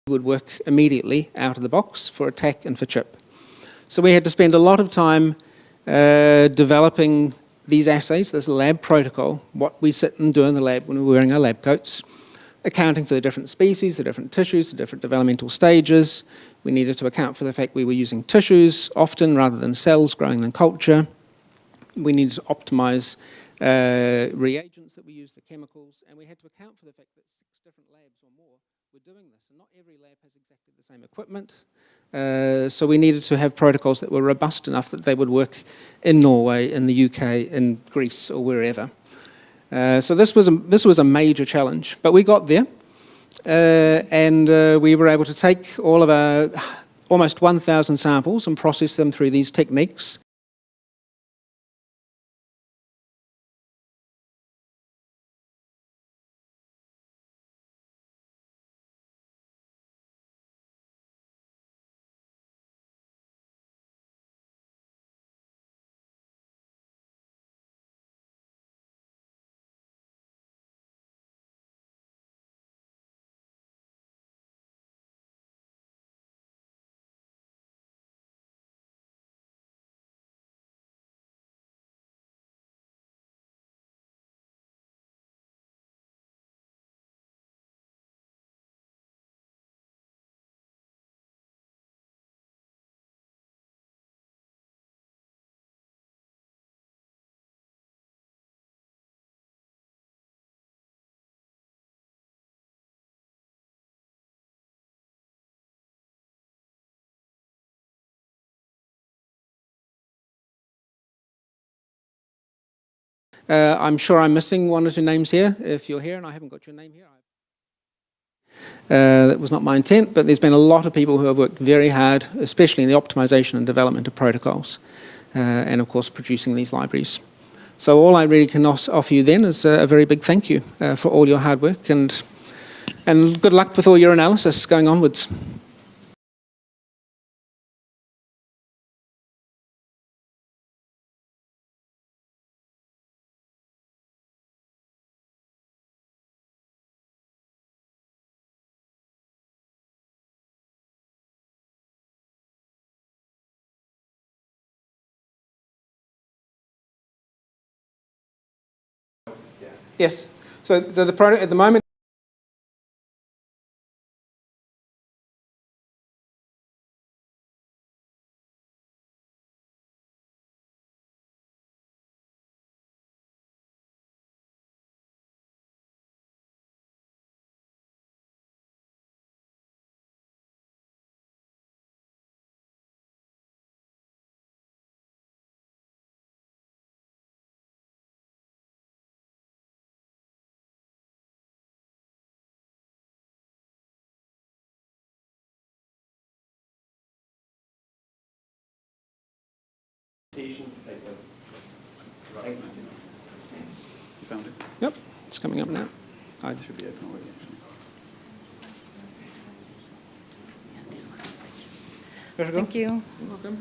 would work immediately out of the box for attack and for chip. So we had to spend a lot of time developing these assays, this lab protocol, what we sit and do in the lab when we're wearing our lab coats, accounting for the different species, the different tissues, the different developmental stages. We needed to account for the fact we were using tissues often rather than cells growing in culture. We needed to optimize reagents that we use, the chemicals, and we had to account for the fact that 6 different labs or more were doing this, and not every lab has exactly the same equipment. So we needed to have protocols that were robust enough that they would work in Norway, in the UK, in Greece, or wherever. So this was a major challenge, but we got there, and we were able to take all of our almost 1,000 samples and process them through these techniques. I'm sure I'm missing 1 or 2 names here. If you're here and I haven't got your name here, that was not my intent, but there's been a lot of people who have worked very hard, especially in the optimization and development of protocols, and of course producing these libraries. So all I really can offer you then is a very big thank you for all your hard work, and good luck with all your analysis going onwards. Yes. So the product at the moment. You found it? Yep, it's coming up now. It should be open already, actually. Thank you. You're welcome.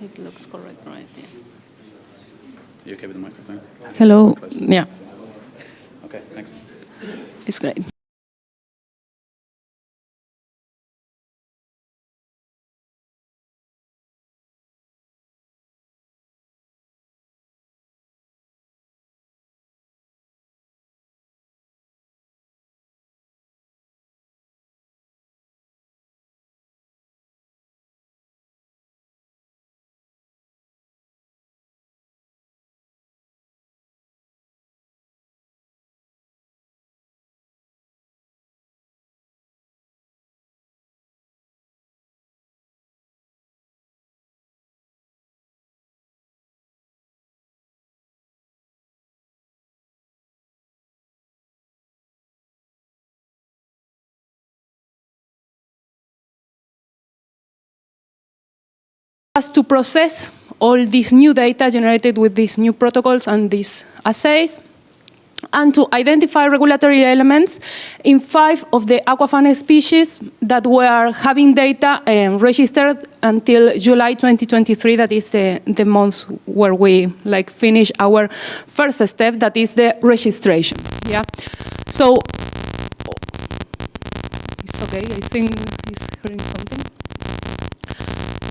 It looks correct right there. Are you okay with the microphone? Hello. Yeah, Okay, thanks. it's great. Us to process all this new data generated with these new protocols and these assays. and to identify regulatory elements in 5 of the AQUA-FAANG species that were having data registered until July 2023. That is the month where we finish our first step, that is the registration. Yeah. So it's okay. I think he's hearing something.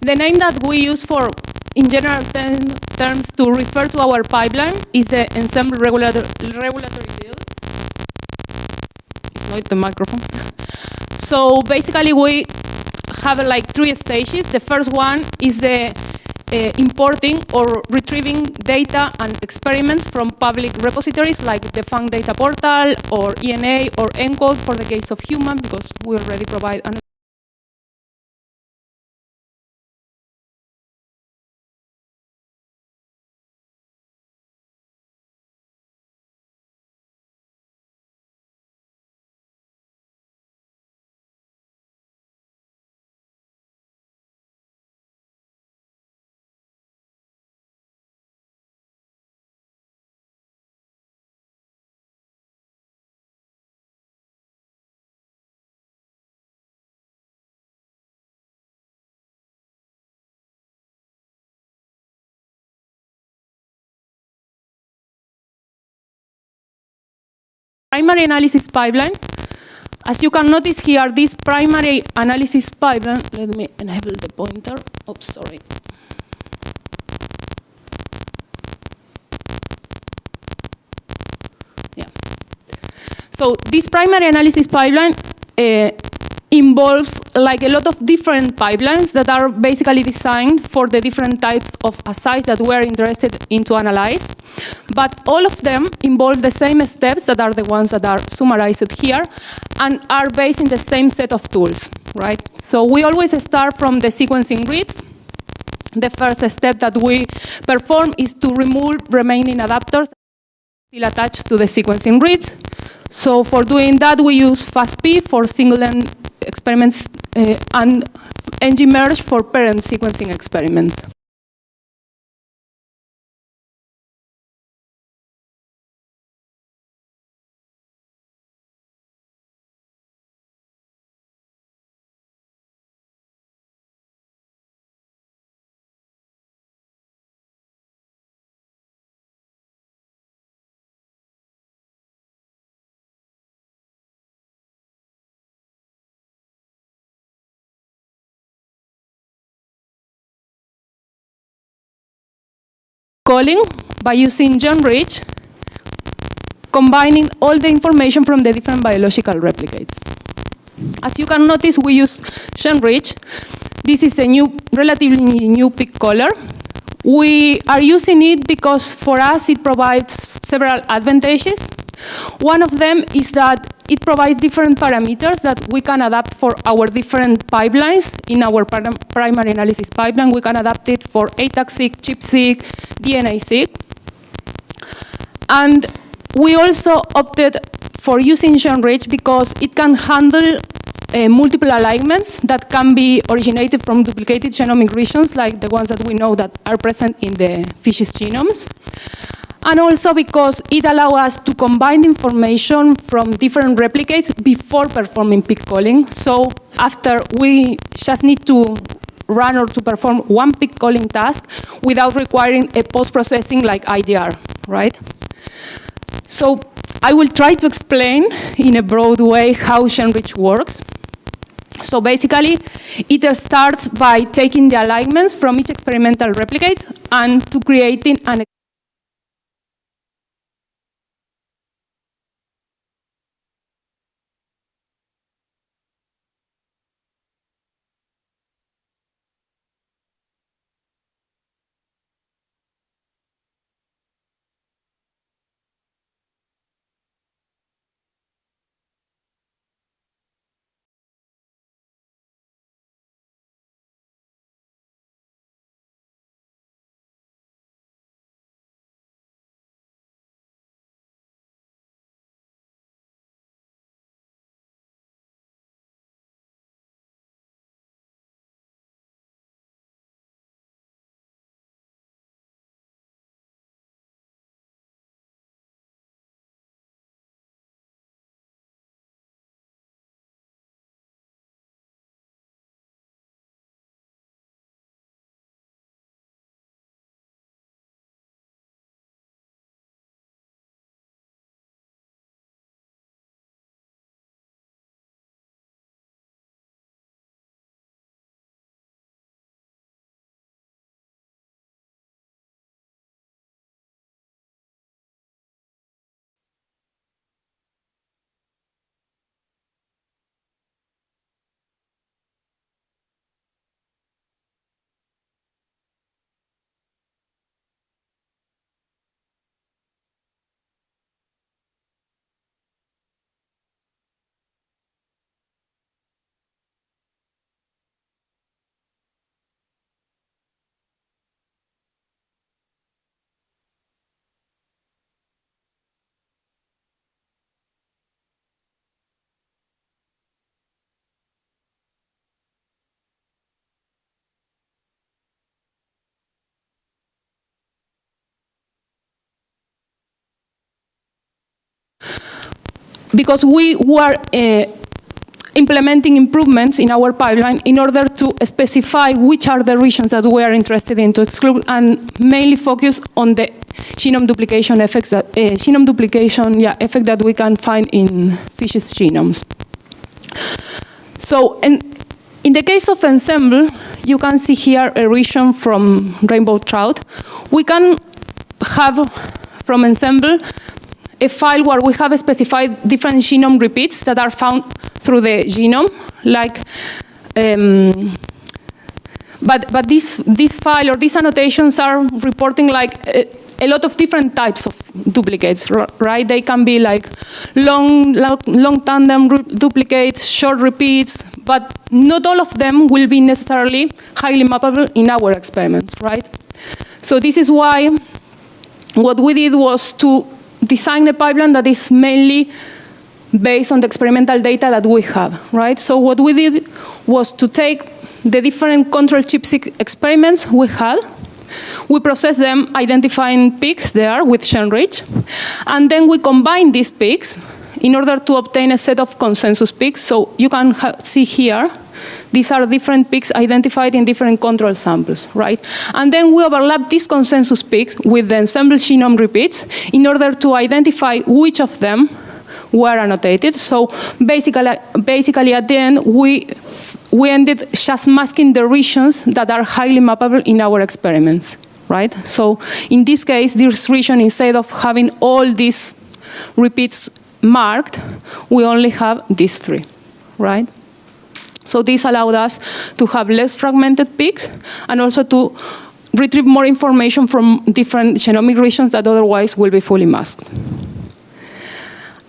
The name that we use for, in general terms, to refer to our pipeline is the ensemble regulatory build. It's not the microphone. So basically, we have 3 stages. The first one is the importing or retrieving data and experiments from public repositories like the FAANG data portal or ENA or ENCODE for the case of human, because we already provide an primary analysis pipeline. As you can notice here, this primary analysis pipeline, let me enable the pointer. Oops, sorry. Yeah. So this primary analysis pipeline involves a lot of different pipelines that are basically designed for the different types of assays that we're interested in to analyze. But all of them involve the same steps that are the ones that are summarized here and are based in the same set of tools, right? So we always start from the sequencing grids. The first step that we perform is to remove remaining adapters still attached to the sequencing grids. So for doing that, we use FASTP for single-end experiments and ng-merge for parent sequencing experiments. Calling by using GenRich, combining all the information from the different biological replicates. As you can notice, we use GenRich. This is a relatively new pick caller. We are using it because for us it provides several advantages. One of them is that it provides different parameters that we can adapt for our different pipelines. In our primary analysis pipeline, we can adapt it for ATAC-seq, ChIP-seq, DNA-seq. And we also opted for using GenRich because it can handle multiple alignments that can be originated from duplicated genomic regions, like the ones that we know that are present in the fish's genomes. And also because it allows us to combine information from different replicates before performing pick calling. So after, we just need to run or to perform one pick calling task without requiring a post-processing like IDR, right? So I will try to explain in a broad way how GenRich works. So basically, it starts by taking the alignments from each experimental replicate and to creating an because we were implementing improvements in our pipeline in order to specify which are the regions that we are interested in to exclude, and mainly focus on the genome duplication effects that effect that we can find in fishes' genomes. So, in the case of ensemble, you can see here a region from rainbow trout. We can have from ensemble a file where we have specified different genome repeats that are found through the genome, like, but this file or these annotations are reporting like a lot of different types of duplicates, right? They can be like long tandem duplicates, short repeats, but not all of them will be necessarily highly mappable in our experiments, right? So this is why what we did was to design a pipeline that is mainly based on the experimental data that we have, right? So what we did was to take the different control ChIP-seq experiments we had, we processed them identifying peaks there with GenRich, and then we combined these peaks in order to obtain a set of consensus peaks. So you can see here, these are different peaks identified in different control samples, right? And then we overlap these consensus peaks with the ensemble genome repeats in order to identify which of them were annotated. So basically at the end, we ended just masking the regions that are highly mappable in our experiments, right? So in this case, this region, instead of having all these repeats marked, we only have these three, right? So this allowed us to have less fragmented peaks and also to retrieve more information from different genomic regions that otherwise will be fully masked.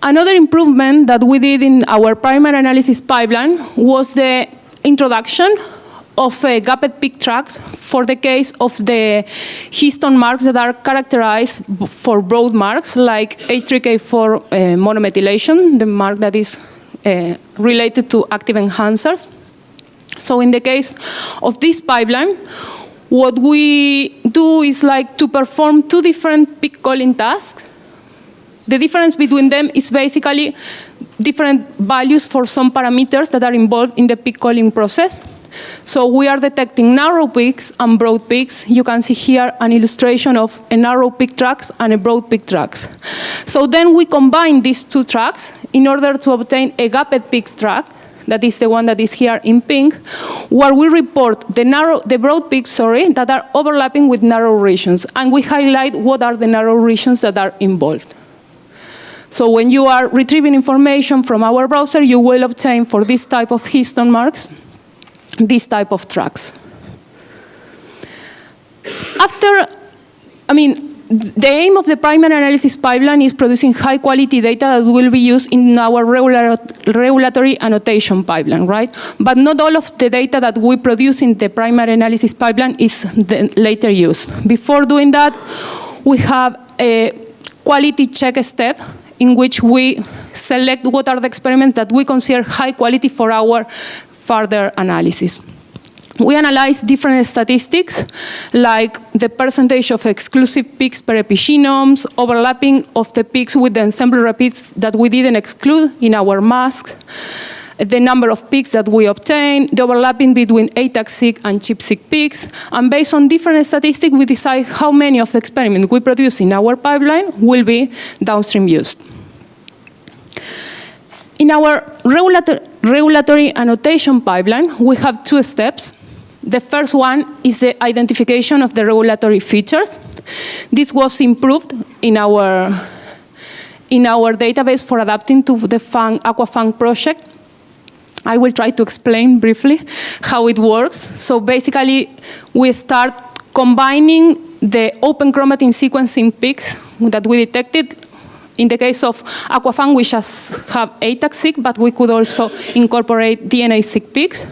Another improvement that we did in our primary analysis pipeline was the introduction of gapped peak tracks for the case of the histone marks that are characterized for broad marks like H3K4 monomethylation, the mark that is related to active enhancers. So in the case of this pipeline, what we do is like to perform two different peak calling tasks. The difference between them is basically different values for some parameters that are involved in the peak calling process. So we are detecting narrow peaks and broad peaks. You can see here an illustration of a narrow peak tracks and a broad peak tracks. So then we combine these two tracks in order to obtain a gapped peaks track, that is the one that is here in pink, where we report the broad peaks, that are overlapping with narrow regions, and we highlight what are the narrow regions that are involved. So when you are retrieving information from our browser, you will obtain for this type of histone marks, this type of tracks. The aim of the primary analysis pipeline is producing high quality data that will be used in our regulatory annotation pipeline, right? But not all of the data that we produce in the primary analysis pipeline is later used. Before doing that, we have a quality check step in which we select what are the experiments that we consider high quality for our further analysis. We analyze different statistics, like the percentage of exclusive peaks per epigenomes, overlapping of the peaks with the ensemble repeats that we didn't exclude in our masks, the number of peaks that we obtain, the overlapping between ATAC-seq and ChIP-seq peaks, and based on different statistics, we decide how many of the experiments we produce in our pipeline will be downstream used. In our regulatory annotation pipeline, we have two steps. The first one is the identification of the regulatory features. This was improved in our database for adapting to the AQUA-FAANG project. I will try to explain briefly how it works. So basically, we start combining the open chromatin sequencing peaks that we detected. In the case of AQUA-FAANG, we just have ATAC-seq, but we could also incorporate DNA-seq peaks.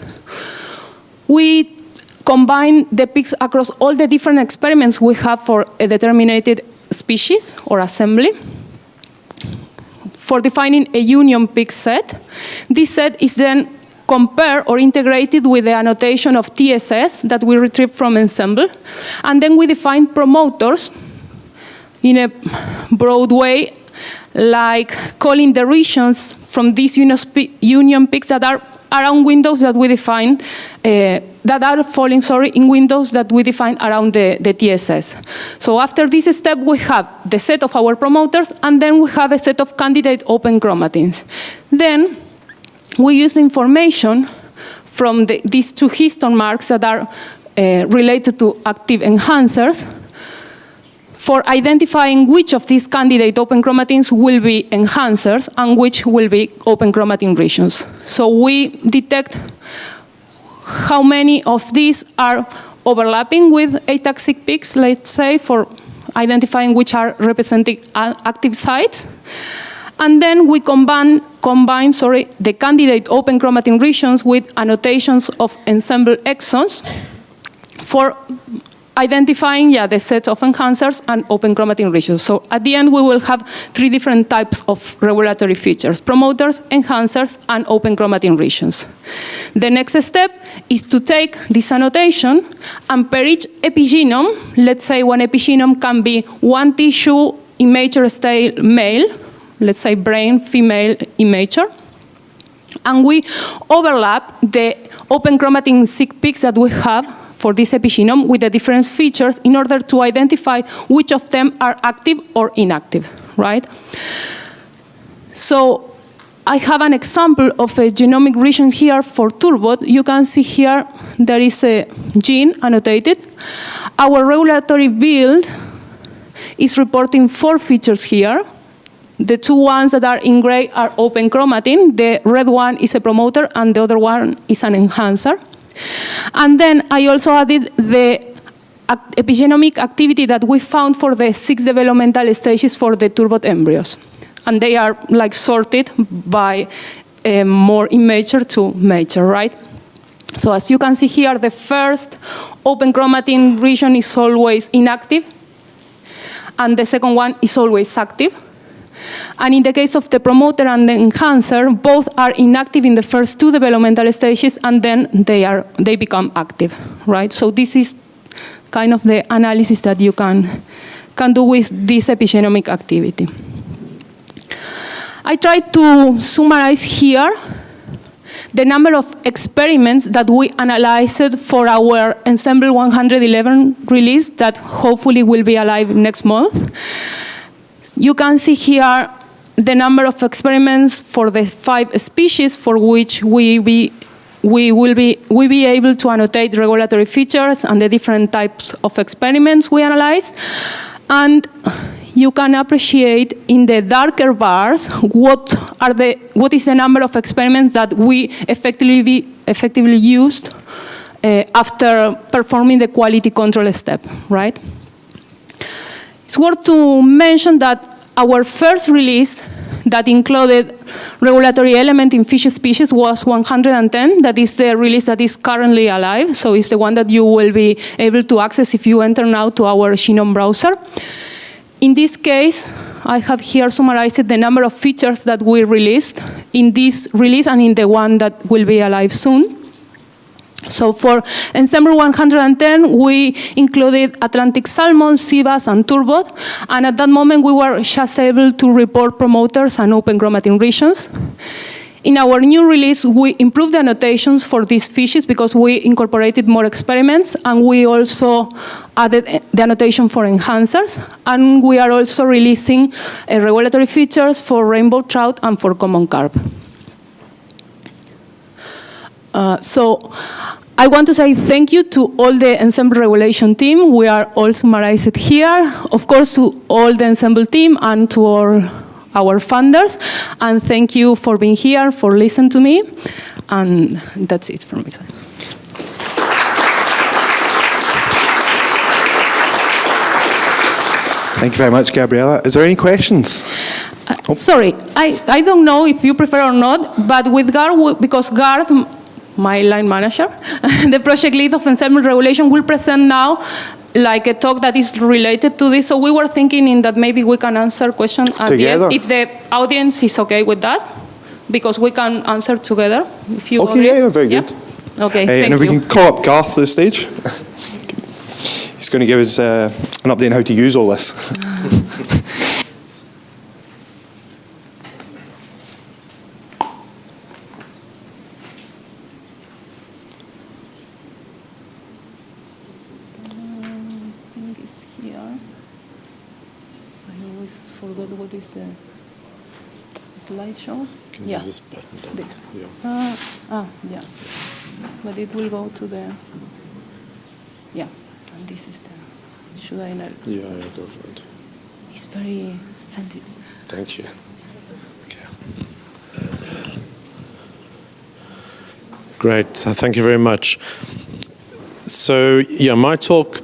We combine the peaks across all the different experiments we have for a determined species or assembly. For defining a union peak set, this set is then compared or integrated with the annotation of TSS that we retrieve from ensemble, and then we define promoters in a broad way, like calling the regions from these union peaks that are around windows that we define, that are falling, in windows that we define around the TSS. So after this step, we have the set of our promoters, and then we have a set of candidate open chromatins. Then we use information from these two histone marks that are related to active enhancers for identifying which of these candidate open chromatins will be enhancers and which will be open chromatin regions. So we detect how many of these are overlapping with ataxic peaks, let's say, for identifying which are representing active sites. And then we combine the candidate open chromatin regions with annotations of ensemble exons for identifying the sets of enhancers and open chromatin regions. So at the end, we will have 3 different types of regulatory features: promoters, enhancers, and open chromatin regions. The next step is to take this annotation and per each epigenome, let's say one epigenome can be one tissue imager style male, let's say brain female imager, and we overlap the open chromatin seq peaks that we have for this epigenome with the different features in order to identify which of them are active or inactive, right? So I have an example of a genomic region here for turbot. You can see here there is a gene annotated. Our regulatory build is reporting 4 features here. The 2 ones that are in gray are open chromatin. The red one is a promoter, and the other one is an enhancer. And then I also added the epigenomic activity that we found for the 6 developmental stages for the turbot embryos. And they are like sorted by more immature to mature, right? So as you can see here, the first open chromatin region is always inactive, and the second one is always active. And in the case of the promoter and the enhancer, both are inactive in the first 2 developmental stages, and then they become active, right? So this is kind of the analysis that you can do with this epigenomic activity. I tried to summarize here the number of experiments that we analyzed for our Ensemble 111 release that hopefully will be alive next month. You can see here the number of experiments for the 5 species for which we will be able to annotate regulatory features and the different types of experiments we analyze. And you can appreciate in the darker bars what is the number of experiments that we effectively used after performing the quality control step, right? It's worth to mention that our first release that included regulatory element in fish species was 110. That is the release that is currently alive. So it's the one that you will be able to access if you enter now to our genome browser. In this case, I have here summarized the number of features that we released in this release and in the one that will be alive soon. So for Ensemble 110, we included Atlantic salmon, sea bass, and turbot. And at that moment, we were just able to report promoters and open chromatin regions. In our new release, we improved the annotations for these fishes because we incorporated more experiments, and we also added the annotation for enhancers. And we are also releasing regulatory features for rainbow trout and for common carp. So I want to say thank you to all the Ensemble regulation team. We are all summarized here. Of course, to all the Ensemble team and to all our funders. And thank you for being here, for listening to me. And that's it from my side. Thank you very much, Gabriela. Is there any questions? Sorry, I don't know if you prefer or not, but with Garth, because Garth, my line manager, the project lead of Ensemble Regulation, will present now like a talk that is related to this. So we were thinking in that maybe we can answer questions at together. the end, if the audience is okay with that, because we can answer together. If you Okay, agree. yeah, very good. Okay, thank and if you. we can call up Garth to the stage. He's going to give us an update on how to use all this. forgot what is the slideshow. Can you Yeah, use this button down? this. Yeah. Yeah. But it will go to the. Yeah, and this is the. Should I not? Yeah, go for it. It's very sensitive. Thank you. Okay. Great, thank you very much. So, yeah, my talk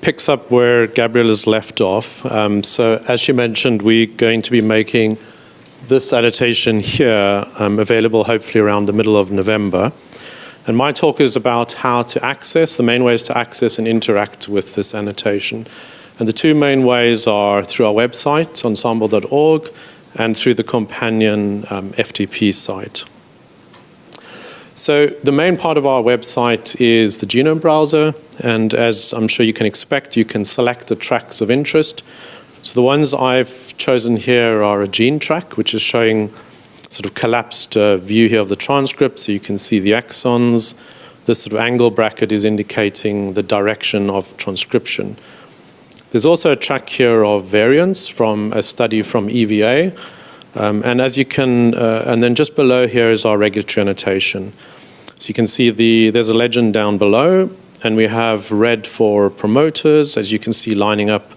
picks up where Gabrielle has left off. So, as she mentioned, we're going to be making this annotation here available hopefully around the middle of November. And my talk is about how to access, the main ways to access and interact with this annotation. And the two main ways are through our website, ensemble.org, and through the companion FTP site. So the main part of our website is the genome browser, and as I'm sure you can expect, you can select the tracks of interest. So the ones I've chosen here are a gene track, which is showing sort of collapsed view here of the transcript, so you can see the exons. This sort of angle bracket is indicating the direction of transcription. There's also a track here of variants from a study from EVA, and as you can, and then just below here is our regulatory annotation. So you can see there's a legend down below, and we have red for promoters, as you can see lining up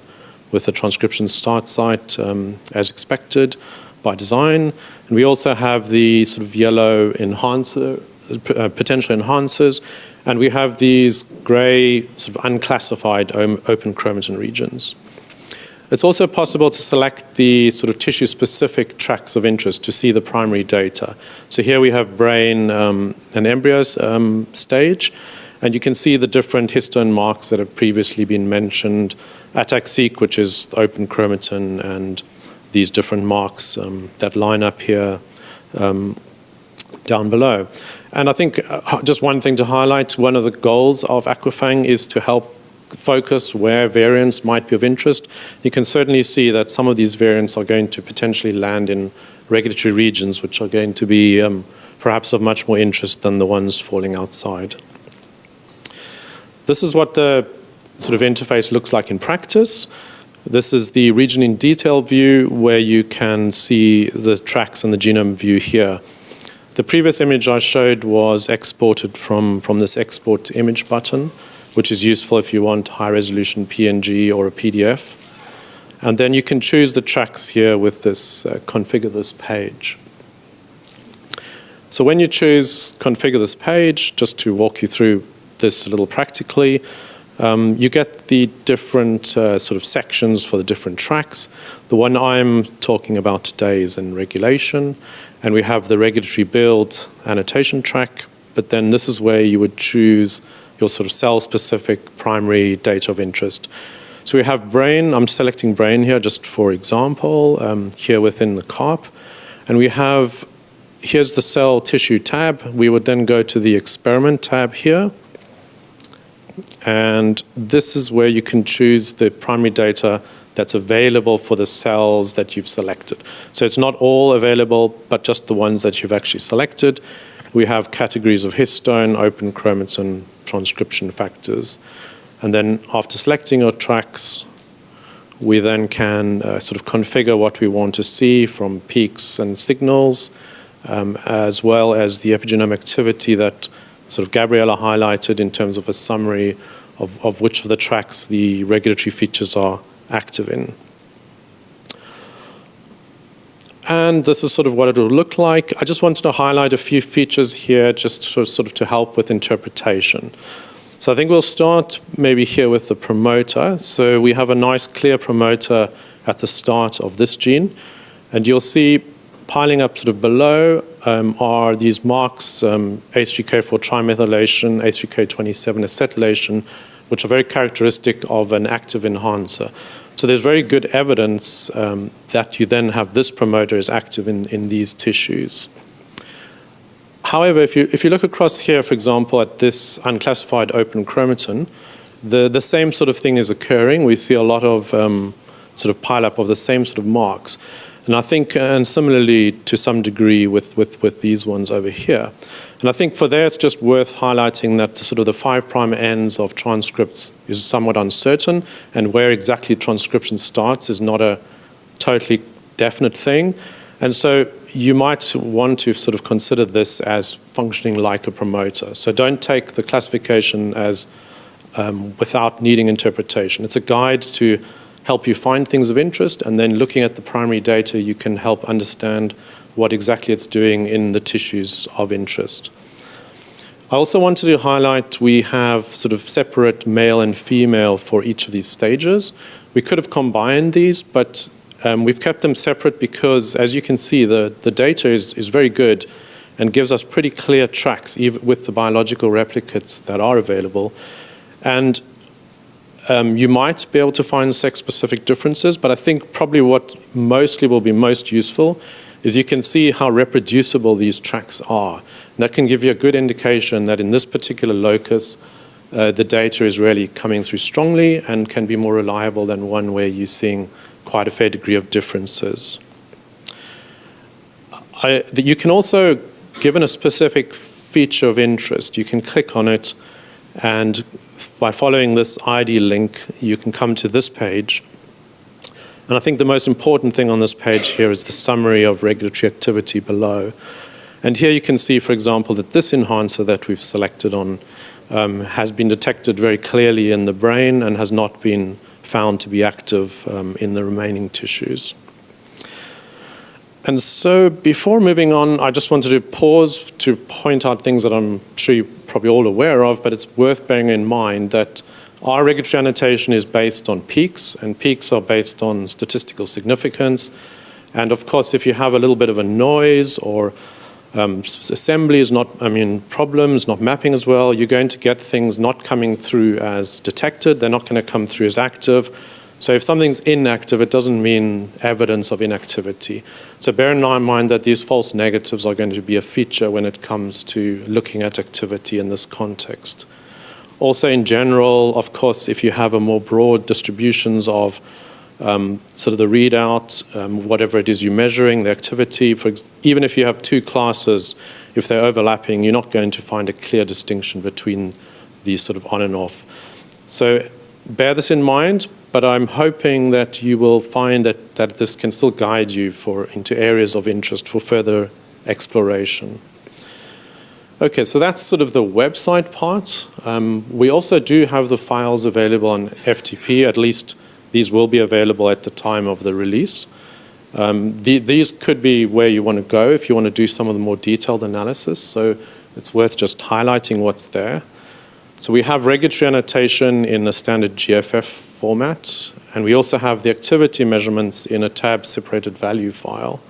with the transcription start site as expected by design. And we also have the sort of yellow enhancer, potential enhancers, and we have these gray sort of unclassified open chromatin regions. It's also possible to select the sort of tissue-specific tracks of interest to see the primary data. So here we have brain and embryos stage, and you can see the different histone marks that have previously been mentioned, ATAC-seq, which is open chromatin, and these different marks that line up here down below. And I think just one thing to highlight, one of the goals of AQUA-FAANG is to help focus where variants might be of interest. You can certainly see that some of these variants are going to potentially land in regulatory regions which are going to be perhaps of much more interest than the ones falling outside. This is what the sort of interface looks like in practice. This is the region in detail view where you can see the tracks and the genome view here. The previous image I showed was exported from this export image button, which is useful if you want high resolution PNG or a PDF. And then you can choose the tracks here with this configure this page. So when you choose configure this page, just to walk you through this a little practically, you get the different sort of sections for the different tracks. The one I'm talking about today is in regulation, and we have the regulatory build annotation track, but then this is where you would choose your sort of cell-specific primary data of interest. So we have brain, I'm selecting brain here just for example, here within the CARP, and we have, here's the cell tissue tab. We would then go to the experiment tab here, and this is where you can choose the primary data that's available for the cells that you've selected. So it's not all available, but just the ones that you've actually selected. We have categories of histone, open chromatin, transcription factors. And then after selecting our tracks, we then can sort of configure what we want to see from peaks and signals, as well as the epigenome activity that sort of Gabriella highlighted in terms of a summary of which of the tracks the regulatory features are active in. And this is sort of what it will look like. I just wanted to highlight a few features here just sort of to help with interpretation. So I think we'll start maybe here with the promoter. So we have a nice clear promoter at the start of this gene. And you'll see piling up sort of below are these marks, H3K4 trimethylation, H3K27 acetylation, which are very characteristic of an active enhancer. So there's very good evidence that you then have this promoter is active in these tissues. However, if you look across here, for example, at this unclassified open chromatin, the same sort of thing is occurring. We see a lot of sort of pileup of the same sort of marks. And I think, and similarly to some degree with these ones over here. And I think for there, it's just worth highlighting that sort of the 5' ends of transcripts is somewhat uncertain, and where exactly transcription starts is not a totally definite thing. And so you might want to sort of consider this as functioning like a promoter. So don't take the classification as without needing interpretation. It's a guide to help you find things of interest, and then looking at the primary data, you can help understand what exactly it's doing in the tissues of interest. I also wanted to highlight we have sort of separate male and female for each of these stages. We could have combined these, but we've kept them separate because, as you can see, the data is very good and gives us pretty clear tracks, even with the biological replicates that are available. And you might be able to find sex-specific differences, but I think probably what mostly will be most useful is you can see how reproducible these tracks are. And that can give you a good indication that in this particular locus, the data is really coming through strongly and can be more reliable than one where you're seeing quite a fair degree of differences. You can also, given a specific feature of interest, you can click on it, and by following this ID link, you can come to this page. And I think the most important thing on this page here is the summary of regulatory activity below. And here you can see, for example, that this enhancer that we've selected on has been detected very clearly in the brain and has not been found to be active in the remaining tissues. And so before moving on, I just wanted to pause to point out things that I'm sure you're probably all aware of, but it's worth bearing in mind that our regulatory annotation is based on peaks, and peaks are based on statistical significance. And of course, if you have a little bit of a noise or assembly is not, problems, not mapping as well, you're going to get things not coming through as detected. They're not going to come through as active. So if something's inactive, it doesn't mean evidence of inactivity. So bear in mind that these false negatives are going to be a feature when it comes to looking at activity in this context. Also in general, of course, if you have a more broad distributions of sort of the readout, whatever it is you're measuring, the activity, even if you have two classes, if they're overlapping, you're not going to find a clear distinction between these sort of on and off. So bear this in mind, but I'm hoping that you will find that this can still guide you into areas of interest for further exploration. Okay, so that's sort of the website part. We also do have the files available on FTP, at least these will be available at the time of the release. These could be where you want to go if you want to do some of the more detailed analysis, so it's worth just highlighting what's there. So we have regulatory annotation in a standard GFF format, and we also have the activity measurements in a tab-separated value file.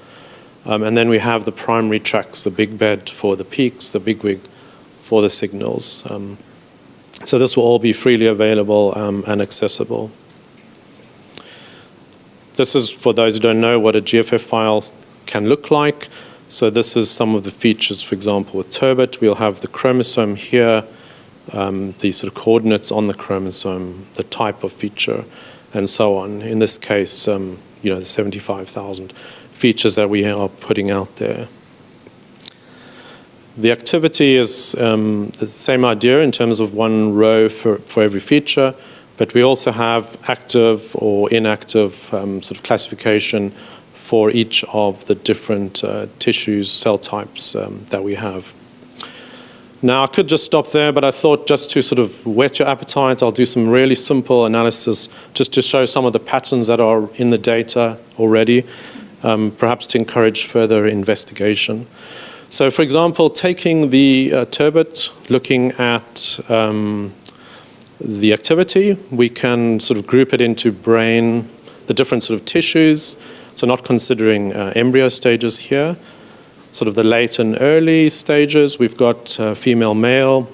And then we have the primary tracks, the big bed for the peaks, the bigwig for the signals. So this will all be freely available and accessible. This is, for those who don't know, what a GFF file can look like. So this is some of the features, for example, with Turbit. We'll have the chromosome here, the sort of coordinates on the chromosome, the type of feature, and so on. In this case, the 75,000 features that we are putting out there. The activity is the same idea in terms of one row for every feature, but we also have active or inactive sort of classification for each of the different tissues, cell types that we have. Now, I could just stop there, but I thought just to sort of whet your appetite, I'll do some really simple analysis just to show some of the patterns that are in the data already, perhaps to encourage further investigation. So, for example, taking the turbit, looking at the activity, we can sort of group it into brain, the different sort of tissues, so not considering embryo stages here. Sort of the late and early stages, we've got female, male.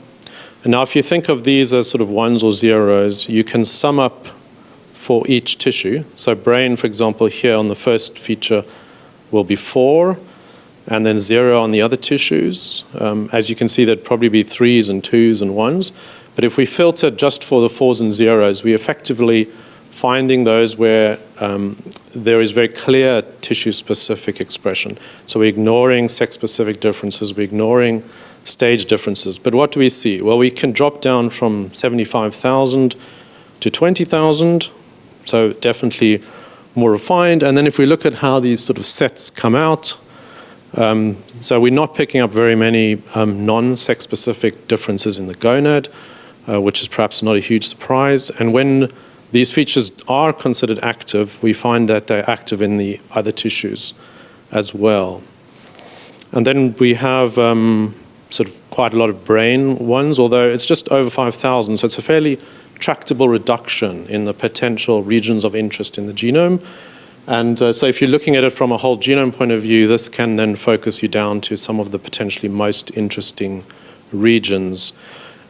And now if you think of these as sort of ones or zeros, you can sum up for each tissue. So brain, for example, here on the first feature will be 4, and then 0 on the other tissues. As you can see, there'd probably be 3s and 2s and 1s. But if we filter just for the 4s and 0s, we effectively finding those where there is very clear tissue-specific expression. So we're ignoring sex-specific differences, we're ignoring stage differences. But what do we see? Well, we can drop down from 75,000 to 20,000. So definitely more refined. And then if we look at how these sort of sets come out, so we're not picking up very many non-sex specific differences in the gonad, which is perhaps not a huge surprise. And when these features are considered active, we find that they're active in the other tissues as well. And then we have sort of quite a lot of brain ones, although it's just over 5,000, so it's a fairly tractable reduction in the potential regions of interest in the genome. And so if you're looking at it from a whole genome point of view, this can then focus you down to some of the potentially most interesting regions.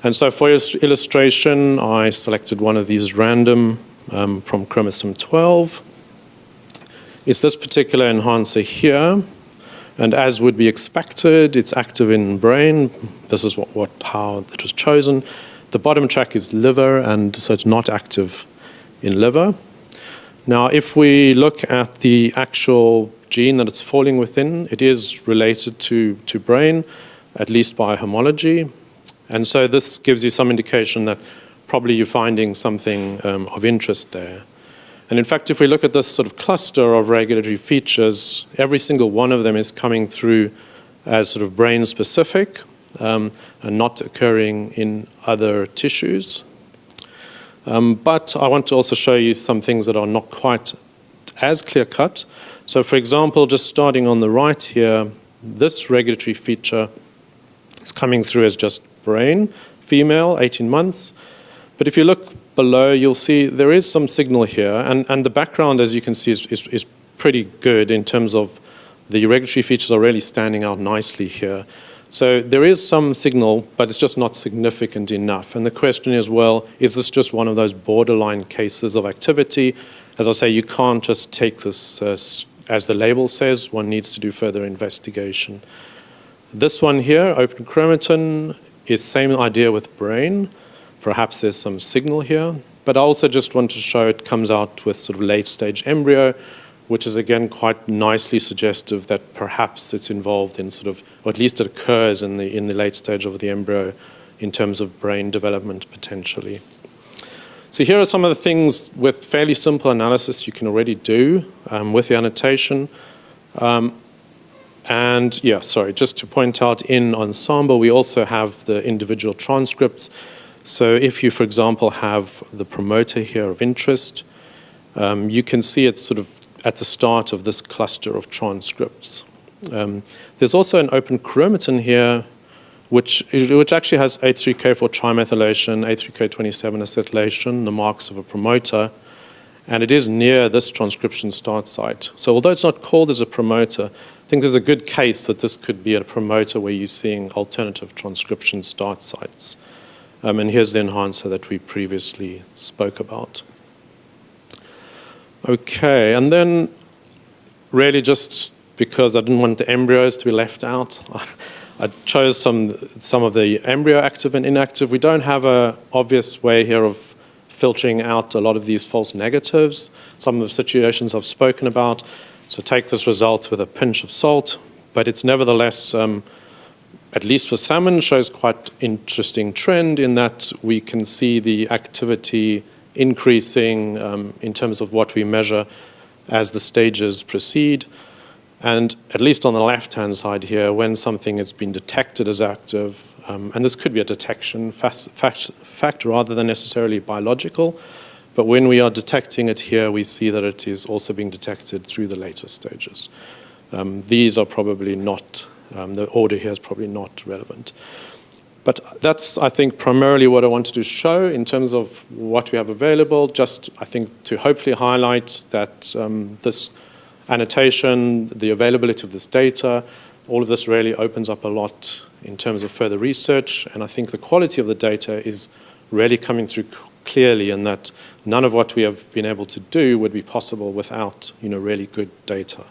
And so for illustration, I selected one of these random from chromosome 12. It's this particular enhancer here. And as would be expected, it's active in brain. This is how it was chosen. The bottom track is liver, and so it's not active in liver. Now, if we look at the actual gene that it's falling within, it is related to brain, at least by homology. And so this gives you some indication that probably you're finding something of interest there. And in fact, if we look at this sort of cluster of regulatory features, every single one of them is coming through as sort of brain-specific and not occurring in other tissues. But I want to also show you some things that are not quite as clear-cut. So for example, just starting on the right here, this regulatory feature is coming through as just brain, female, 18 months. But if you look below, you'll see there is some signal here, and the background, as you can see, is pretty good in terms of the regulatory features are really standing out nicely here. So there is some signal, but it's just not significant enough. And the question is, well, is this just one of those borderline cases of activity? As I say, you can't just take this as the label says. One needs to do further investigation. This one here, open chromatin, is same idea with brain. Perhaps there's some signal here, but I also just want to show it comes out with sort of late-stage embryo, which is again quite nicely suggestive that perhaps it's involved in sort of, or at least it occurs in the late stage of the embryo in terms of brain development potentially. So here are some of the things with fairly simple analysis you can already do with the annotation. And yeah, sorry, just to point out in Ensemble, we also have the individual transcripts. So if you, for example, have the promoter here of interest, you can see it's sort of at the start of this cluster of transcripts. There's also an open chromatin here, which actually has H3K4 trimethylation, H3K27 acetylation, the marks of a promoter, and it is near this transcription start site. So although it's not called as a promoter, I think there's a good case that this could be a promoter where you're seeing alternative transcription start sites. And here's the enhancer that we previously spoke about. Okay, and then really just because I didn't want the embryos to be left out, I chose some of the embryo active and inactive. We don't have an obvious way here of filtering out a lot of these false negatives. Some of the situations I've spoken about. So take this result with a pinch of salt, but it's nevertheless at least for salmon, shows quite interesting trend in that we can see the activity increasing in terms of what we measure as the stages proceed. And at least on the left-hand side here, when something has been detected as active, and this could be a detection factor rather than necessarily biological, but when we are detecting it here, we see that it is also being detected through the later stages. These are probably not the order here is probably not relevant. But that's, I think, primarily what I wanted to show in terms of what we have available, just, I think, to hopefully highlight that this annotation, the availability of this data, all of this really opens up a lot in terms of further research. And I think the quality of the data is really coming through clearly, and that none of what we have been able to do would be possible without, really good data.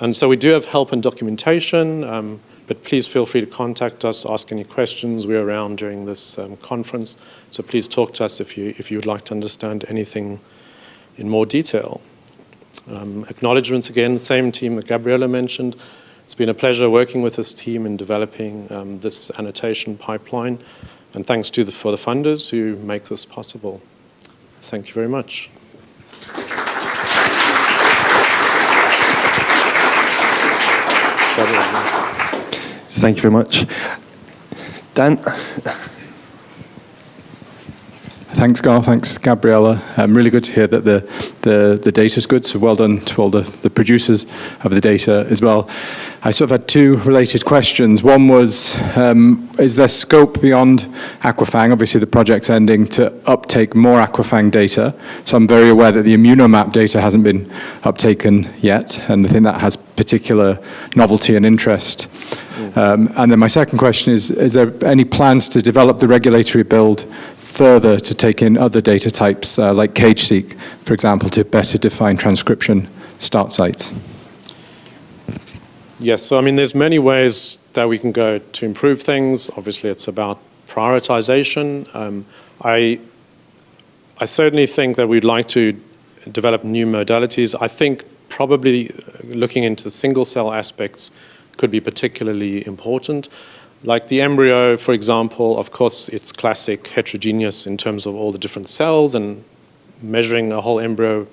And so we do have help and documentation, but please feel free to contact us, ask any questions. We're around during this conference, so please talk to us if you would like to understand anything in more detail. Acknowledgements again, same team that Gabriella mentioned. It's been a pleasure working with this team in developing this annotation pipeline, and thanks for the funders who make this possible. Thank you very much. Thank you very much. Dan? Thanks, Gar. Thanks, Gabriella. Really good to hear that the data is good. So well done to all the producers of the data as well. I sort of had two related questions. One was, is there scope beyond AQUA-FAANG? Obviously, the project's ending to uptake more AQUA-FAANG data. So I'm very aware that the immunomap data hasn't been uptaken yet, and I think that has particular novelty and interest. And then my second question is there any plans to develop the regulatory build further to take in other data types, like CageSeq, for example, to better define transcription start sites? Yes, so I mean, there's many ways that we can go to improve things. Obviously, it's about prioritization. I certainly think that we'd like to develop new modalities. I think probably looking into single cell aspects could be particularly important. Like the embryo, for example, of course, it's classic heterogeneous in terms of all the different cells, and measuring a whole embryo,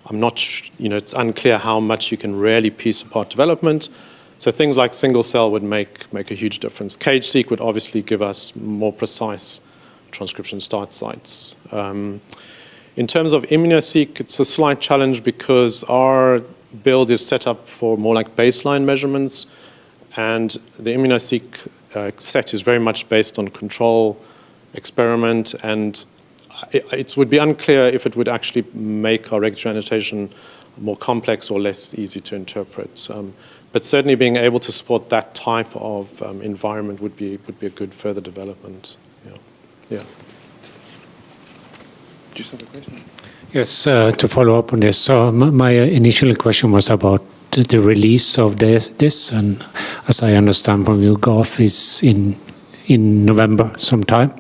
I'm not, it's unclear how much you can really piece apart development. So things like single cell would make a huge difference. CageSeq would obviously give us more precise transcription start sites. In terms of immunoseq, it's a slight challenge because our build is set up for more like baseline measurements, and the immunoseq set is very much based on control experiment, and it would be unclear if it would actually make our regulatory annotation more complex or less easy to interpret. But certainly being able to support that type of environment would be a good further development. Yeah. Do you have a question? Yes, to follow up on this. So my initial question was about the release of this, and as I understand from you, Garth, it's in November sometime.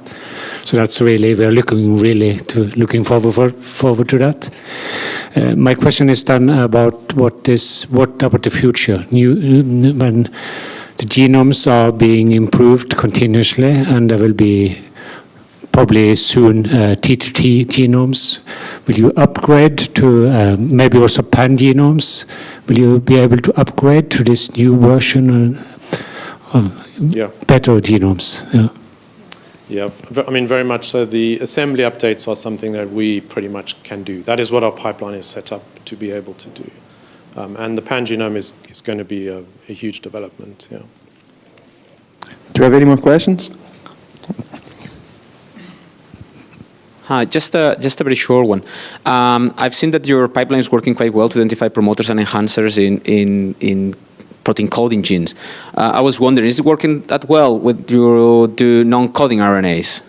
So that's really, we're looking forward to that. My question is then about what about the future? When the genomes are being improved continuously, and there will be probably soon T2T genomes. Will you upgrade to maybe also pan-genomes? Will you be able to upgrade to this new version of better genomes? Yeah, I mean, very much so. The assembly updates are something that we pretty much can do. That is what our pipeline is set up to be able to do. And the pan-genome is going to be a huge development, yeah. Do you have any more questions? Hi, just a very short one. I've seen that your pipeline is working quite well to identify promoters and enhancers in protein coding genes. I was wondering, is it working that well with your non-coding RNAs?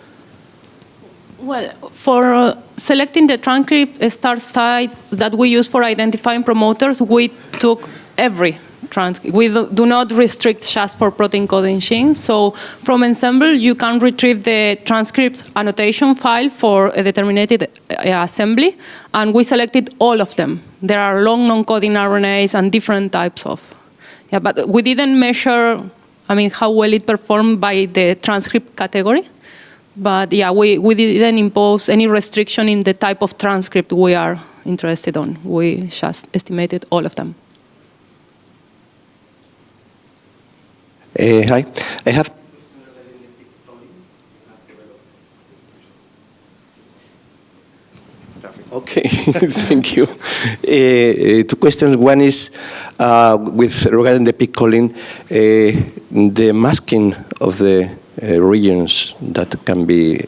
Well, for selecting the transcript start sites that we use for identifying promoters, we took every transcript. We do not restrict just for protein coding genes. So from Ensemble, you can retrieve the transcript annotation file for a determined assembly, and we selected all of them. There are long non-coding RNAs and different types of. Yeah, but we didn't measure, how well it performed by the transcript category. But yeah, we didn't impose any restriction in the type of transcript we are interested on. We just estimated all of them. Hi, I have. Okay, thank you. Two questions. One is regarding the peak calling, the masking of the regions that can be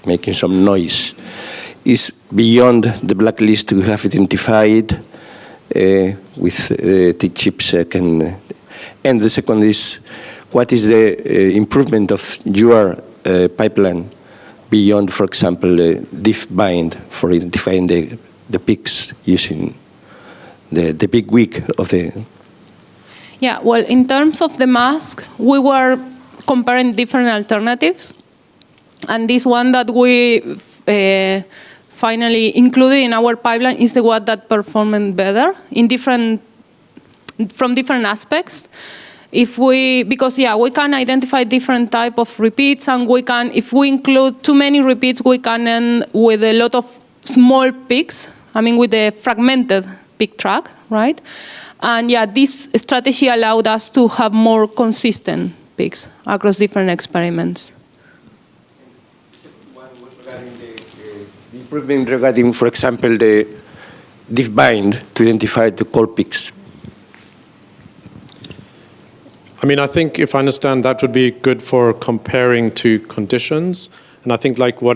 making some noise is beyond the blacklist we have identified with T-chips. And the second is, what is the improvement of your pipeline beyond, for example, diff-bind for identifying the peaks using the big week of the... Yeah, well, in terms of the mask, we were comparing different alternatives. And this one that we finally included in our pipeline is the one that performed better from different aspects. Because we can identify different type of repeats, and if we include too many repeats, we can end with a lot of small peaks, with the fragmented big track, right? And yeah, this strategy allowed us to have more consistent peaks across different experiments. One was regarding the improvement regarding, for example, the diff bind to identify the cold peaks. I mean, I think if I understand, that would be good for comparing two conditions. And I think like what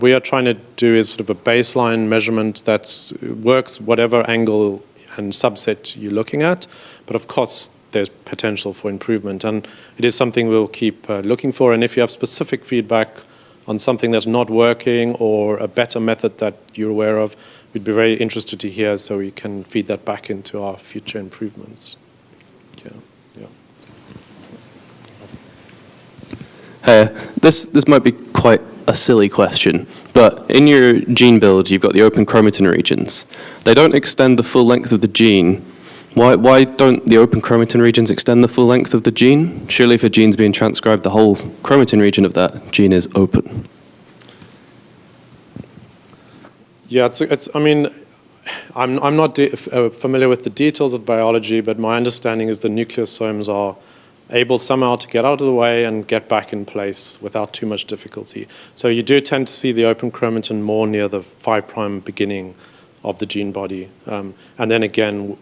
we are trying to do is sort of a baseline measurement that works whatever angle and subset you're looking at. But of course, there's potential for improvement. And it is something we'll keep looking for. And if you have specific feedback on something that's not working or a better method that you're aware of, we'd be very interested to hear so we can feed that back into our future improvements. This might be quite a silly question, but in your gene build, you've got the open chromatin regions. They don't extend the full length of the gene. Why don't the open chromatin regions extend the full length of the gene? Surely if a gene's being transcribed, the whole chromatin region of that gene is open. Yeah, I mean, I'm not familiar with the details of biology, but my understanding is the nucleosomes are able somehow to get out of the way and get back in place without too much difficulty. So you do tend to see the open chromatin more near the 5' beginning of the gene body. And then again,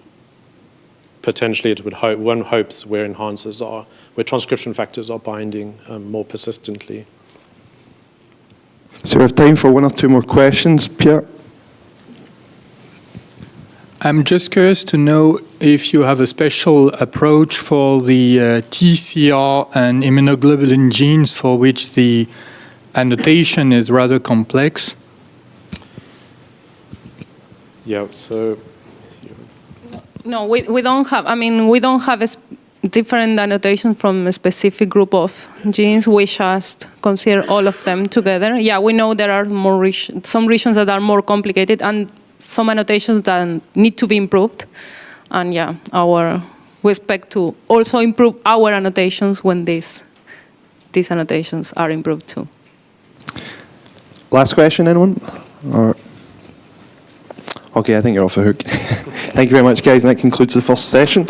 potentially it would one hopes where enhancers are, where transcription factors are binding more persistently. So we have time for one or two more questions. Pierre? I'm just curious to know if you have a special approach for the TCR and immunoglobulin genes for which the annotation is rather complex. Yeah, so... No, we don't have, I mean, we don't have different annotations from a specific group of genes. We just consider all of them together. Yeah, we know there are some regions that are more complicated and some annotations that need to be improved. And yeah, we expect to also improve our annotations when these annotations are improved too. Last question, anyone? Or... Okay, I think you're off the hook. Thank you very much, guys, and that concludes the first session.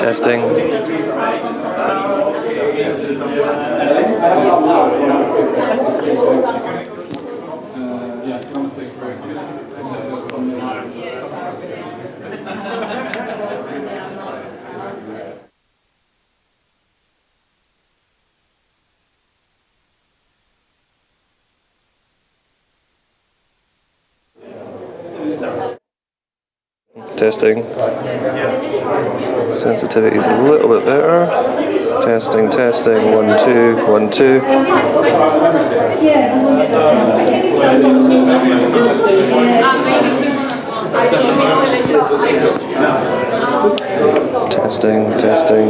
Testing. Testing. Sensitivity is a little bit better. Testing, testing. 1, 2, 1, 2. Testing, testing.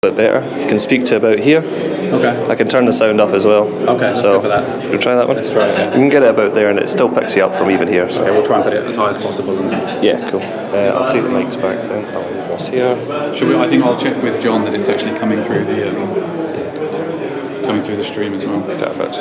Bit better. You can speak to about here. Okay. I can turn the sound up as well. Okay, let's go for that. You'll try that one? Let's try it, yeah. You can get it about there and it still picks you up from even here. So. Okay, we'll try and put it as high as possible. Yeah, cool. I'll take the mics back then. I'll leave this here. Should we? I think I'll check with John that it's actually coming through the stream as well. Perfect.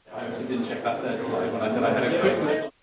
I obviously didn't check that third slide when I said I had a quick look.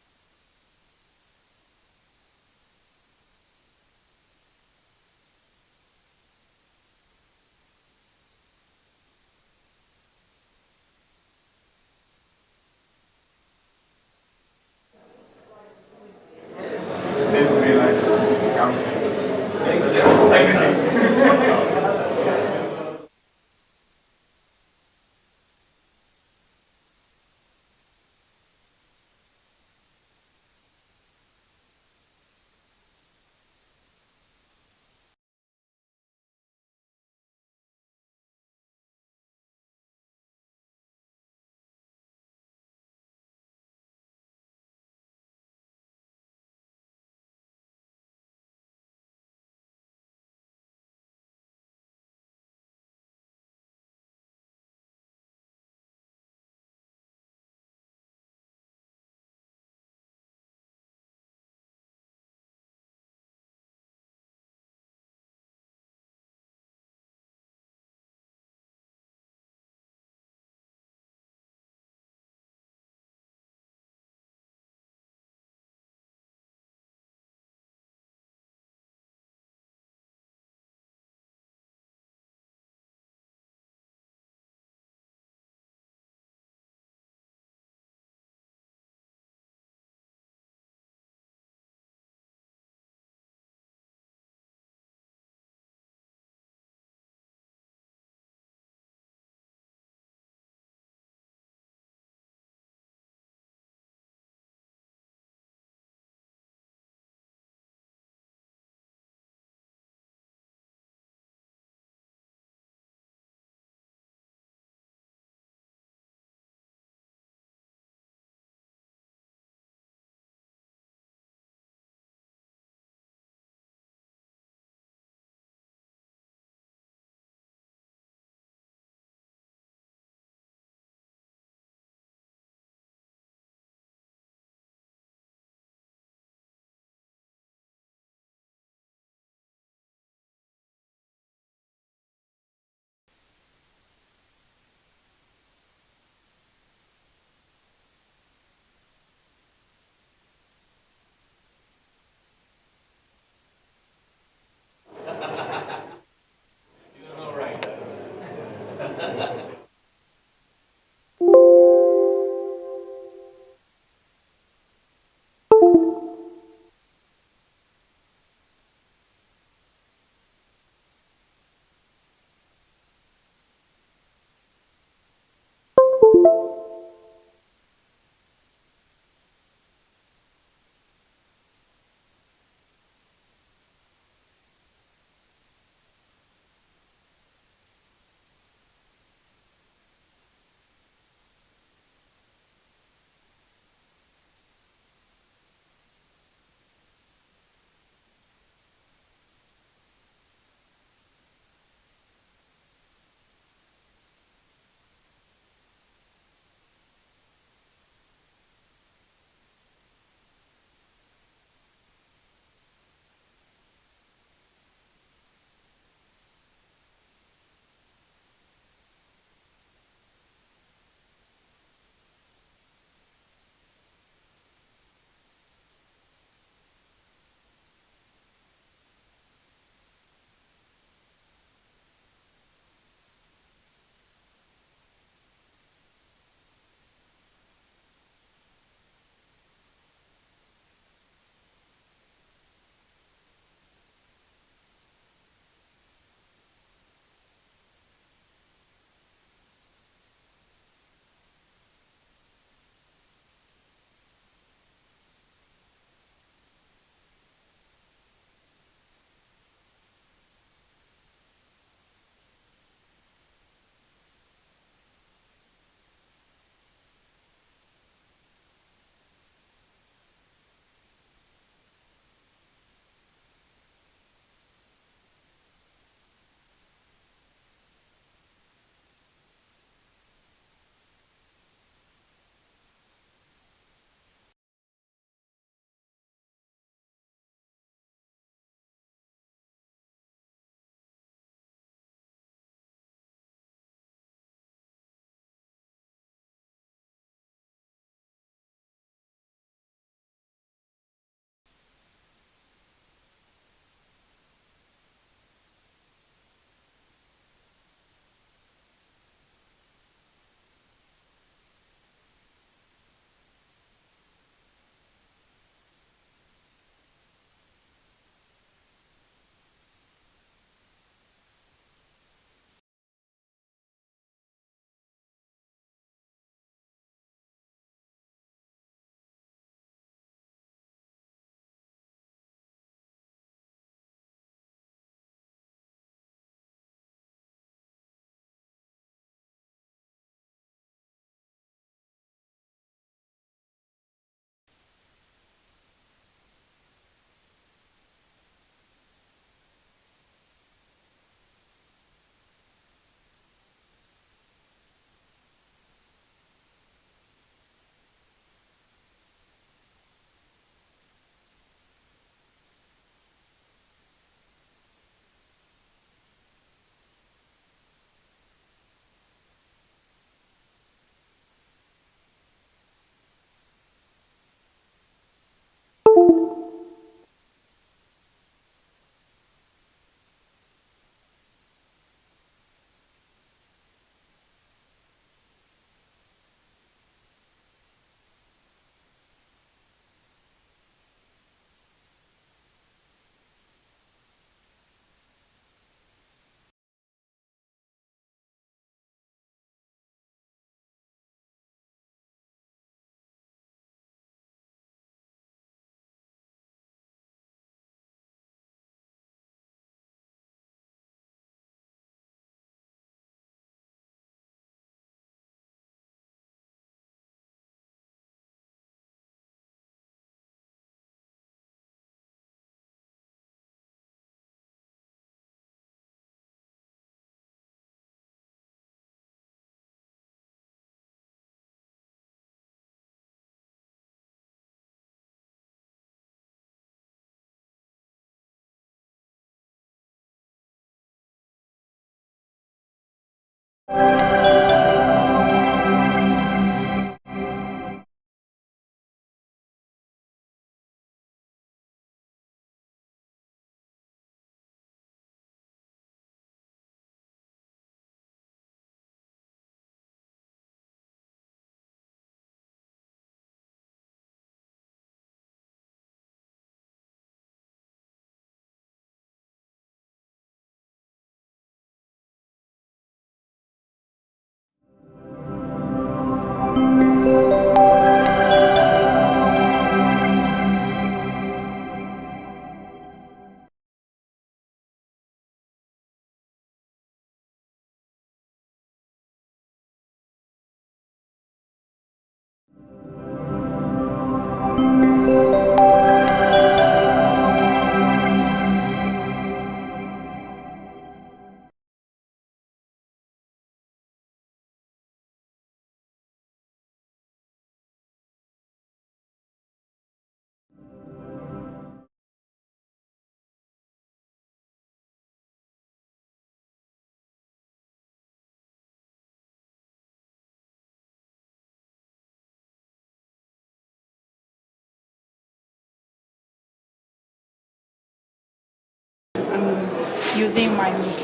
Using my data.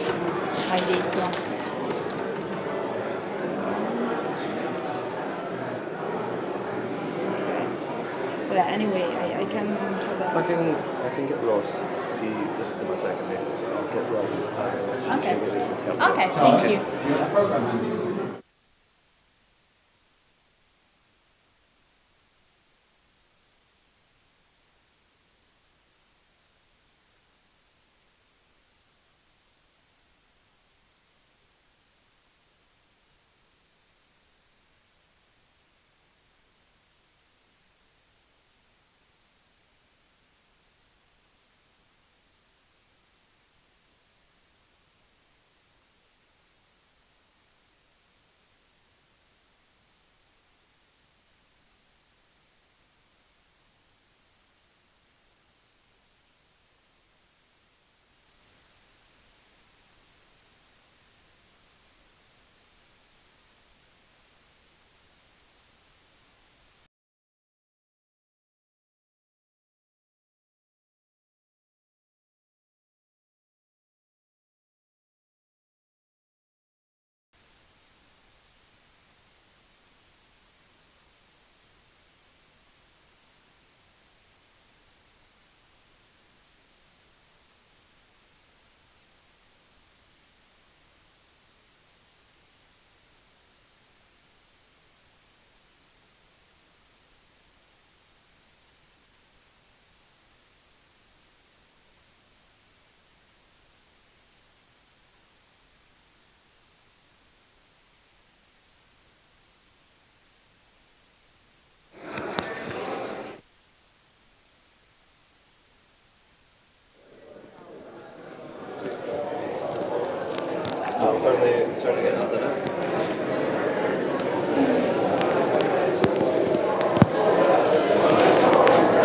Well, anyway, I can. I can get Ross. See, this is my second name, so I'll get Ross. Okay. Okay. Thank you.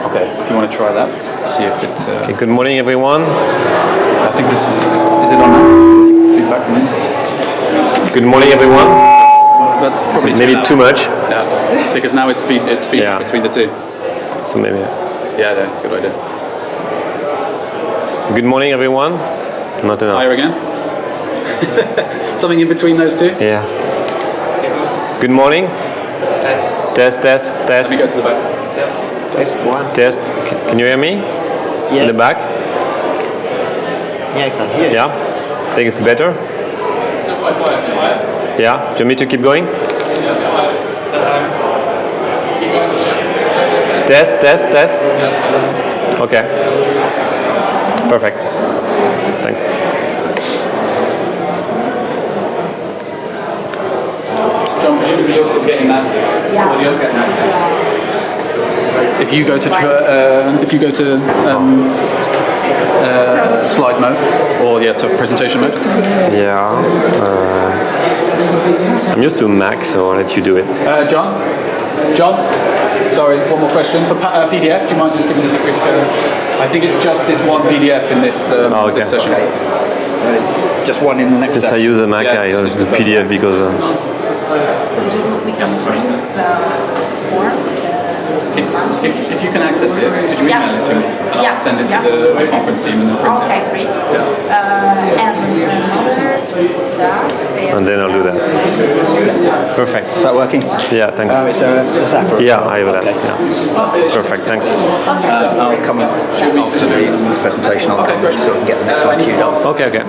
Okay, if you want to try that, see if it's... Okay, good morning, everyone. I think this is it on now? Feedback from you? Good morning, everyone. That's probably maybe too much. Yeah, because now it's feedback between the two. So maybe... Yeah, good idea. Good morning, everyone. Not enough. Higher again? Something in between those two? Yeah. Good morning. Test. Let me go to the back. Test one. Test. Can you hear me? Yes. In the back? Yeah, I can hear you. Yeah? Think it's better? Yeah? Do you want me to keep going? Test. Okay. Perfect. Thanks. John, presumably you're still getting that audio? If you go to slide mode, or so presentation mode. Yeah. I'm used to Mac, so I'll let you do it. John, sorry, one more question for PDF. Do you mind just giving us a quick? I think it's just this one PDF in this, this session. Okay. just one in the next Since I use a Mac, I use the PDF because. So we can print the form. If you can access it, could you email it to me? And I'll send it to the conference team and they'll print it. Okay, great. And another stuff is... And then I'll do that. Perfect. Is that working? Yeah, thanks. It's a Zapper. Yeah, I have that. Yeah. Perfect, thanks. I'll come after the presentation. I'll come so we can get the next one queued up. Okay, okay.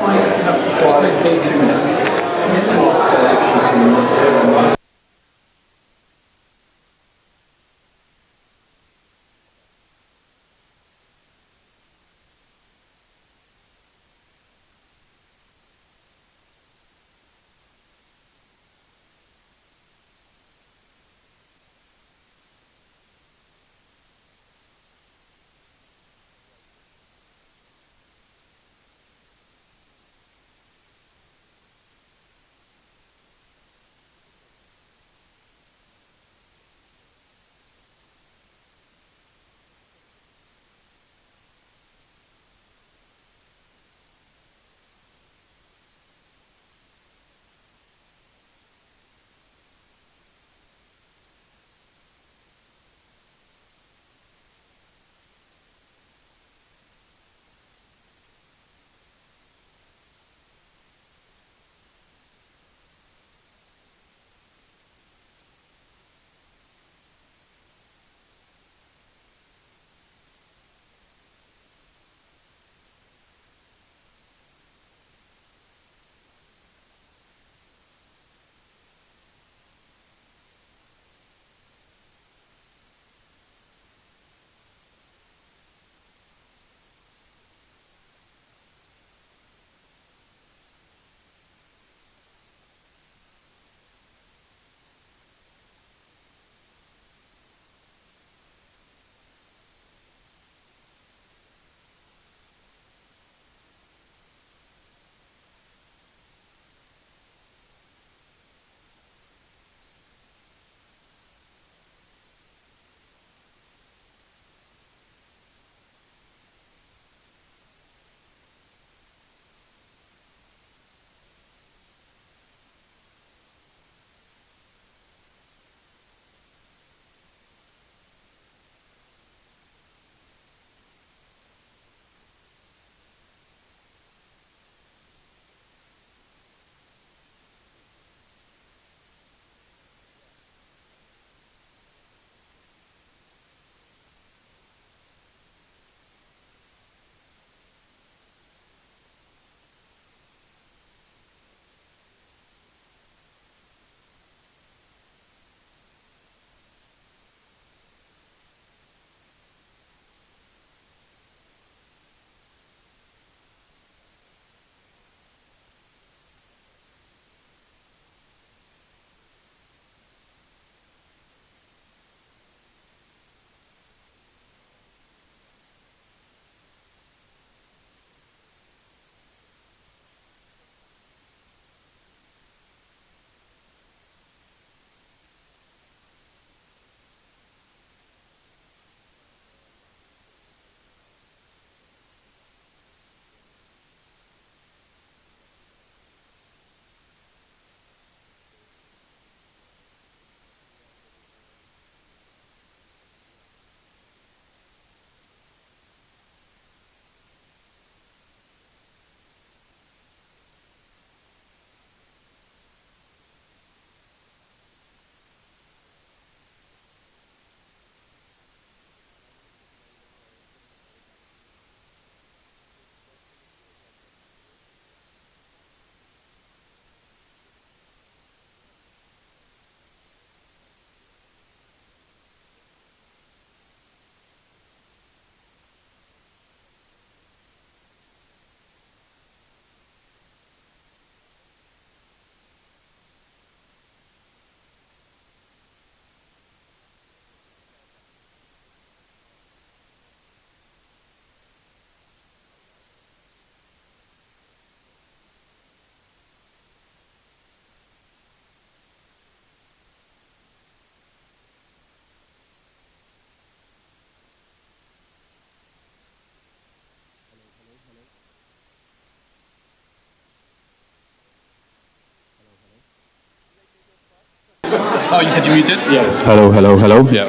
Oh, you said you muted? Yeah. Hello, hello, hello. Yeah.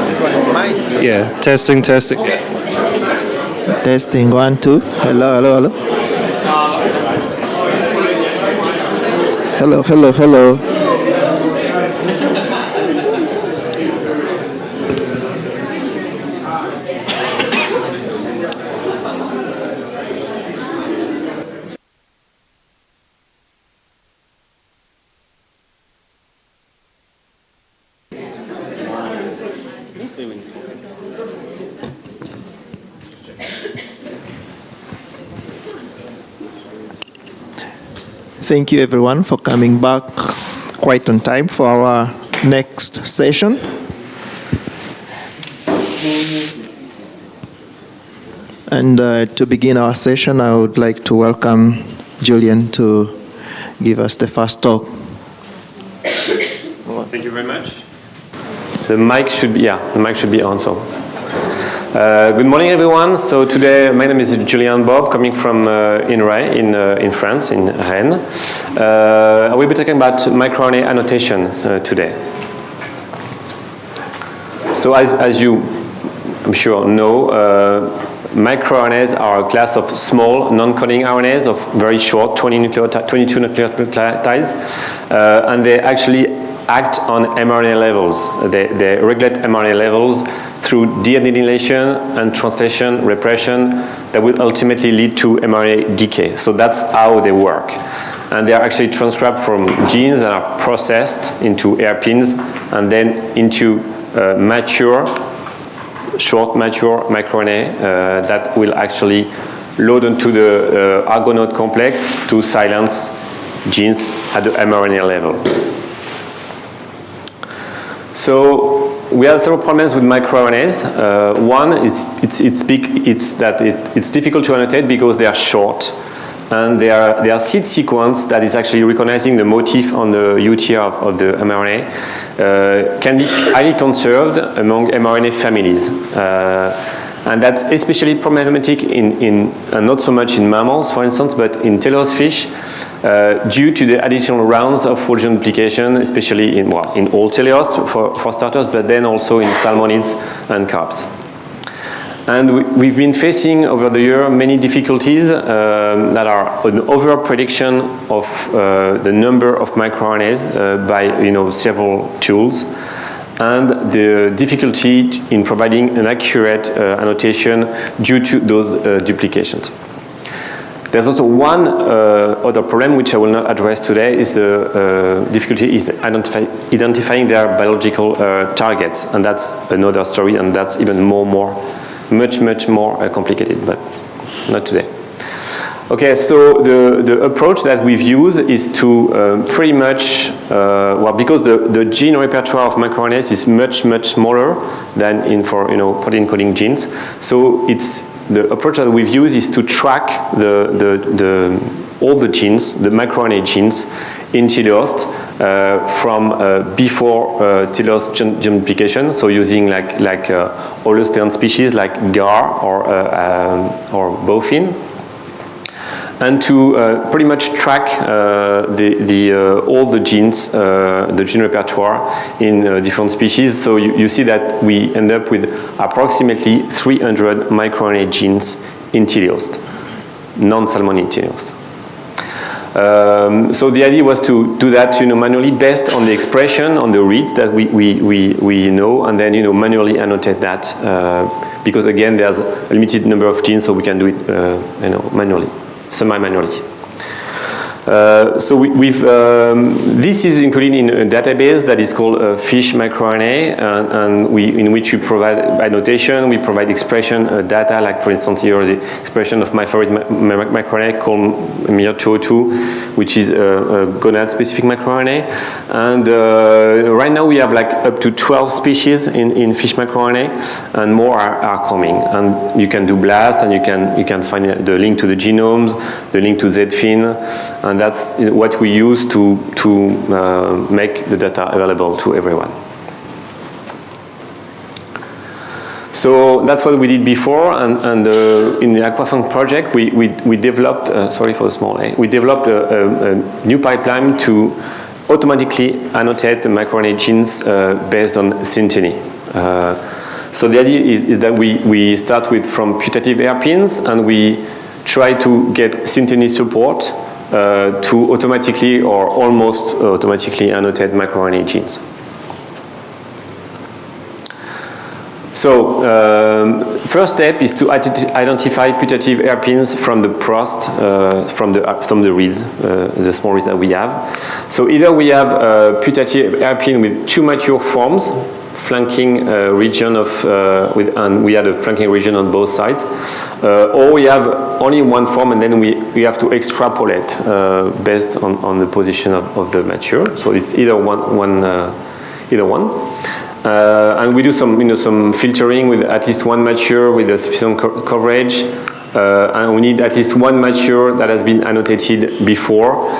This one is mine. Yeah, testing, testing. Testing 1, 2. Hello, hello, hello. Hello, hello, hello. Thank you everyone for coming back quite on time for our next session. And to begin our session, I would like to welcome Julian to give us the first talk. Thank you very much. The mic should be, the mic should be on, so. Good morning, everyone. So today, my name is Julian Bob, coming from INRAE in France, in Rennes. I will be talking about microRNA annotation today. So as you, I'm sure, know, microRNAs are a class of small, non-coding RNAs of very short, 22 nucleotides, and they actually act on mRNA levels. They regulate mRNA levels through deadenylation and translation repression that will ultimately lead to mRNA decay. So that's how they work. And they are actually transcribed from genes that are processed into hairpins and then into short mature microRNA that will actually load onto the Argonaute complex to silence genes at the mRNA level. So we have several problems with microRNAs. One is it's difficult to annotate because they are short, and they are seed sequence that is actually recognizing the motif on the UTR of the mRNA can be highly conserved among mRNA families. And that's especially problematic in not so much in mammals, for instance, but in teleost fish, due to the additional rounds of full genome duplication, especially in all teleosts for starters, but then also in salmonids and carps. And we've been facing over the year many difficulties that are an over-prediction of the number of microRNAs by several tools, and the difficulty in providing an accurate annotation due to those duplications. There's also one other problem which I will not address today, is the difficulty is identifying their biological targets, and that's another story, and that's even much more complicated, but not today. Okay, so the approach that we've used is to pretty much, because the gene repertoire of microRNAs is much smaller than for protein coding genes. So the approach that we've used is to track all the genes, the microRNA genes in teleost from before teleost genome duplication. So using like Holocene species like GAR or bofin. And to pretty much track all the genes, the gene repertoire in different species. So you see that we end up with approximately 300 microRNA genes in teleost, non-salmonid teleost. So the idea was to do that manually based on the expression, on the reads that we know, and then manually annotate that because again there's a limited number of genes, so we can do it manually. Semi-manually. So this is included in a database that is called Fish microRNA, in which we provide annotation, we provide expression data, like for instance here the expression of my favorite microRNA called MIR202, which is a gonad-specific microRNA. And right now we have like up to 12 species in fish microRNA, and more are coming. And you can do BLAST, and you can find the link to the genomes, the link to ZFIN, and that's what we use to make the data available to everyone. So that's what we did before, and in the AQUA-FAANG project, we developed, sorry for the small A, we developed a new pipeline to automatically annotate the microRNA genes based on synteny. So the idea is that we start from putative hairpins, and we try to get synteny support to automatically or almost automatically annotate microRNA genes. So first step is to identify putative hairpins from the prost, from the reads, the small reads that we have. So either we have a putative hairpin with two mature forms, flanking region of, and we had a flanking region on both sides, or we have only one form, and then we have to extrapolate based on the position of the mature. So it's either one. And we do some filtering with at least one mature with a sufficient coverage, and we need at least one mature that has been annotated before,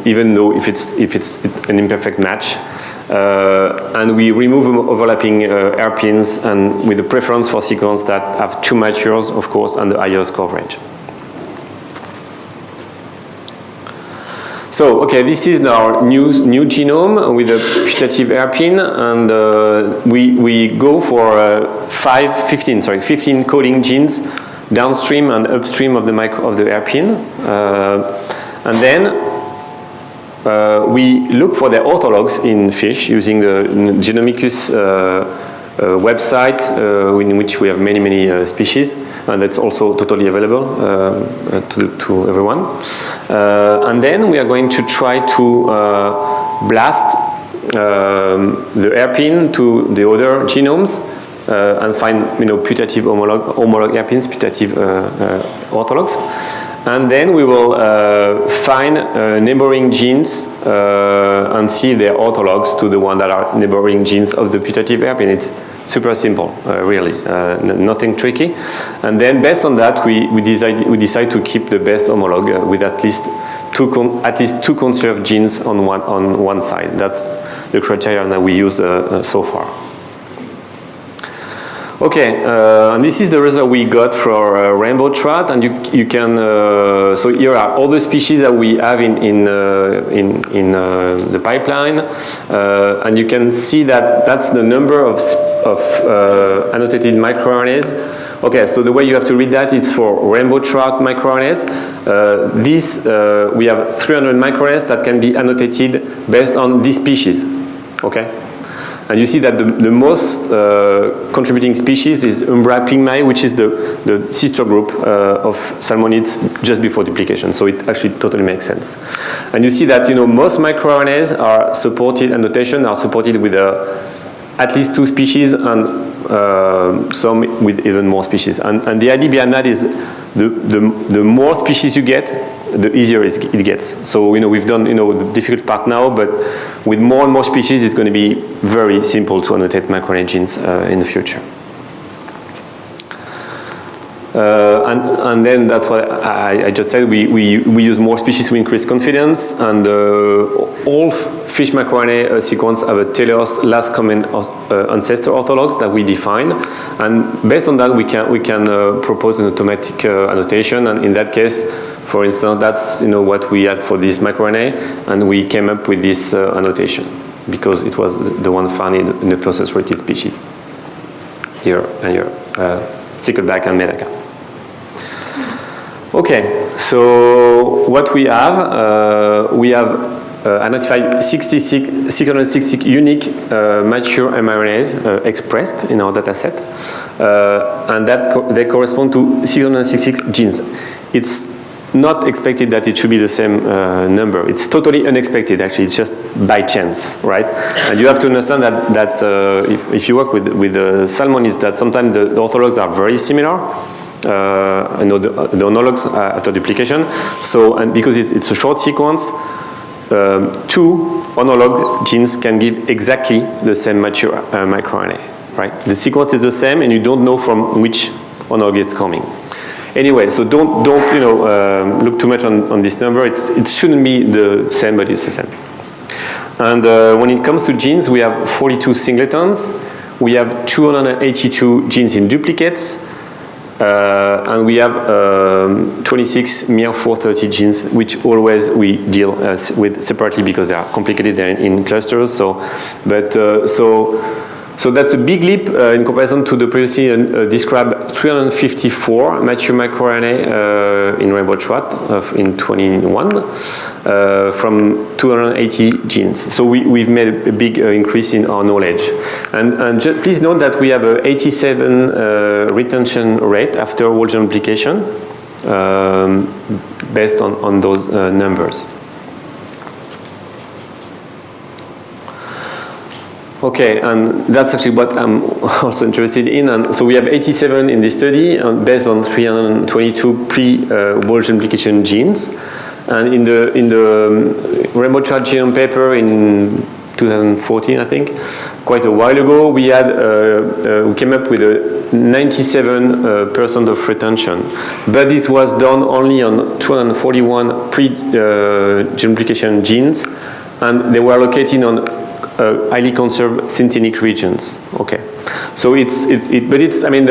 even though if it's an imperfect match. And we remove overlapping hairpins, and with a preference for sequences that have two matures, of course, and the highest coverage. So, okay, this is our new genome with a putative hairpin, and we go for 15 coding genes downstream and upstream of the hairpin, and then we look for the orthologs in fish using the Genomicus website, in which we have many species, and that's also totally available to everyone. And then we are going to try to blast the hairpin to the other genomes and find putative homolog hairpins, putative orthologs. And then we will find neighboring genes and see if they're orthologs to the one that are neighboring genes of the putative hairpin. It's super simple, really, nothing tricky. And then based on that, we decide to keep the best homolog with at least two conserved genes on one side. That's the criterion that we use so far. Okay, and this is the result we got for rainbow trout, and you can so here are all the species that we have in the pipeline, and you can see that that's the number of annotated microRNAs. Okay, so the way you have to read that is for rainbow trout microRNAs. We have 300 microRNAs that can be annotated based on this species. Okay. And you see that the most contributing species is Umbra pygmae, which is the sister group of salmonids just before duplication. So it actually totally makes sense. And you see that most microRNAs are supported, annotation are supported with at least two species, and some with even more species. And the idea behind that is the more species you get, the easier it gets. So we've done the difficult part now, but with more and more species, it's going to be very simple to annotate microRNA genes in the future. And then that's what I just said. We use more species to increase confidence, and all fish microRNA sequence have a telehost last common ancestor ortholog that we define, and based on that we can propose an automatic annotation. And in that case, for instance, that's what we had for this microRNA, and we came up with this annotation because it was the one found in the closest related species. Here and here, stickleback and medaca. Okay, so what we have identified 660 unique mature mRNAs expressed in our data set, and they correspond to 666 genes. It's not expected that it should be the same number. It's totally unexpected, actually. It's just by chance, right? And you have to understand that if you work with the salmonids, that sometimes the orthologs are very similar. The homologs after duplication. So, and because it's a short sequence, two homolog genes can give exactly the same mature microRNA, right? The sequence is the same, and you don't know from which homolog it's coming. Anyway, so don't look too much on this number. It shouldn't be the same, but it's the same. And when it comes to genes, we have 42 singletons. We have 282 genes in duplicates. And we have 26 MIR430 genes, which always we deal with separately because they are complicated. They're in clusters. So that's a big leap in comparison to the previously described 354 mature microRNA in rainbow trout in 21 from 280 genes. So we've made a big increase in our knowledge. And please note that we have an 87 retention rate after whole genome replication based on those numbers. Okay, and that's actually what I'm also interested in. And so we have 87 in this study based on 322 pre-whole genome replication genes. And in the rainbow trout genome paper in 2014, I think, quite a while ago, we had we came up with a 97% of retention, but it was done only on 241 pre-genome replication genes, and they were located on highly conserved synthetic regions. Okay, so it's I mean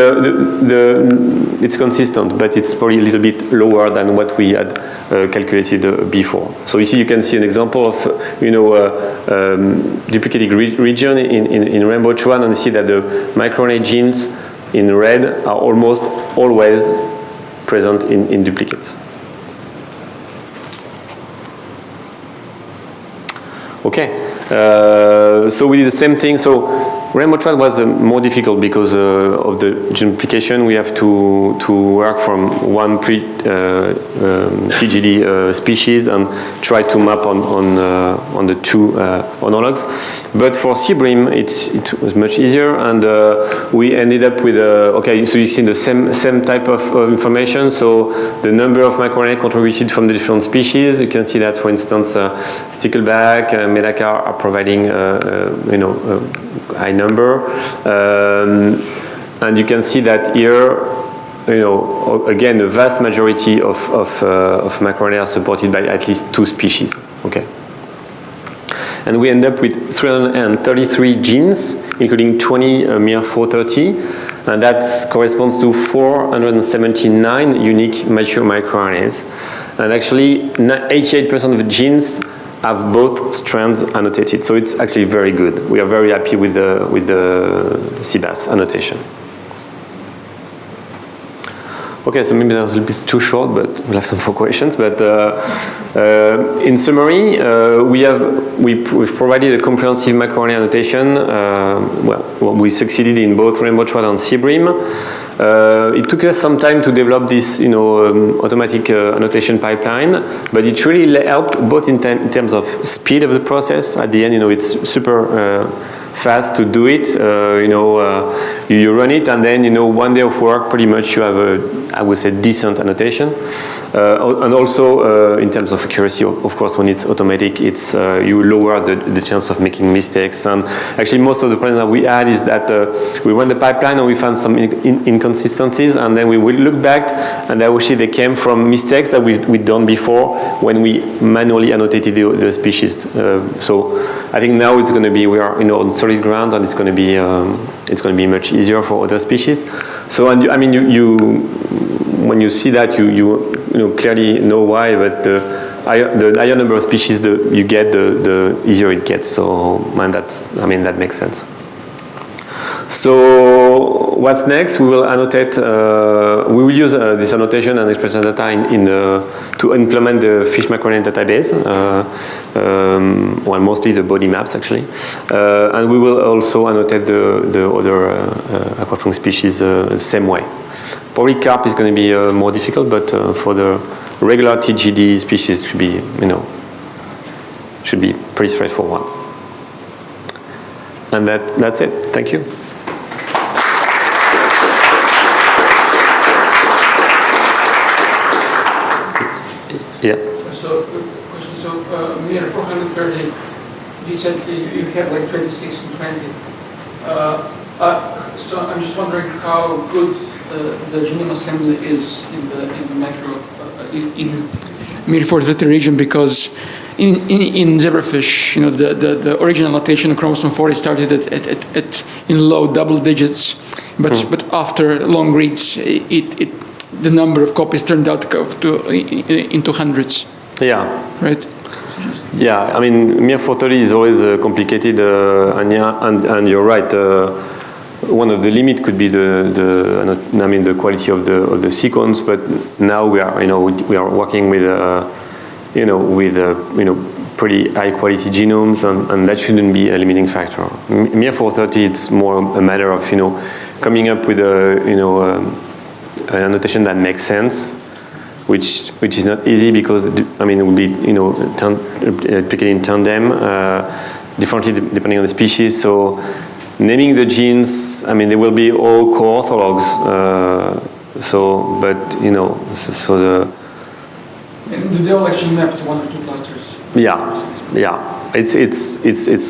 it's consistent, but it's probably a little bit lower than what we had calculated before. So you can see an example of duplicated region in rainbow trout, and you see that the microRNA genes in red are almost always present in duplicates. Okay. So we did the same thing. So rainbow trout was more difficult because of the gene replication. We have to work from one TGD species and try to map on the two homologs. But for CBRIM, it was much easier, and we ended up with okay. So you see the same type of information. So the number of microRNA contributed from the different species. You can see that, for instance, stickleback, medacar are providing high number, and you can see that here, again, the vast majority of microRNA are supported by at least two species. Okay, and we end up with 333 genes, including 20 MIR430, and that corresponds to 479 unique mature microRNAs, and actually 88% of the genes have both strands annotated. So it's actually very good. We are very happy with the CBAS annotation. Okay, so maybe that was a little bit too short, but we'll have some more questions. But in summary, we've provided a comprehensive microRNA annotation. We succeeded in both rainbow trout and CBRIM. It took us some time to develop this, automatic annotation pipeline, but it really helped both in terms of speed of the process. At the end, it's super fast to do it. You run it, and then 1 day of work, pretty much you have I would say decent annotation, and also in terms of accuracy. Of course, when it's automatic, it's you lower the chance of making mistakes. And actually, most of the problems that we had is that we run the pipeline and we found some inconsistencies, and then we will look back, and actually they came from mistakes that we'd done before when we manually annotated the species. So I think now it's going to be, we are on solid ground, and it's going to be much easier for other species. So, and I mean, you when you see that, you clearly know why. But the higher number of species you get, the easier it gets. So, man, that makes sense. So what's next? We will annotate. We will use this annotation and expression data to implement the fish microRNA database. Well, mostly the body maps actually, and we will also annotate the other AQUA-FAANG species the same way. Probably carp is going to be more difficult, but for the regular TGD species, should be pretty straightforward. And that's it. Thank you. Yeah. So, question. So, near 430, you said you have like 26 and 20. So I'm just wondering how good the genome assembly is in the macro in MIR430 region, because in zebrafish, the original notation of chromosome 40 started in low double digits, but after long reads, the number of copies turned out to go into hundreds. Yeah. Right. Yeah, I mean, MIR430 is always complicated, and you're right. One of the limits could be the quality of the sequence, but now we are working with pretty high quality genomes, and that shouldn't be a limiting factor. MIR430, it's more a matter of coming up with an annotation that makes sense, which is not easy because it will be replicated in tandem, differently depending on the species. So naming the genes, they will be all co-orthologs. And do they all actually map to one or two clusters? Yeah. It's a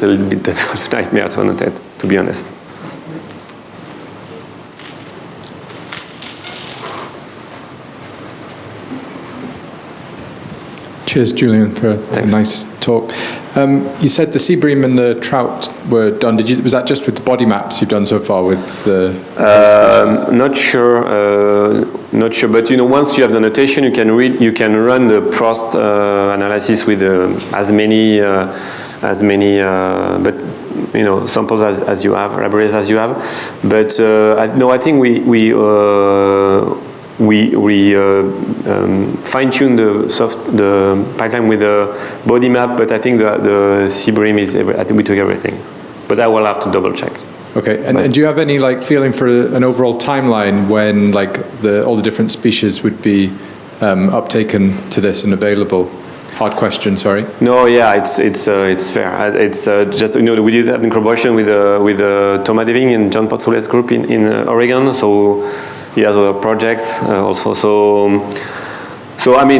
little bit of a nightmare to annotate, to be honest. Cheers, Julian, for a nice talk. You said the sea bream and the trout were done. Was that just with the body maps you've done so far with the Not sure, but once you have the notation, you can run the Prost analysis with as many samples as you have, libraries as you have. But I think we fine-tune the pipeline with the body map, but I think the sea bream I think we took everything. But I will have to double check. Okay, and do you have any feeling for an overall timeline when all the different species would be uptaken to this and available? Hard question, sorry. No, yeah, it's fair. It's just we did that in collaboration with Thomas Deving and John Potsulet's group in Oregon. So he has other projects also. So we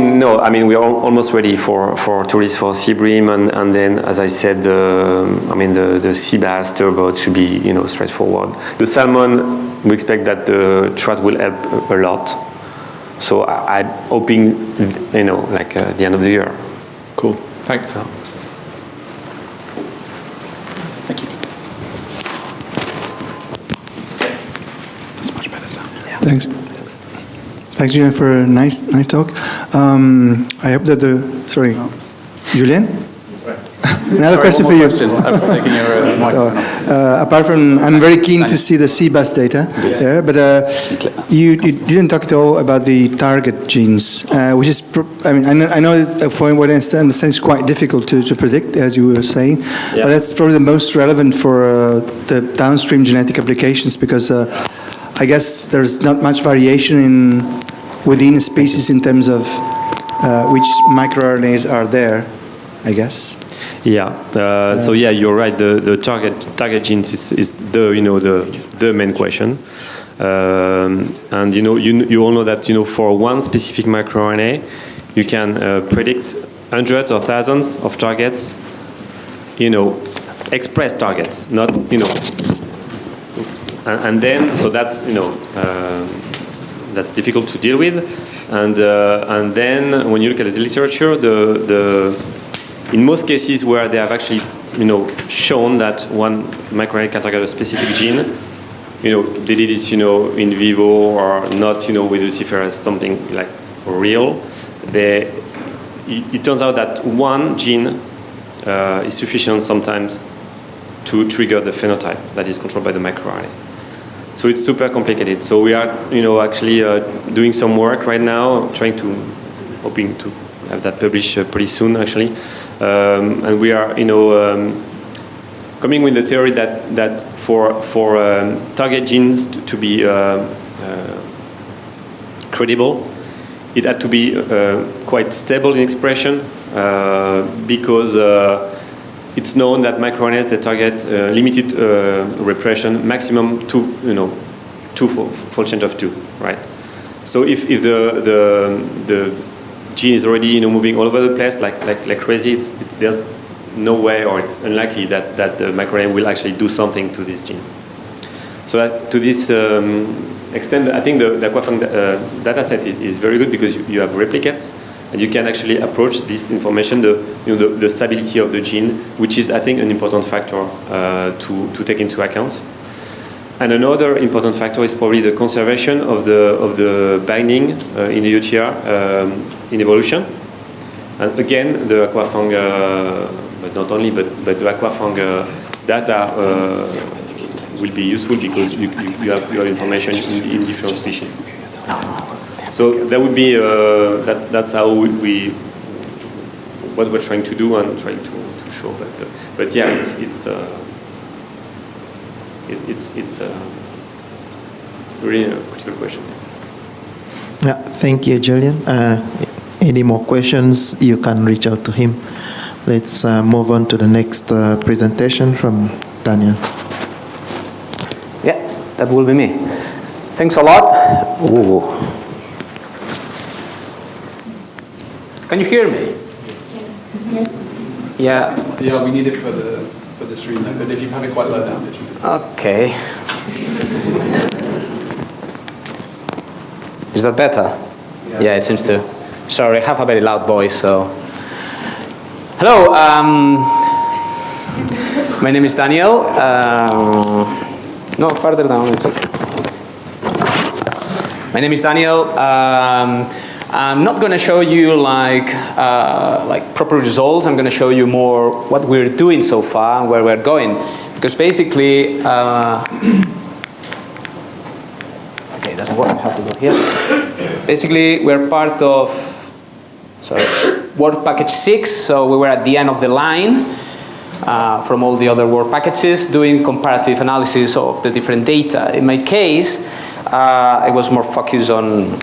are almost ready for tourists for sea bream, and then as I said, the sea bass turbot should be straightforward. The salmon, we expect that the trout will help a lot. So I'm hoping at the end of the year. Cool. Thanks. Thank you. Thanks. Thanks, Julian, for a nice talk. I hope that Julian? Another question for you. I was taking your microphone off. Apart from, I'm very keen to see the sea bass data there, but you didn't talk at all about the target genes, which is, I know from what I understand, it's quite difficult to predict, as you were saying, but that's probably the most relevant for the downstream genetic applications, because I guess there's not much variation within a species in terms of which microRNAs are there, I guess. Yeah. So yeah, you're right. The target genes is the main question, and you all know that for one specific microRNA, you can predict hundreds or thousands of targets. Express targets, not and then so that's that's difficult to deal with, and then when you look at the literature, in most cases where they have actually, shown that one microRNA can target a specific gene, they did it, in vivo or not, with luciferase, something like real. It turns out that one gene is sufficient sometimes to trigger the phenotype that is controlled by the microRNA. So it's super complicated. So we are, actually doing some work right now, hoping to have that published pretty soon, actually. And we are, coming with the theory that for target genes to be credible, it had to be quite stable in expression because it's known that microRNAs that target limited repression, maximum two-fold change of 2, right? So if the gene is already moving all over the place like crazy, there's no way, or it's unlikely that the microRNA will actually do something to this gene. So to this extent, I think the AQUA-FAANG data set is very good because you have replicates, and you can actually approach this information, the stability of the gene, which is, I think, an important factor to take into account. And another important factor is probably the conservation of the binding in the UTR in evolution. And again, the AQUA-FAANG, but not only, but the AQUA-FAANG data will be useful because you have information in different species. So that would be that's how we what we're trying to do and trying to show. But yeah, it's really a critical question. Yeah, thank you, Julian. Any more questions, you can reach out to him. Let's move on to the next presentation from Daniel. Yeah, that will be me. Thanks a lot. Ooh. Can you hear me? Yes. Yeah. Yeah, we need it for the stream though, but if you have it quite low down, it should be. Okay. Is that better? Yeah, it seems to. Sorry, I have a very loud voice, so. Hello, my name is Daniel. No, further down, it's okay. My name is Daniel. I'm not going to show you like proper results. I'm going to show you more what we're doing so far and where we're going. Because basically, okay, it doesn't work. I have to go here. Basically, we're part of, Work Package 6. So we were at the end of the line from all the other work packages doing comparative analysis of the different data. In my case, it was more focused on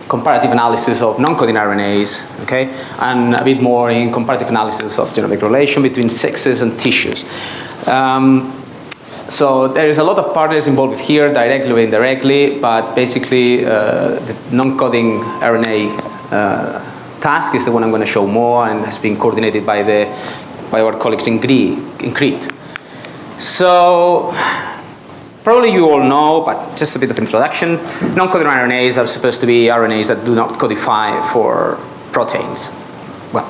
comparative analysis of non-coding RNAs, okay, and a bit more in comparative analysis of genomic relation between sexes and tissues. So there is a lot of partners involved here, directly or indirectly, but basically the non-coding RNA task is the one I'm going to show more and has been coordinated by our colleagues in Crete. So probably you all know, but just a bit of introduction. Non-coding RNAs are supposed to be RNAs that do not codify for proteins. Well,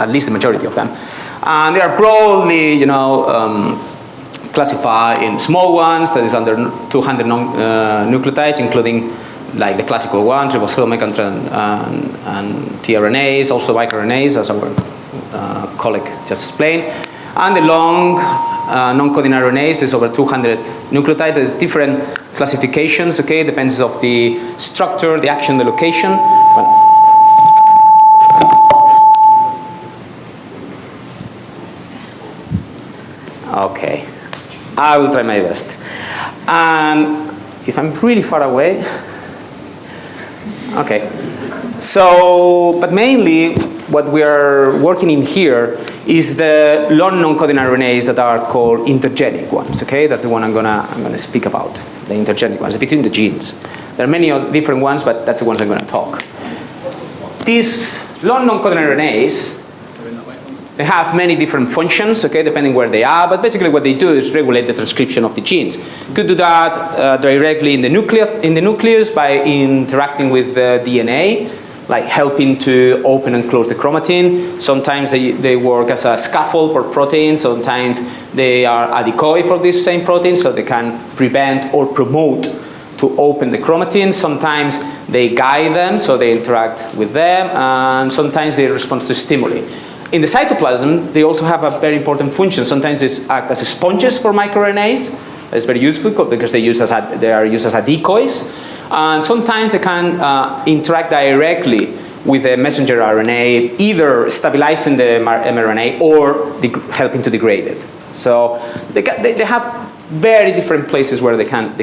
at least the majority of them. And they are broadly, classified in small ones, that is under 200 nucleotides, including like the classical ones, ribosomic and tRNAs, also microRNAs, as our colleague just explained. And the long non-coding RNAs is over 200 nucleotides. There's different classifications, okay? Depends on the structure, the action, the location. Okay, I will try my best. And if I'm really far away, okay. So, but mainly what we are working in here is the long non-coding RNAs that are called intergenic ones, okay? That's the one I'm gonna speak about, the intergenic ones, between the genes. There are many different ones, but that's the ones I'm gonna talk. These long non-coding RNAs, they have many different functions, okay, depending where they are, but basically what they do is regulate the transcription of the genes. You could do that directly in the nucleus by interacting with the DNA, like helping to open and close the chromatin. Sometimes they work as a scaffold for proteins. Sometimes they are a decoy for this same protein, so they can prevent or promote to open the chromatin. Sometimes they guide them, so they interact with them, and sometimes they respond to stimuli. In the cytoplasm, they also have a very important function. Sometimes they act as sponges for microRNAs. That's very useful because they are used as decoys. And sometimes they can interact directly with the messenger RNA, either stabilizing the mRNA or helping to degrade it. So they have very different places where they can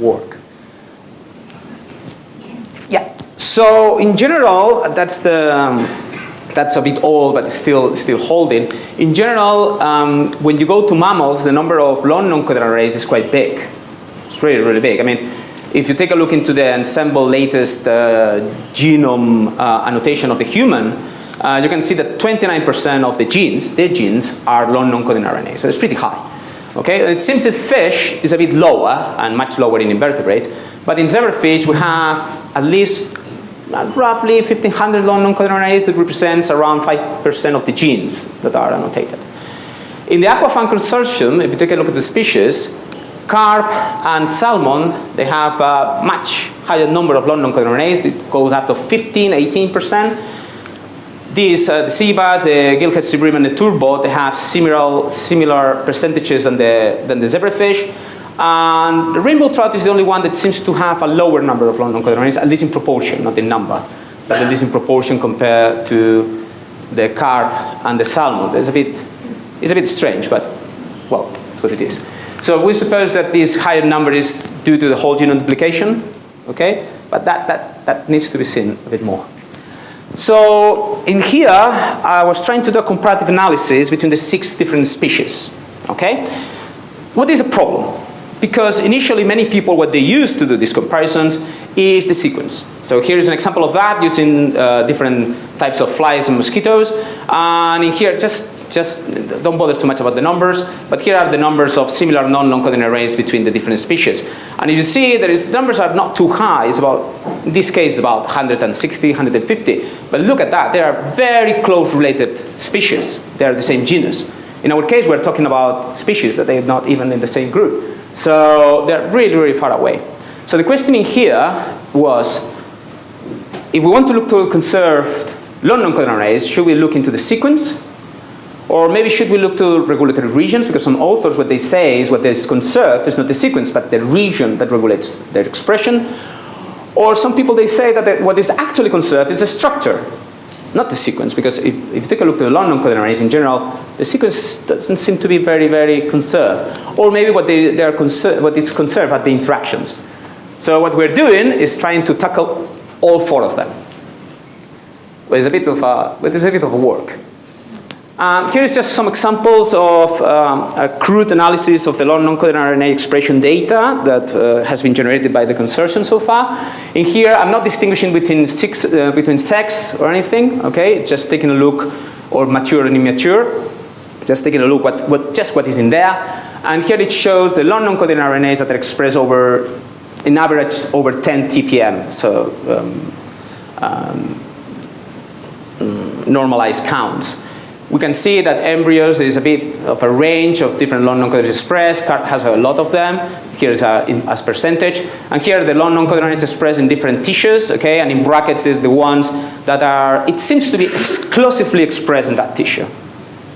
work. Yeah. So in general, that's a bit old, but still holding. In general, when you go to mammals, the number of long non-coding RNAs is quite big. It's really, really big. I mean, if you take a look into the ensemble latest genome annotation of the human, you can see that 29% of the genes are long non-coding RNA. So it's pretty high. Okay, it seems that fish is a bit lower and much lower in invertebrates, but in zebrafish we have at least roughly 1,500 long non-coding RNAs that represents around 5% of the genes that are annotated. In the AQUA-FAANG consortium, if you take a look at the species, Carp and salmon, they have a much higher number of long non-coding RNAs. It goes up to 15, 18%. These, the sea bass, the gillhead sea bream, and the turbot, they have similar percentages than the zebrafish. And the rainbow trout is the only one that seems to have a lower number of long non-coding RNAs, at least in proportion, not in number, but at least in proportion compared to the carp and the salmon. It's a bit strange, but well, that's what it is. So we suppose that this higher number is due to the whole genome duplication, okay? But that needs to be seen a bit more. So in here, I was trying to do a comparative analysis between the 6 different species, okay? What is a problem? Because initially many people, what they use to do these comparisons is the sequence. So here is an example of that using different types of flies and mosquitoes. And in here, just don't bother too much about the numbers, but here are the numbers of similar non-long coding arrays between the different species. And you see the numbers are not too high. It's about, in this case, about 160, 150. But look at that. They are very close related species. They are the same genus. In our case, we're talking about species that they are not even in the same group. So they're really, really far away. So the question in here was, if we want to look to conserved long non-coding arrays, should we look into the sequence? Or maybe should we look to regulatory regions? Because some authors, what they say is what is conserved is not the sequence, but the region that regulates their expression. Or some people, they say that what is actually conserved is the structure, not the sequence. Because if you take a look at the long non-coding arrays in general, the sequence doesn't seem to be very, very conserved. Or maybe what is conserved are the interactions. So what we're doing is trying to tackle all 4 of them. It's a bit of a work. Here is just some examples of a crude analysis of the long non-coding RNA expression data that has been generated by the consortium so far. In here, I'm not distinguishing between sex or anything, okay? Just taking a look, or mature and immature. Just taking a look what is in there. And here it shows the long non-coding RNAs that are expressed in average, over 10 TPM. So normalized counts. We can see that embryos is a bit of a range of different long non-coders expressed. Carp has a lot of them. Here is as percentage. And here the long non-coders is expressed in different tissues, okay? And in brackets is the ones that are, it seems to be exclusively expressed in that tissue.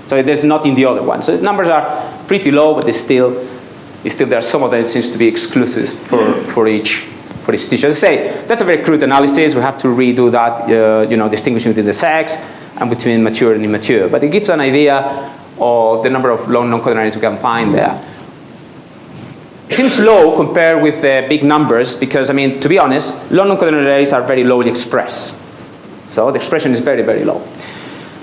So there's not in the other one. So the numbers are pretty low, but still there are some of them that seems to be exclusive for each tissue. As I say, that's a very crude analysis. We have to redo that, distinguishing between the sex and between mature and immature. But it gives an idea of the number of long non-coding RNAs we can find there. It seems low compared with the big numbers because, I mean, to be honest, long non-coding RNAs are very lowly expressed. So the expression is very, very low.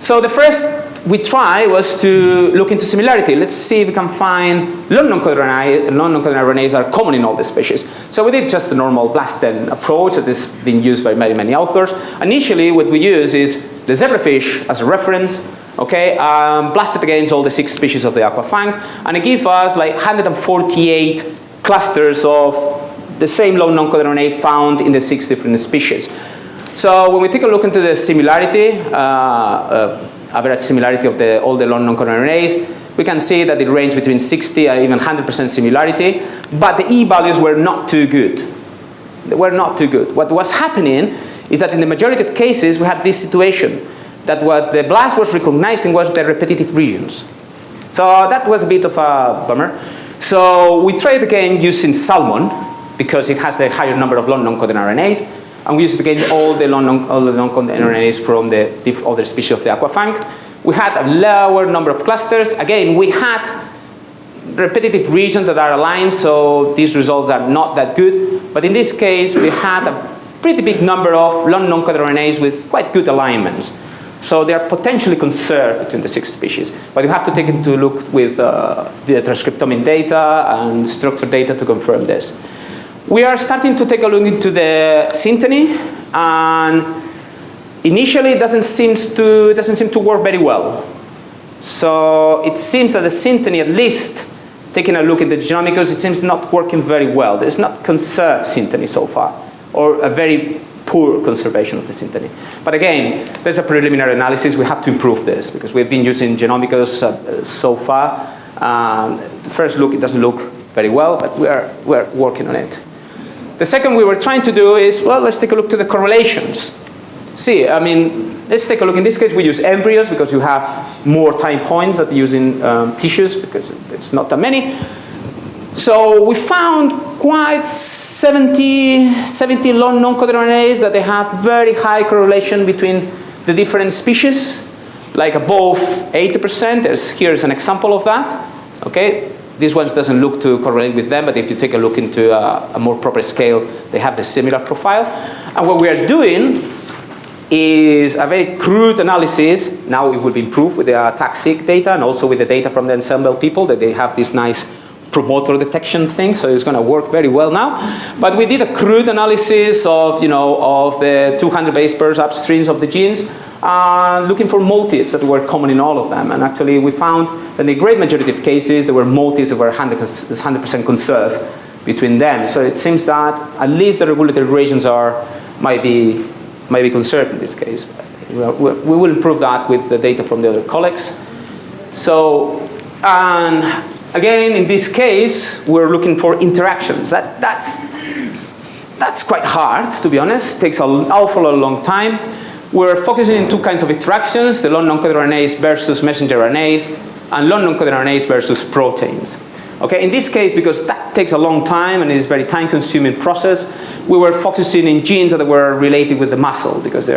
So the first we tried was to look into similarity. Let's see if we can find long non-coding RNAs are common in all the species. So we did just the normal BLAST10 approach that has been used by many, many authors. Initially, what we use is the zebrafish as a reference, okay, blasted against all the 6 species of the AQUA-FAANG, and it gives us like 148 clusters of the same long non-coding RNA found in the 6 different species. So when we take a look into the similarity, average similarity of all the long non-coding RNAs, we can see that it ranged between 60 and even 100% similarity, but the E-values were not too good. They were not too good. What was happening is that in the majority of cases, we had this situation, that what the BLAST was recognizing was the repetitive regions. So that was a bit of a bummer. So we tried again using salmon, because it has the higher number of long non-coding RNAs, and we used again all the long non-coding RNAs from the other species of the AQUA-FAANG. We had a lower number of clusters. Again, we had repetitive regions that are aligned, so these results are not that good. But in this case, we had a pretty big number of long non-coding RNAs with quite good alignments. So they are potentially conserved between the 6 species. But you have to take into look with the transcriptomic data and structure data to confirm this. We are starting to take a look into the synteny, and initially it doesn't seem to work very well. So it seems that the synteny, at least taking a look at the genomicals, it seems not working very well. There's not conserved synteny so far, or a very poor conservation of the synteny. But again, there's a preliminary analysis. We have to improve this because we've been using genomicals so far. The first look, it doesn't look very well, but we're working on it. The second we were trying to do is, well, let's take a look to the correlations. See, I mean, let's take a look. In this case, we use embryos because you have more time points than using tissues because it's not that many. So we found quite 70 long non-coded RNAs that they have very high correlation between the different species, like above 80%. Here's an example of that. Okay, this one doesn't look to correlate with them, but if you take a look into a more proper scale, they have the similar profile. And what we are doing is a very crude analysis. Now it will be improved with the TAC-seq data and also with the data from the ensemble people that they have this nice promoter detection thing, so it's going to work very well now. But we did a crude analysis of, of the 200 base pairs upstreams of the genes, looking for motifs that were common in all of them. And actually we found that in the great majority of cases, there were motifs that were 100% conserved between them. So it seems that at least the regulatory regions might be conserved in this case. We will improve that with the data from the other colleagues. So, and again, in this case, we're looking for interactions. That's quite hard, to be honest. It takes an awful long time. We're focusing on two kinds of interactions, the long non-coded RNAs versus messenger RNAs, and long non-coded RNAs versus proteins. Okay, in this case, because that takes a long time and is a very time-consuming process, we were focusing in genes that were related with the muscle, because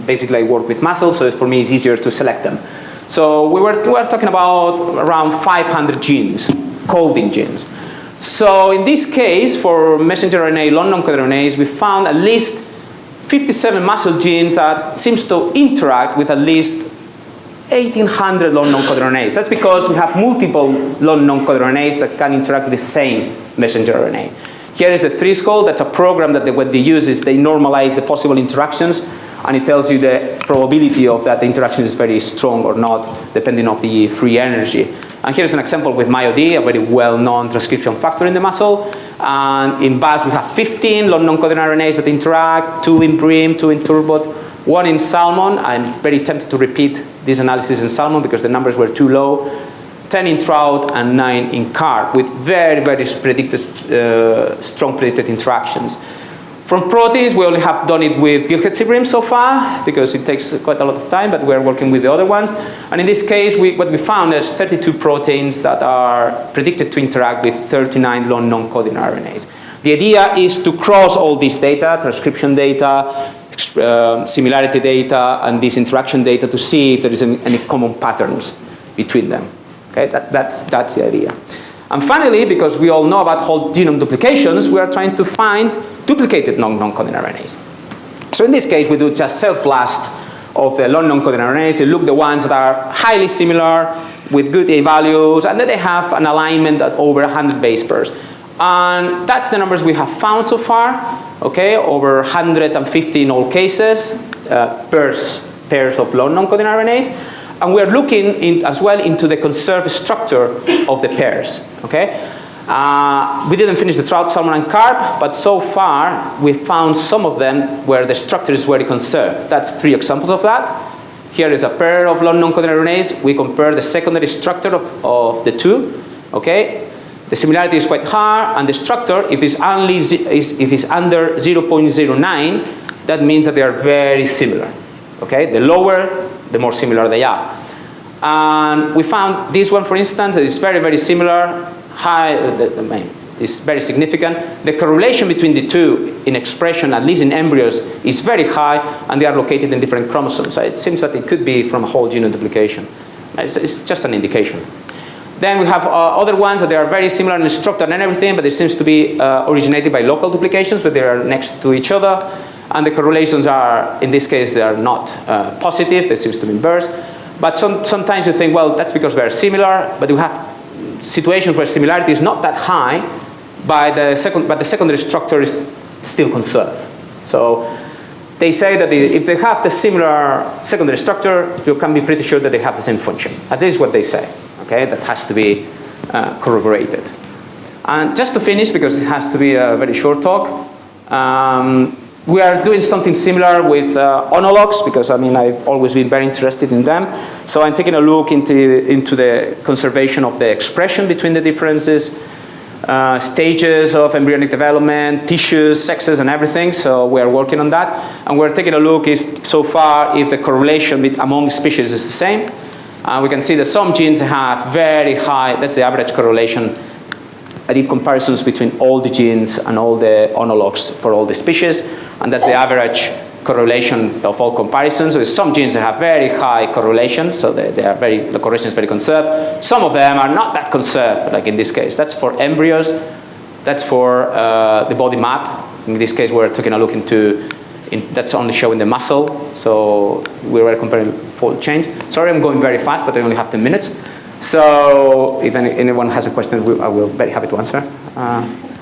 basically I work with muscle, so for me it's easier to select them. So we were talking about around 500 genes, coding genes. So in this case, for messenger RNA, long non-coded RNAs, we found at least 57 muscle genes that seems to interact with at least 1,800 long non-coded RNAs. That's because we have multiple long non-coded RNAs that can interact with the same messenger RNA. Here is the 3-SCOLE. That's a program that what they use is they normalize the possible interactions, and it tells you the probability of that the interaction is very strong or not, depending on the free energy. And here's an example with MyoD, a very well-known transcription factor in the muscle. And in bats, we have 15 long non-coded RNAs that interact, 2 in bream, 2 in turbot, 1 in salmon. I'm very tempted to repeat this analysis in salmon because the numbers were too low. 10 in trout and 9 in carp, with very, very strong predicted interactions. From proteins, we only have done it with Gilhead bream so far, because it takes quite a lot of time, but we're working with the other ones. And in this case, what we found is 32 proteins that are predicted to interact with 39 long non-coding RNAs. The idea is to cross all this data, transcription data, similarity data, and this interaction data to see if there is any common patterns between them. Okay, that's the idea. And finally, because we all know about whole genome duplications, we are trying to find duplicated non-coding RNAs. So in this case, we do just self-blast of the long non-coding RNAs. We look the ones that are highly similar with good A values, and then they have an alignment at over 100 base pairs. And that's the numbers we have found so far. Okay, over 150 in all cases, pairs of long non-coding RNAs. And we're looking as well into the conserved structure of the pairs. Okay, we didn't finish the trout, salmon, and carp, but so far we found some of them where the structure is very conserved. That's 3 examples of that. Here is a pair of long non-coded RNAs. We compare the secondary structure of the two. Okay, the similarity is quite high, and the structure, if it's under 0.09, that means that they are very similar. Okay, the lower, the more similar they are. And we found this one, for instance, is very, very similar. Is very significant. The correlation between the two in expression, at least in embryos, is very high, and they are located in different chromosomes. So it seems that it could be from a whole genome duplication. It's just an indication. Then we have other ones that they are very similar in structure and everything, but it seems to be originated by local duplications, but they are next to each other. And the correlations are, in this case, they are not positive. They seem to be inverse. But sometimes you think, well, that's because they're similar, but you have situations where similarity is not that high, but the secondary structure is still conserved. So they say that if they have the similar secondary structure, you can be pretty sure that they have the same function. At least what they say. Okay, that has to be corroborated. And just to finish, because it has to be a very short talk, we are doing something similar with onologues, because I've always been very interested in them. So I'm taking a look into the conservation of the expression between the differences. stages of embryonic development, tissues, sexes, and everything. So we are working on that. And we're taking a look so far if the correlation among species is the same. We can see that some genes have very high, that's the average correlation. I did comparisons between all the genes and all the homologs for all the species, and that's the average correlation of all comparisons. There's some genes that have very high correlation, so the correlation is very conserved. Some of them are not that conserved, like in this case. That's for embryos. That's for the body map. In this case, we're taking a look into, that's only showing the muscle, so we were comparing fold change. Sorry, I'm going very fast, but I only have 10 minutes. So if anyone has a question, I will be very happy to answer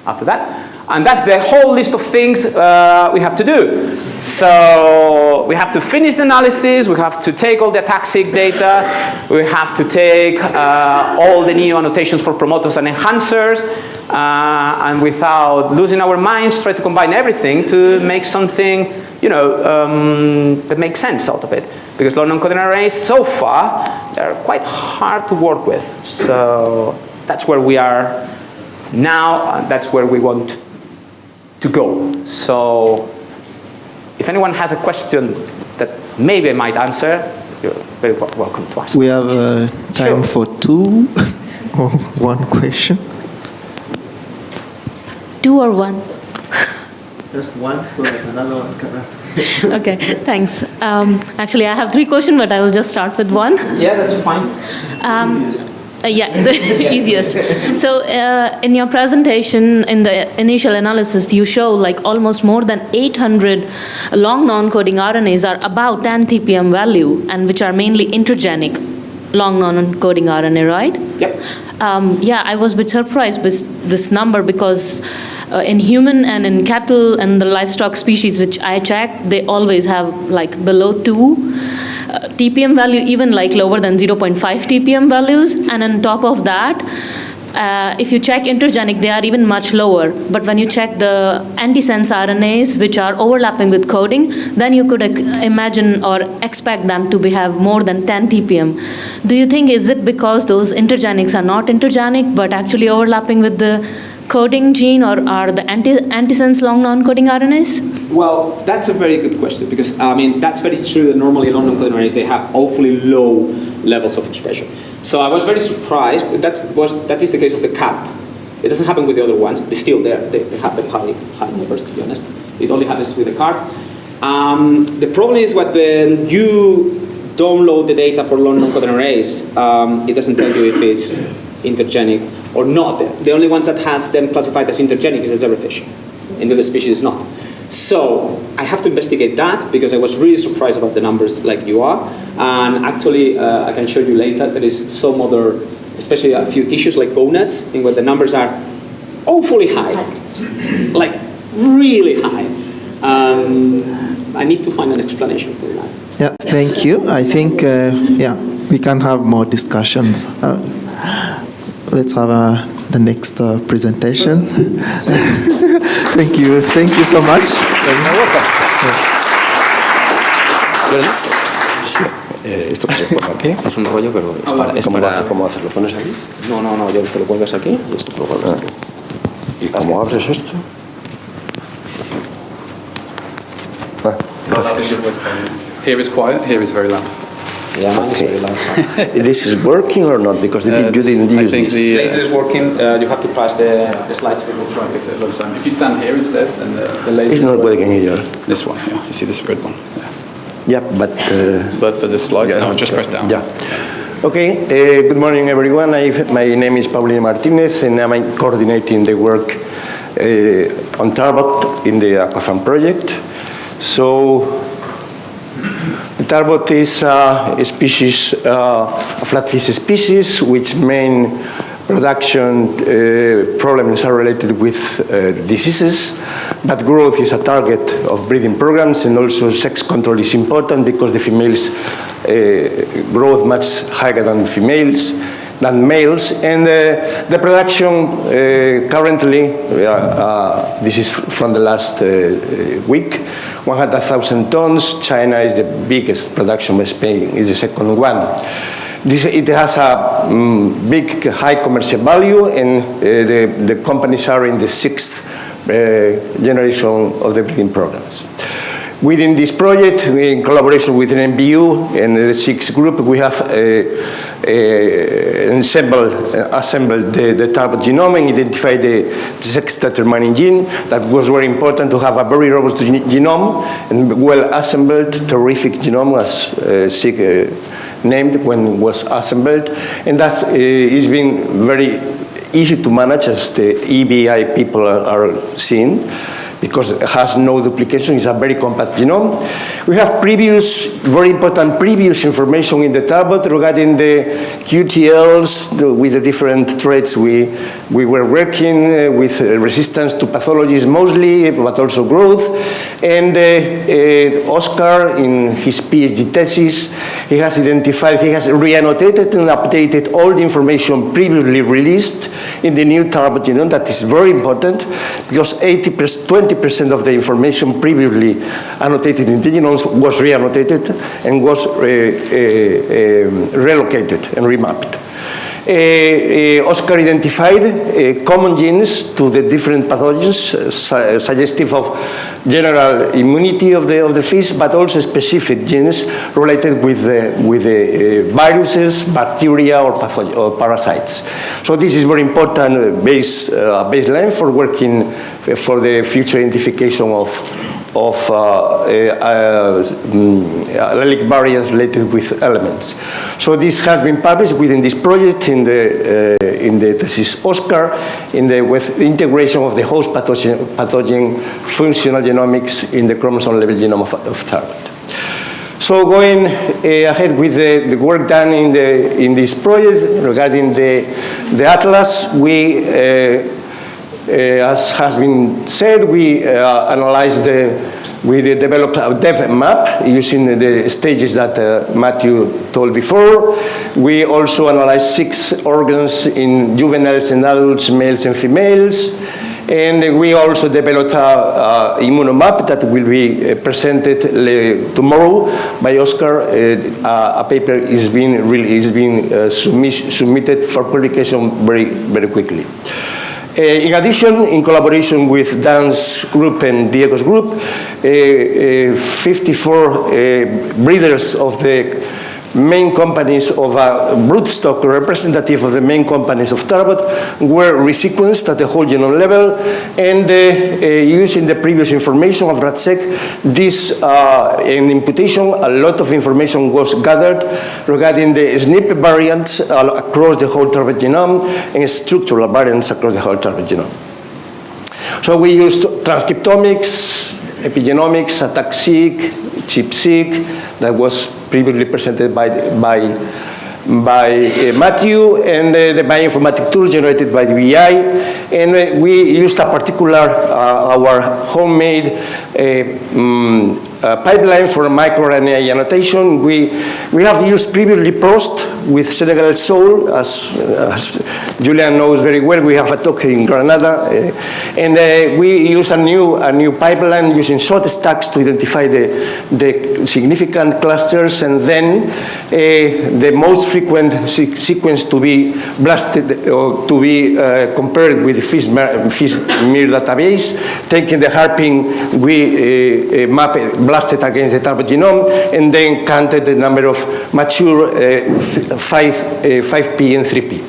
after that. And that's the whole list of things we have to do. So we have to finish the analysis, we have to take all the ATAC-seq data, we have to take all the new annotations for promoters and enhancers, and without losing our minds, try to combine everything to make something, that makes sense out of it. Because long non-coding arrays, so far, they're quite hard to work with. So that's where we are now, and that's where we want to go. So if anyone has a question that maybe I might answer, you're very welcome to ask. We have time for 2 or 1 question. 2 or 1? Just 1, so that another one can ask. Okay, thanks. Actually, I have 3 questions, but I will just start with 1. Yeah, that's fine. Yeah, the easiest. So in your presentation, in the initial analysis, you show like almost more than 800 long non-coding RNAs are about 10 TPM value, and which are mainly intergenic long non-coding RNA, right? Yep. Yeah, I was a bit surprised with this number because in human and in cattle and the livestock species which I checked, they always have like below 2 TPM value, even like lower than 0.5 TPM values. And on top of that, if you check intergenic, they are even much lower. But when you check the antisense RNAs, which are overlapping with coding, then you could imagine or expect them to have more than 10 TPM. Do you think, is it because those intergenics are not intergenic, but actually overlapping with the coding gene, or are the antisense long non-coding RNAs? Well, that's a very good question, because that's very true that normally long non-coding RNAs, they have awfully low levels of expression. So I was very surprised. That is the case of the CARP. It doesn't happen with the other ones. They're still there. They happen high numbers, to be honest. It only happens with the CARP. The problem is when you download the data for long non-coding arrays, it doesn't tell you if it's intergenic or not. The only ones that has them classified as intergenic is the zebrafish, and the other species is not. So I have to investigate that, because I was really surprised about the numbers like you are. And actually, I can show you later, there is some other, especially a few tissues like gonads, in where the numbers are awfully high, like really high. I need to find an explanation for that. Yeah, thank you. I think, we can have more discussions. Let's have the next presentation. Thank you so much. You're welcome. ¿You're next? Sí. ¿Esto qué se pone aquí? Es un rollo, pero es para... ¿Cómo haces? ¿Lo pones aquí? No, yo te lo cuelgas aquí y esto te lo cuelgas aquí. ¿Y cómo abres esto? Gracias. Here is quiet, here is very loud. Yeah, mine is very loud. This is working or not? Because you didn't use this. The laser is working. You have to pass the slides. We'll try and fix it another time. If you stand here instead, then the laser... It's not working here. This one, yeah. You see this red one? Yeah, but for the slides, no, just press down. Yeah. Okay, good morning everyone. My name is Paulina Martinez, and I'm coordinating the work on Tarbot in the AQUA-FAANG project. So, Tarbot is a species, a flatfish species, which main production problems are related with diseases, but growth is a target of breeding programs, and also sex control is important because the females grow much higher than males, and the production currently, this is from the last week, 100,000 tons. China is the biggest production, but Spain is the second one. It has a big, high commercial value, and the companies are in the 6th generation of the breeding programs. Within this project, in collaboration with an MBU and the 6 group, we have assembled the target genome and identified the sex-determining gene. That was very important to have a very robust genome and well-assembled, terrific genome, as SIG named when it was assembled. And that is been very easy to manage, as the EBI people are seeing, because it has no duplication. It's a very compact genome. We have very important previous information in the tablet regarding the QTLs, with the different traits we were working with, resistance to pathologies mostly, but also growth. And Oscar, in his PhD thesis, he has reannotated and updated all the information previously released in the new target genome. That is very important, because 20% of the information previously annotated in the genomes was reannotated and was relocated and remapped. Oscar identified common genes to the different pathogens, suggestive of general immunity of the fish, but also specific genes related with the viruses, bacteria, or parasites. So this is very important baseline for working for the future identification of allelic variants related with elements. So this has been published within this project in the thesis Oscar, with integration of the host pathogen functional genomics in the chromosome level genome of target. So going ahead with the work done in this project regarding the atlas, as has been said, we developed a dev map using the stages that Matthew told before. We also analyzed 6 organs in juveniles and adults, males and females. And we also developed a immunomap that will be presented tomorrow by Oscar. A paper is being submitted for publication very, very quickly. In addition, in collaboration with Dan's group and Diego's group, 54 breeders of the main companies of a broodstock, representative of the main companies of Tarbot, were resequenced at the whole genome level, and using the previous information of RADSEC, in imputation, a lot of information was gathered regarding the SNP variants across the whole Tarbot genome and structural variants across the whole Tarbot genome. So we used transcriptomics, epigenomics, ATAC-seq, ChIP-seq, that was previously presented by Matthew, and the bioinformatic tool generated by the BI. And we used a particular, our homemade pipeline for microRNA annotation. We have used previously PROST with Senegal Soul, as Julian knows very well. We have a talk in Granada, and we use a new pipeline using short stacks to identify the significant clusters, and then the most frequent sequence to be blasted or to be compared with the FISMIR database. Taking the harping, we blasted against the Tarbot genome, and then counted the number of mature 5P and 3P.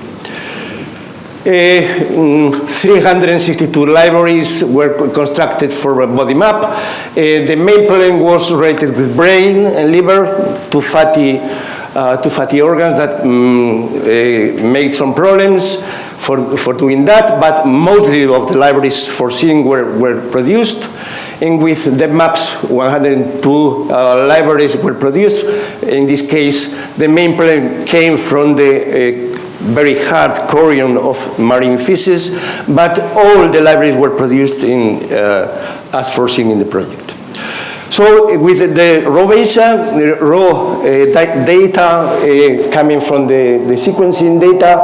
362 libraries were constructed for a body map. The main problem was related with brain and liver, two fatty organs that made some problems for doing that, but mostly of the libraries foreseen were produced. And with the maps, 102 libraries were produced. In this case, the main problem came from the very hard chorion of marine feces, but all the libraries were produced as foreseen in the project. So with the raw data coming from the sequencing data,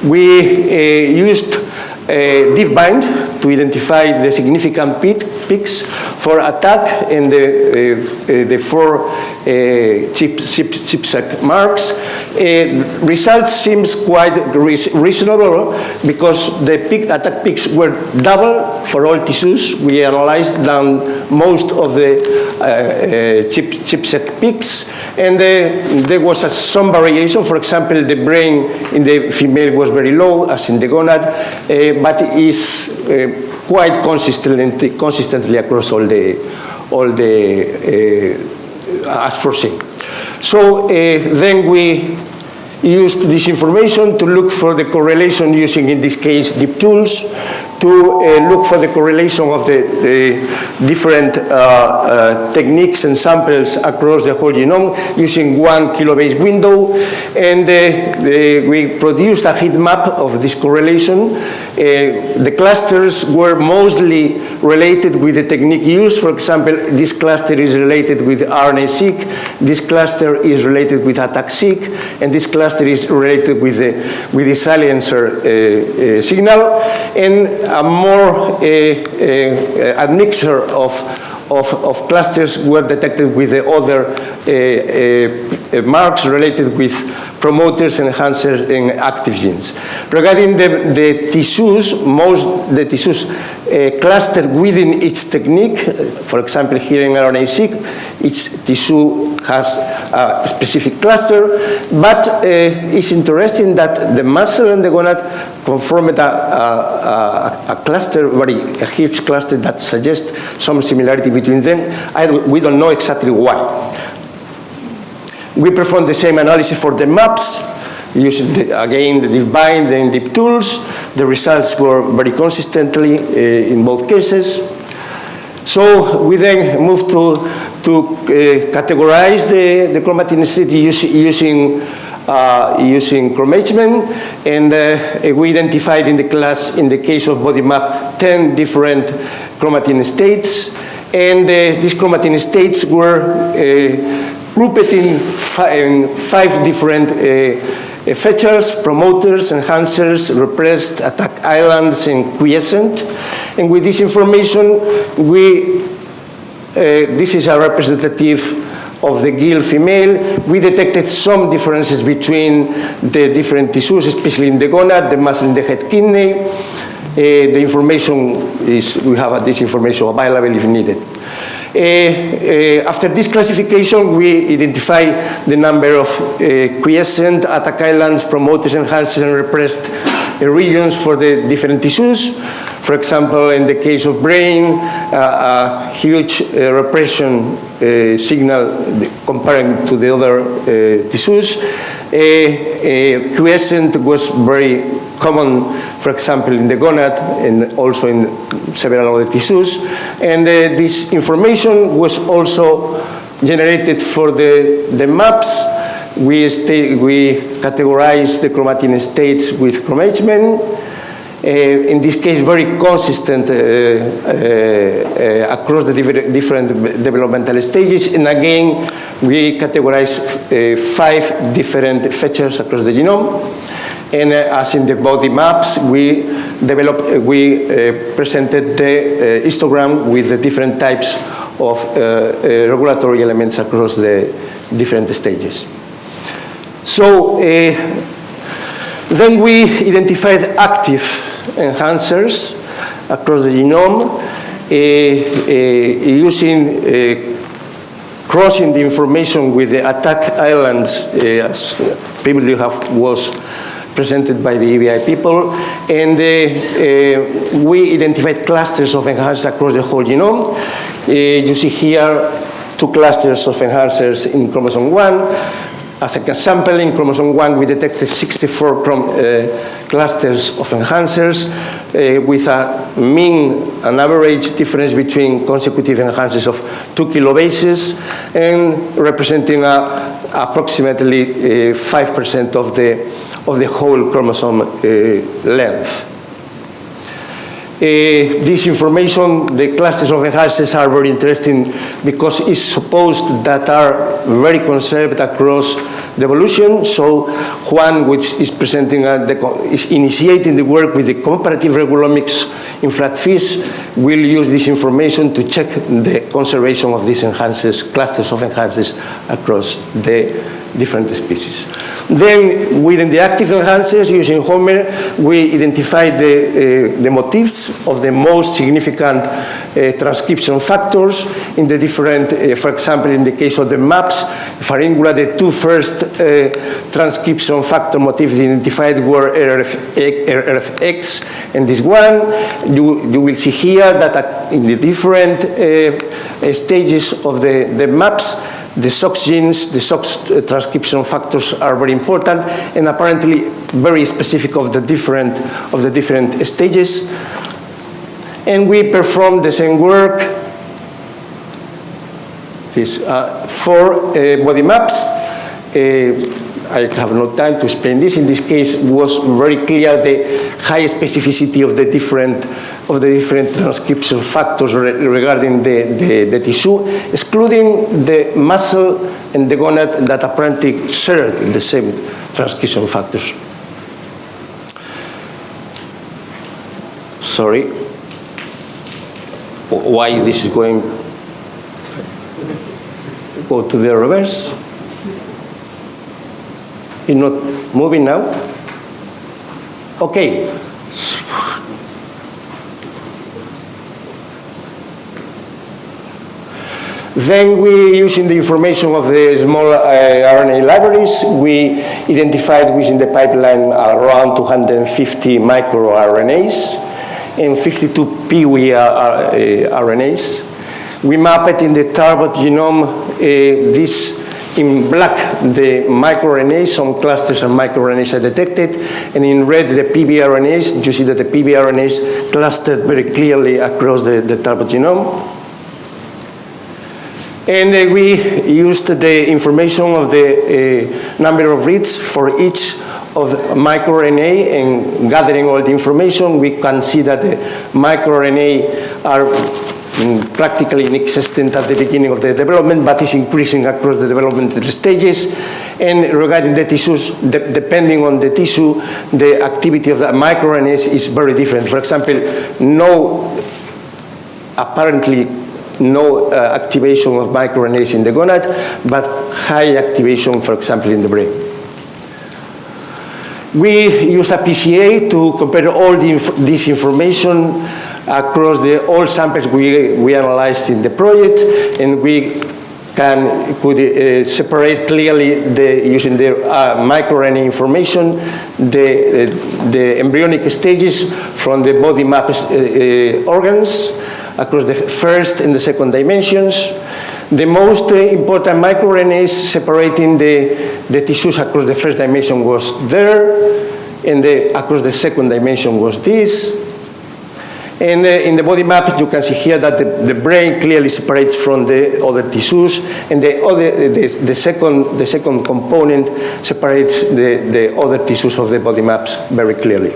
we used DiffBind to identify the significant peaks for attack in the 4 chipset marks. Result seems quite reasonable because the attack peaks were double for all tissues. We analyzed down most of the chipset peaks, and there was some variation. For example, the brain in the female was very low, as in the gonad, but it is quite consistently across all the as foreseen. So then we used this information to look for the correlation using, in this case, deep tools, to look for the correlation of the different techniques and samples across the whole genome using 1 kilobase window. And we produced a heat map of this correlation. The clusters were mostly related with the technique used. For example, this cluster is related with RNA-seq, this cluster is related with attack-seq, and this cluster is related with the silencer signal, and a more admixture of clusters were detected with the other marks related with promoters, enhancers, and active genes. Regarding the tissues, the tissues clustered within its technique. For example, here in RNA-seq, each tissue has a specific cluster, but it's interesting that the muscle and the gonad conformed a cluster, a huge cluster that suggests some similarity between them. We don't know exactly why. We performed the same analysis for the maps, using, again, the DeepBind and deep tools. The results were very consistently in both cases. So we then moved to categorize the chromatin state using chromatography, and we identified in the class, in the case of body map, 10 different chromatin states, and these chromatin states were grouped in 5 different features: promoters, enhancers, repressed, attack islands, and quiescent. And with this information, this is a representative of the gill female. We detected some differences between the different tissues, especially in the gonad, the muscle, and the head kidney. The information is, we have this information available if needed. After this classification, we identify the number of quiescent, attack islands, promoters, enhancers, and repressed regions for the different tissues. For example, in the case of brain, a huge repression signal comparing to the other tissues. Quiescent was very common, for example, in the gonad and also in several other tissues. And this information was also generated for the maps. We categorized the chromatin states with chromatography. In this case, very consistent across the different developmental stages. And again, we categorize 5 different features across the genome. And as in the body maps, we presented the histogram with the different types of regulatory elements across the different stages. So then we identified active enhancers across the genome using crossing the information with the attack islands as previously was presented by the EBI people, and we identified clusters of enhancers across the whole genome. You see here 2 clusters of enhancers in chromosome 1. As a sample in chromosome 1, we detected 64 clusters of enhancers with a mean and average difference between consecutive enhancers of 2 kilobases and representing approximately 5% of the whole chromosome length. This information, the clusters of enhancers are very interesting because it's supposed that are very conserved across the evolution. So Juan, which is presenting, is initiating the work with the comparative regulomics in flatfish will use this information to check the conservation of these enhancers, clusters of enhancers across the different species. Then, within the active enhancers, using Homer, we identified the motifs of the most significant transcription factors in the different, for example, in the case of the MAPS, Pharyngula, the two first transcription factor motifs identified were RFX and this one. You will see here that in the different stages of the MAPS, the SOX genes, the SOX transcription factors are very important and apparently very specific of the different stages. And we performed the same work for body maps. I have no time to explain this. In this case, it was very clear the high specificity of the different transcription factors regarding the tissue, excluding the muscle and the gonad that apparently shared the same transcription factors. Sorry. Why this is going go to the reverse? It's not moving now? Okay. Then we, using the information of the small RNA libraries, we identified within the pipeline around 250 microRNAs and 52 pWe-RNAs. We mapped in the target genome this in black, the microRNAs, some clusters of microRNAs are detected, and in red, the pBRNAs. You see that the pBRNAs clustered very clearly across the target genome. And we used the information of the number of reads for each of microRNA, and gathering all the information, we can see that the microRNA are practically inexistent at the beginning of the development, but is increasing across the developmental stages. And regarding the tissues, depending on the tissue, the activity of the microRNAs is very different. For example, apparently no activation of microRNAs in the gonad, but high activation, for example, in the brain. We use a PCA to compare all this information across all samples we analyzed in the project, and we could separate clearly using the microRNA information the embryonic stages from the body map organs across the first and the second dimensions. The most important microRNAs separating the tissues across the first dimension was there, and across the second dimension was this. And in the body map, you can see here that the brain clearly separates from the other tissues, and the second component separates the other tissues of the body maps very clearly.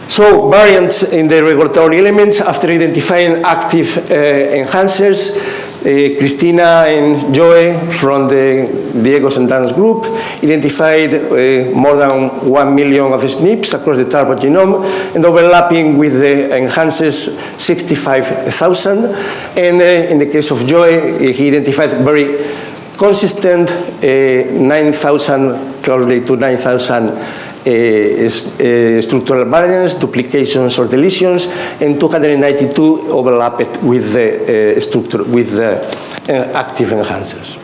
So variants in the regulatory elements, after identifying active enhancers, Cristina and Joe from the Diego Santana's group identified more than 1 million of SNPs across the target genome, and overlapping with the enhancers 65,000. And in the case of Joe, he identified very consistent 9,000, closely to 9,000 structural variants, duplications or deletions, and 292 overlapped with the active enhancers.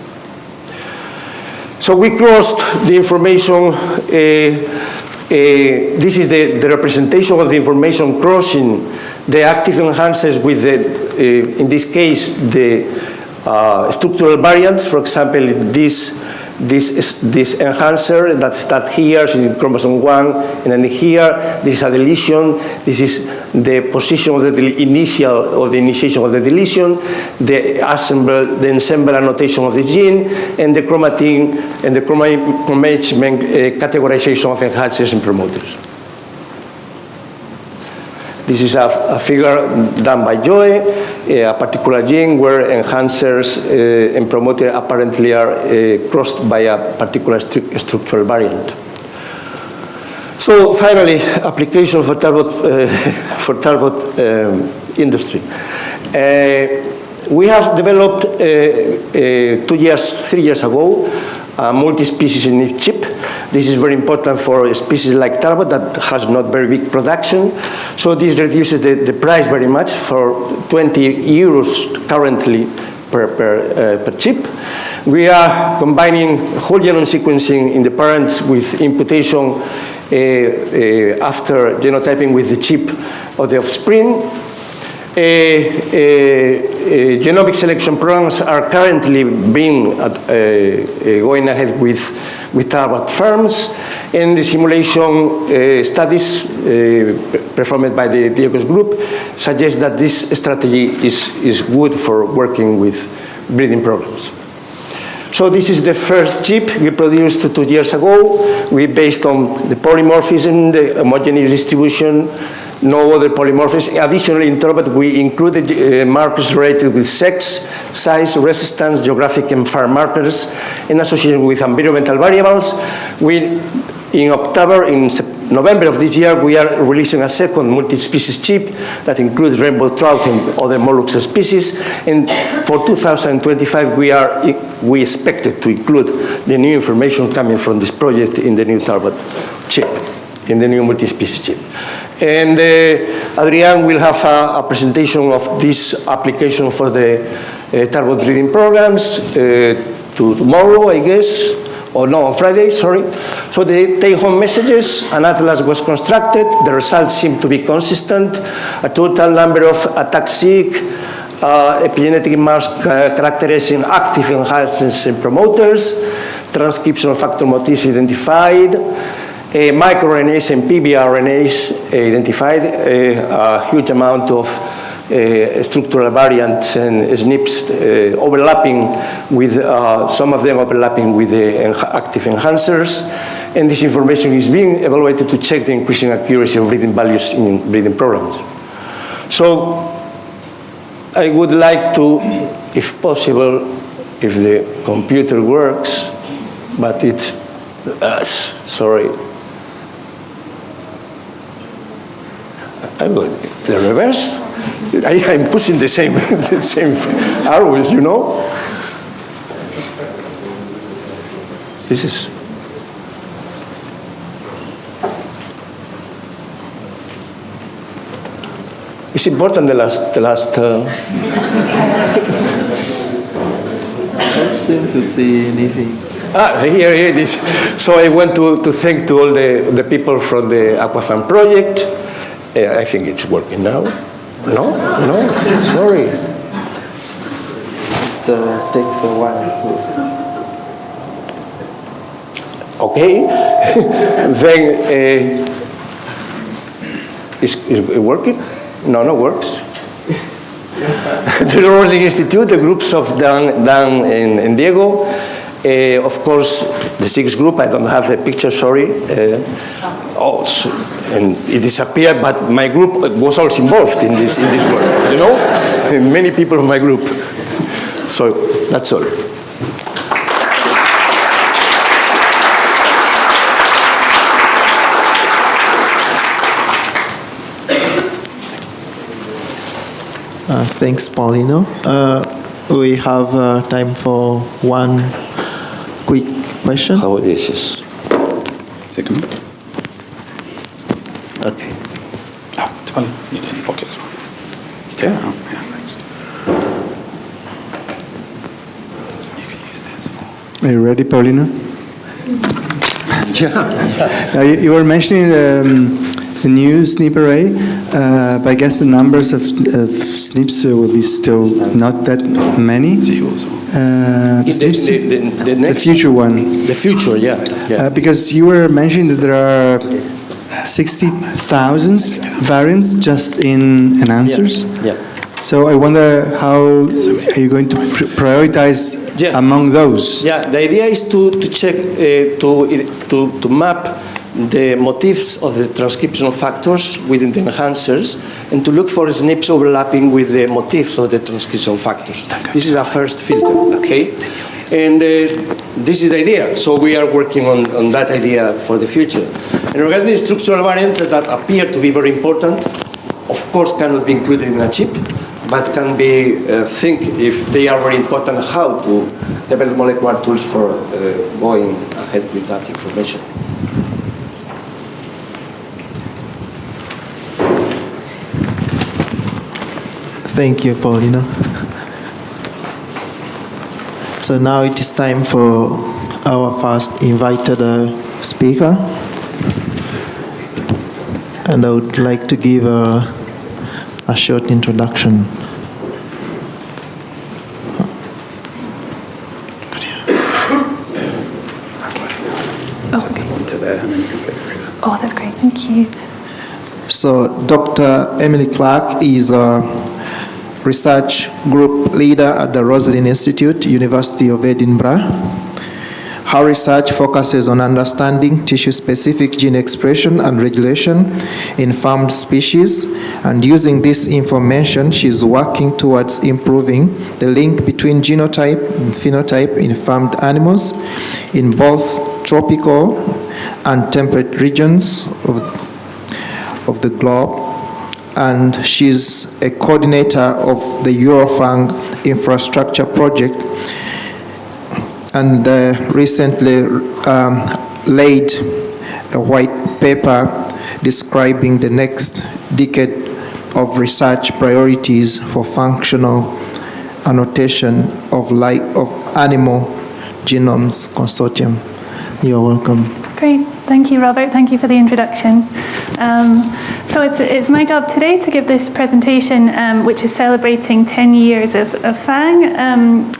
So we crossed the information. This is the representation of the information crossing the active enhancers with in this case, the structural variants. For example, this enhancer that starts here is in chromosome 1, and then here this is a deletion. This is the position of the initiation of the deletion, the ensemble annotation of the gene, and the chromatin and the chromatin categorization of enhancers and promoters. This is a figure done by Joe, a particular gene where enhancers and promoter apparently are crossed by a particular structural variant. So finally, application for turbot industry. We have developed 3 years ago a multi-species SNP chip. This is very important for a species like turbot that has not very big production. So this reduces the price very much, for 20 euros currently per chip. We are combining whole genome sequencing in the parents with imputation after genotyping with the chip of the offspring. Genomic selection programs are currently being going ahead with turbot farms, and the simulation studies performed by the Diegos group suggest that this strategy is good for working with breeding programs. So this is the first chip we produced 2 years ago. We based on the polymorphism, the homogeneous distribution, no other polymorphism. Additionally, in turbot, we included markers related with sex, size, resistance, geographic and farm markers, and associated with environmental variables. In November of this year, we are releasing a second multi-species chip that includes rainbow trout and other mollusk species. And for 2025, we expected to include the new information coming from this project in the new turbot chip, in the new multi-species chip. And Adrian will have a presentation of this application for the turbot breeding programs tomorrow, I guess, or no, on Friday, sorry. So the take-home messages: an atlas was constructed, the results seem to be consistent, a total number of ataxic, epigenetic marks characterizing active enhancers and promoters, transcriptional factor motifs identified, microRNAs and PBRNAs identified, a huge amount of structural variants and SNPs overlapping with, some of them overlapping with the active enhancers. And this information is being evaluated to check the increasing accuracy of breeding values in breeding programs. So I would like to, if possible, if the computer works, but it, sorry. I will, the reverse? I'm pushing the same arrows, you know? This is... It's important the last I don't seem to see anything. Here it is. So I want to thank to all the people from the AQUA-FAANG project. I think it's working now. No, sorry. It takes a while to... Okay. Then, is it working? No, works. The Rolling Institute, the groups of Dan and Diego. Of course, the sixth group, I don't have the picture, sorry. And it disappeared, but my group was also involved in this work, you know? And many people of my group. So that's all. Thanks, Paulino. We have time for one quick question. How is this? Second. Okay. It's funny. You need any pocket as well. Yeah, thanks. Are you ready, Paulina? Yeah. You were mentioning the new SNP array, but I guess the numbers of SNPs will be still not that many. The next, the future one. The future, yeah. Because you were mentioning that there are 60,000 variants just in enhancers. Yeah. So I wonder how are you going to prioritize among those? Yeah, the idea is to check, to map the motifs of the transcriptional factors within the enhancers and to look for SNPs overlapping with the motifs of the transcriptional factors. This is our first filter, okay? And this is the idea. So we are working on that idea for the future. And regarding the structural variants that appear to be very important, of course cannot be included in a chip, but can be think if they are very important, how to develop molecular tools for going ahead with that information. Thank you, Paulina. So now it is time for our first invited speaker. And I would like to give a short introduction. Oh, that's great. Thank you. So Dr. Emily Clark is a research group leader at the Roslin Institute, University of Edinburgh. Her research focuses on understanding tissue-specific gene expression and regulation in farmed species, and using this information, she's working towards improving the link between genotype and phenotype in farmed animals in both tropical and temperate regions of the globe. And she's a coordinator of the AQUA-FAANG infrastructure project, and recently laid a white paper describing the next decade of research priorities for functional annotation of animal genomes consortium. You're welcome. Great. Thank you, Robert. Thank you for the introduction. So it's my job today to give this presentation, which is celebrating 10 years of FAANG.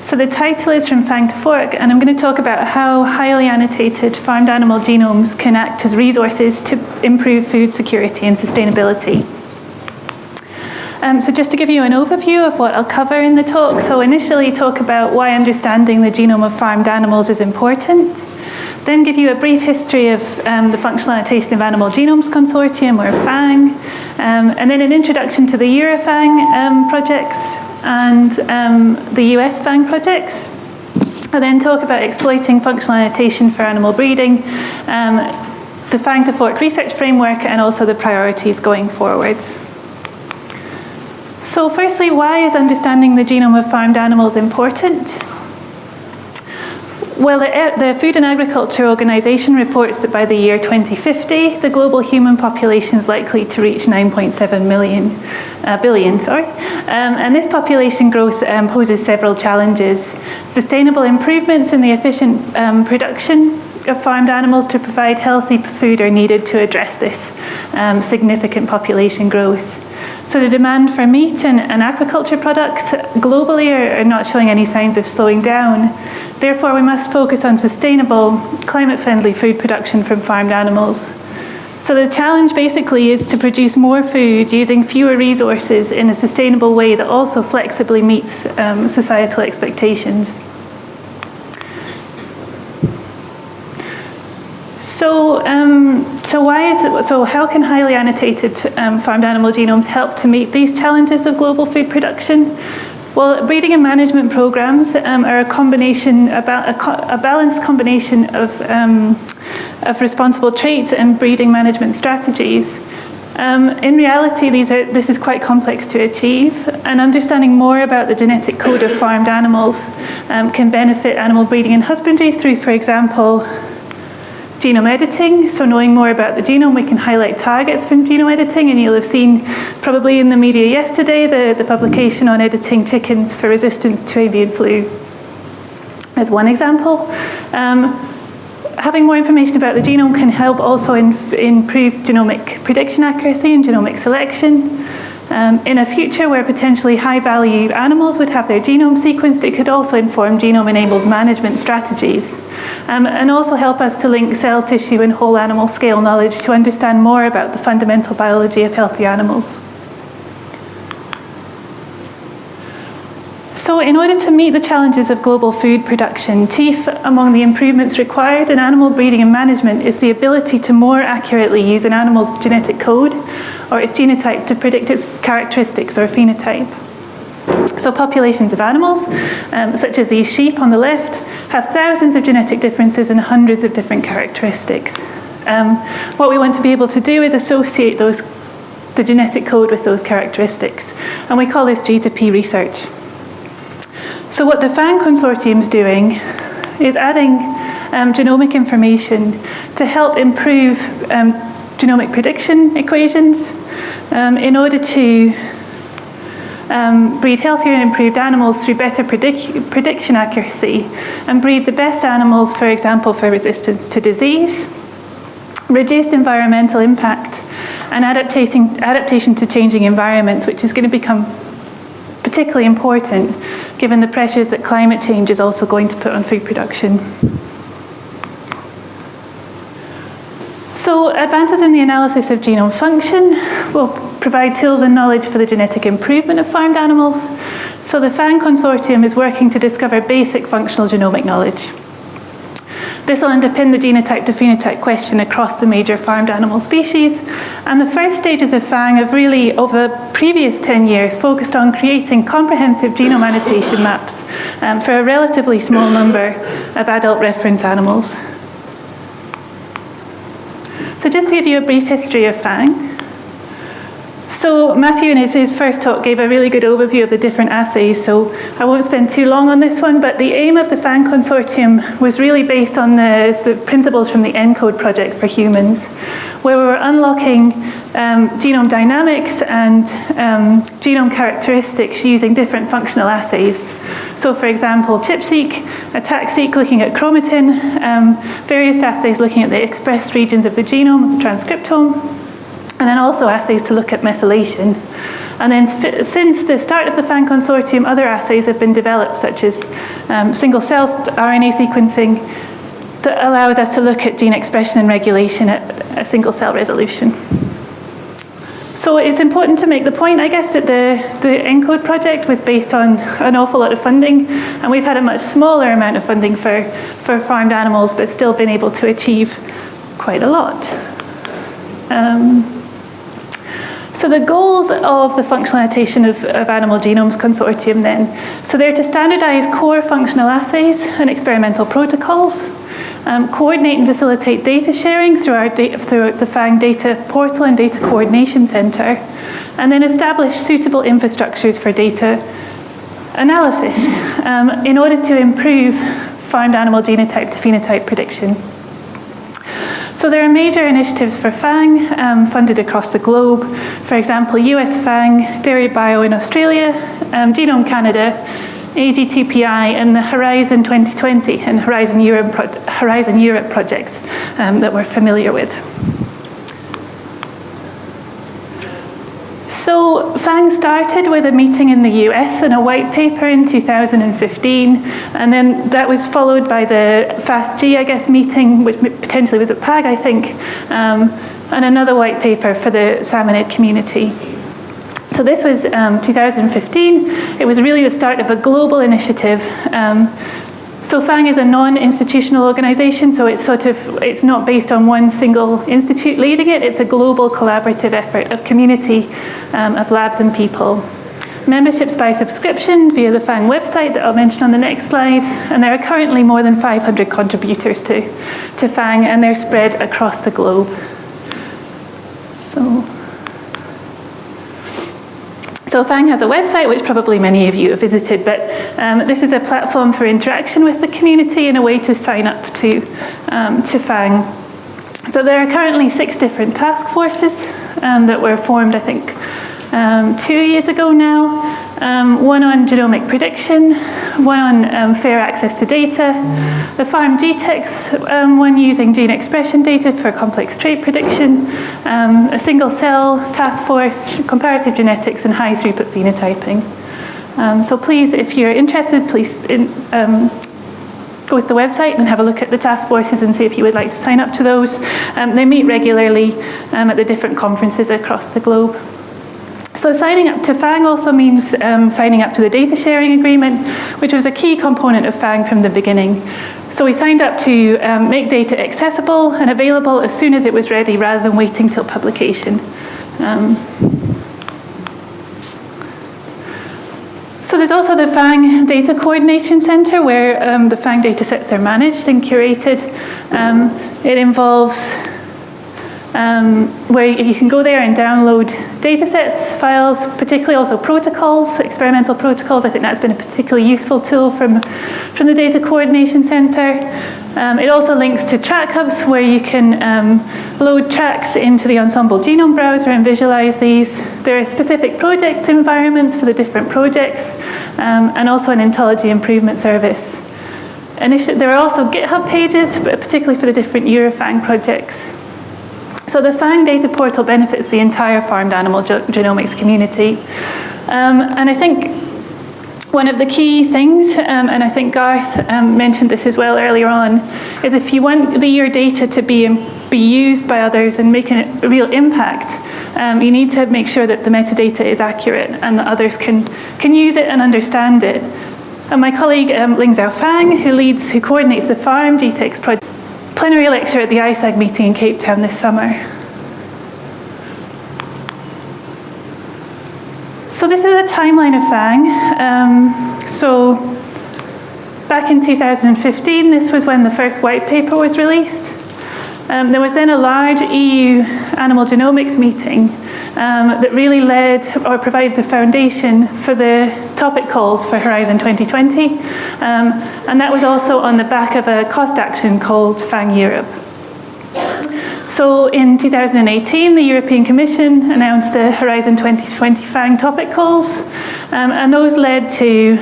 So the title is From FAANG to Fork, and I'm going to talk about how highly annotated farmed animal genomes can act as resources to improve food security and sustainability. So just to give you an overview of what I'll cover in the talk, so initially talk about why understanding the genome of farmed animals is important, then give you a brief history of the Functional Annotation of Animal Genomes Consortium, or FAANG, and then an introduction to the AQUA-FAANG projects and the US FAANG projects. I'll then talk about exploiting functional annotation for animal breeding, the FAANG to Fork research framework, and also the priorities going forwards. So firstly, why is understanding the genome of farmed animals important? Well, the Food and Agriculture Organization reports that by the year 2050, the global human population is likely to reach 9.7 billion. And this population growth poses several challenges. Sustainable improvements in the efficient production of farmed animals to provide healthy food are needed to address this significant population growth. So the demand for meat and aquaculture products globally are not showing any signs of slowing down. Therefore, we must focus on sustainable, climate-friendly food production from farmed animals. So the challenge basically is to produce more food using fewer resources in a sustainable way that also flexibly meets societal expectations. So how can highly annotated farmed animal genomes help to meet these challenges of global food production? Well, breeding and management programs are a balanced combination of responsible traits and breeding management strategies. In reality, this is quite complex to achieve, and understanding more about the genetic code of farmed animals can benefit animal breeding and husbandry through, for example, genome editing. So knowing more about the genome, we can highlight targets from genome editing, and you'll have seen probably in the media yesterday the publication on editing chickens for resistant to avian flu as one example. Having more information about the genome can help also improve genomic prediction accuracy and genomic selection. In a future where potentially high-value animals would have their genome sequenced, it could also inform genome-enabled management strategies, and also help us to link cell tissue and whole animal scale knowledge to understand more about the fundamental biology of healthy animals. So in order to meet the challenges of global food production, chief among the improvements required in animal breeding and management is the ability to more accurately use an animal's genetic code or its genotype to predict its characteristics or phenotype. So populations of animals, such as these sheep on the left, have thousands of genetic differences and hundreds of different characteristics. What we want to be able to do is associate the genetic code with those characteristics, and we call this G2P research. So what the FAANG consortium is doing is adding genomic information to help improve genomic prediction equations in order to breed healthier and improved animals through better prediction accuracy, and breed the best animals, for example, for resistance to disease, reduced environmental impact, and adaptation to changing environments, which is going to become particularly important given the pressures that climate change is also going to put on food production. So advances in the analysis of genome function will provide tools and knowledge for the genetic improvement of farmed animals. So the FAANG consortium is working to discover basic functional genomic knowledge. This will underpin the genotype to phenotype question across the major farmed animal species. And the first stages of FAANG have really, over the previous 10 years, focused on creating comprehensive genome annotation maps for a relatively small number of adult reference animals. So just to give you a brief history of FAANG. So Matthew in his first talk gave a really good overview of the different assays, so I won't spend too long on this one, but the aim of the FAANG consortium was really based on the principles from the ENCODE project for humans, where we were unlocking genome dynamics and genome characteristics using different functional assays. So for example, ChIP-seq, ATAC-seq looking at chromatin, various assays looking at the expressed regions of the genome, the transcriptome, and then also assays to look at methylation. And then since the start of the FAANG consortium, other assays have been developed, such as single-cell RNA sequencing, that allows us to look at gene expression and regulation at a single-cell resolution. So it's important to make the point, I guess, that the ENCODE project was based on an awful lot of funding, and we've had a much smaller amount of funding for farmed animals, but still been able to achieve quite a lot. So the goals of the functional annotation of animal genomes consortium then, so they're to standardize core functional assays and experimental protocols, coordinate and facilitate data sharing through the FAANG data portal and data coordination center, and then establish suitable infrastructures for data analysis in order to improve farmed animal genotype to phenotype prediction. So there are major initiatives for FAANG funded across the globe. For example, US FAANG, Dairy Bio in Australia, Genome Canada, AGTPI, and the Horizon 2020 and Horizon Europe projects that we're familiar with. So FAANG started with a meeting in the US and a white paper in 2015, and then that was followed by the FAST-G, I guess, meeting, which potentially was at PAG, I think, and another white paper for the salmonid community. So this was 2015. It was really the start of a global initiative. So FAANG is a non-institutional organization, so it's not based on one single institute leading it. It's a global collaborative effort of community, of labs and people. Memberships by subscription via the FAANG website that I'll mention on the next slide, and there are currently more than 500 contributors to FAANG, and they're spread across the globe. So FAANG has a website, which probably many of you have visited, but this is a platform for interaction with the community and a way to sign up to FAANG. So there are currently 6 different task forces that were formed, I think, 2 years ago now. One on genomic prediction, one on fair access to data, the farm GTEx, one using gene expression data for complex trait prediction, a single cell task force, comparative genetics, and high throughput phenotyping. So please, if you're interested, please go to the website and have a look at the task forces and see if you would like to sign up to those. They meet regularly at the different conferences across the globe. So signing up to FAANG also means signing up to the data sharing agreement, which was a key component of FAANG from the beginning. So we signed up to make data accessible and available as soon as it was ready, rather than waiting till publication. So there's also the FAANG Data Coordination Centre, where the FAANG data sets are managed and curated. It involves where you can go there and download data sets, files, particularly also protocols, experimental protocols. I think that's been a particularly useful tool from the Data Coordination Centre. It also links to track hubs, where you can load tracks into the Ensemble Genome Browser and visualize these. There are specific project environments for the different projects, and also an ontology improvement service. There are also GitHub pages, particularly for the different AQUA-FAANG projects. So the FAANG data portal benefits the entire farmed animal genomics community. And I think one of the key things, and I think Garth mentioned this as well earlier on, is if you want your data to be used by others and make a real impact, you need to make sure that the metadata is accurate and that others can use it and understand it. And my colleague Ling Xiao Fang, who coordinates the Farm GTEx project, plenary lecture at the ISAG meeting in Cape Town this summer. So this is a timeline of FAANG. So back in 2015, this was when the first white paper was released. There was then a large EU animal genomics meeting that really led or provided the foundation for the topic calls for Horizon 2020. And that was also on the back of a cost action called FAANG Europe. So in 2018, the European Commission announced the Horizon 2020 FAANG topic calls, and those led to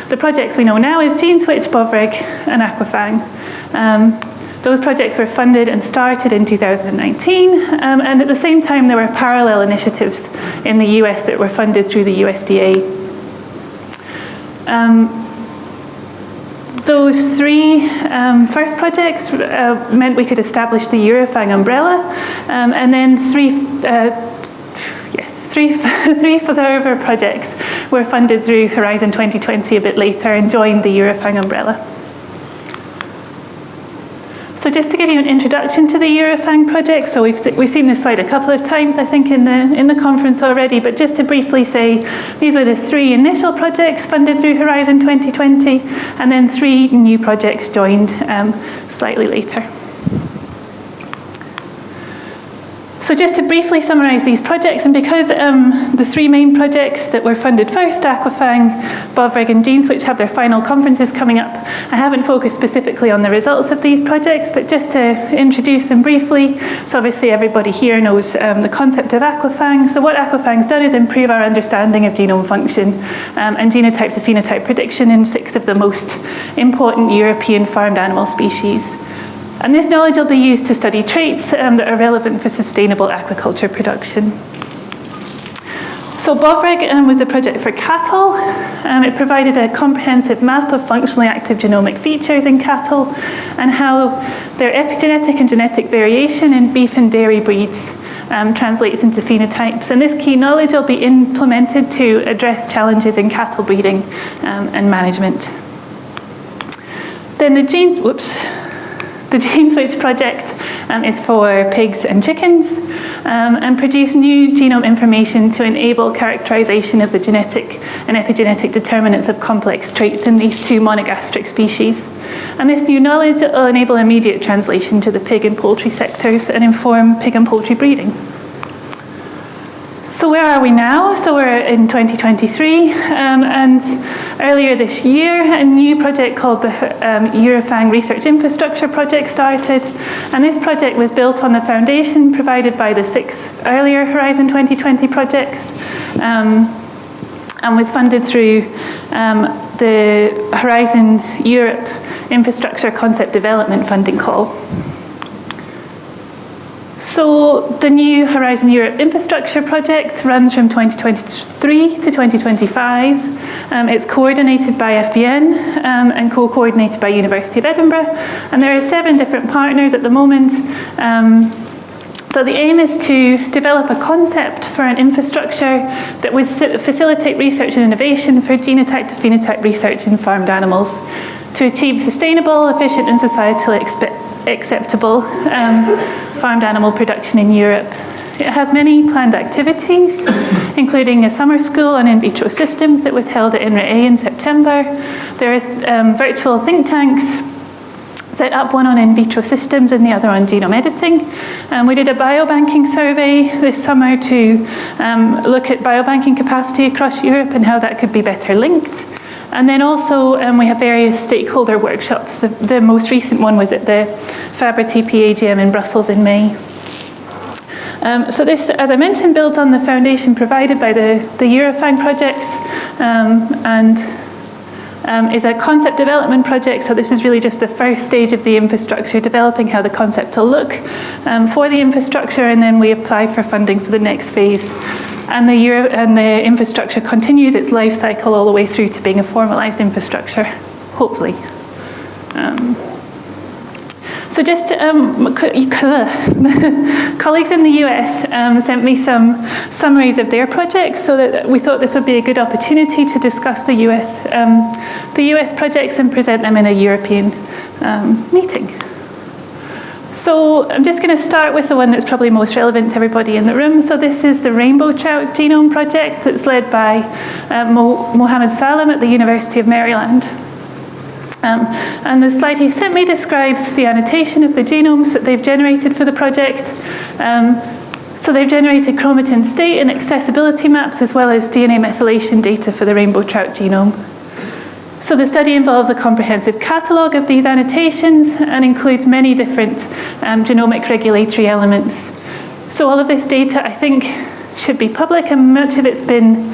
the projects we know now as GeneSwitch, BOVREG, and AQUA-FAANG. Those projects were funded and started in 2019, and at the same time there were parallel initiatives in the US that were funded through the USDA. Those three first projects meant we could establish the AQUA-FAANG umbrella, and then three further projects were funded through Horizon 2020 a bit later and joined the AQUA-FAANG umbrella. So just to give you an introduction to the AQUA-FAANG project, so we've seen this slide a couple of times, I think, in the conference already, but just to briefly say, these were the three initial projects funded through Horizon 2020, and then three new projects joined slightly later. So just to briefly summarize these projects, and because the three main projects that were funded first, AQUA-FAANG, BOVREG, and GeneSwitch, have their final conferences coming up, I haven't focused specifically on the results of these projects, but just to introduce them briefly. So obviously everybody here knows the concept of AQUA-FAANG. So what AQUA-FAANG's done is improve our understanding of genome function and genotype to phenotype prediction in 6 of the most important European farmed animal species. And this knowledge will be used to study traits that are relevant for sustainable aquaculture production. So BOVREG was a project for cattle. It provided a comprehensive map of functionally active genomic features in cattle and how their epigenetic and genetic variation in beef and dairy breeds translates into phenotypes. And this key knowledge will be implemented to address challenges in cattle breeding and management. Then the GeneSwitch project is for pigs and chickens and produce new genome information to enable characterization of the genetic and epigenetic determinants of complex traits in these 2 monogastric species. And this new knowledge will enable immediate translation to the pig and poultry sectors and inform pig and poultry breeding. So where are we now? So we're in 2023, and earlier this year, a new project called the AQUA-FAANG Research Infrastructure Project started, and this project was built on the foundation provided by the 6 earlier Horizon 2020 projects, and was funded through the Horizon Europe Infrastructure Concept Development Funding Call. So the new Horizon Europe Infrastructure Project runs from 2023 to 2025. It's coordinated by FBN and co-coordinated by University of Edinburgh. And there are 7 different partners at the moment. So the aim is to develop a concept for an infrastructure that would facilitate research and innovation for genotype to phenotype research in farmed animals to achieve sustainable, efficient, and societally acceptable farmed animal production in Europe It has many planned activities, including a summer school on in vitro systems that was held at INRA in September. There are virtual think tanks set up, one on in vitro systems and the other on genome editing. We did a biobanking survey this summer to look at biobanking capacity across Europe and how that could be better linked. And then also we have various stakeholder workshops. The most recent one was at the FABRA-TP AGM in Brussels in May. So this, as I mentioned, builds on the foundation provided by the AQUA-FAANG projects and is a concept development project. So this is really just the first stage of the infrastructure, developing how the concept will look for the infrastructure, and then we apply for funding for the next phase. And the infrastructure continues its life cycle all the way through to being a formalized infrastructure, hopefully. So just colleagues in the US sent me some summaries of their projects, so that we thought this would be a good opportunity to discuss the US projects and present them in a European meeting. So I'm just going to start with the one that's probably most relevant to everybody in the room. So this is the Rainbow Trout Genome Project that's led by Mohammed Salam at the University of Maryland. And the slide he sent me describes the annotation of the genomes that they've generated for the project. So they've generated chromatin state and accessibility maps, as well as DNA methylation data for the rainbow trout genome. So the study involves a comprehensive catalogue of these annotations and includes many different genomic regulatory elements. So all of this data, I think, should be public, and much of it's been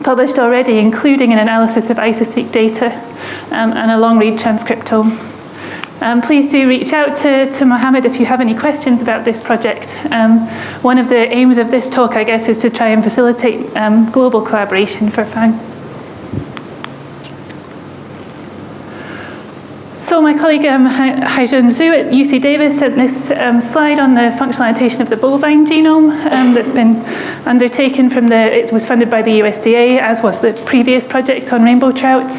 published already, including an analysis of isoseq data and a long-read transcriptome. Please do reach out to Mohammed if you have any questions about this project. One of the aims of this talk, I guess, is to try and facilitate global collaboration for FAANG. So my colleague Haijun Zhu at UC Davis sent this slide on the functional annotation of the bovine genome that's been undertaken it was funded by the USDA, as was the previous project on rainbow trout.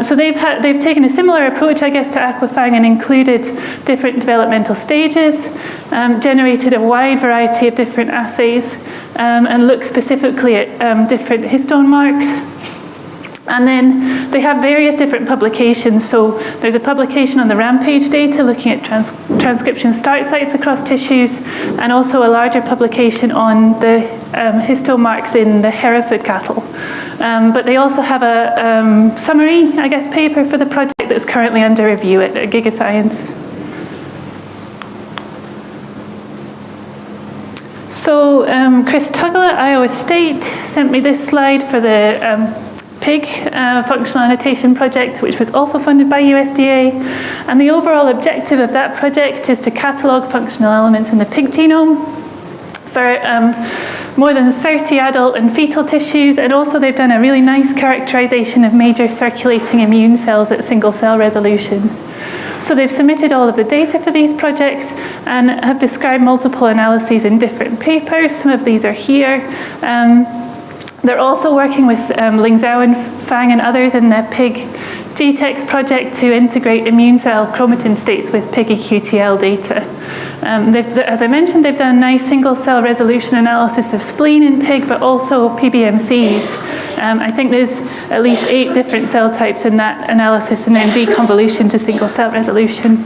So they've taken a similar approach, I guess, to AQUA-FAANG and included different developmental stages, generated a wide variety of different assays, and looked specifically at different histone marks. And then they have various different publications. So there's a publication on the Rampage data looking at transcription start sites across tissues, and also a larger publication on the histone marks in the Hereford cattle. But they also have a summary, I guess, paper for the project that's currently under review at GigaScience. So Chris Tuggle at Iowa State sent me this slide for the pig functional annotation project, which was also funded by USDA. And the overall objective of that project is to catalogue functional elements in the pig genome for more than 30 adult and fetal tissues. And also they've done a really nice characterization of major circulating immune cells at single cell resolution. So they've submitted all of the data for these projects and have described multiple analyses in different papers. Some of these are here. They're also working with Ling Zhao and Fang and others in the pig GTEx project to integrate immune cell chromatin states with pig EQTL data. As I mentioned, they've done nice single cell resolution analysis of spleen in pig, but also PBMCs. I think there's at least 8 different cell types in that analysis, and then deconvolution to single cell resolution.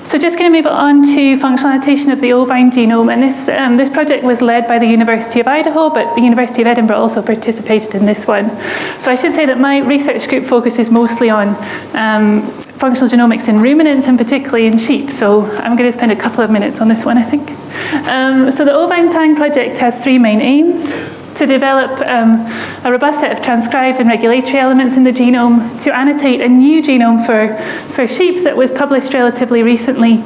So just going to move on to functional annotation of the ovine genome, and this project was led by the University of Idaho, but the University of Edinburgh also participated in this one. So I should say that my research group focuses mostly on functional genomics in ruminants, and particularly in sheep. So I'm going to spend a couple of minutes on this one, I think. So the AQUA-FAANG project has 3 main aims: to develop a robust set of transcribed and regulatory elements in the genome, to annotate a new genome for sheep that was published relatively recently,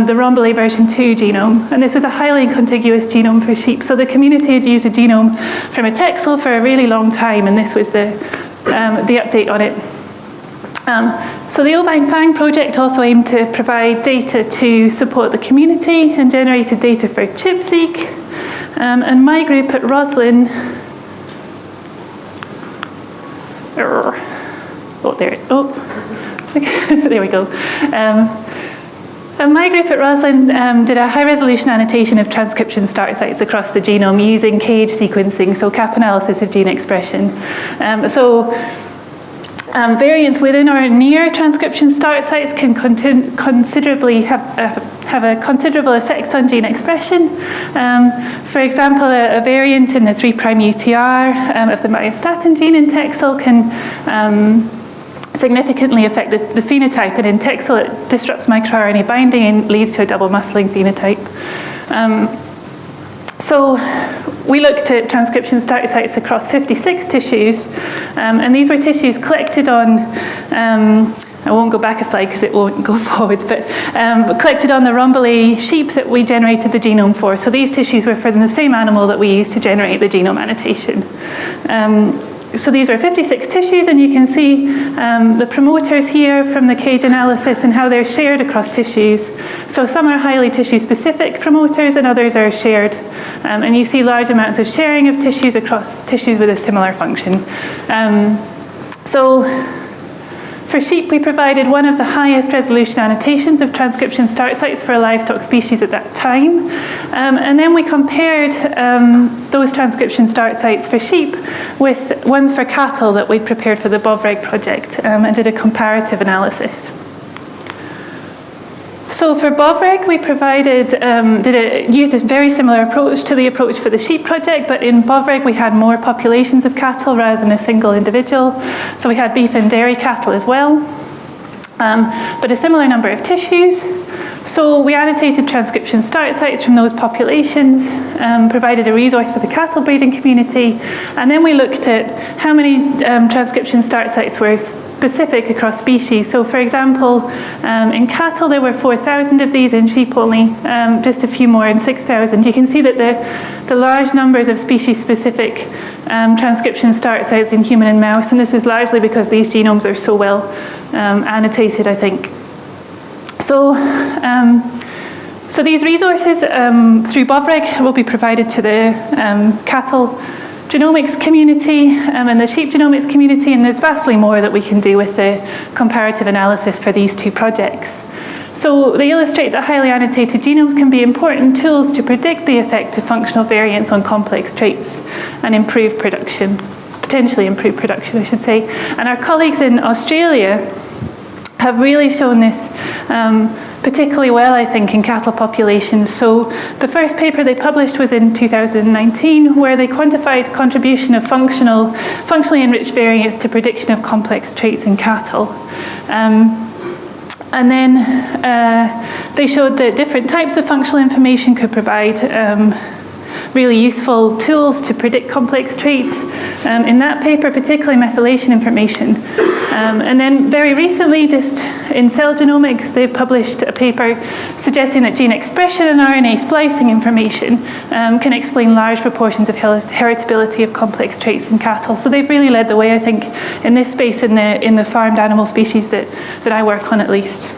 the Rambouillet version 2 genome. And this was a highly contiguous genome for sheep. So the community had used a genome from a Texel for a really long time, and this was the update on it. So the AQUA-FAANG project also aimed to provide data to support the community and generated data for ChIP-seq. And my group at Roslin, There we go. My group at Roslin did a high-resolution annotation of transcription start sites across the genome using cage sequencing, so cap analysis of gene expression. Variants within or near transcription start sites can considerably have a considerable effect on gene expression. For example, a variant in the 3' UTR of the myostatin gene in Texel can significantly affect the phenotype, and in Texel it disrupts microRNA binding and leads to a double muscling phenotype. So we looked at transcription start sites across 56 tissues, and these were tissues collected on, I won't go back a slide because it won't go forwards, but collected on the Rambouillet sheep that we generated the genome for. So these tissues were from the same animal that we used to generate the genome annotation. So these were 56 tissues, and you can see the promoters here from the cage analysis and how they're shared across tissues. So some are highly tissue-specific promoters and others are shared. And you see large amounts of sharing of tissues across tissues with a similar function. For sheep, we provided one of the highest resolution annotations of transcription start sites for a livestock species at that time. And then we compared those transcription start sites for sheep with ones for cattle that we'd prepared for the BOVREG project and did a comparative analysis. So for BOVREG, we provided, used a very similar approach to the approach for the sheep project, but in BOVREG we had more populations of cattle rather than a single individual. So we had beef and dairy cattle as well, but a similar number of tissues. So we annotated transcription start sites from those populations, provided a resource for the cattle breeding community, and then we looked at how many transcription start sites were specific across species. So for example, in cattle there were 4,000 of these, in sheep only just a few more, in 6,000. You can see that the large numbers of species-specific transcription start sites in human and mouse, and this is largely because these genomes are so well annotated, I think. So these resources through BOVREG will be provided to the cattle genomics community and the sheep genomics community, and there's vastly more that we can do with the comparative analysis for these two projects. So they illustrate that highly annotated genomes can be important tools to predict the effect of functional variants on complex traits and improve production, potentially improve production, I should say. And our colleagues in Australia have really shown this particularly well, I think, in cattle populations. So the first paper they published was in 2019, where they quantified contribution of functionally enriched variants to prediction of complex traits in cattle. And then they showed that different types of functional information could provide really useful tools to predict complex traits. In that paper, particularly methylation information. And then very recently, just in Cell Genomics, they've published a paper suggesting that gene expression and RNA splicing information can explain large proportions of heritability of complex traits in cattle. So they've really led the way, I think, in this space in the farmed animal species that I work on, at least.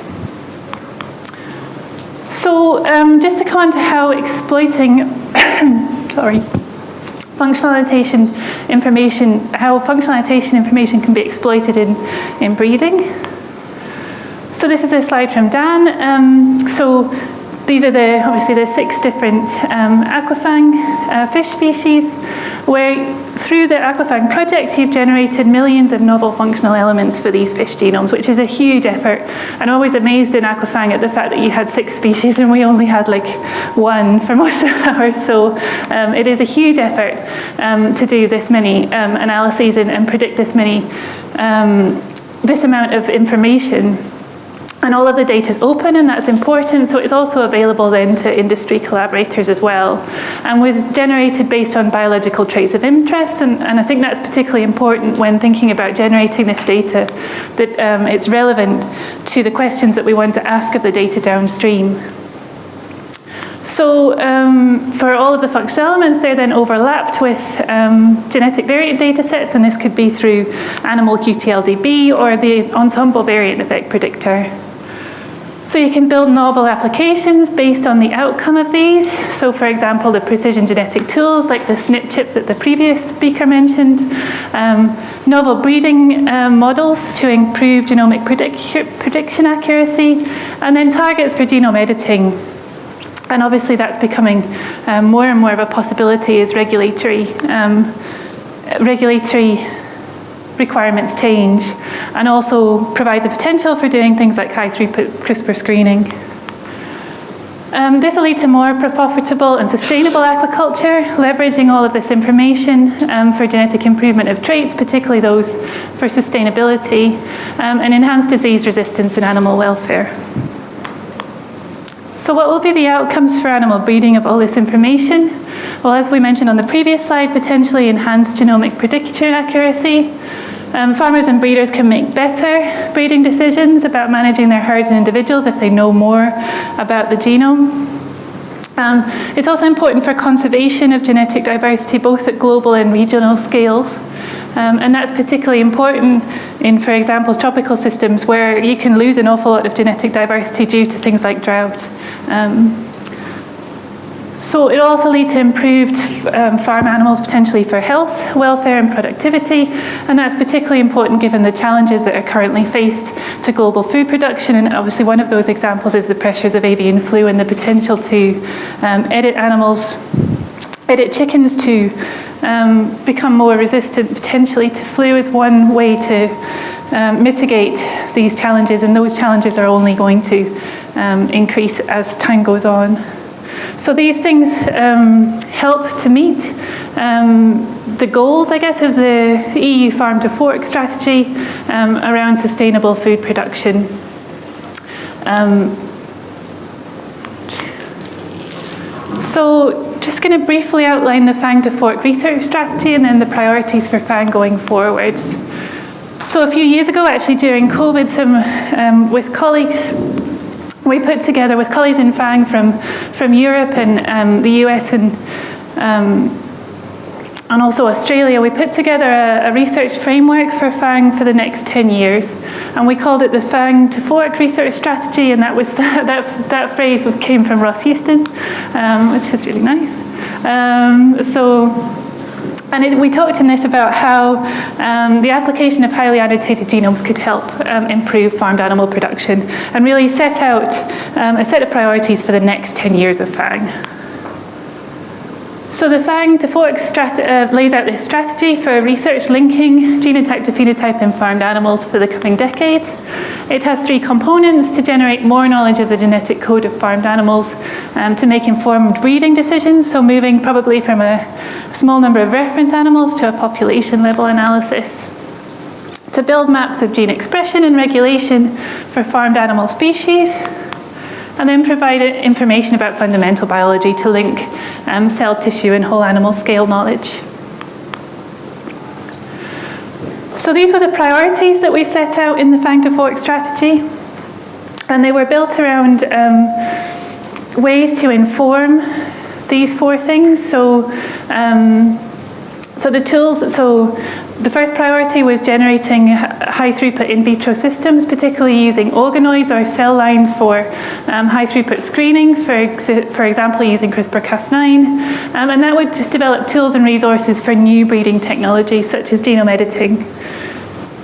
So just to come on to how exploiting functional annotation information can be exploited in breeding. So this is a slide from Dan. So these are obviously the 6 different AQUA-FAANG fish species, where through the AQUA-FAANG project you've generated millions of novel functional elements for these fish genomes, which is a huge effort. And I'm always amazed in AQUA-FAANG at the fact that you had 6 species and we only had like 1 for most of ours. So it is a huge effort to do this many analyses and predict this amount of information. And all of the data is open, and that's important, so it's also available then to industry collaborators as well, and was generated based on biological traits of interest, and I think that's particularly important when thinking about generating this data, that it's relevant to the questions that we want to ask of the data downstream. So for all of the functional elements, they're then overlapped with genetic variant data sets, and this could be through animal QTLDB or the ensemble variant effect predictor. So you can build novel applications based on the outcome of these. So for example, the precision genetic tools like the SNP chip that the previous speaker mentioned, novel breeding models to improve genomic prediction accuracy, and then targets for genome editing. And obviously that's becoming more and more of a possibility as regulatory requirements change, and also provides a potential for doing things like high throughput CRISPR screening. This will lead to more profitable and sustainable aquaculture, leveraging all of this information for genetic improvement of traits, particularly those for sustainability, and enhanced disease resistance and animal welfare. So what will be the outcomes for animal breeding of all this information? Well, as we mentioned on the previous slide, potentially enhanced genomic prediction accuracy. Farmers and breeders can make better breeding decisions about managing their herds and individuals if they know more about the genome. It's also important for conservation of genetic diversity, both at global and regional scales. And that's particularly important in, for example, tropical systems where you can lose an awful lot of genetic diversity due to things like drought. So it'll also lead to improved farm animals, potentially for health, welfare, and productivity. And that's particularly important given the challenges that are currently faced to global food production. And obviously one of those examples is the pressures of avian flu and the potential to edit chickens to become more resistant potentially to flu is one way to mitigate these challenges. And those challenges are only going to increase as time goes on. So these things help to meet the goals, I guess, of the EU Farm to Fork strategy around sustainable food production. So just going to briefly outline the FAANG to Fork research strategy and then the priorities for FAANG going forwards. So a few years ago, actually during COVID, with colleagues, we put together, with colleagues in FAANG from Europe and the US and also Australia, we put together a research framework for FAANG for the next 10 years. And we called it the FAANG to Fork research strategy, and that was that phrase came from Ross Houston, which is really nice. We talked in this about how the application of highly annotated genomes could help improve farmed animal production and really set out a set of priorities for the next 10 years of FAANG. So the FAANG to Fork lays out this strategy for research linking genotype to phenotype in farmed animals for the coming decade. It has 3 components: to generate more knowledge of the genetic code of farmed animals, to make informed breeding decisions, so moving probably from a small number of reference animals to a population level analysis, to build maps of gene expression and regulation for farmed animal species, and then provide information about fundamental biology to link cell tissue and whole animal scale knowledge. So these were the priorities that we set out in the FAANG to Fork strategy, and they were built around ways to inform these 4 things. So the tools, the first priority was generating high throughput in vitro systems, particularly using organoids or cell lines for high throughput screening, for example, using CRISPR-Cas9. And that would develop tools and resources for new breeding technologies such as genome editing.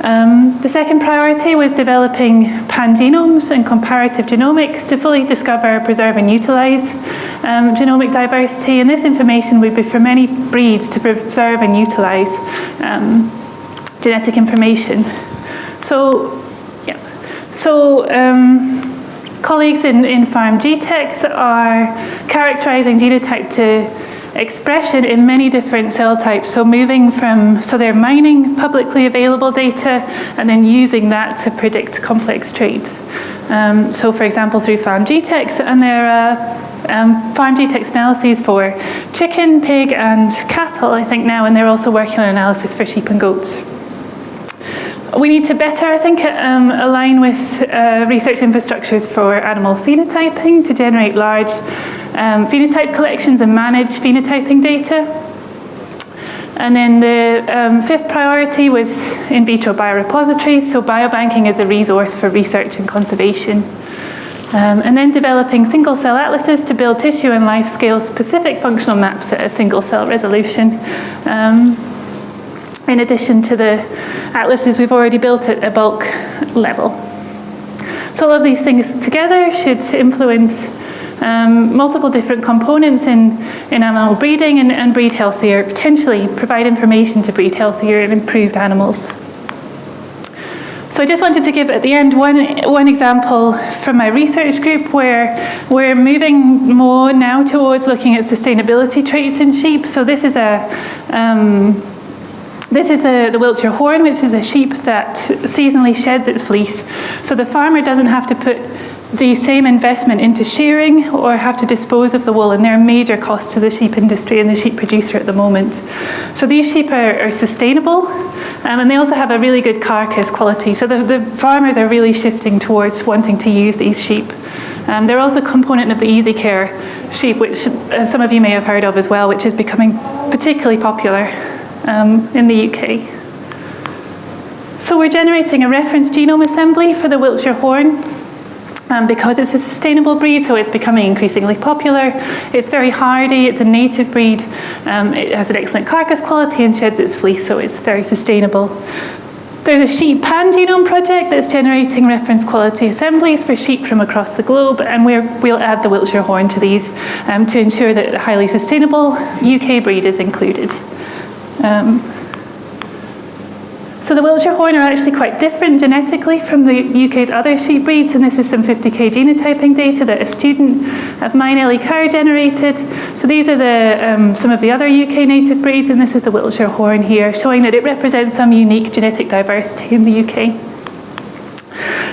The second priority was developing pangenomes and comparative genomics to fully discover, preserve, and utilize genomic diversity. And this information would be for many breeds to preserve and utilize genetic information. Colleagues in Farm GTEx are characterizing genotype to expression in many different cell types. So they're mining publicly available data and then using that to predict complex traits. So for example, through Farm GTEx, and there are Farm GTEx analyses for chicken, pig, and cattle, I think now, and they're also working on analysis for sheep and goats. We need to better, I think, align with research infrastructures for animal phenotyping to generate large phenotype collections and manage phenotyping data. And then the 5th priority was in vitro biorepositories, so biobanking is a resource for research and conservation. And then developing single-cell atlases to build tissue and life-scale specific functional maps at a single-cell resolution, in addition to the atlases we've already built at a bulk level. So all of these things together should influence multiple different components in animal breeding and breed healthier, potentially provide information to breed healthier and improved animals. So I just wanted to give at the end one example from my research group where we're moving more now towards looking at sustainability traits in sheep. So this is the Wiltshire horn, which is a sheep that seasonally sheds its fleece. So the farmer doesn't have to put the same investment into shearing or have to dispose of the wool, and they're a major cost to the sheep industry and the sheep producer at the moment. So these sheep are sustainable, and they also have a really good carcass quality. So the farmers are really shifting towards wanting to use these sheep. They're also a component of the Easy Care sheep, which some of you may have heard of as well, which is becoming particularly popular in the UK. So we're generating a reference genome assembly for the Wiltshire horn. Because it's a sustainable breed, so it's becoming increasingly popular. It's very hardy, it's a native breed, it has an excellent carcass quality and sheds its fleece, so it's very sustainable. There's a sheep pan-genome project that's generating reference quality assemblies for sheep from across the globe, and we'll add the Wiltshire horn to these to ensure that a highly sustainable UK breed is included. So the Wiltshire horn are actually quite different genetically from the UK's other sheep breeds, and this is some 50k genotyping data that a student of mine, Ellie Carr, generated. So these are some of the other UK native breeds, and this is the Wiltshire horn here, showing that it represents some unique genetic diversity in the UK.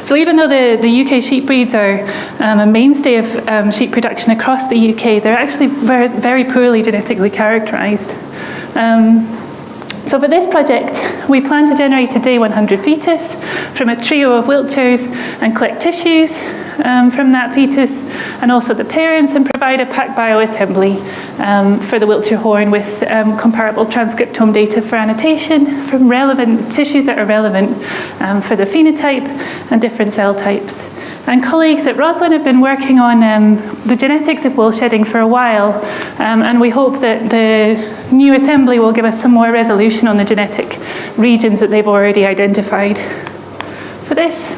So even though the UK sheep breeds are a mainstay of sheep production across the UK, they're actually very, very poorly genetically characterised. So for this project, we plan to generate a day 100 fetus from a trio of Wiltshires and collect tissues from that fetus and also the parents, and provide a PacBio assembly for the Wiltshire horn with comparable transcriptome data for annotation from relevant tissues that are relevant for the phenotype and different cell types. And colleagues at Roslin have been working on the genetics of wool shedding for a while, and we hope that the new assembly will give us some more resolution on the genetic regions that they've already identified for this.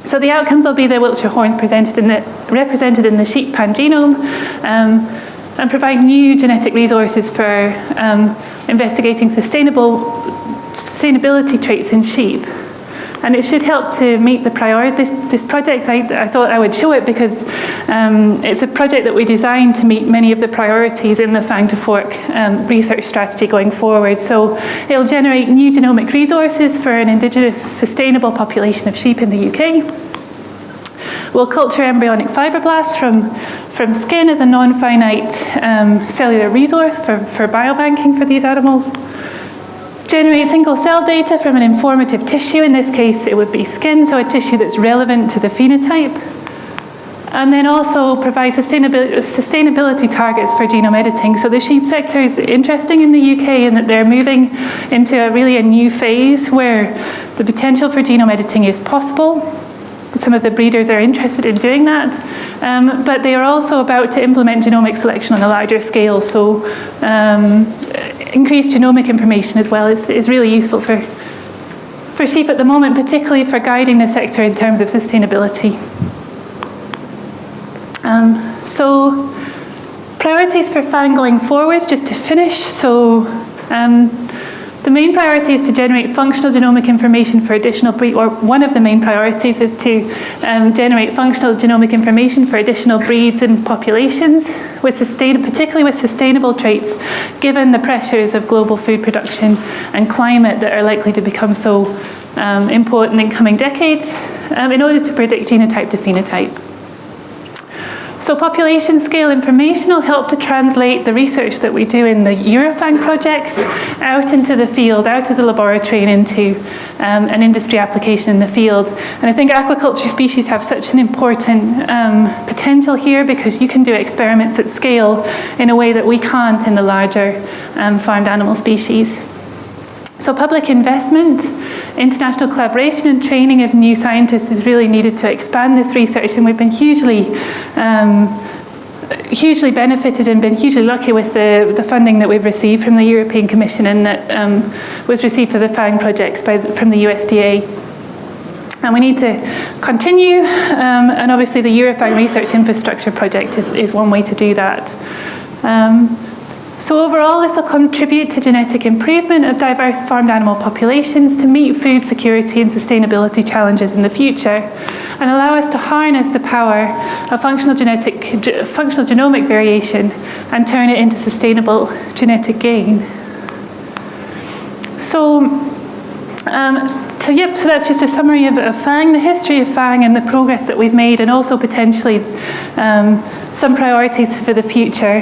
So the outcomes will be the Wiltshire horns represented in the sheep pan-genome, and provide new genetic resources for investigating sustainability traits in sheep. And it should help to meet the priority. This project, I thought I would show it because it's a project that we designed to meet many of the priorities in the Fang to Fork research strategy going forward. So it'll generate new genomic resources for an indigenous sustainable population of sheep in the UK. We'll culture embryonic fibroblasts from skin as a non-finite cellular resource for biobanking for these animals. Generate single cell data from an informative tissue. In this case, it would be skin, so a tissue that's relevant to the phenotype. And then also provide sustainability targets for genome editing. So the sheep sector is interesting in the UK in that they're moving into a new phase where the potential for genome editing is possible. Some of the breeders are interested in doing that, but they are also about to implement genomic selection on a larger scale. So increased genomic information as well is really useful for sheep at the moment, particularly for guiding the sector in terms of sustainability. So priorities for FAANG going forwards, just to finish. So the main priority is to generate functional genomic information for additional breeds, or one of the main priorities is to generate functional genomic information for additional breeds and populations, particularly with sustainable traits, given the pressures of global food production and climate that are likely to become so important in coming decades, in order to predict genotype to phenotype. So population scale information will help to translate the research that we do in the AQUA-FAANG projects out into the field, out as a laboratory and into an industry application in the field. And I think aquaculture species have such an important potential here because you can do experiments at scale in a way that we can't in the larger farmed animal species. So public investment, international collaboration and training of new scientists is really needed to expand this research, and we've been hugely benefited and been hugely lucky with the funding that we've received from the European Commission and that was received for the FAANG projects from the USDA. And we need to continue, and obviously the AQUA-FAANG Research Infrastructure Project is one way to do that. So overall, this will contribute to genetic improvement of diverse farmed animal populations to meet food security and sustainability challenges in the future, and allow us to harness the power of functional genomic variation and turn it into sustainable genetic gain. So that's just a summary of FAANG, the history of FAANG and the progress that we've made, and also potentially some priorities for the future,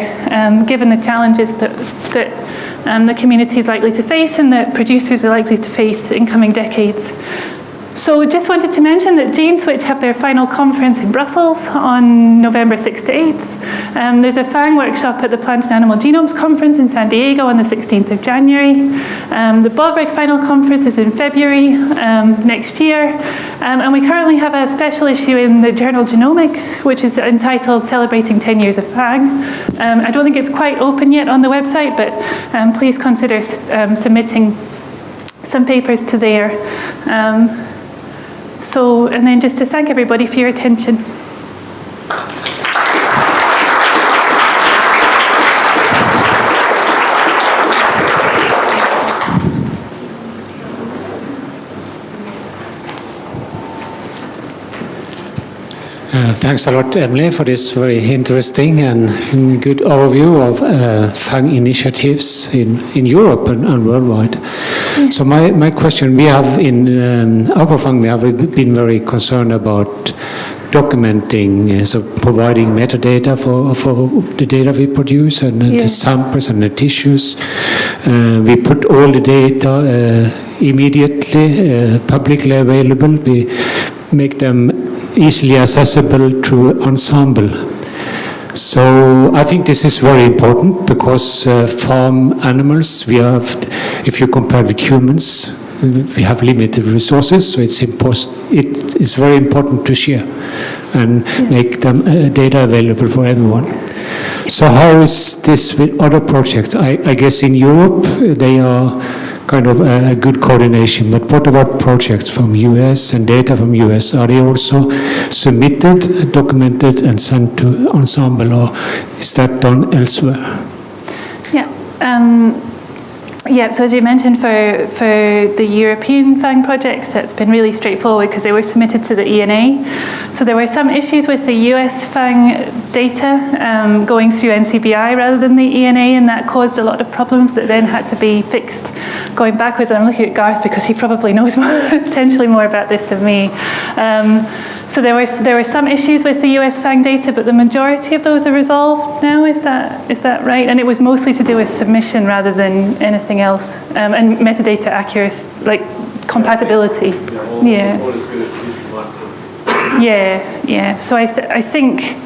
given the challenges that the community is likely to face and that producers are likely to face in coming decades. So just wanted to mention that GeneSwitch have their final conference in Brussels on November 6th to 8th. There's a FAANG workshop at the Plant and Animal Genomes Conference in San Diego on the 16th of January. The BOVRIC final conference is in February next year. And we currently have a special issue in the journal Genomics, which is entitled Celebrating 10 Years of FAANG. I don't think it's quite open yet on the website, but please consider submitting some papers to there. And then just to thank everybody for your attention. Thanks a lot, Emily, for this very interesting and good overview of FAANG initiatives in Europe and worldwide. So my question, we have in AQUA-FAANG, we have been very concerned about documenting, so providing metadata for the data we produce and the samples and the tissues. We put all the data immediately publicly available. We make them easily accessible through Ensemble. So I think this is very important because farm animals, we have, if you compare with humans, we have limited resources, so it is very important to share and make them data available for everyone. So how is this with other projects? I guess in Europe they are kind of a good coordination, but what about projects from US and data from US? Are they also submitted, documented and sent to Ensemble, or is that done elsewhere? Yeah, so as you mentioned, for the European FAANG projects, it's been really straightforward because they were submitted to the ENA. So there were some issues with the US FAANG data going through NCBI rather than the ENA, and that caused a lot of problems that then had to be fixed going backwards. And I'm looking at Garth because he probably knows potentially more about this than me. So there were some issues with the US FAANG data, but the majority of those are resolved now. Is that right? And it was mostly to do with submission rather than anything else, and metadata accuracy, like compatibility. Yeah. So I think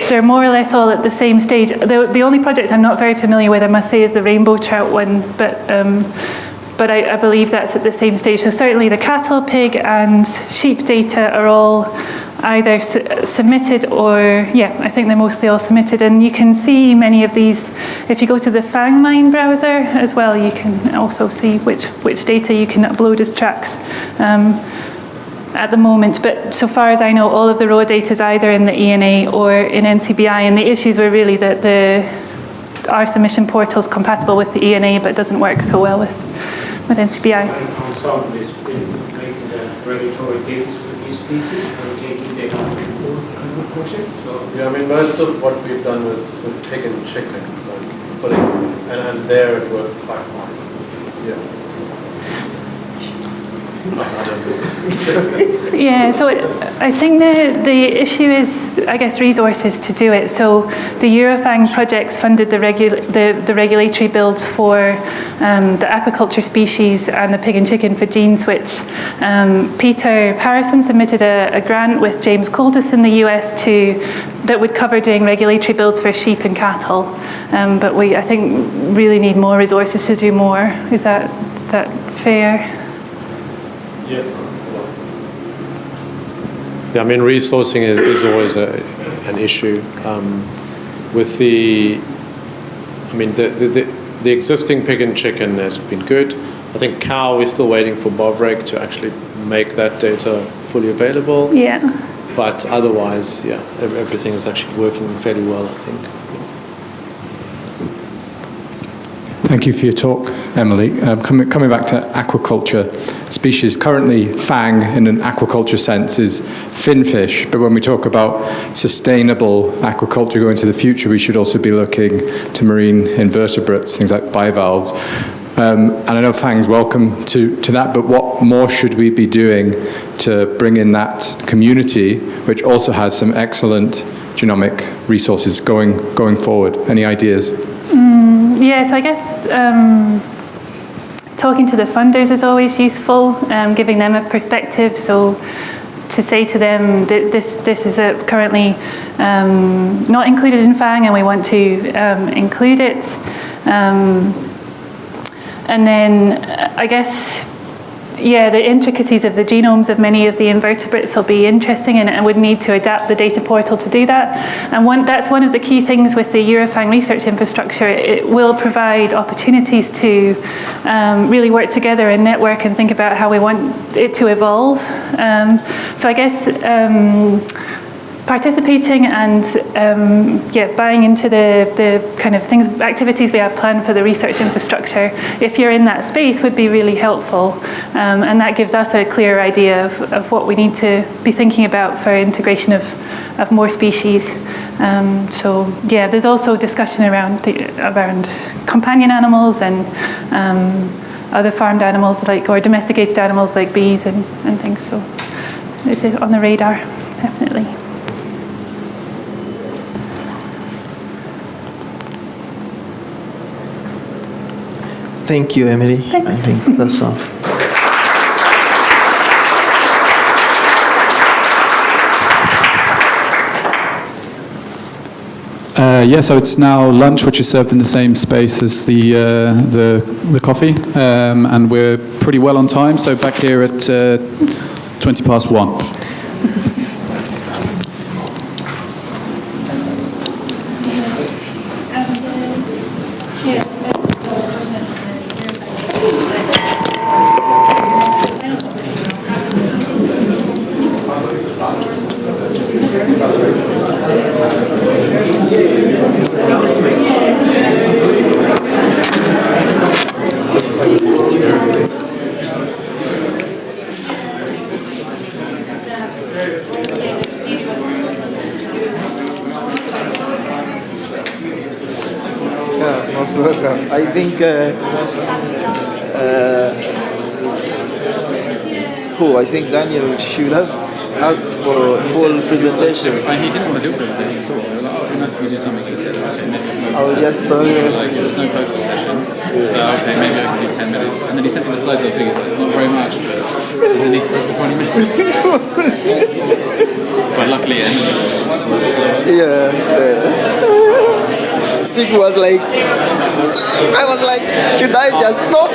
they're more or less all at the same stage. The only project I'm not very familiar with, I must say, is the rainbow trout one, but I believe that's at the same stage. So certainly the cattle, pig, and sheep data are all either submitted or, I think they're mostly all submitted. And you can see many of these, if you go to the FAANGmine browser as well, you can also see which data you can upload as tracks at the moment. But so far as I know, all of the raw data is either in the ENA or in NCBI, and the issues were really that our submission portal is compatible with the ENA but doesn't work so well with NCBI. Ensemble is making the regulatory tables for these species, and taking data from all projects. Yeah, I mean, most of what we've done was with pig and chicken, so putting, and there it worked quite fine. Yeah. Yeah, so I think the issue is, I guess, resources to do it. So the AQUA-FAANG projects funded the regulatory builds for the aquaculture species and the pig and chicken for GeneSwitch. Peter Parison submitted a grant with James Coldis in the US that would cover doing regulatory builds for sheep and cattle. But I think, really need more resources to do more. Is that that fair? Yeah. Yeah, I mean, resourcing is always an issue. With the existing pig and chicken has been good. I think cow, we're still waiting for Bovreg to actually make that data fully available. Yeah. But otherwise, yeah, everything is actually working fairly well, I think. Thank you for your talk, Emily. Coming back to aquaculture, species currently FAANG in an aquaculture sense is finfish, but when we talk about sustainable aquaculture going into the future, we should also be looking to marine invertebrates, things like bivalves. And I know FAANG's welcome to that, but what more should we be doing to bring in that community, which also has some excellent genomic resources going forward? Any ideas? Yeah, so I guess talking to the funders is always useful, giving them a perspective. So to say to them that this is currently not included in FAANG and we want to include it. And then I guess, yeah, the intricacies of the genomes of many of the invertebrates will be interesting, and would need to adapt the data portal to do that. And that's one of the key things with the AQUA-FAANG research infrastructure. It will provide opportunities to really work together and network and think about how we want it to evolve. So I guess participating and buying into the kind of activities we have planned for the research infrastructure, if you're in that space, would be really helpful. And that gives us a clear idea of what we need to be thinking about for integration of more species. So yeah, there's also discussion around companion animals and other farmed animals or domesticated animals like bees and things. So it's on the radar, definitely. Thank you, Emily. Thanks. I think that's all. Yeah, so it's now lunch, which is served in the same space as the coffee, and we're pretty well on time. So back here at 1:20. Most welcome. I think I think Daniel should have asked for a full presentation. He didn't want to do a presentation at all. Unless we do something, he said, okay, maybe. I'll just there's no poster session, so okay, maybe I can do 10 minutes. And then he sent me the slides. I figured it's not very much, but and then he spoke for 20 minutes. But luckily, yeah. Sig was like, I was like, should I just stop?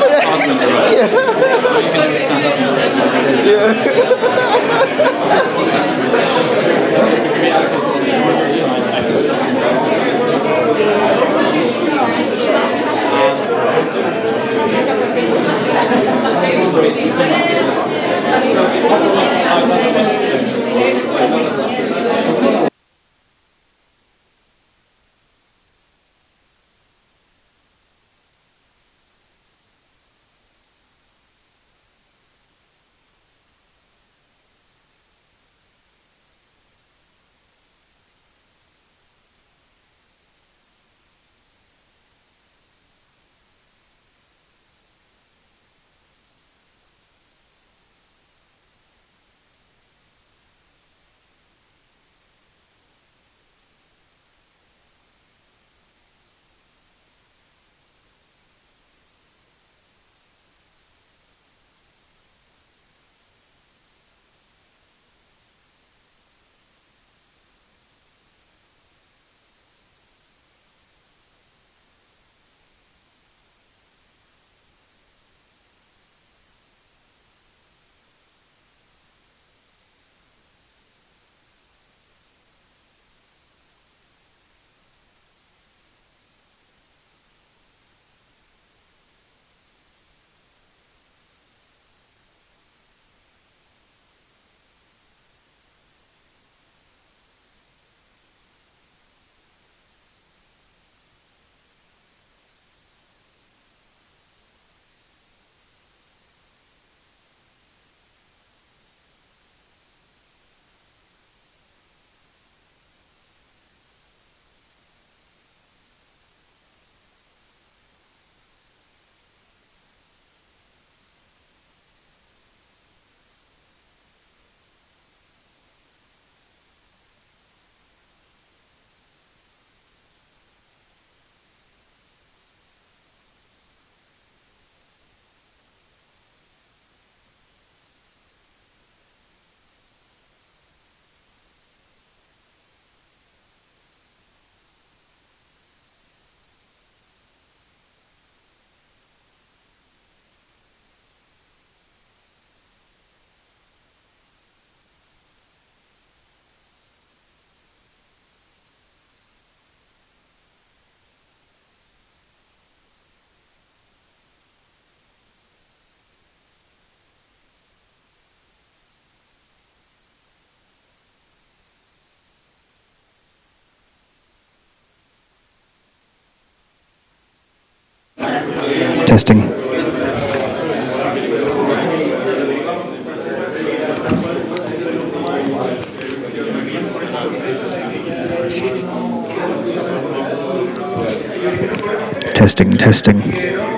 Testing. Testing, testing.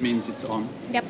means it's on. Yep.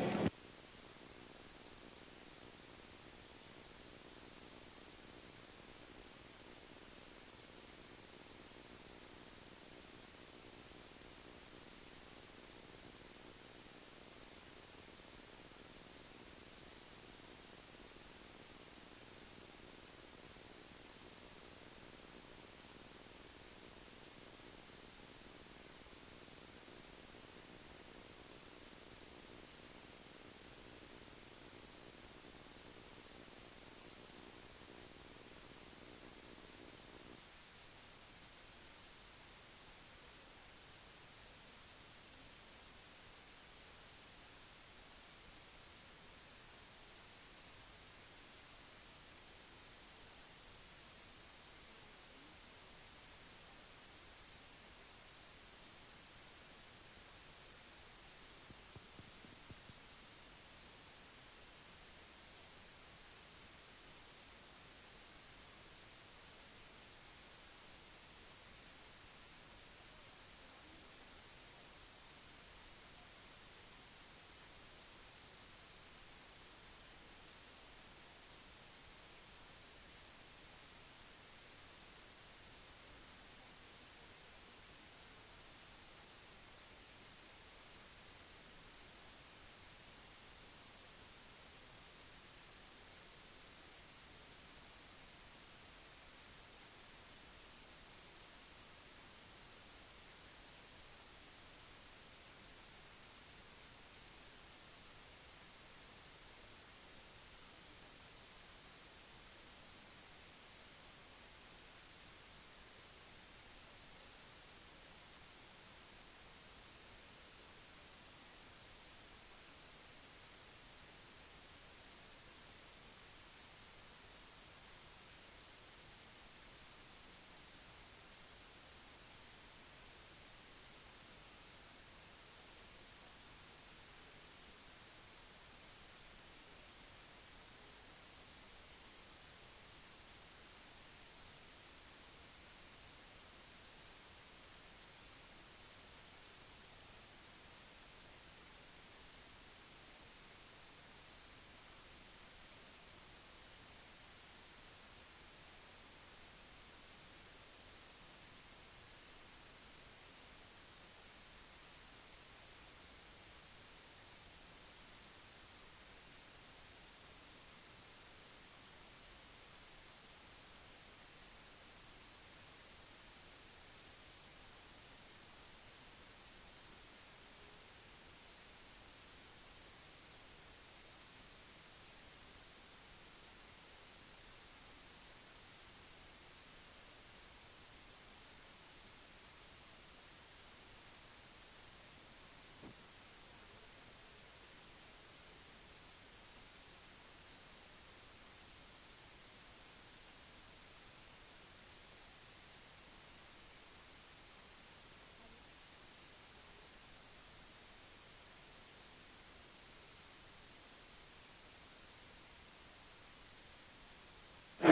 It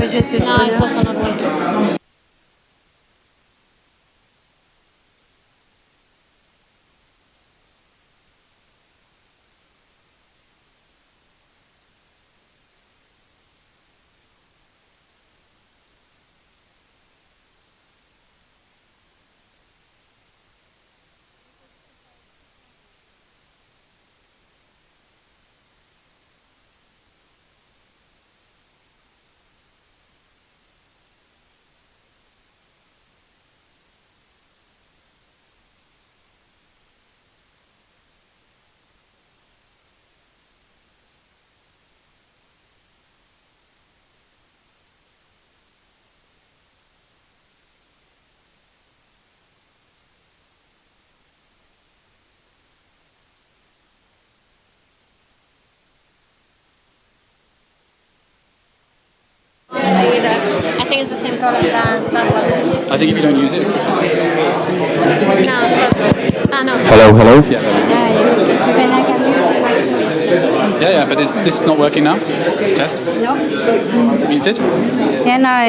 was just no, it's also not working. I think it's the same problem than that one. I think if you don't use it, it switches off. No, so no. Hello, hello. Susanna, can you use my Yeah, but is this not working now? Test? No. Is it muted? Yeah, no,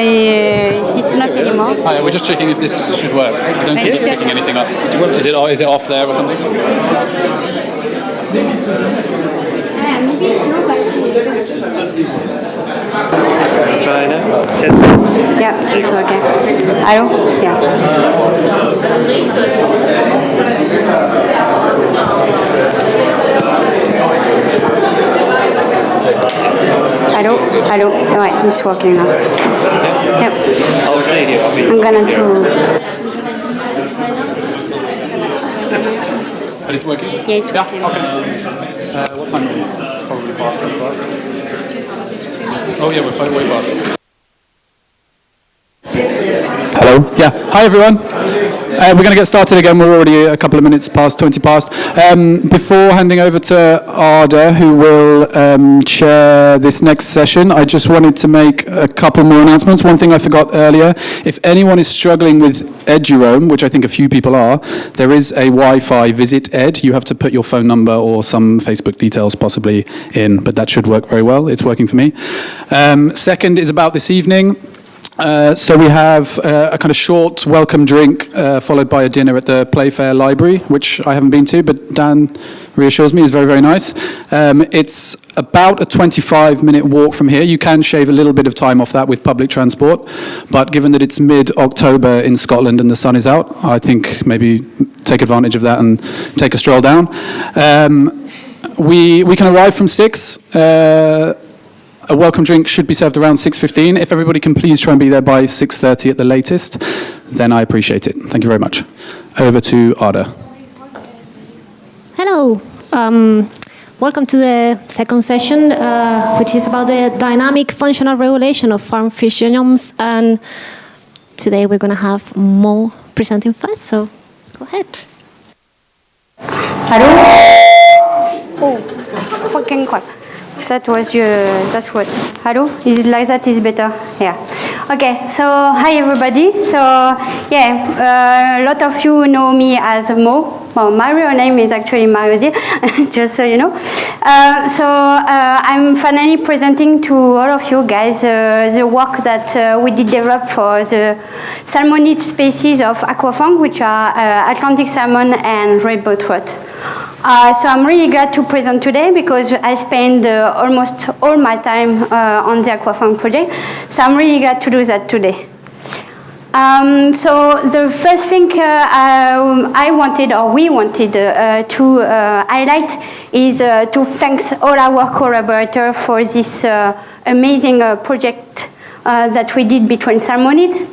it's not anymore. Hi, we're just checking if this should work. I don't think it's picking anything up. Is it off there or something? Maybe it's not, but Try now. yeah, it's working. Hello? Yeah. Hello? Hello? Right, it's working now. Yep. I'll stay here. I'm gonna do... And it's working? Yeah, it's working. Okay. What time are we? Probably past 12 o'clock. Oh yeah, we're way past. Hello. Yeah. Hi everyone. We're going to get started again. We're already a couple of minutes past 20 past. Before handing over to Arda, who will chair this next session, I just wanted to make a couple more announcements. One thing I forgot earlier, if anyone is struggling with EduRoam, which I think a few people are, there is a Wi-Fi Visit Ed. You have to put your phone number or some Facebook details possibly in, but that should work very well. It's working for me. Second is about this evening. So we have a kind of short welcome drink followed by a dinner at the Playfair Library, which I haven't been to, but Dan reassures me is very, very nice. It's about a 25-minute walk from here. You can shave a little bit of time off that with public transport, but given that it's mid-October in Scotland and the sun is out, I think maybe take advantage of that and take a stroll down. We can arrive from 6. A welcome drink should be served around 6:15. If everybody can please try and be there by 6:30 at the latest, then I appreciate it. Thank you very much. Over to Arda. Hello. Welcome to the second session, which is about the dynamic functional regulation of farm fish genomes. And today we're going to have Mo presenting first, so go ahead. Hello? Oh, fucking crap. That was your, that's what. Hello? Is it like that? Is better? Yeah. Okay, so hi everybody. So yeah, a lot of you know me as Mo. Well, my real name is actually Mariosi, just so you know. I'm finally presenting to all of you guys the work that we did develop for the salmonid species of AQUA-FAANG, which are Atlantic salmon and red bottrot. So I'm really glad to present today because I spend almost all my time on the AQUA-FAANG project. So I'm really glad to do that today. So the first thing I wanted, or we wanted to highlight is to thank all our collaborators for this amazing project that we did between salmonids.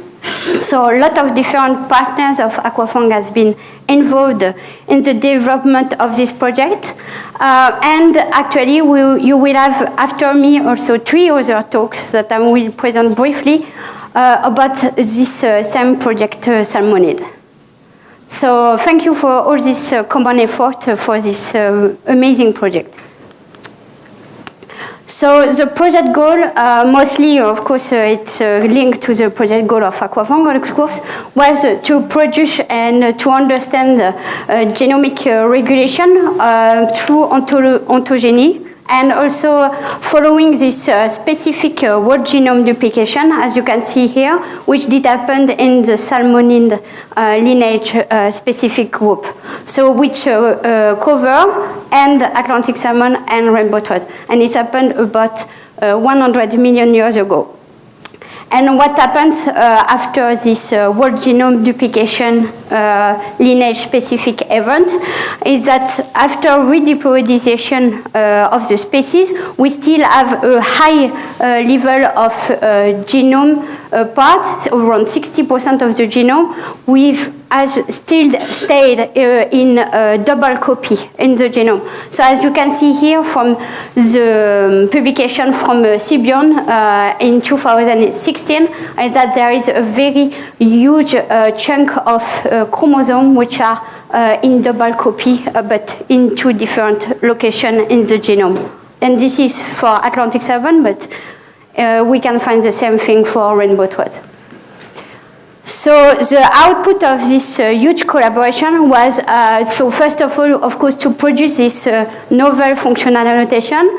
So a lot of different partners of AQUA-FAANG has been involved in the development of this project. And actually, you will have, after me, also 3 other talks that I will present briefly about this same project, Salmonid. So thank you for all this common effort for this amazing project. So the project goal, mostly, of course, it's linked to the project goal of AQUA-FAANG, of course, was to produce and to understand genomic regulation through ontogeny, and also following this specific whole genome duplication, as you can see here, which did happen in the salmonid lineage specific group. So which cover and Atlantic salmon and rainbow trout. And it happened about 100 million years ago. And what happens after this whole genome duplication lineage-specific event is that after rediploidization of the species, we still have a high level of genome parts, around 60% of the genome, has still stayed in double copy in the genome. So as you can see here from the publication from Sibion in 2016, that there is a very huge chunk of chromosomes which are in double copy, but in 2 different locations in the genome. And this is for Atlantic salmon, but we can find the same thing for rainbow trout. So the output of this huge collaboration was, so first of all, of course, to produce this novel functional annotation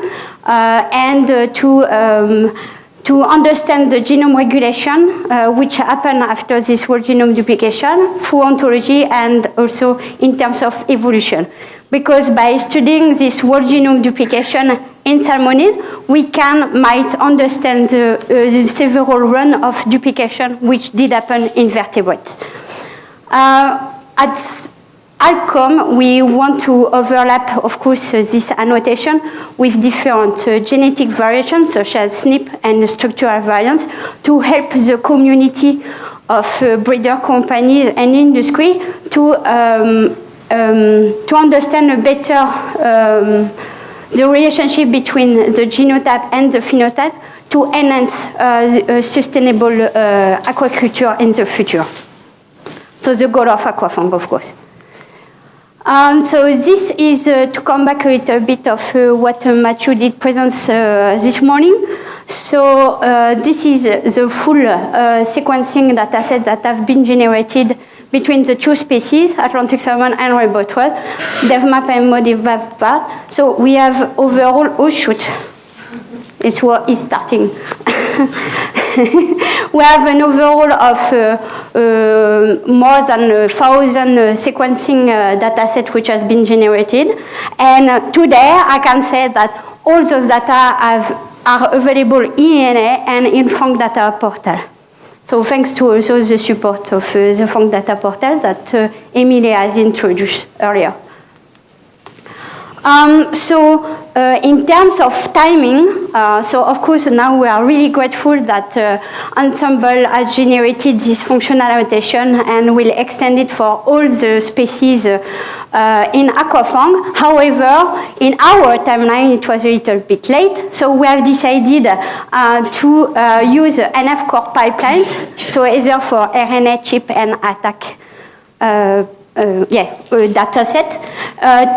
and to to understand the genome regulation, which happened after this whole genome duplication through ontology and also in terms of evolution. Because by studying this whole genome duplication in salmonid, we might understand the several run of duplication which did happen in vertebrates. At AQUA-FAANG, we want to overlap, of course, this annotation with different genetic variations, such as SNP and structural variants, to help the community of breeder companies and industry to understand better the relationship between the genotype and the phenotype to enhance sustainable aquaculture in the future. So the goal of AQUA-FAANG, of course. So this is to come back a little bit of what Matthew did present this morning. So this is the full sequencing data set that have been generated between the two species, Atlantic salmon and rainbow trout, DevMap and ModiVav. So we have overall, oh shoot, it's what is starting. We have an overall of more than 1,000 sequencing data set which has been generated. And today I can say that all those data are available in ENA and in FAANG data portal. So thanks to also the support of the FAANG data portal that Emilie has introduced earlier. In terms of timing, so of course now we are really grateful that Ensemble has generated this functional annotation and will extend it for all the species in AQUA-FAANG. However, in our timeline it was a little bit late, so we have decided to use NF core pipelines, so either for RNA, chip, and ATAC data set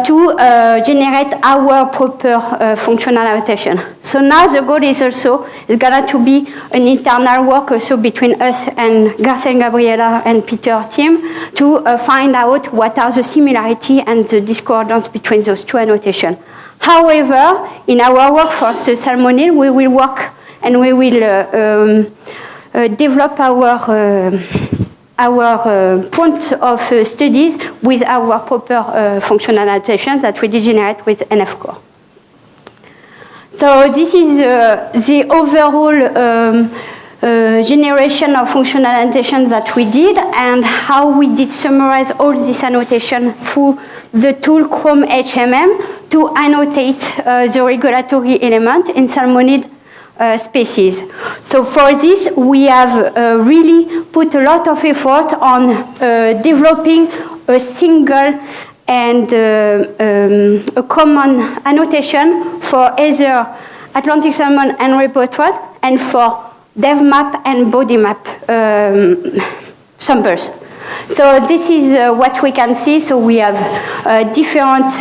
to generate our proper functional annotation. So now the goal is also going to be an internal work also between us and Garcia and Gabriela and Peter team to find out what are the similarity and the discordance between those two annotations. However, in our work for the salmonid, we will work and we will develop our point of studies with our proper functional annotations that we generate with NF core. So this is the overall generation of functional annotation that we did and how we did summarize all this annotation through the tool Chrome HMM to annotate the regulatory element in salmonid species. So for this, we have really put a lot of effort on developing a single and a common annotation for either Atlantic salmon and rainbow trout and for DevMap and BodyMap samples. So this is what we can see. So we have different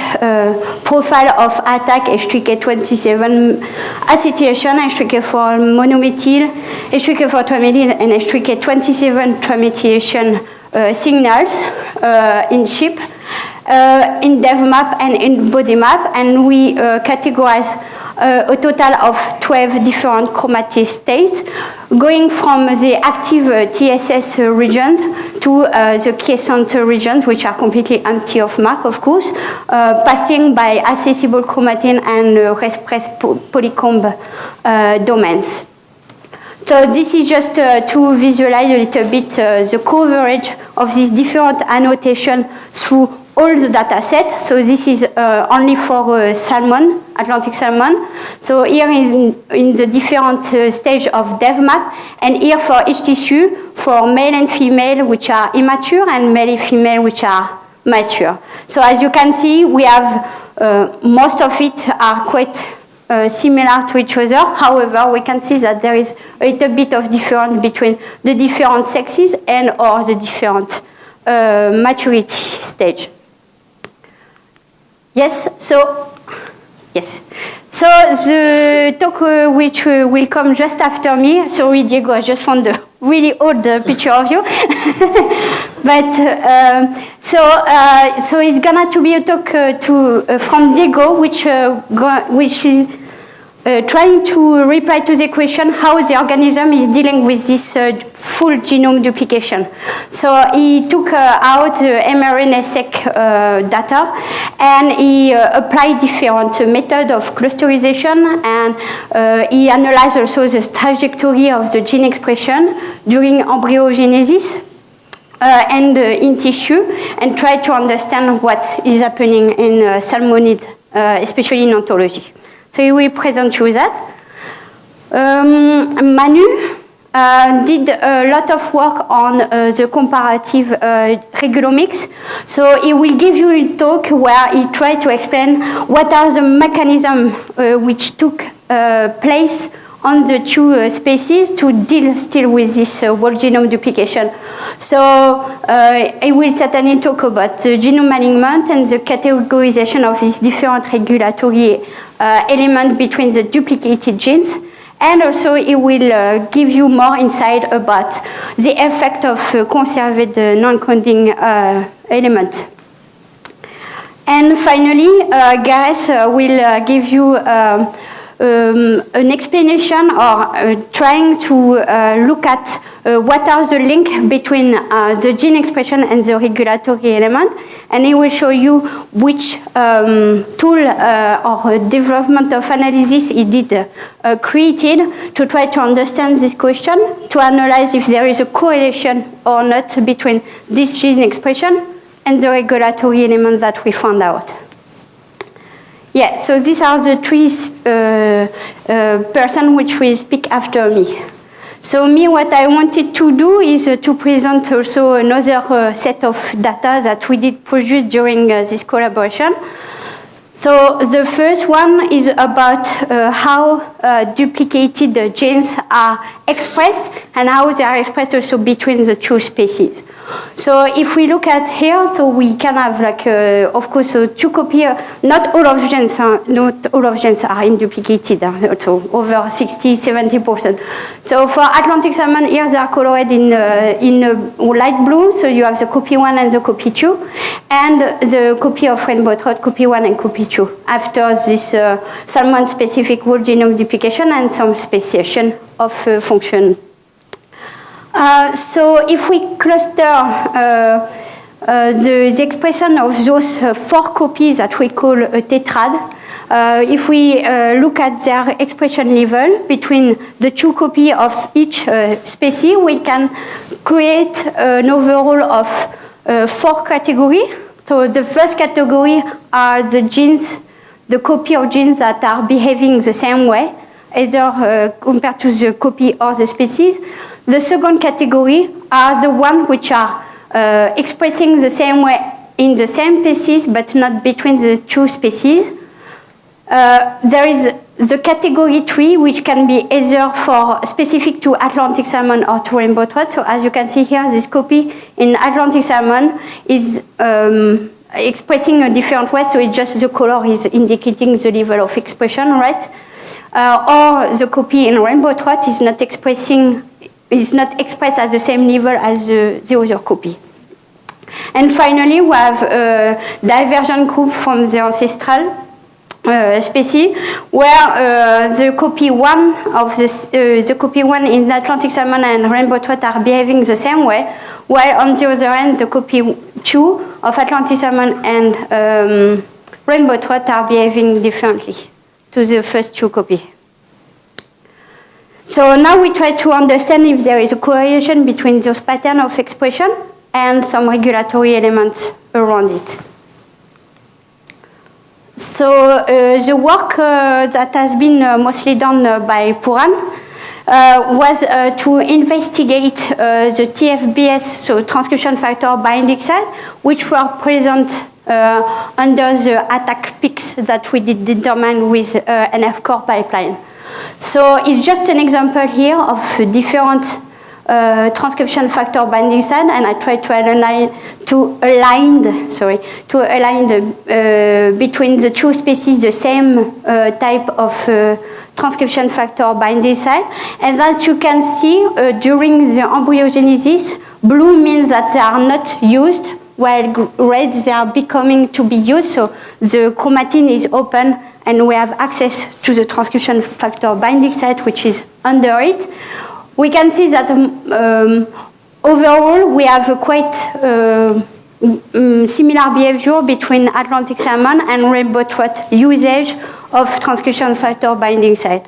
profile of attack, H3K27 acetylation, H3K4 monomethyl, H3K4 trimethyl, and H3K27 trimethylation signals in chip, in DevMap and in BodyMap, and we categorize a total of 12 different chromatic states, going from the active TSS regions to the quiescent regions, which are completely empty of map, of course, passing by accessible chromatin and Respres polycomb domains. So this is just to visualize a little bit the coverage of these different annotation through all the data set. So this is only for salmon, Atlantic salmon. So here in the different stage of DevMap, and here for each tissue, for male and female, which are immature, and male and female, which are mature. So as you can see, we have most of it are quite similar to each other. However, we can see that there is a little bit of difference between the different sexes and or the different maturity stage. Yes, so the talk which will come just after me, sorry Diego, I just found a really old picture of you. But so it's gonna to be a talk from Diego, which trying to reply to the question how the organism is dealing with this full genome duplication. So he took out the mRNA-seq data, and he applied different methods of clusterization, and he analyzed also the trajectory of the gene expression during embryogenesis and in tissue, and tried to understand what is happening in salmonid, especially in ontology. So he will present you that. Manu did a lot of work on the comparative regulomics. So he will give you a talk where he tried to explain what are the mechanisms which took place on the two species to deal still with this whole genome duplication. So I will certainly talk about the genome alignment and the categorization of these different regulatory elements between the duplicated genes. And also it will give you more insight about the effect of conserved non-coding element. And finally, Gareth will give you an explanation or trying to look at what are the link between the gene expression and the regulatory element, and he will show you which tool or development of analysis he did created to try to understand this question, to analyze if there is a correlation or not between this gene expression and the regulatory element that we found out. Yeah, so these are the three persons which will speak after me. So me, what I wanted to do is to present also another set of data that we did produce during this collaboration. So the first one is about how duplicated genes are expressed and how they are expressed also between the two species. So if we look at here, so we can have like, of course, two copies. Not all of genes are induplicated. So over 60–70%. So for Atlantic salmon, here they are colored in light blue. So you have the copy 1 and the copy 2, and the copy of rainbow trout, copy 1 and copy 2. After this salmon-specific whole genome duplication and some speciation of function. So if we cluster the expression of those 4 copies that we call a tetrad, if we look at their expression level between the 2 copies of each species, we can create an overall of 4 categories. So the first category are the genes, the copy of genes that are behaving the same way, either compared to the copy or the species. The second category are the ones which are expressing the same way in the same species, but not between the 2 species. There is the category 3, which can be either for specific to Atlantic salmon or to rainbow trout. So as you can see here, this copy in Atlantic salmon is expressing a different way, so it's just the color is indicating the level of expression, right? Or the copy in rainbow trout is not expressed at the same level as the other copy. And finally, we have a divergent group from the ancestral species, where the copy 1 of the copy 1 in Atlantic salmon and rainbow trout are behaving the same way, while on the other end, the copy 2 of Atlantic salmon and rainbow trout are behaving differently to the first 2 copies. So now we try to understand if there is a correlation between those patterns of expression and some regulatory elements around it. So the work that has been mostly done by Puran was to investigate the TFBS, so transcription factor binding site, which were present under the attack peaks that we did determine with NF-core pipeline. So it's just an example here of different transcription factor binding site, and I tried to align between the 2 species the same type of transcription factor binding site. And as you can see, during the embryogenesis, blue means that they are not used, while red, they are becoming to be used, so the chromatin is open and we have access to the transcription factor binding site, which is under it, we can see that overall we have a quite similar behavior between Atlantic salmon and rainbow trout usage of transcription factor binding site.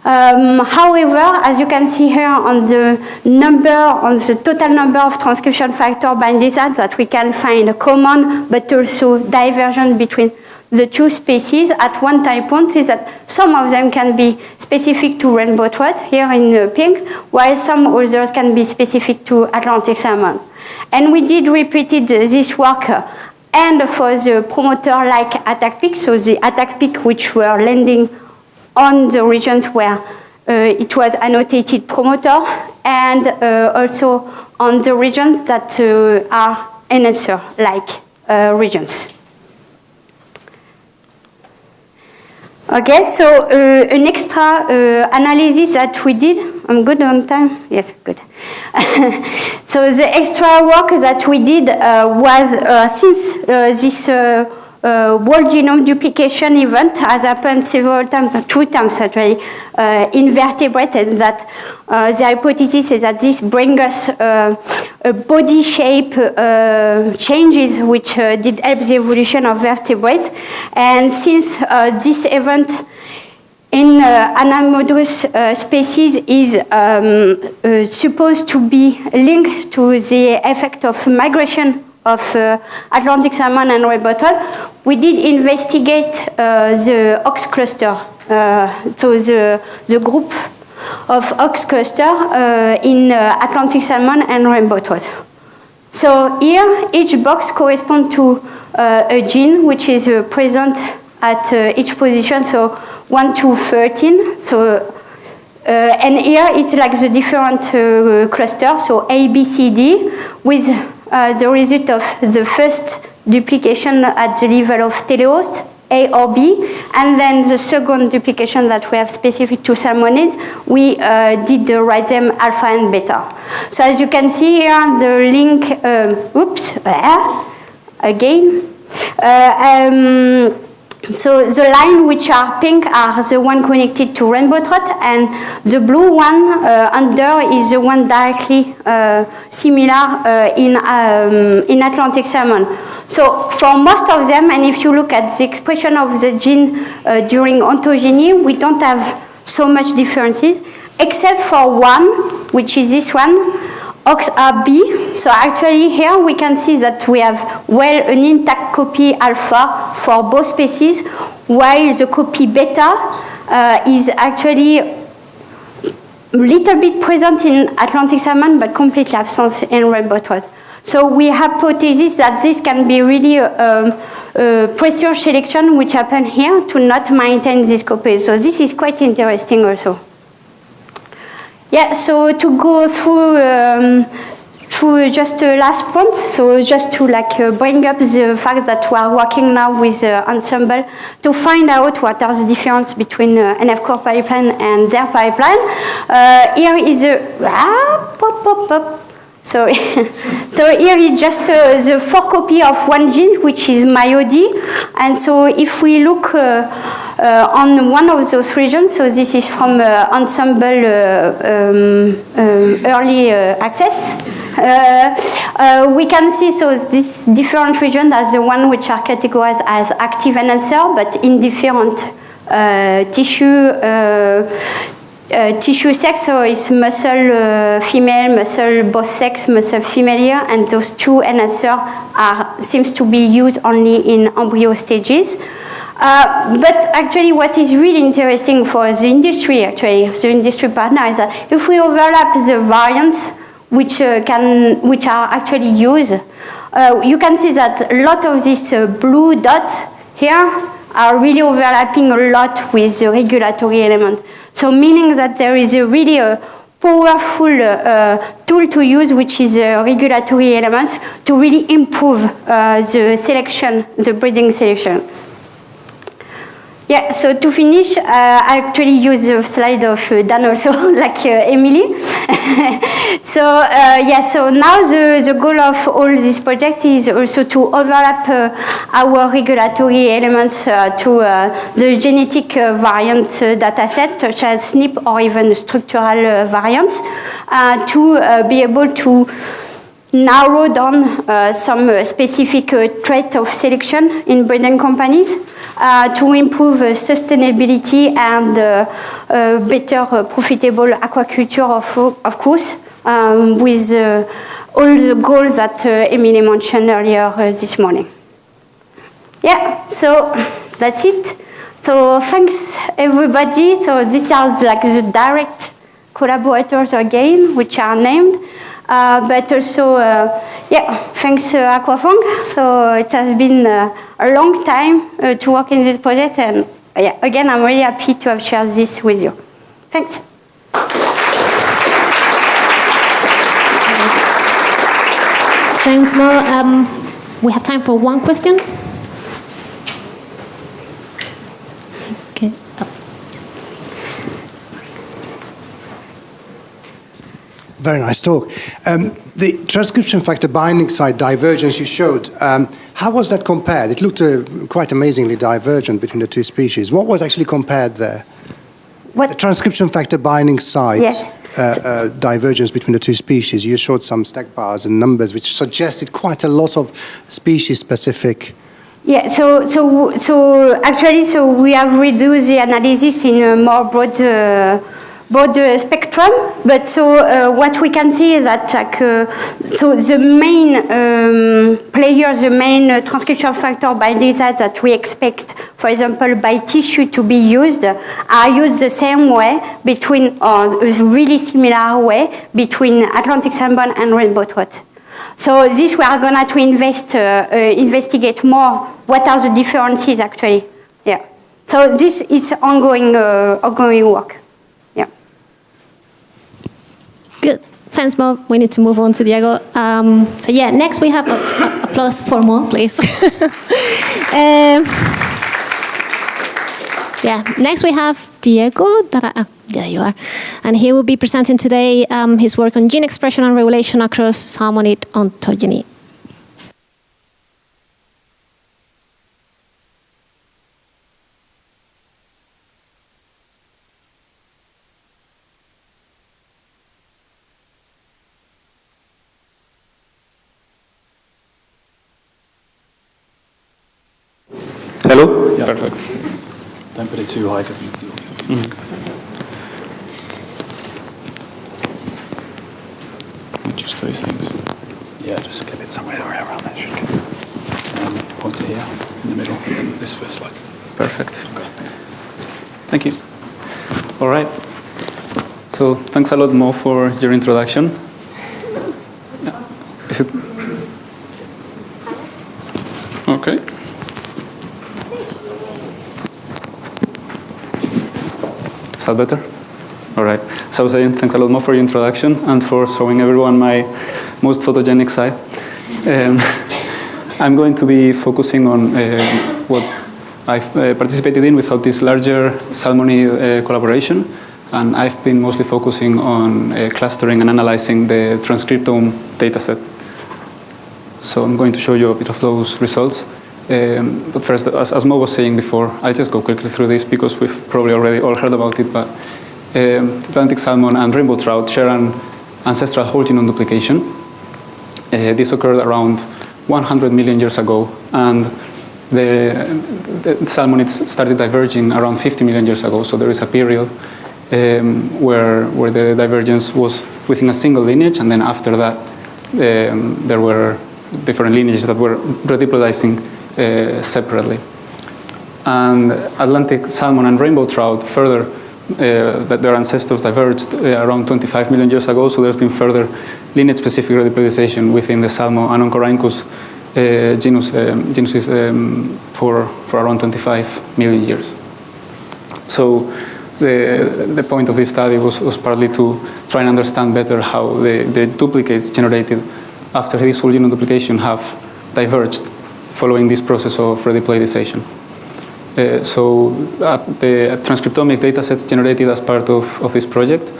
However, as you can see here on the total number of transcription factor binding sites that we can find a common but also divergent between the two species at one time point is that some of them can be specific to rainbow trout, here in pink, while some others can be specific to Atlantic salmon. And we did repeated this work and for the promoter-like attack peaks, so the attack peak which were landing on the regions where it was annotated promoter, and also on the regions that are enhancer-like regions. Okay, so an extra analysis that we did. I'm good on time? Yes, good. So the extra work that we did was since this whole genome duplication event has happened several times, 2 times actually, in vertebrates, and that the hypothesis is that this brings us body shape changes which did help the evolution of vertebrates. And since this event in anamodous species is supposed to be linked to the effect of migration of Atlantic salmon and rainbow trout, we did investigate the ox cluster, so the group of ox cluster in Atlantic salmon and rainbow trout. So here, each box corresponds to a gene which is present at each position, so 1 to 13. So, and here it's like the different clusters, so A, B, C, D, with the result of the first duplication at the level of telehost, A or B, and then the second duplication that we have specific to salmonid, we did write them alpha and beta. So as you can see here, the link, so the line which are pink are the one connected to rainbow trout, and the blue one under is the one directly similar in Atlantic salmon. So for most of them, and if you look at the expression of the gene during ontogeny, we don't have so much differences, except for one, which is this one, OXRB. So actually here we can see that we have an intact copy alpha for both species, while the copy beta is actually a little bit present in Atlantic salmon, but completely absent in rainbow trout. So we hypothesize that this can be really a pressure selection which happened here to not maintain this copy. So this is quite interesting also. Yeah, so to go through just a last point, so just to bring up the fact that we are working now with Ensemble to find out what are the differences between NF core pipeline and their pipeline. Here is a sorry. So here is just the 4 copy of one gene, which is MyoD. And so if we look on one of those regions, so this is from Ensemble early access, we can see so this different region as the one which are categorized as active enhancer, but in different tissue sex, so it's muscle female, muscle both sex, muscle female here, and those 2 enhancers seems to be used only in embryo stages. But actually what is really interesting for the industry, the industry partner, is that if we overlap the variants which are actually used, you can see that a lot of these blue dots here are really overlapping a lot with the regulatory element. So meaning that there is really a powerful tool to use, which is regulatory elements, to really improve the selection, the breeding selection. Yeah, so to finish, I actually use the slide of Dan also, like Emily. So so now the goal of all this project is also to overlap our regulatory elements to the genetic variant dataset, such as SNP or even structural variants, to be able to narrow down some specific trait of selection in breeding companies to improve sustainability and better profitable aquaculture, of course, with all the goals that Emily mentioned earlier this morning. Yeah, so that's it. So thanks everybody. So these are like the direct collaborators again, which are named. But also, thanks AQUA-FAANG. So it has been a long time to work in this project, and again, I'm really happy to have shared this with you. Thanks. Thanks, Mo. We have time for one question. Okay. Very nice talk. The transcription factor binding site divergence you showed, how was that compared? It looked quite amazingly divergent between the two species. What was actually compared there? What? The transcription factor binding site Yes. divergence between the two species. You showed some stack bars and numbers which suggested quite a lot of species-specific. Yeah, so actually, we have reduced the analysis in a more broad spectrum, but what we can see is that so the main players, the main transcription factor binding sites that we expect, for example, by tissue to be used, are used the same way between, or a really similar way between Atlantic salmon and rainbow trout. So this we are going to investigate more. What are the differences actually? Yeah. So this is ongoing work. Good. Thanks, Mo. We need to move on to Diego. So yeah, next we have applause for Mo, please. Next we have Diego. There you are. And he will be presenting today his work on gene expression and regulation across salmonid ontogeny. Hello? Yeah. Perfect. Don't put it too high because just those things. Yeah, just clip it somewhere around that should point it here in the middle and then this first slide. Perfect. Thank you. All right. So thanks a lot, Mo, for your introduction. Yeah. Is it? Okay. Is that better? All right. So I was saying, thanks a lot more for your introduction and for showing everyone my most photogenic side. I'm going to be focusing on what I've participated in without this larger salmonid collaboration, and I've been mostly focusing on clustering and analyzing the transcriptome dataset. So I'm going to show you a bit of those results. But first, as Mo was saying before, I'll just go quickly through this because we've probably already all heard about it, but Atlantic salmon and rainbow trout share an ancestral whole genome duplication. This occurred around 100 million years ago, and the salmonids started diverging around 50 million years ago, so there is a period where the divergence was within a single lineage, and then after that there were different lineages that were rediplodizing separately. And Atlantic salmon and rainbow trout further, that their ancestors diverged around 25 million years ago, so there's been further lineage-specific rediplodization within the Salmo and Oncorhynchus genuses for around 25 million years. So the point of this study was partly to try and understand better how the duplicates generated after this whole genome duplication have diverged following this process of rediplodization. The transcriptomic datasets generated as part of this project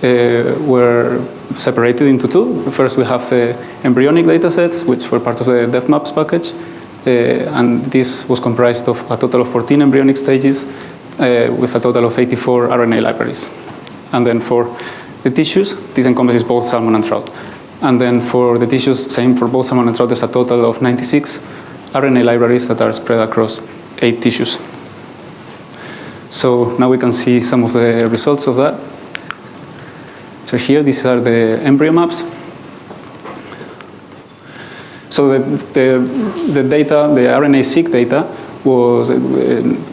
were separated into two. First, we have the embryonic datasets, which were part of the DevMaps package. And this was comprised of a total of 14 embryonic stages with a total of 84 RNA libraries. And then for the tissues, this encompasses both salmon and trout. And then for the tissues, same for both salmon and trout, there's a total of 96 RNA libraries that are spread across 8 tissues. So now we can see some of the results of that. So here, these are the embryo maps. So the data, the RNA-seq data, was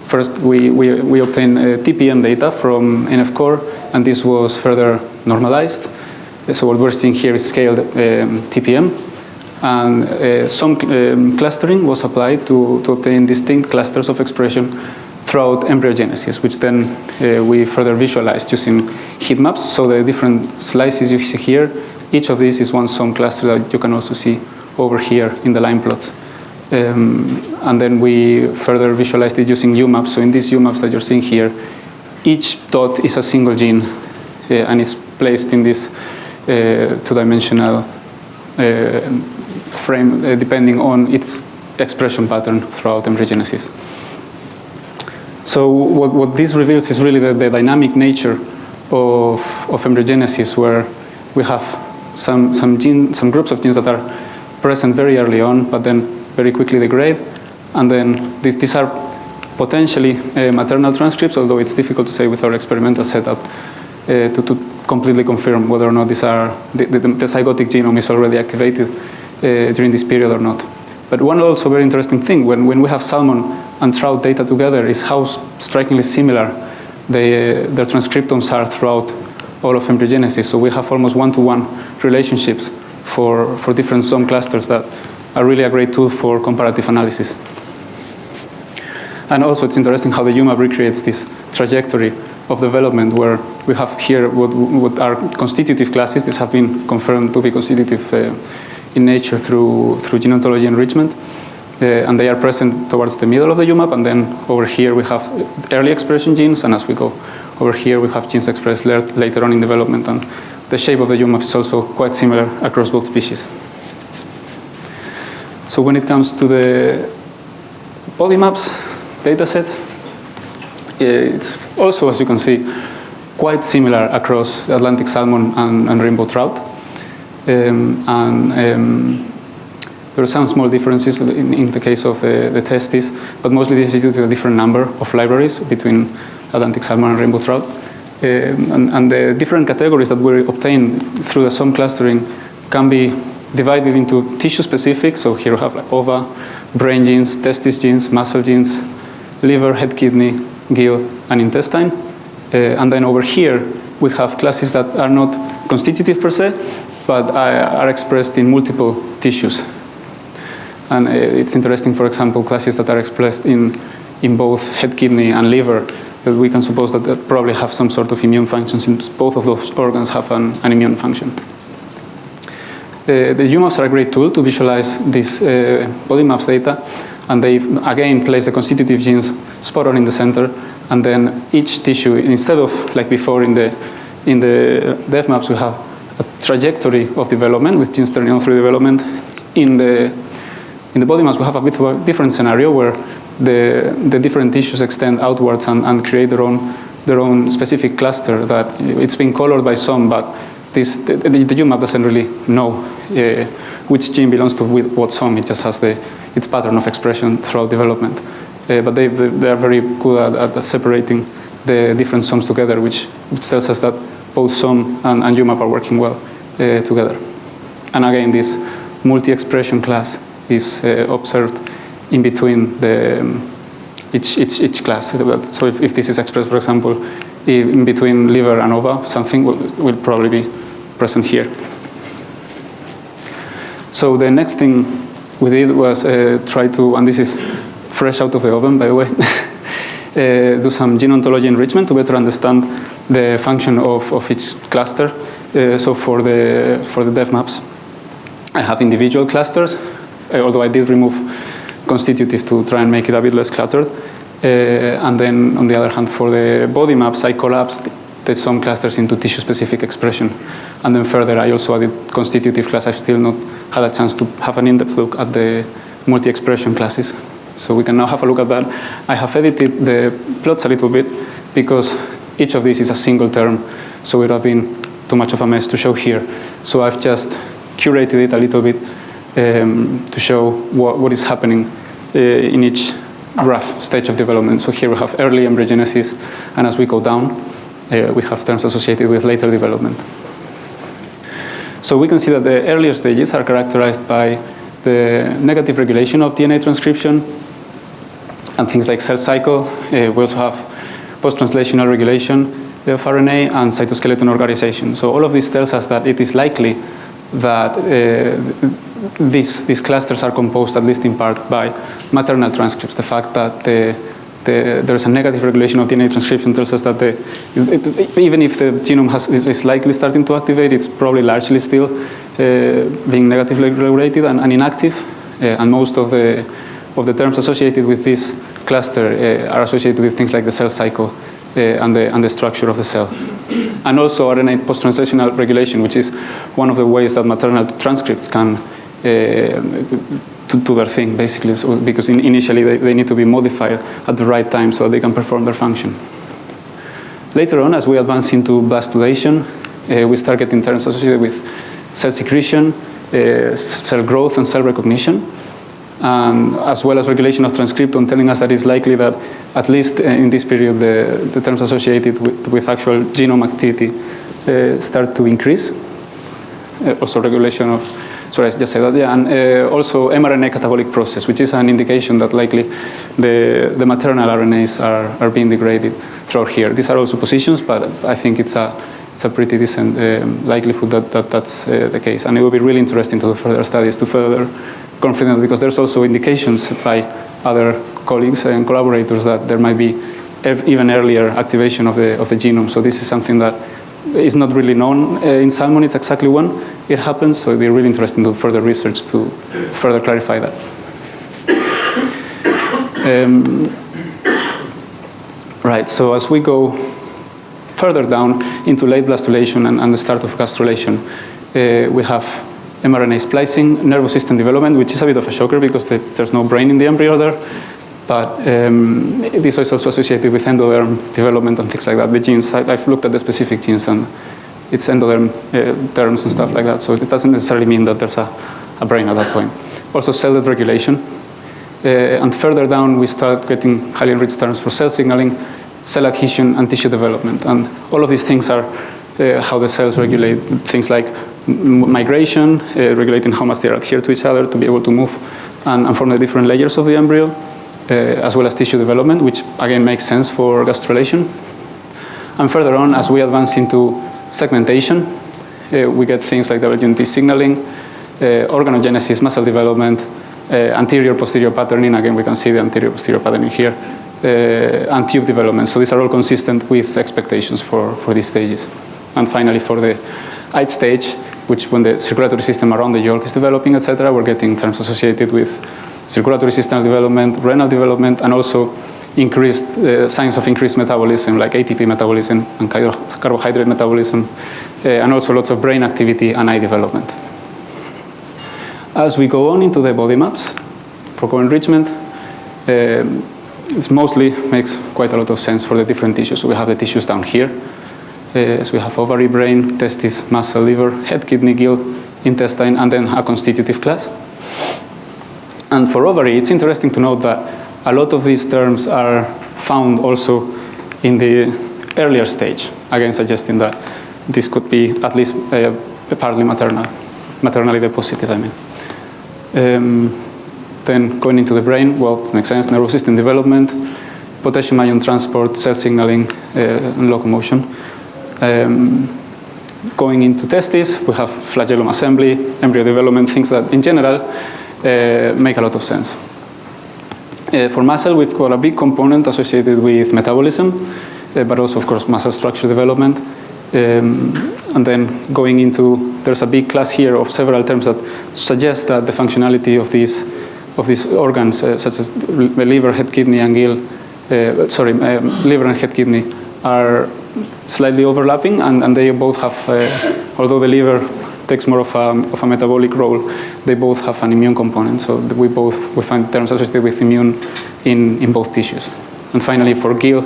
first we obtained TPM data from NF-core, and this was further normalized. So what we're seeing here is scaled TPM, and some clustering was applied to obtain distinct clusters of expression throughout embryogenesis, which then we further visualized using heat maps. So the different slices you see here, each of these is one SOM cluster that you can also see over here in the line plots. And then we further visualized it using UMaps. So in these UMaps that you're seeing here, each dot is a single gene and is placed in this two-dimensional frame depending on its expression pattern throughout embryogenesis. So what this reveals is really the dynamic nature of embryogenesis, where we have some groups of genes that are present very early on, but then very quickly degrade. And then these are potentially maternal transcripts, although it's difficult to say with our experimental setup to completely confirm whether or not these are the zygotic genome is already activated during this period or not. But one also very interesting thing, when we have salmon and trout data together, is how strikingly similar their transcriptomes are throughout all of embryogenesis. So we have almost one-to-one relationships for different SOM clusters that are really a great tool for comparative analysis. And also it's interesting how the UMAP recreates this trajectory of development, where we have here what are constitutive classes. These have been confirmed to be constitutive in nature through gene ontology enrichment. And they are present towards the middle of the UMAP, and then over here we have early expression genes, and as we go over here we have genes expressed later on in development, and the shape of the UMAP is also quite similar across both species. So when it comes to the body maps datasets, it's also, as you can see, quite similar across Atlantic salmon and rainbow trout. There are some small differences in the case of the testes, but mostly this is due to a different number of libraries between Atlantic salmon and rainbow trout. And the different categories that were obtained through the SOM clustering can be divided into tissue-specific. So here we have like ova, brain genes, testis genes, muscle genes, liver, head, kidney, gill, and intestine. And then over here, we have classes that are not constitutive per se, but are expressed in multiple tissues. And it's interesting, for example, classes that are expressed in both head, kidney, and liver, that we can suppose that probably have some sort of immune function, since both of those organs have an immune function. The UMaps are a great tool to visualize this body maps data, and they again place the constitutive genes spot on in the center, and then each tissue, instead of like before in the dev maps, we have a trajectory of development with genes turning on through development. In the body maps, we have a bit of a different scenario where the different tissues extend outwards and create their own specific cluster that it's being colored by some, but the UMAP doesn't really know which gene belongs to what SOM. It just has its pattern of expression throughout development. But they are very good at separating the different SOMs together, which tells us that both SOM and UMAP are working well together. And again, this multi-expression class is observed in between each class. So if this is expressed, for example, in between liver and ova, something will probably be present here. So the next thing we did was try to, and this is fresh out of the oven, by the way, do some gene ontology enrichment to better understand the function of each cluster. So for the dev maps, I have individual clusters, although I did remove constitutive to try and make it a bit less cluttered. And then, on the other hand, for the body maps, I collapsed some clusters into tissue-specific expression. And then further, I also added constitutive class. I've still not had a chance to have an in-depth look at the multi-expression classes. So we can now have a look at that. I have edited the plots a little bit because each of these is a single term, so it would have been too much of a mess to show here. So I've just curated it a little bit to show what is happening in each rough stage of development. So here we have early embryogenesis, and as we go down, we have terms associated with later development. So we can see that the earlier stages are characterized by the negative regulation of DNA transcription and things like cell cycle. We also have post-translational regulation of RNA and cytoskeleton organization. So all of this tells us that it is likely that these clusters are composed, at least in part, by maternal transcripts. The fact that there is a negative regulation of DNA transcription tells us that even if the genome is likely starting to activate, it's probably largely still being negatively regulated and inactive. And most of the terms associated with this cluster are associated with things like the cell cycle and the structure of the cell. And also RNA post-translational regulation, which is one of the ways that maternal transcripts can do their thing, basically, so because initially they need to be modified at the right time so that they can perform their function. Later on, as we advance into blastulation, we start getting terms associated with cell secretion, cell growth, and cell recognition, and as well as regulation of transcriptome, telling us that it's likely that, at least in this period, the terms associated with actual genome activity start to increase. Also regulation of, sorry, I just said that, yeah, and also mRNA catabolic process, which is an indication that likely the maternal RNAs are being degraded throughout here. These are all suppositions, but I think it's a pretty decent likelihood that that's the case. And it will be really interesting to do further studies to further confident, because there's also indications by other colleagues and collaborators that there might be even earlier activation of the genome. So this is something that is not really known in salmonids exactly when it happens, so it'd be really interesting to do further research to further clarify that. Right, so as we go further down into late blastulation and the start of gastrulation, we have mRNA splicing, nervous system development, which is a bit of a shocker because there's no brain in the embryo there. But this is also associated with endoderm development and things like that. The genes, I've looked at the specific genes, and it's endoderm terms and stuff like that. So it doesn't necessarily mean that there's a brain at that point. Also cell death regulation. And further down, we start getting highly enriched terms for cell signaling, cell adhesion, and tissue development. And all of these things are how the cells regulate things like migration, regulating how much they adhere to each other to be able to move and form the different layers of the embryo. As well as tissue development, which again makes sense for gastrulation. And further on, as we advance into segmentation, we get things like WNT signaling, organogenesis, muscle development, anterior-posterior patterning. Again, we can see the anterior-posterior patterning here, and tube development. So these are all consistent with expectations for these stages. And finally, for the 8th stage, which when the circulatory system around the yolk is developing, etc., we're getting terms associated with circulatory system development, renal development, and also increased signs of increased metabolism, like ATP metabolism and carbohydrate metabolism, and also lots of brain activity and eye development. As we go on into the body maps for co-enrichment, it mostly makes quite a lot of sense for the different tissues. So we have the tissues down here. So we have ovary, brain, testis, muscle, liver, head, kidney, gill, intestine, and then a constitutive class. And for ovary, it's interesting to note that a lot of these terms are found also in the earlier stage, again suggesting that this could be at least partly maternally deposited, I mean. Then going into the brain, well, it makes sense, nervous system development, potassium ion transport, cell signaling, and locomotion. Going into testis, we have flagellum assembly, embryo development, things that in general make a lot of sense. For muscle, we've got a big component associated with metabolism, but also, of course, muscle structure development. And then going into, there's a big class here of several terms that suggest that the functionality of these organs, such as the liver, head, kidney, and gill, liver and head kidney are slightly overlapping, and they both have, although the liver takes more of a metabolic role, they both have an immune component. So we find terms associated with immune in both tissues. And finally, for GIL,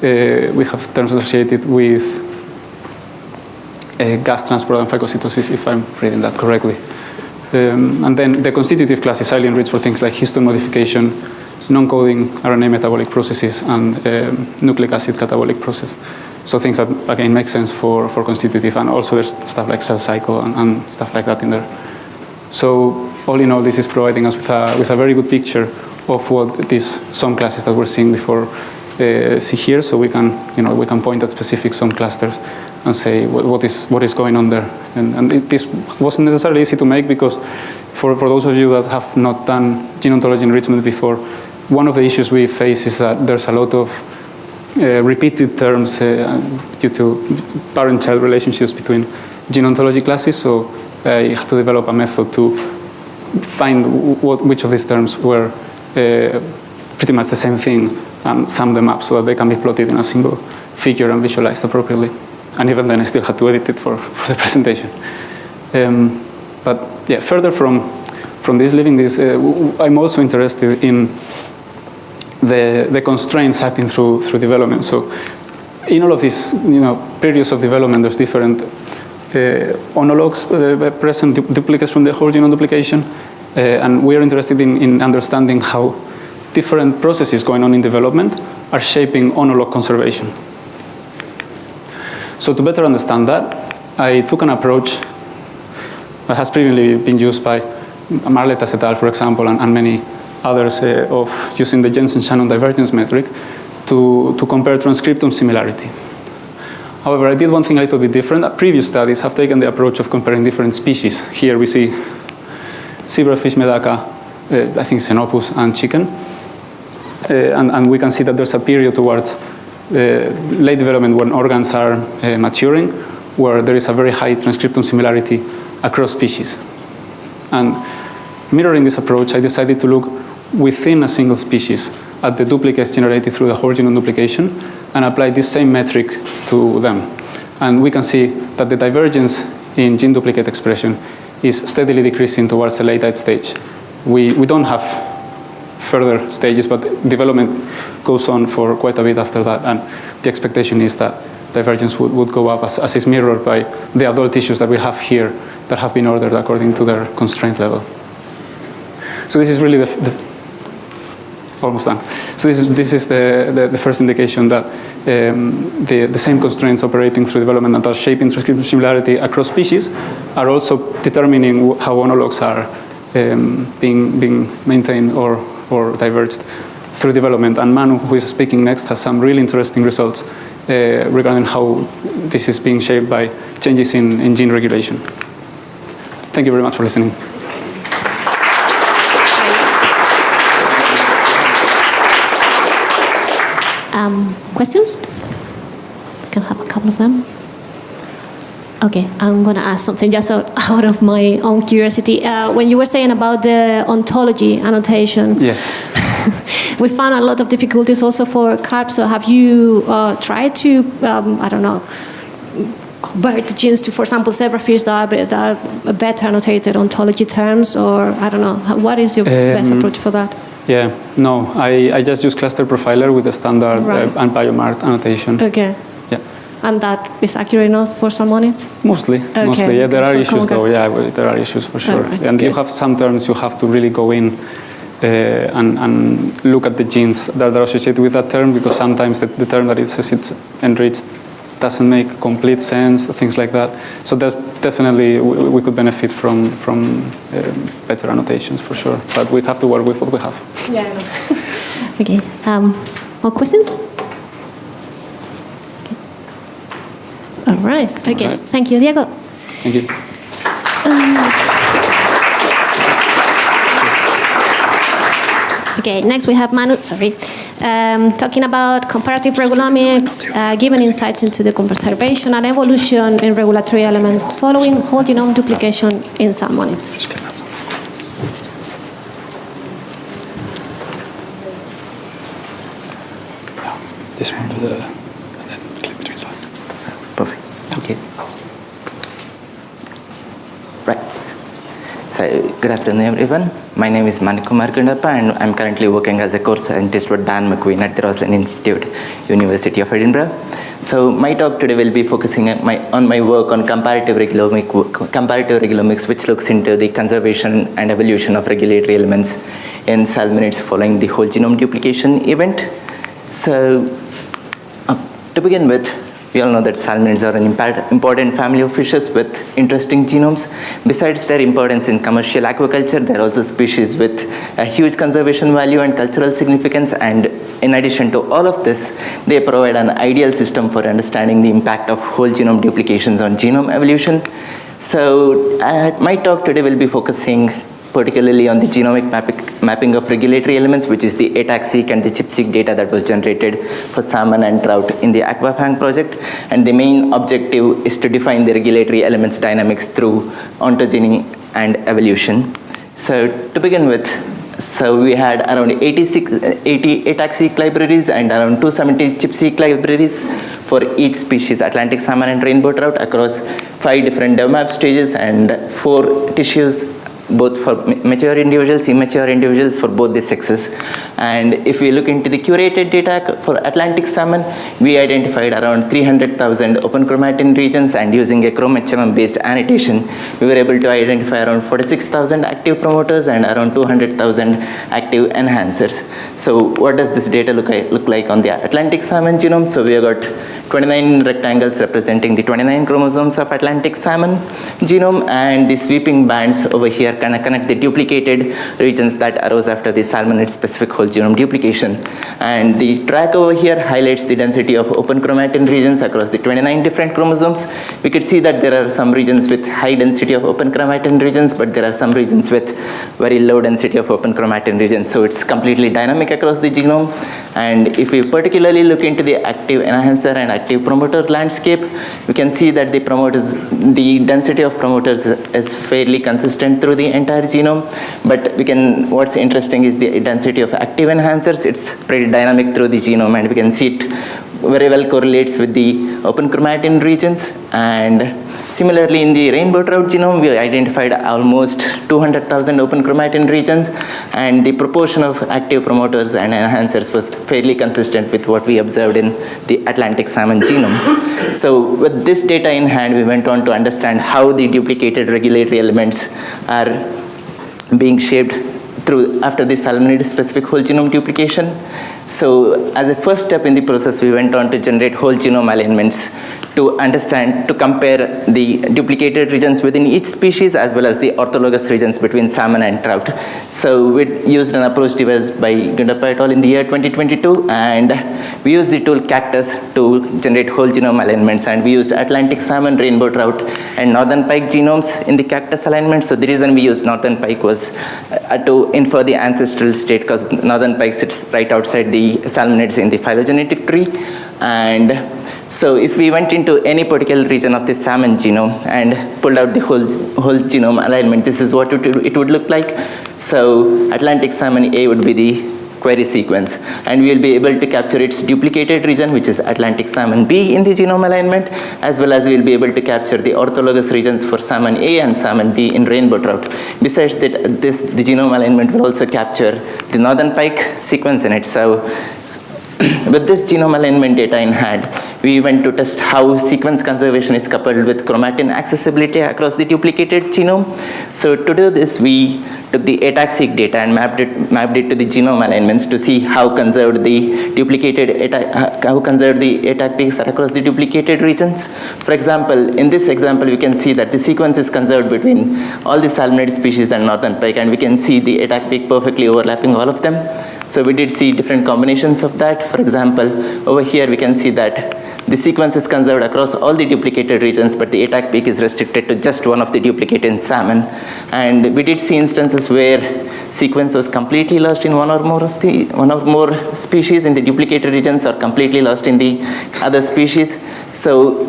we have terms associated with gas transport and phagocytosis, if I'm reading that correctly. And then the constitutive class is highly enriched for things like histone modification, non-coding RNA metabolic processes, and nucleic acid catabolic process. So things that, again, make sense for constitutive, and also there's stuff like cell cycle and stuff like that in there. So all in all, this is providing us with a very good picture of what these SOM classes that we're seeing before see here. So we can point at specific SOM clusters and say what is going on there. And this wasn't necessarily easy to make, because for those of you that have not done gene ontology enrichment before, one of the issues we face is that there's a lot of repeated terms due to parent-child relationships between gene ontology classes. So you have to develop a method to find which of these terms were pretty much the same thing and sum them up so that they can be plotted in a single figure and visualized appropriately. And even then, I still had to edit it for the presentation. But yeah, further from this, leaving this, I'm also interested in the constraints acting through development. So in all of these periods of development, there's different homologs present, duplicates from the whole genome duplication. And we're interested in understanding how different processes going on in development are shaping homolog conservation. So to better understand that, I took an approach that has previously been used by Marlet et al., for example, and many others of using the Jensen-Shannon divergence metric to compare transcriptome similarity. However, I did one thing a little bit different. Previous studies have taken the approach of comparing different species. Here we see zebrafish, medaka, I think Xenopus, and chicken. And we can see that there's a period towards late development when organs are maturing, where there is a very high transcriptome similarity across species. And mirroring this approach, I decided to look within a single species at the duplicates generated through the whole genome duplication and apply this same metric to them. And we can see that the divergence in gene duplicate expression is steadily decreasing towards the late stage. We don't have further stages, but development goes on for quite a bit after that, and the expectation is that divergence would go up as is mirrored by the adult tissues that we have here that have been ordered according to their constraint level. So this is really almost done. So this is the first indication that the same constraints operating through development that are shaping transcription similarity across species are also determining how homologs are being maintained or diverged through development. And Manu, who is speaking next, has some really interesting results regarding how this is being shaped by changes in gene regulation. Thank you very much for listening. Questions? We can have a couple of them. Okay, I'm going to ask something just out of my own curiosity. When you were saying about the ontology annotation, yes, we found a lot of difficulties also for CARP. So have you tried to, I don't know, convert the genes to, for example, zebrafish that are better annotated ontology terms, or I don't know, what is your best approach for that? Yeah, no, I just use cluster profiler with the standard and biomart annotation. Okay. Yeah. And that is accurate enough for salmonids? Mostly, okay. Mostly. Yeah, there are issues Conker. though. Yeah, there are issues for sure. Right. And okay. you have some terms you have to really go in and look at the genes that are associated with that term, because sometimes the term that it's enriched doesn't make complete sense, things like that. So there's definitely, we could benefit from better annotations for sure, but we have to work with what we have. Yeah, I know. Okay, more questions? Okay. All right, okay, all right. Thank you, Diego. Thank you. Okay, next we have Manu, sorry, talking about comparative regulomics, giving insights into the conservation and evolution in regulatory elements following whole genome duplication in salmonids. this one for the, and then click between slides. Perfect. Okay. Right. So, good afternoon, everyone. My name is Manikumar Gundappa, and I'm currently working as a core scientist with Dan McQueen at the Roslin Institute, University of Edinburgh. So, my talk today will be focusing on my work on comparative regulomics, which looks into the conservation and evolution of regulatory elements in salmonids following the whole genome duplication event. So, to begin with, we all know that salmonids are an important family of fishes with interesting genomes. Besides their importance in commercial aquaculture, they're also species with a huge conservation value and cultural significance. And in addition to all of this, they provide an ideal system for understanding the impact of whole genome duplications on genome evolution. So my talk today will be focusing particularly on the genomic mapping of regulatory elements, which is the ATAC-seq and the ChIP-seq data that was generated for salmon and trout in the AQUA-FAANG project. And the main objective is to define the regulatory elements dynamics through ontogeny and evolution. So to begin with, so we had around 80 ATAC-seq libraries and around 270 ChIP-seq libraries for each species, Atlantic salmon and rainbow trout, across 5 different dev-map stages and 4 tissues, both for mature individuals, immature individuals, for both the sexes. And if we look into the curated data for Atlantic salmon, we identified around 300,000 open chromatin regions, and using a chrome-HMM based annotation, we were able to identify around 46,000 active promoters and around 200,000 active enhancers. So what does this data look like on the Atlantic salmon genome? So we have got 29 rectangles representing the 29 chromosomes of Atlantic salmon genome, and the sweeping bands over here connect the duplicated regions that arose after the salmonid-specific whole genome duplication. And the track over here highlights the density of open chromatin regions across the 29 different chromosomes. We could see that there are some regions with high density of open chromatin regions, but there are some regions with very low density of open chromatin regions. So it's completely dynamic across the genome. And if we particularly look into the active enhancer and active promoter landscape, we can see that the density of promoters is fairly consistent through the entire genome. But what's interesting is the density of active enhancers. It's pretty dynamic through the genome, and we can see it very well correlates with the open chromatin regions. And similarly, in the rainbow trout genome, we identified almost 200,000 open chromatin regions, and the proportion of active promoters and enhancers was fairly consistent with what we observed in the Atlantic salmon genome. So with this data in hand, we went on to understand how the duplicated regulatory elements are being shaped after the salmonid-specific whole genome duplication. So as a first step in the process, we went on to generate whole genome alignments to compare the duplicated regions within each species as well as the orthologous regions between salmon and trout. So we used an approach devised by Gundappa et al. In the year 2022, and we used the tool Cactus to generate whole genome alignments, and we used Atlantic salmon, rainbow trout, and northern pike genomes in the Cactus alignment. So the reason we used northern pike was to infer the ancestral state, because northern pike sits right outside the salmonids in the phylogenetic tree. And so if we went into any particular region of the salmon genome and pulled out the whole genome alignment, this is what it would look like. So Atlantic salmon A would be the query sequence, and we will be able to capture its duplicated region, which is Atlantic salmon B in the genome alignment, as well as we will be able to capture the orthologous regions for salmon A and salmon B in rainbow trout. Besides that, the genome alignment will also capture the northern pike sequence in it. So with this genome alignment data in hand, we went to test how sequence conservation is coupled with chromatin accessibility across the duplicated genome. So to do this, we took the ATAC-seq data and mapped it to the genome alignments to see how conserved the ATAC peaks are across the duplicated regions. For example, in this example, we can see that the sequence is conserved between all the salmonid species and northern pike, and we can see the ATAC peak perfectly overlapping all of them. So we did see different combinations of that. For example, over here we can see that the sequence is conserved across all the duplicated regions, but the ATAC peak is restricted to just one of the duplicated salmon. And we did see instances where sequence was completely lost in one or more species in the duplicated regions, or completely lost in the other species. So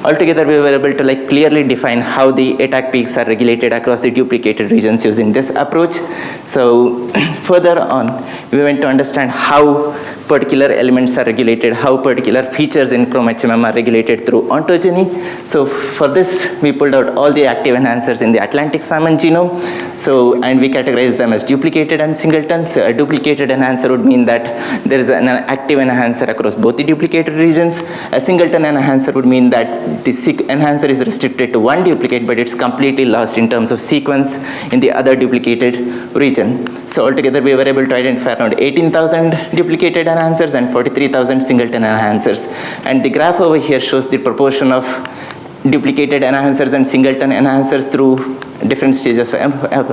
altogether, we were able to clearly define how the ATAC peaks are regulated across the duplicated regions using this approach. So further on, we went to understand how particular elements are regulated, how particular features in chromHMM are regulated through ontogeny. So for this, we pulled out all the active enhancers in the Atlantic salmon genome. So, and we categorized them as duplicated and singletons. So a duplicated enhancer would mean that there is an active enhancer across both the duplicated regions. A singleton enhancer would mean that the enhancer is restricted to one duplicate, but it's completely lost in terms of sequence in the other duplicated region. So altogether, we were able to identify around 18,000 duplicated enhancers and 43,000 singleton enhancers. And the graph over here shows the proportion of duplicated enhancers and singleton enhancers through different stages of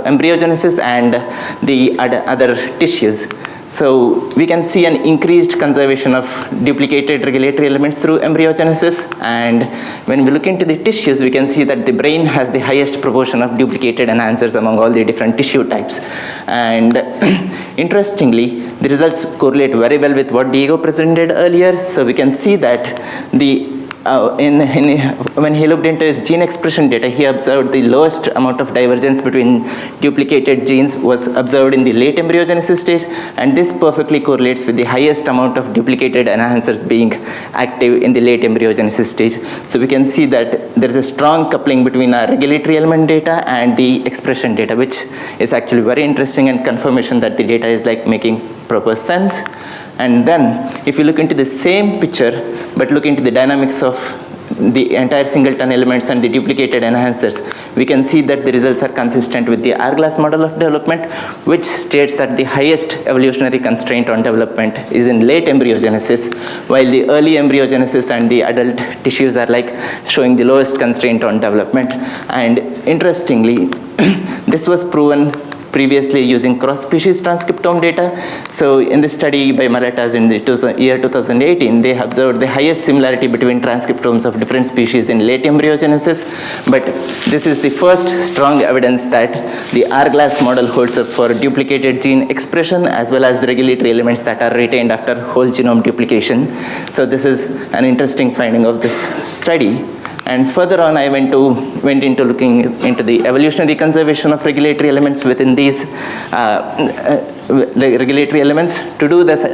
embryogenesis and the other tissues. So we can see an increased conservation of duplicated regulatory elements through embryogenesis. And when we look into the tissues, we can see that the brain has the highest proportion of duplicated enhancers among all the different tissue types. And interestingly, the results correlate very well with what Diego presented earlier. So we can see that when he looked into his gene expression data, he observed the lowest amount of divergence between duplicated genes was observed in the late embryogenesis stage, and this perfectly correlates with the highest amount of duplicated enhancers being active in the late embryogenesis stage. So we can see that there is a strong coupling between our regulatory element data and the expression data, which is actually very interesting and confirmation that the data is like making proper sense. And then, if you look into the same picture, but look into the dynamics of the entire singleton elements and the duplicated enhancers, we can see that the results are consistent with the hourglass model of development, which states that the highest evolutionary constraint on development is in late embryogenesis, while the early embryogenesis and the adult tissues are like showing the lowest constraint on development. And interestingly, this was proven previously using cross-species transcriptome data. So in the study by Malatas in the year 2018, they observed the highest similarity between transcriptomes of different species in late embryogenesis. But this is the first strong evidence that the hourglass model holds up for duplicated gene expression as well as regulatory elements that are retained after whole genome duplication. So this is an interesting finding of this study. And further on, I went into looking into the evolutionary conservation of regulatory elements within these regulatory elements. To do this,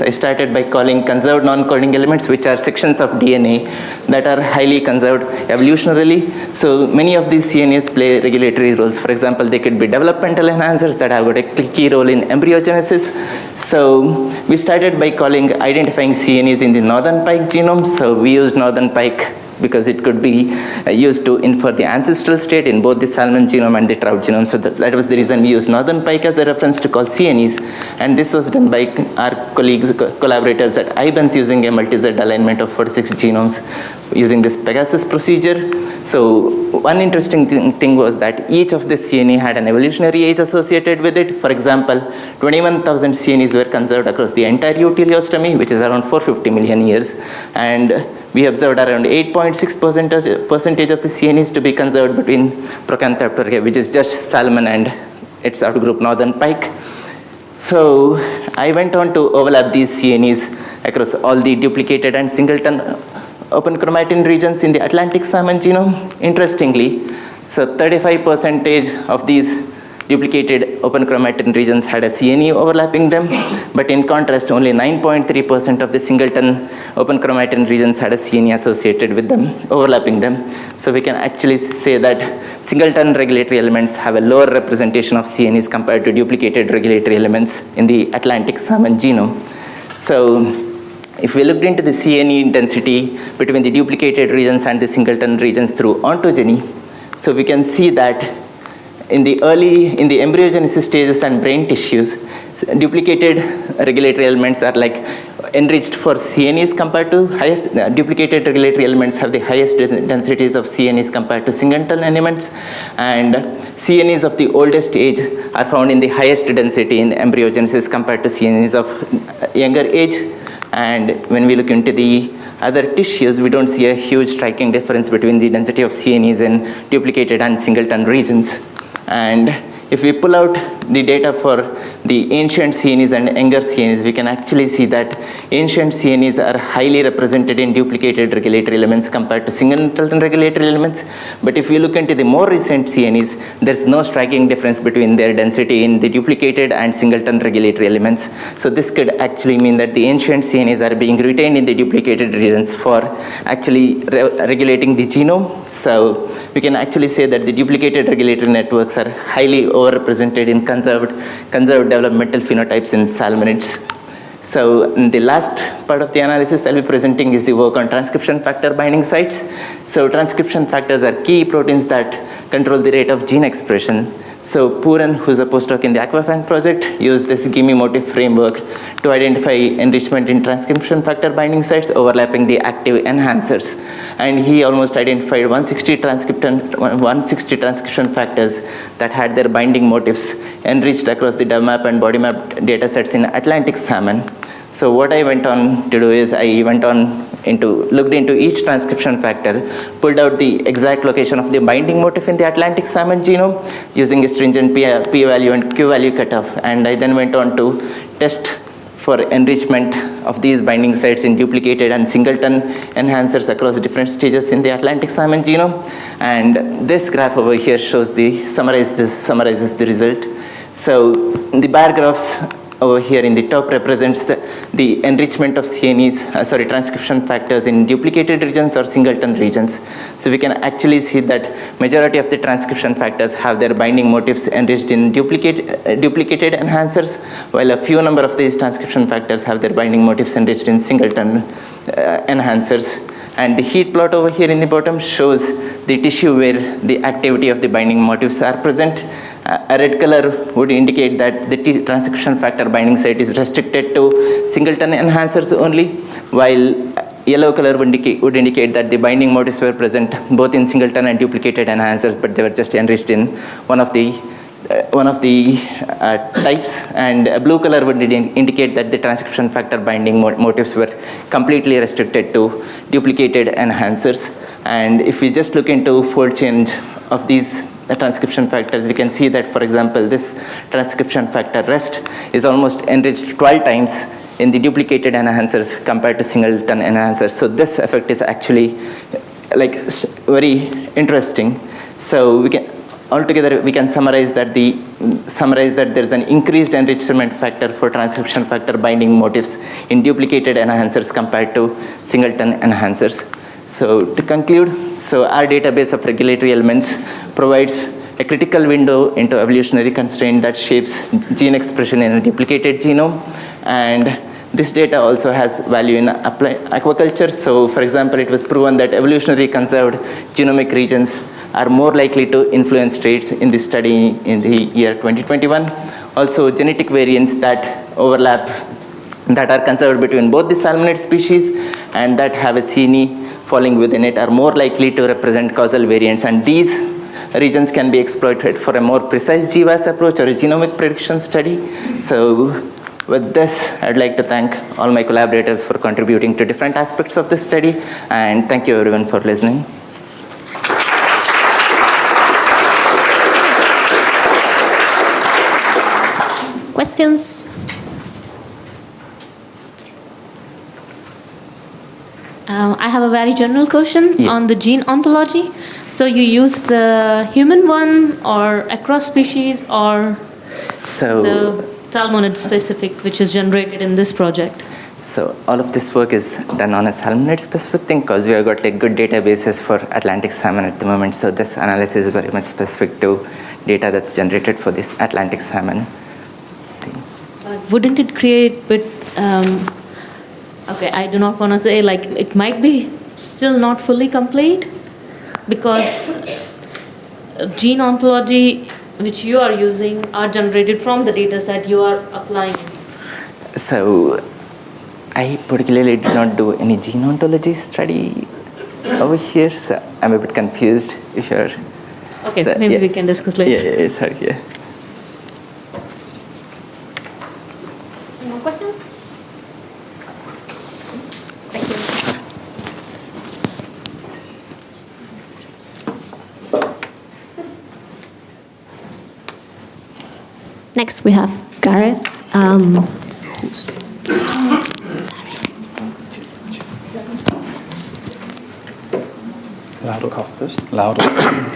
I started by calling conserved non-coding elements, which are sections of DNA that are highly conserved evolutionarily. So many of these CNAs play regulatory roles. For example, they could be developmental enhancers that have got a key role in embryogenesis. So we started by identifying CNAs in the northern pike genome. So we used northern pike because it could be used to infer the ancestral state in both the salmon genome and the trout genome. So that was the reason we used northern pike as a reference to call CNEs. And this was done by our collaborators at IBANS using a multi-Z alignment of 46 genomes using this Pegasus procedure. So one interesting thing was that each of the CNE had an evolutionary age associated with it. For example, 21,000 CNEs were conserved across the entire utiliostomy, which is around 450 million years. And we observed around 8.6% of the CNEs to be conserved between Procanthaopterygia, which is just salmon and its outgroup northern pike. So I went on to overlap these CNEs across all the duplicated and singleton open chromatin regions in the Atlantic salmon genome. Interestingly, so 35% of these duplicated open chromatin regions had a CNE overlapping them, but in contrast, only 9.3% of the singleton open chromatin regions had a CNE associated with them, overlapping them. So we can actually say that singleton regulatory elements have a lower representation of CNEs compared to duplicated regulatory elements in the Atlantic salmon genome. So if we looked into the CNE density between the duplicated regions and the singleton regions through ontogeny, so we can see that in the embryogenesis stages and brain tissues, duplicated regulatory elements are like enriched for CNEs compared to duplicated regulatory elements have the highest densities of CNEs compared to singleton elements, and CNEs of the oldest age are found in the highest density in embryogenesis compared to CNEs of younger age. And when we look into the other tissues, we don't see a huge striking difference between the density of CNEs in duplicated and singleton regions. And if we pull out the data for the ancient CNEs and younger CNEs, we can actually see that ancient CNEs are highly represented in duplicated regulatory elements compared to singleton regulatory elements. But if you look into the more recent CNEs, there's no striking difference between their density in the duplicated and singleton regulatory elements. So this could actually mean that the ancient CNEs are being retained in the duplicated regions for actually regulating the genome. So we can actually say that the duplicated regulatory networks are highly overrepresented in conserved developmental phenotypes in salmonids. So the last part of the analysis I'll be presenting is the work on transcription factor binding sites. So transcription factors are key proteins that control the rate of gene expression. So Puran, who's a postdoc in the AQUA-FAANG project, used this gimme motif framework to identify enrichment in transcription factor binding sites overlapping the active enhancers. And he almost identified 160 transcription factors that had their binding motifs enriched across the DevMap and BodyMap data sets in Atlantic salmon. So what I went on to do is I looked into each transcription factor, pulled out the exact location of the binding motif in the Atlantic salmon genome using a stringent p-value and q-value cutoff. And I then went on to test for enrichment of these binding sites in duplicated and singleton enhancers across different stages in the Atlantic salmon genome. And this graph over here summarizes the result. So the bar graphs over here in the top represents the enrichment of transcription factors in duplicated regions or singleton regions. So we can actually see that majority of the transcription factors have their binding motifs enriched in duplicated enhancers, while a few number of these transcription factors have their binding motifs enriched in singleton enhancers. And the heat plot over here in the bottom shows the tissue where the activity of the binding motifs are present. A red color would indicate that the transcription factor binding site is restricted to singleton enhancers only, while yellow color would indicate that the binding motifs were present both in singleton and duplicated enhancers, but they were just enriched in one of the types. And a blue color would indicate that the transcription factor binding motifs were completely restricted to duplicated enhancers. And if we just look into fold change of these transcription factors, we can see that, for example, this transcription factor rest is almost enriched 12 times in the duplicated enhancers compared to singleton enhancers. So this effect is actually very interesting. So we can altogether we can summarize that there's an increased enrichment factor for transcription factor binding motifs in duplicated enhancers compared to singleton enhancers. So to conclude, our database of regulatory elements provides a critical window into evolutionary constraint that shapes gene expression in a duplicated genome. And this data also has value in aquaculture. So for example, it was proven that evolutionary conserved genomic regions are more likely to influence traits in this study in the year 2021. Also, genetic variants that overlap, that are conserved between both the salmonid species and that have a CNE falling within it, are more likely to represent causal variants, and these regions can be exploited for a more precise GWAS approach or a genomic prediction study. So with this, I'd like to thank all my collaborators for contributing to different aspects of this study, and thank you everyone for listening. Questions? I have a very general question on the gene ontology. So you use the human one or across species or the salmonid specific, which is generated in this project? So all of this work is done on a salmonid specific thing because we have got good databases for Atlantic salmon at the moment. So this analysis is very much specific to data that's generated for this Atlantic salmon thing. Wouldn't it create okay, I do not want to say it might be still not fully complete because gene ontology which you are using are generated from the data set you are applying. So I particularly did not do any gene ontology study over here, so I'm a bit confused if you're... Okay, so, maybe we can discuss later. Sorry. More questions? Next we have Gareth. Loud or cough first? Loud or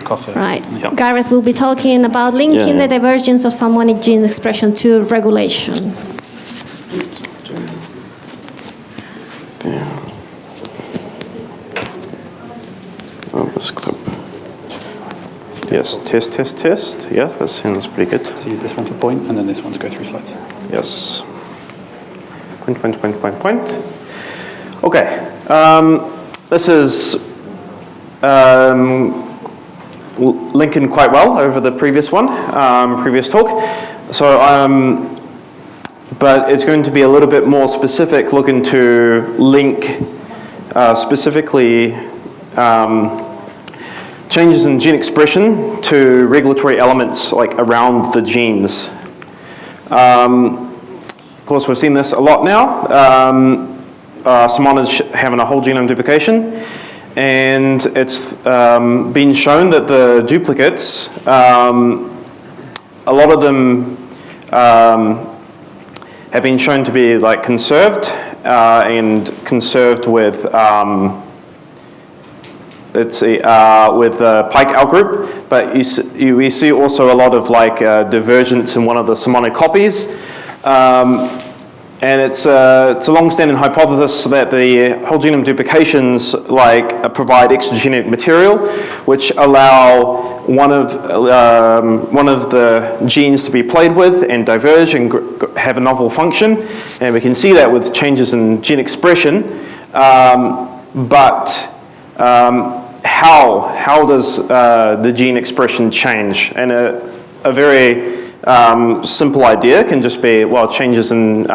cough first? Right. Yep. Gareth will be talking about linking Yeah. the divergence of salmonic gene expression to regulation. Oh, this clip. Yes, test, test, test. Yeah, that sounds pretty good. So use this one for point, and then this one to go through slides. Yes. Point, point, point, point, point. Okay. This is linking quite well over the previous one, previous talk. So, but it's going to be a little bit more specific, looking to link specifically changes in gene expression to regulatory elements like around the genes. Of course, we've seen this a lot now. Salmonids having a whole genome duplication, and it's been shown that the duplicates, a lot of them have been shown to be like conserved and conserved with with the pike outgroup, but we see also a lot of like divergence in one of the salmonid copies. And it's a long-standing hypothesis that the whole genome duplications provide exogenic material, which allow one of the genes to be played with and diverge and have a novel function. And we can see that with changes in gene expression. How does the gene expression change? And a very simple idea can just be, well, changes in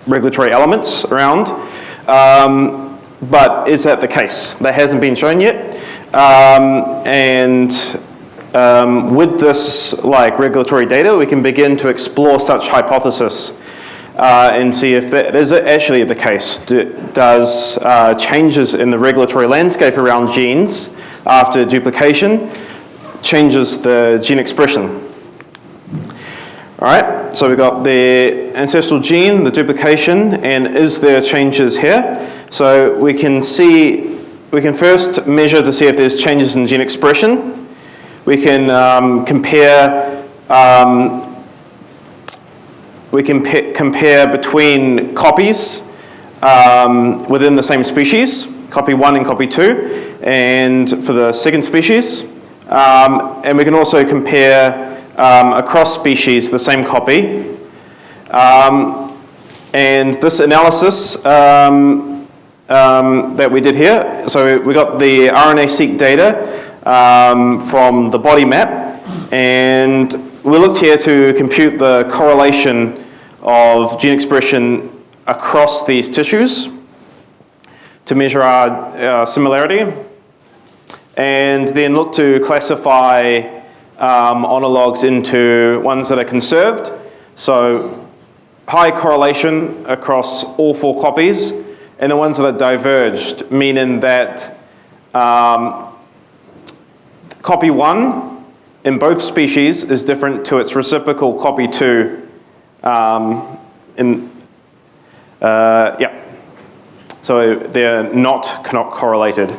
regulatory elements around. But is that the case? That hasn't been shown yet. With this regulatory data, we can begin to explore such hypothesis and see if that is actually the case. Does changes in the regulatory landscape around genes after duplication changes the gene expression? All right, so we've got the ancestral gene, the duplication, and is there changes here? So we can first measure to see if there's changes in gene expression. We can compare between copies within the same species, copy 1 and copy 2, and for the second species. And we can also compare across species the same copy. And this analysis that we did here, so we got the RNA-seq data from the body map, and we looked here to compute the correlation of gene expression across these tissues to measure our similarity, and then look to classify analogues into ones that are conserved. So high correlation across all 4 copies, and the ones that are diverged, meaning that copy 1 in both species is different to its reciprocal copy 2. So they're not correlated.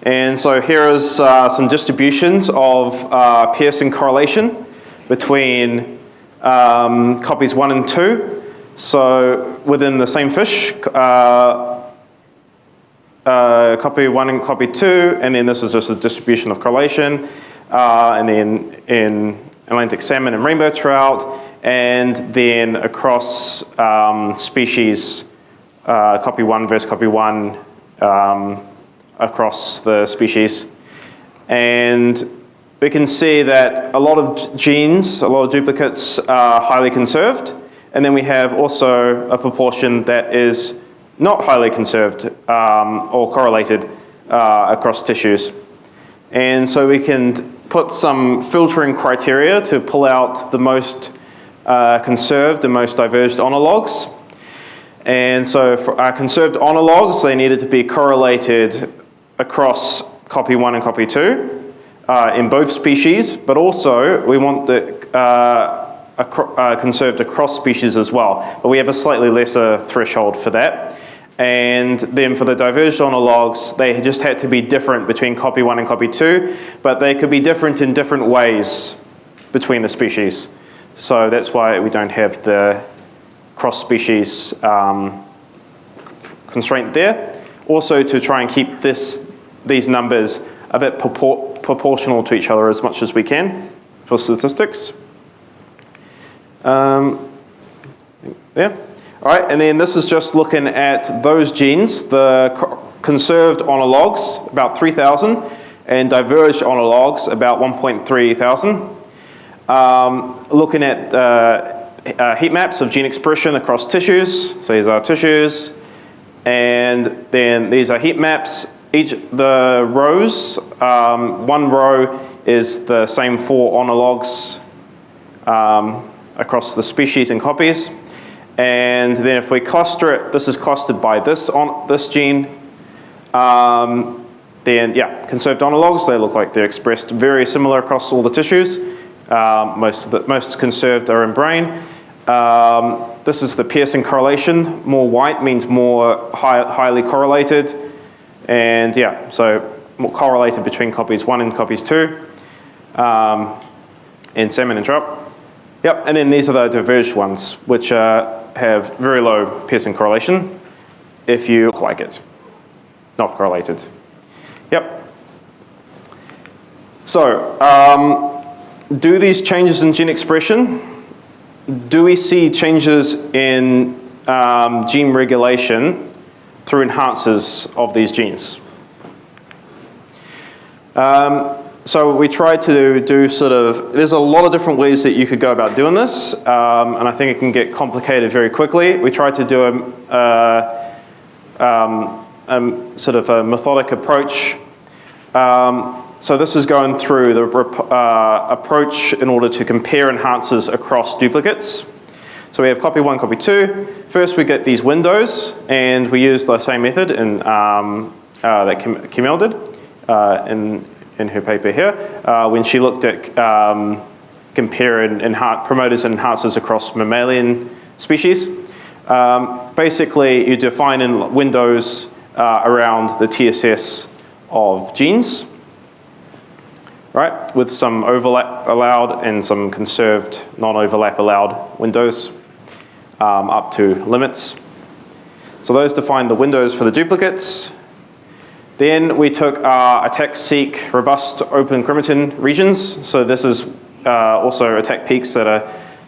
And so here is some distributions of Pearson correlation between copies 1 and 2. So within the same fish, copy 1 and copy 2, and then this is just a distribution of correlation, and then in Atlantic salmon and rainbow trout, and then across species, copy 1 versus copy 1 across the species. And we can see that a lot of genes, a lot of duplicates are highly conserved, and then we have also a proportion that is not highly conserved or correlated across tissues. And so we can put some filtering criteria to pull out the most conserved and most diverged analogues. And so for our conserved analogues, they needed to be correlated across copy 1 and copy 2. in both species, but also we want it conserved across species as well. But we have a slightly lesser threshold for that. And then for the diverged logs, they just had to be different between copy 1 and copy 2, but they could be different in different ways between the species. So that's why we don't have the cross-species constraint there. Also to try and keep these numbers a bit proportional to each other as much as we can for statistics. Yeah. All right, and then this is just looking at those genes, the conserved logs, about 3,000, and diverged logs, about 1.3 thousand. Looking at heat maps of gene expression across tissues. So these are tissues, and then these are heat maps. The rows, one row is the same 4 logs across the species and copies. And then if we cluster it, this is clustered by this gene. Then yeah, conserved logs, they look like they're expressed very similar across all the tissues. Most conserved are in brain. This is the Pearson correlation. More white means more highly correlated. And yeah, so more correlated between copies 1 and copies 2. In salmon and trout. Yep, and then these are the diverged ones, which have very low Pearson correlation if you look like it. Not correlated. Yep. So, do these changes in gene expression, do we see changes in gene regulation through enhancers of these genes? So we tried to do there's a lot of different ways that you could go about doing this, and I think it can get complicated very quickly. We tried to do a methodic approach. So this is going through the approach in order to compare enhancers across duplicates. So we have copy 1, copy 2. First we get these windows, and we use the same method that Camille did in her paper here, when she looked at comparing promoters and enhancers across mammalian species. Basically, you define in windows around the TSS of genes, right, with some overlap allowed and some conserved non-overlap allowed windows up to limits. So those define the windows for the duplicates. Then we took attack-seek robust open chromatin regions. So this is also attack peaks that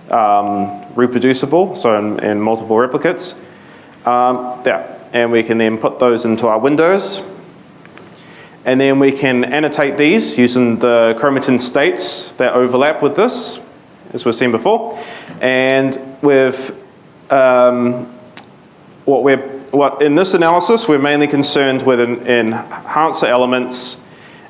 are reproducible, so in multiple replicates. And we can then put those into our windows. And then we can annotate these using the chromatin states that overlap with this, as we've seen before. And with in this analysis, we're mainly concerned with enhancer elements,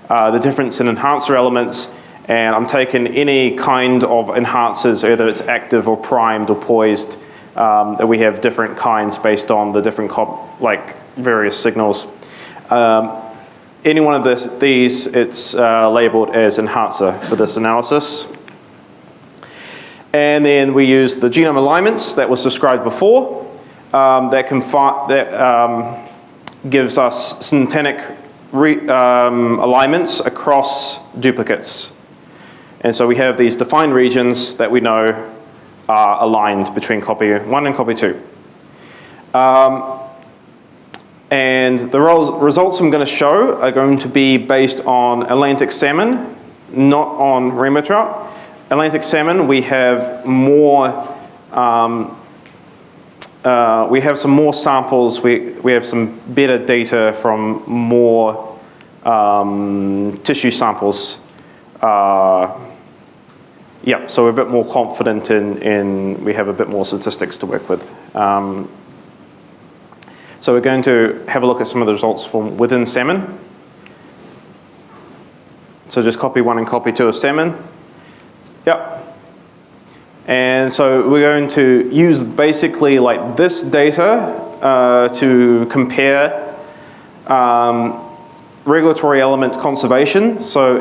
the difference in enhancer elements, and I'm taking any kind of enhancers, whether it's active or primed or poised, that we have different kinds based on the different various signals. Any one of these, it's labeled as enhancer for this analysis. And then we use the genome alignments that was described before. That gives us syntenic alignments across duplicates. And so we have these defined regions that we know are aligned between copy 1 and copy 2. And the results I'm going to show are going to be based on Atlantic salmon, not on rainbow trout. Atlantic salmon, we have more we have some more samples, we have some better data from more tissue samples. Yeah, so we're a bit more confident we have a bit more statistics to work with. So we're going to have a look at some of the results from within salmon. So just copy 1 and copy 2 of salmon. Yep. And so we're going to use basically like this data to compare regulatory element conservation. So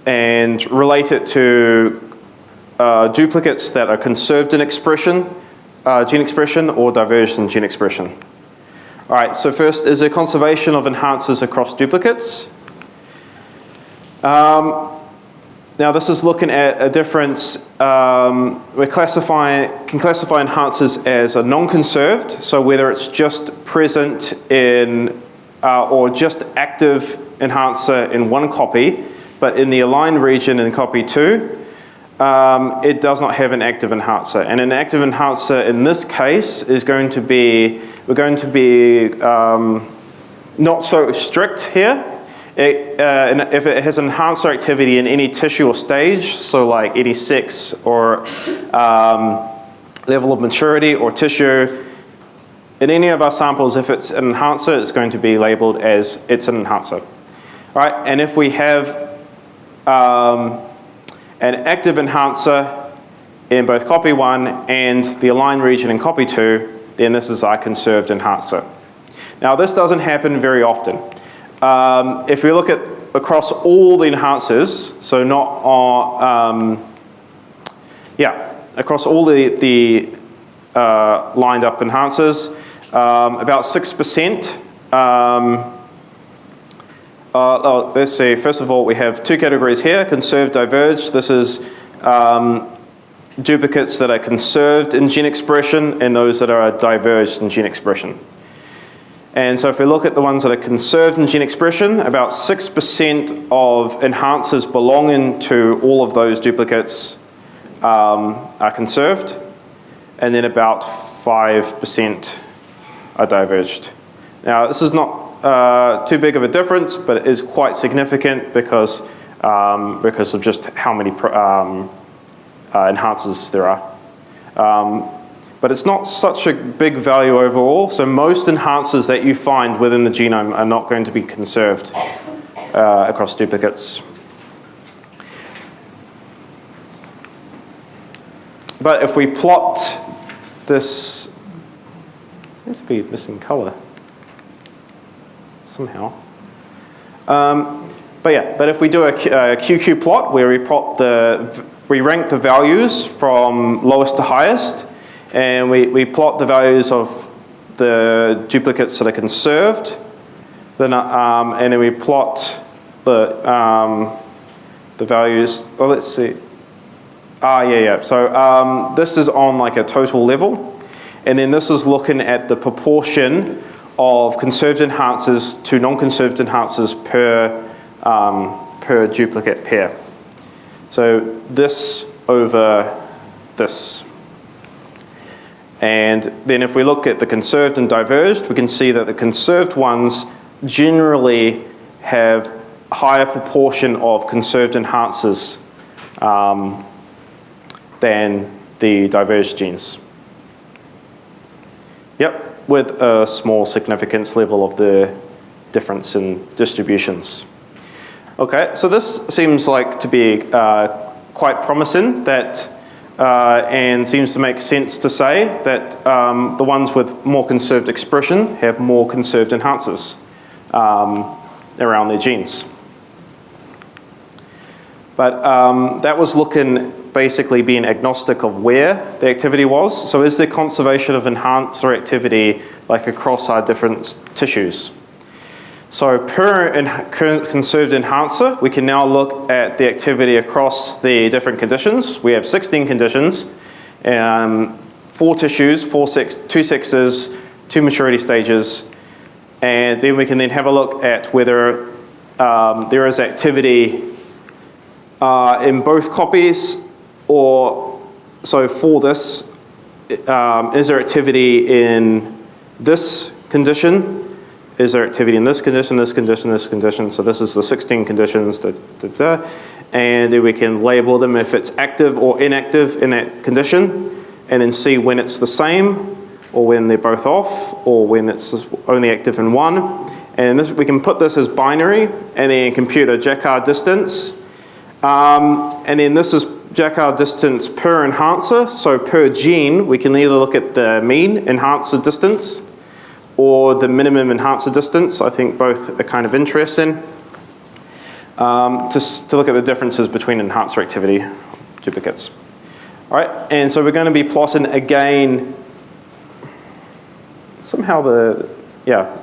and relate it to duplicates that are conserved in expression, gene expression, or diverged in gene expression. All right, so first, is there conservation of enhancers across duplicates? Now this is looking at a difference. We can classify enhancers as a non-conserved, so whether it's just present in or just active enhancer in one copy, but in the aligned region in copy 2, it does not have an active enhancer. And an active enhancer in this case is going to be, we're going to be not so strict here. If it has enhancer activity in any tissue or stage, so like any sex or level of maturity or tissue, in any of our samples, if it's an enhancer, it's going to be labeled as it's an enhancer. All right, and if we have an active enhancer in both copy 1 and the aligned region in copy 2, then this is our conserved enhancer. Now this doesn't happen very often. If we look at across all the enhancers, so not on, across all the lined up enhancers, about 6%. Let's see, first of all, we have 2 categories here, conserved, diverged. This is duplicates that are conserved in gene expression and those that are diverged in gene expression. And so if we look at the ones that are conserved in gene expression, about 6% of enhancers belonging to all of those duplicates are conserved, and then about 5% are diverged. Now, this is not too big of a difference, but it is quite significant because of just how many enhancers there are. But it's not such a big value overall, so most enhancers that you find within the genome are not going to be conserved across duplicates. But if we plot this, seems to be missing color somehow. But if we do a QQ plot where we rank the values from lowest to highest, and we plot the values of the duplicates that are conserved, then and then we plot the values. Oh, let's see. So this is on like a total level, and then this is looking at the proportion of conserved enhancers to non-conserved enhancers per duplicate pair. So this over this. And then if we look at the conserved and diverged, we can see that the conserved ones generally have a higher proportion of conserved enhancers than the diverged genes. Yep, with a small significance level of the difference in distributions. Okay, so this seems like to be quite promising that and seems to make sense to say that the ones with more conserved expression have more conserved enhancers around their genes. But that was looking basically being agnostic of where the activity was. So is there conservation of enhancer activity like across our different tissues? So per conserved enhancer, we can now look at the activity across the different conditions. We have 16 conditions, 4 tissues, 2 sexes, 2 maturity stages, and then we can then have a look at whether there is activity in both copies, or so for this, is there activity in this condition? Is there activity in this condition, this condition, this condition? So this is the 16 conditions, and then we can label them if it's active or inactive in that condition, and then see when it's the same, or when they're both off, or when it's only active in one. And this, we can put this as binary, and then compute a Jacquard distance. And then this is Jacquard distance per enhancer, so per gene, we can either look at the mean enhancer distance, or the minimum enhancer distance. I think both are kind of interesting. To look at the differences between enhancer activity duplicates. All right, and so we're going to be plotting again. Somehow there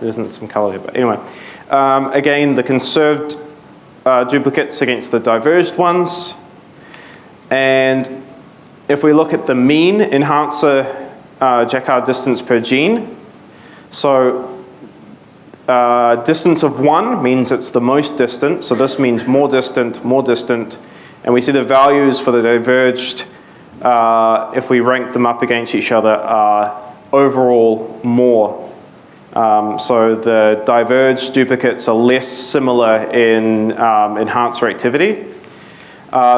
isn't some color here, but anyway. Again, the conserved duplicates against the diverged ones. And if we look at the mean enhancer Jacquard distance per gene, so distance of 1 means it's the most distant, so this means more distant, and we see the values for the diverged, if we rank them up against each other, are overall more. So the diverged duplicates are less similar in enhancer activity.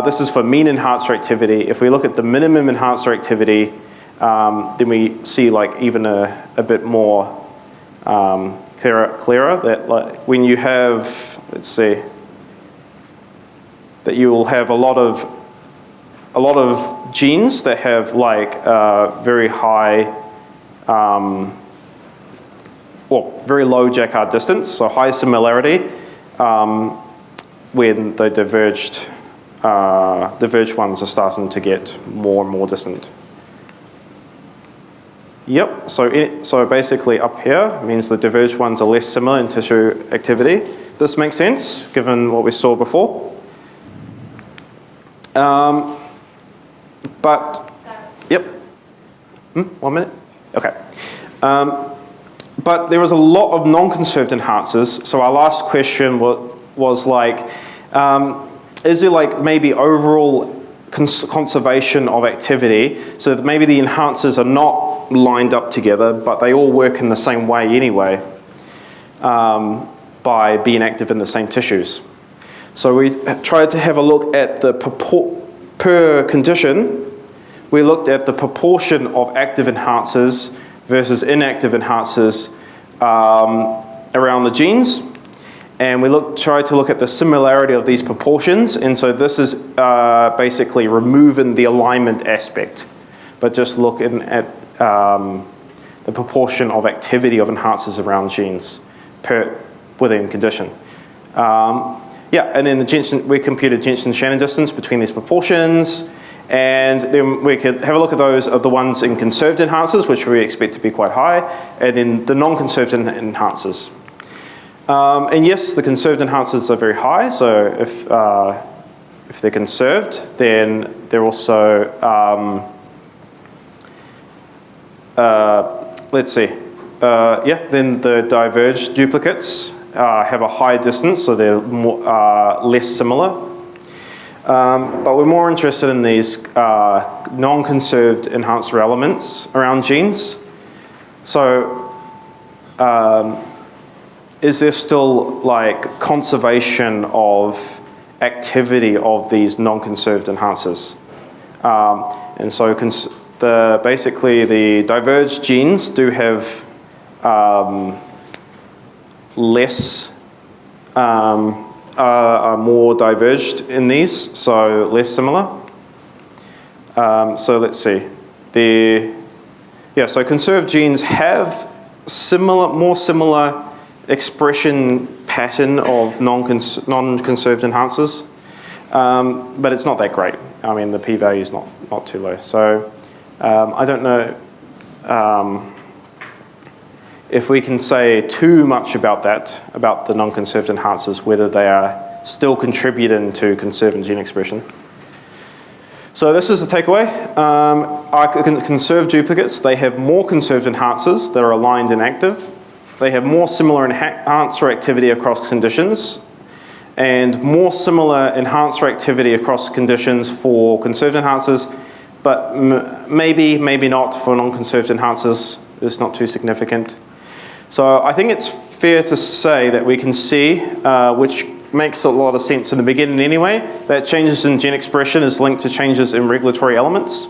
This is for mean enhancer activity. If we look at the minimum enhancer activity, then we see like even a bit more clearer that like when you have, let's see, that you will have a lot of genes that have like very high, very low Jacquard distance, so high similarity when the diverged ones are starting to get more and more distant. Yep, so basically up here means the diverged ones are less similar in tissue activity. This makes sense given what we saw before. But, yep, 1 minute, okay. But there was a lot of non-conserved enhancers, so our last question was like, is there like maybe overall conservation of activity, so that maybe the enhancers are not lined up together, but they all work in the same way anyway, by being active in the same tissues. So we tried to have a look at the per condition. We looked at the proportion of active enhancers versus inactive enhancers around the genes. And we tried to look at the similarity of these proportions. And so this is basically removing the alignment aspect, but just looking at the proportion of activity of enhancers around genes within condition. And then we computed Jensen-Shannon distance between these proportions. And then we could have a look at those of the ones in conserved enhancers, which we expect to be quite high, and then the non-conserved enhancers. And yes, the conserved enhancers are very high, so if they're conserved, then they're also, then the diverged duplicates have a high distance, so they're less similar. But we're more interested in these non-conserved enhancer elements around genes. So is there still like conservation of activity of these non-conserved enhancers? And so basically the diverged genes do have less, are more diverged in these, so less similar. So let's see. So conserved genes have more similar expression pattern of non-conserved enhancers, but it's not that great. I mean, the p-value is not too low. So I don't know if we can say too much about that, about the non-conserved enhancers, whether they are still contributing to conserving gene expression. So this is the takeaway. Our conserved duplicates, they have more conserved enhancers that are aligned and active. They have more similar enhancer activity across conditions, and more similar enhancer activity across conditions for conserved enhancers, but maybe not for non-conserved enhancers. It's not too significant. So I think it's fair to say that we can see, which makes a lot of sense in the beginning anyway, that changes in gene expression is linked to changes in regulatory elements.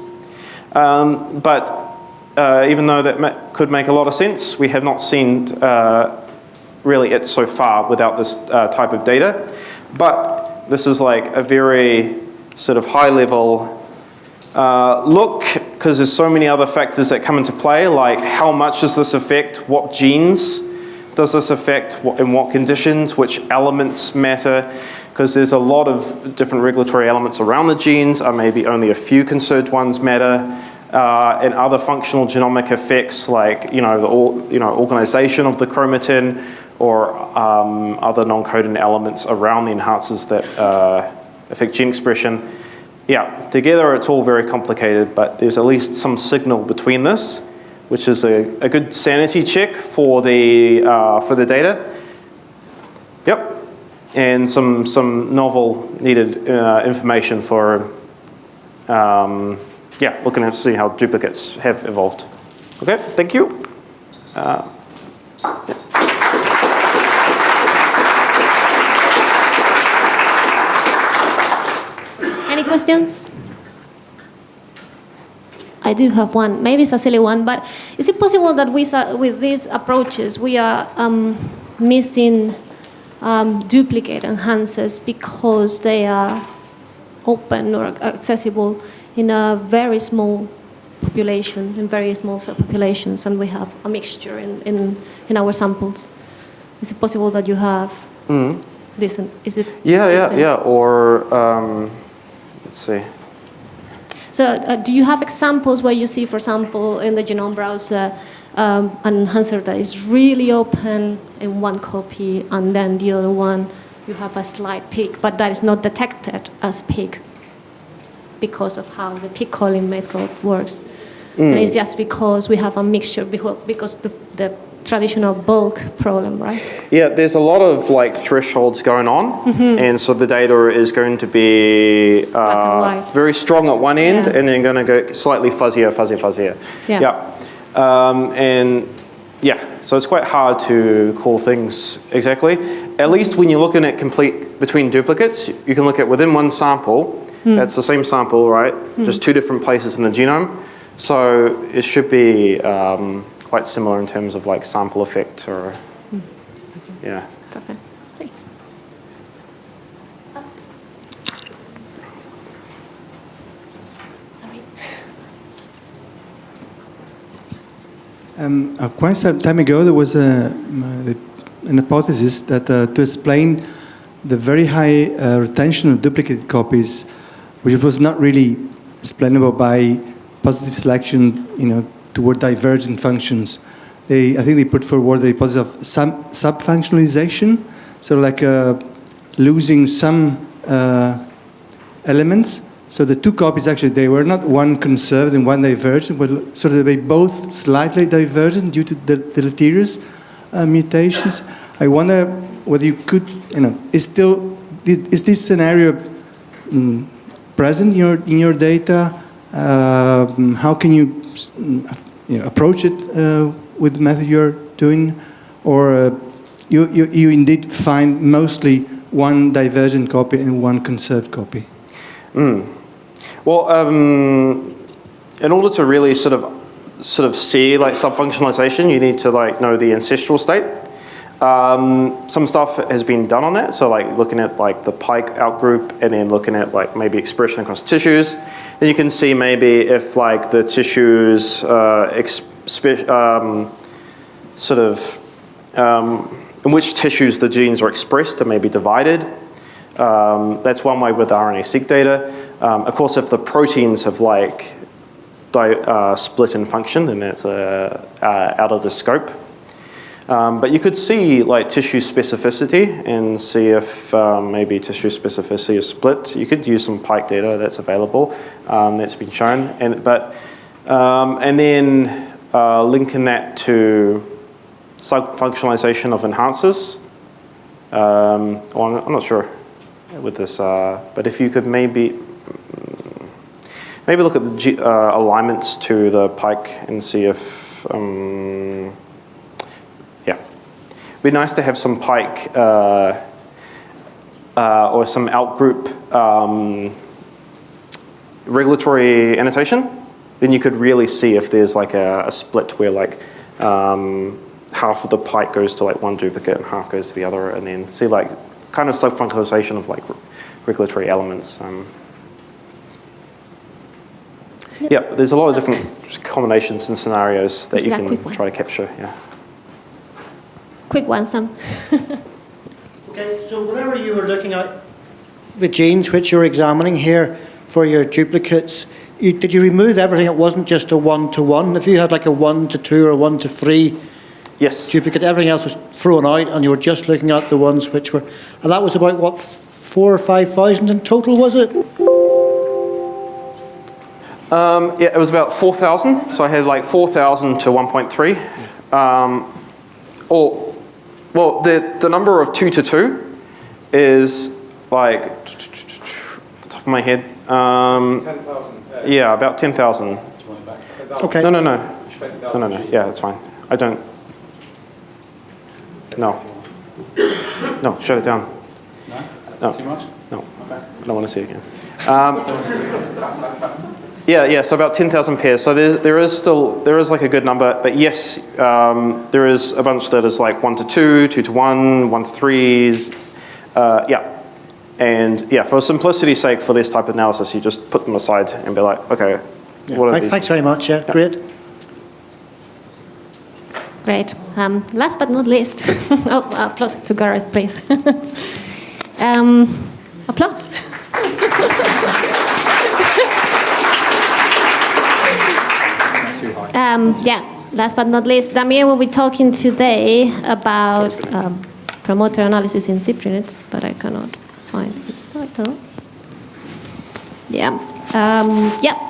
But even though that could make a lot of sense, we have not seen really it so far without this type of data. But this is like a very sort of high level look, because there's so many other factors that come into play, like how much does this affect, what genes does this affect, in what conditions, which elements matter, because there's a lot of different regulatory elements around the genes, or maybe only a few conserved ones matter, and other functional genomic effects like the organization of the chromatin or other non-coding elements around the enhancers that affect gene expression. Yeah, together it's all very complicated, but there's at least some signal between this, which is a good sanity check for the data. Yep. And some novel needed information for, looking to see how duplicates have evolved. Okay, thank you. Any questions? I do have one. Maybe it's a silly one, but is it possible that with these approaches we are missing duplicate enhancers because they are open or accessible in a very small population, in very small subpopulations, and we have a mixture in our samples? Is it possible that you have this? Is it? Yeah. Or let's see. So do you have examples where you see, for example, in the genome browser, an enhancer that is really open in one copy, and then the other one you have a slight peak, but that is not detected as peak because of how the peak calling method works? And it's just because we have a mixture, because the traditional bulk problem, right? Yeah, there's a lot of thresholds going on, and so the data is going to be very strong at one end, and then going to go slightly fuzzier. So it's quite hard to call things exactly. At least when you're looking at complete between duplicates, you can look at within one sample. That's the same sample, right? Just two different places in the genome. So it should be quite similar in terms of sample effect or, yeah. Perfect. Thanks. Sorry. Quite some time ago, there was an hypothesis that to explain the very high retention of duplicate copies, which was not really explainable by positive selection, toward divergent functions. I think they put forward the hypothesis of sub-functionalization, so losing some elements. So the two copies actually, they were not one conserved and one divergent, but sort of they both slightly divergent due to the deleterious mutations. I wonder whether you could, is this scenario present in your data? How can you approach it with the method you're doing, or you indeed find mostly one divergent copy and one conserved copy? Well, in order to really sort of see sub-functionalization, you need to know the ancestral state. Some stuff has been done on that, so looking at the Pike outgroup and then looking at maybe expression across tissues. Then you can see maybe if the tissues in which tissues the genes are expressed and maybe divided. That's one way with RNA-seq data. Of course, if the proteins have split in function, then that's out of the scope. But you could see tissue specificity and see if maybe tissue specificity is split. You could use some Pike data that's available, that's been shown, and then linking that to sub-functionalization of enhancers. Well, I'm not sure with this, but if you could maybe look at the alignments to the Pike and see if. It'd be nice to have some Pike or some outgroup regulatory annotation. Then you could really see if there's a split where half of the Pike goes to one duplicate and half goes to the other, and then see kind of sub-functionalization of regulatory elements. Yeah, there's a lot of different combinations and scenarios that Is you that a quick can one? try to capture. Yeah. Quick one, Sam. Okay, so whenever you were looking at the genes which you're examining here for your duplicates, did you remove everything? It wasn't just a 1-to-1. If you had like a 1-to-2 or a 1-to-3 duplicate, everything else was thrown out, and you were just looking at the ones which were, and that was about what, 4,000 or 5,000 in total, was it? Yeah, it was about 4,000. So I had like 4,000 to 1.3. Well, the number of 2-to-2 is like, off the top of my head, 10,000. Yeah, about 10,000. Okay. No. Yeah, that's fine. I don't. No. No, shut it down. No. Too much? No. I don't want to see it again. Yeah. So about 10,000 pairs. So there is like a good number, but yes, there is a bunch that is like 1-to-2, 2-to-1, 1-to-3s. Yeah. And yeah, for simplicity's sake, for this type of analysis, you just put them aside and be like, okay, what are these? Thanks very much. Yeah, great. Great. Last but not least, applause to Gareth, please. Applause. Yeah, last but not least, Damien will be talking today about promoter analysis in cyprinets, but I cannot find his title. Yeah.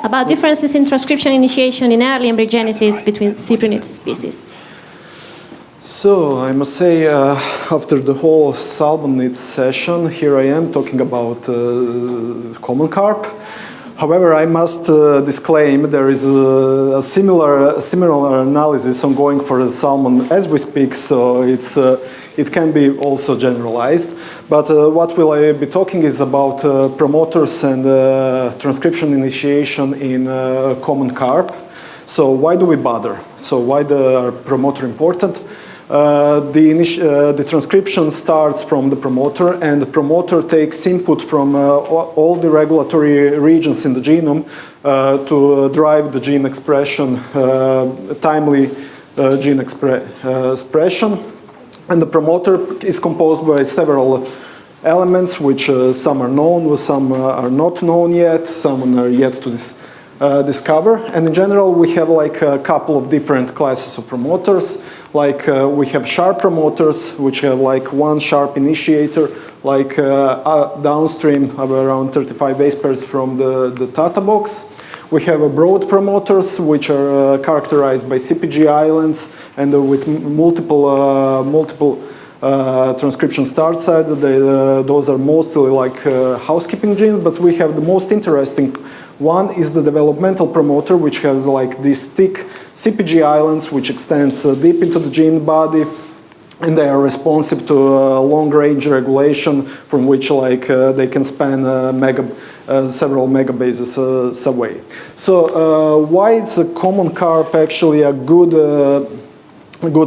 About differences in transcription initiation in early embryogenesis between cyprinid species. So I must say, after the whole salmonid session, here I am talking about common carp. However, I must disclaim there is a similar analysis ongoing for the salmon as we speak, so it can be also generalized. But what will I be talking is about promoters and transcription initiation in common carp. So why do we bother? So why are promoter important? The transcription starts from the promoter, and the promoter takes input from all the regulatory regions in the genome to drive the gene expression, timely gene expression. And the promoter is composed by several elements, which some are known, some are not known yet, some are yet to discover. And in general, we have like a couple of different classes of promoters. Like we have sharp promoters, which have like one sharp initiator, like downstream of around 35 base pairs from the Tata box. We have broad promoters, which are characterized by CPG islands and with multiple transcription start site. Those are mostly like housekeeping genes, but we have the most interesting one is the developmental promoter, which has like these thick CPG islands, which extends deep into the gene body, and they are responsive to long-range regulation, from which like they can span several megabases away. So why is a common carp actually a good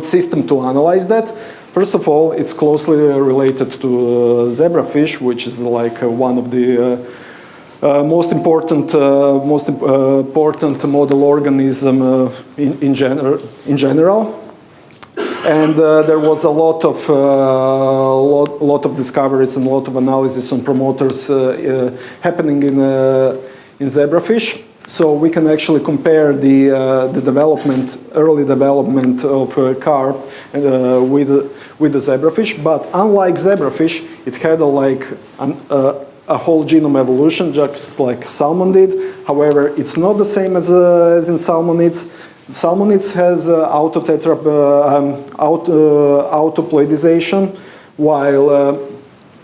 system to analyze that? First of all, it's closely related to zebrafish, which is like one of the most important model organism in general. And there was a lot of discoveries and a lot of analysis on promoters happening in zebrafish. So we can actually compare the early development of carp with the zebrafish. But unlike zebrafish, it had a whole genome evolution, just like salmon did. However, it's not the same as in salmonids. Salmonids has autoploidization, while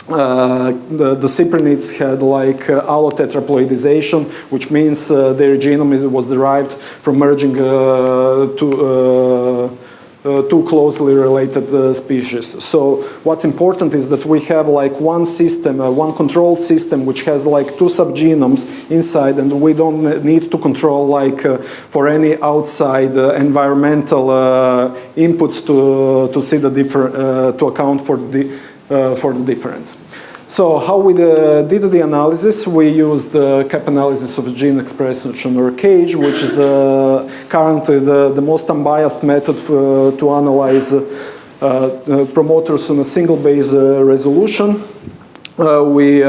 the cyprinids had like allotetraploidization, which means their genome was derived from merging two closely related species. So what's important is that we have like one system, one controlled system, which has like two subgenomes inside, and we don't need to control like for any outside environmental inputs to see the to account for the difference. So how we did the analysis, we used the cap analysis of gene expression or CAGE, which is currently the most unbiased method to analyze promoters on a single base resolution. We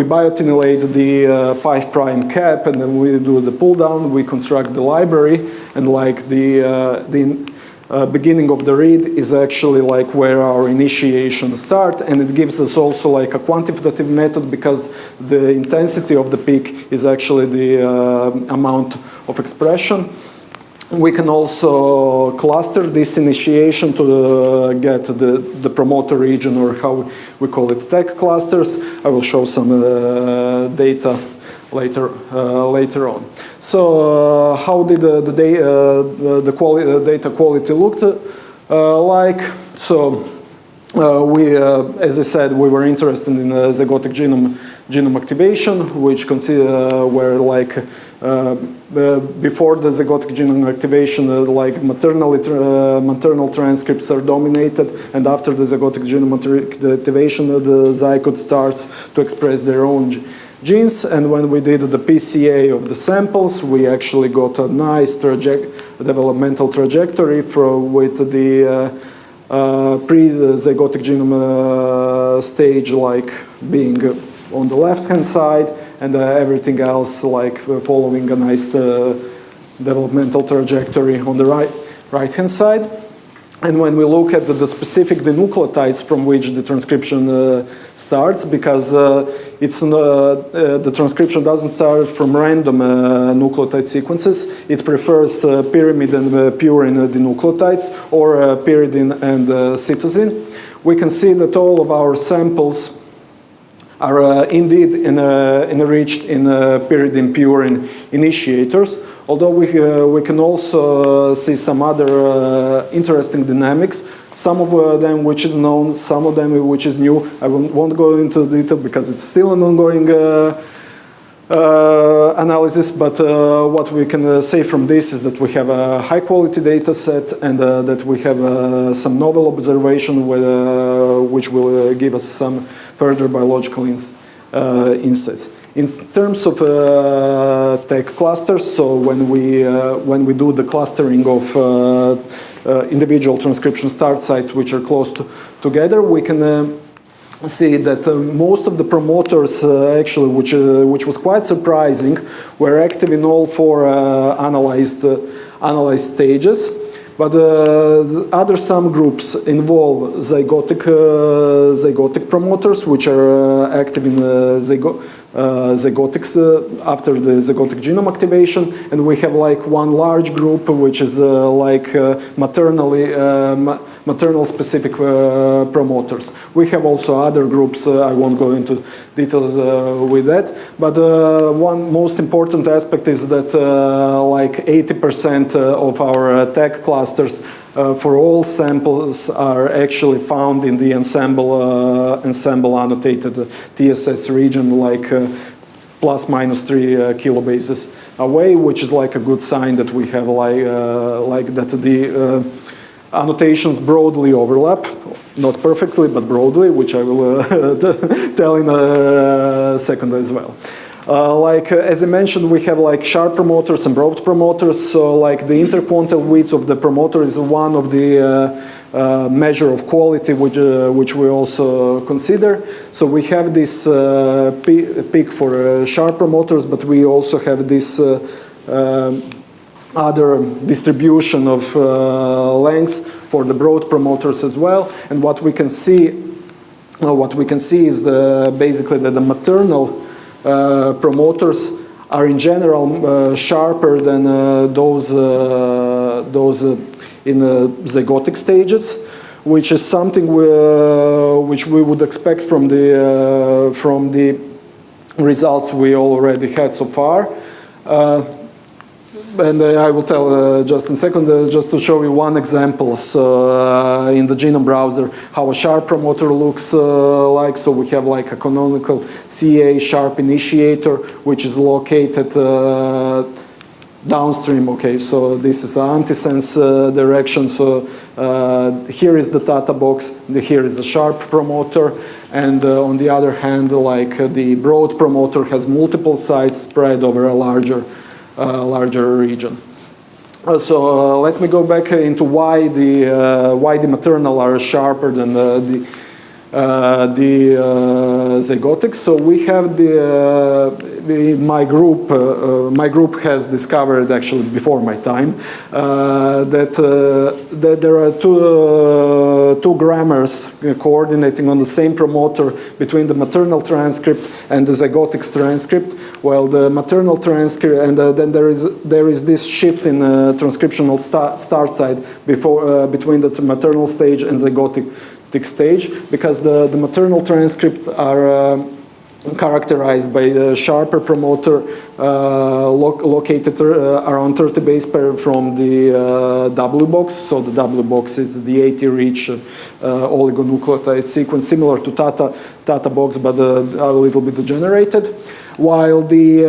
biotinylate the 5' cap, and then we do the pull down, we construct the library, and like the beginning of the read is actually like where our initiation start, and it gives us also like a quantitative method because the intensity of the peak is actually the amount of expression. We can also cluster this initiation to get the promoter region, or how we call it, tech clusters. I will show some data later on. So how did the data quality look like? So we, as I said, we were interested in zygotic genome activation, which where like before the zygotic genome activation, like maternal transcripts are dominated, and after the zygotic genome activation, the zygote starts to express their own genes. And when we did the PCA of the samples, we actually got a nice developmental trajectory with the pre-zygotic genome stage like being on the left-hand side, and everything else like following a nice developmental trajectory on the right-hand side. And when we look at the specific denucleotides from which the transcription starts, because the transcription doesn't start from random nucleotide sequences, it prefers pyrimid and purine denucleotides, or pyridine and cytosine. We can see that all of our samples are indeed enriched in pyridine purine initiators, although we can also see some other interesting dynamics, some of them which is known, some of them which is new. I won't go into detail because it's still an ongoing analysis, but what we can say from this is that we have a high quality data set, and that we have some novel observation which will give us some further biological insights. In terms of tech clusters, so when we do the clustering of individual transcription start sites which are close together, we can see that most of the promoters actually, which was quite surprising, were active in all four analyzed stages. But the other subgroups involve zygotic promoters, which are active in zygotics after the zygotic genome activation, and we have like one large group which is like maternal specific promoters. We have also other groups, I won't go into details with that, but one most important aspect is that like 80% of our tech clusters for all samples are actually found in the ensemble annotated TSS region, like plus minus 3 kilobases away, which is like a good sign that we have like that the annotations broadly overlap, not perfectly, but broadly, which I will tell in a second as well. As I mentioned, we have like sharp promoters and broad promoters. So like the interquantile width of the promoter is one of the measure of quality which we also consider. So we have this peak for sharp promoters, but we also have this other distribution of lengths for the broad promoters as well. And what we can see is basically that the maternal promoters are in general sharper than those in zygotic stages, which is something which we would expect from the results we already had so far. And I will tell just in a second, just to show you one example. So in the genome browser, how a sharp promoter looks like. So we have like a canonical CA sharp initiator, which is located downstream. Okay, so this is an antisense direction. So here is the Tata box. Here is a sharp promoter. and on the other hand, like the broad promoter has multiple sites spread over a larger region. So let me go back into why the maternal are sharper than the zygotic. So we have my group has discovered, actually before my time, that there are two grammars coordinating on the same promoter between the maternal transcript and the zygotic transcript, while the maternal transcript, and then there is this shift in transcriptional start site between the maternal stage and zygotic stage, because the maternal transcripts are characterized by the sharper promoter located around 30 base pair from the W box. So the W box is the 80-reach oligonucleotide sequence, similar to Tata box, but a little bit degenerated. While the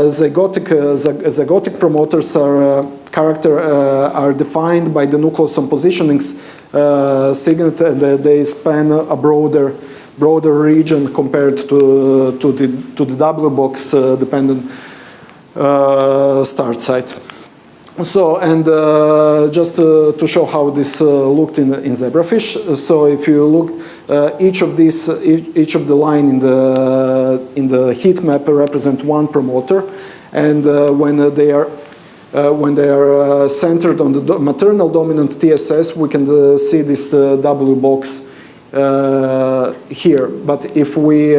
zygotic promoters are defined by the nucleosome positioning signet, and they span a broader region compared to the W box dependent start site. So, and just to show how this looked in zebrafish. So if you look, each of the line in the heat map represent one promoter, and when they are centered on the maternal dominant TSS, we can see this W box here. But if we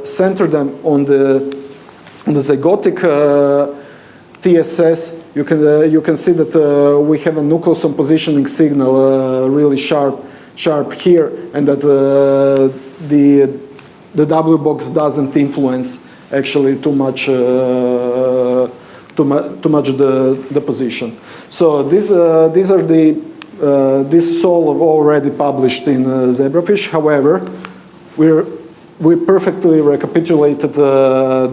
center them on the zygotic TSS, you can see that we have a nucleosome positioning signal really sharp here, and that the W box doesn't influence actually too much the position. So these are this is all already published in zebrafish. However, we perfectly recapitulated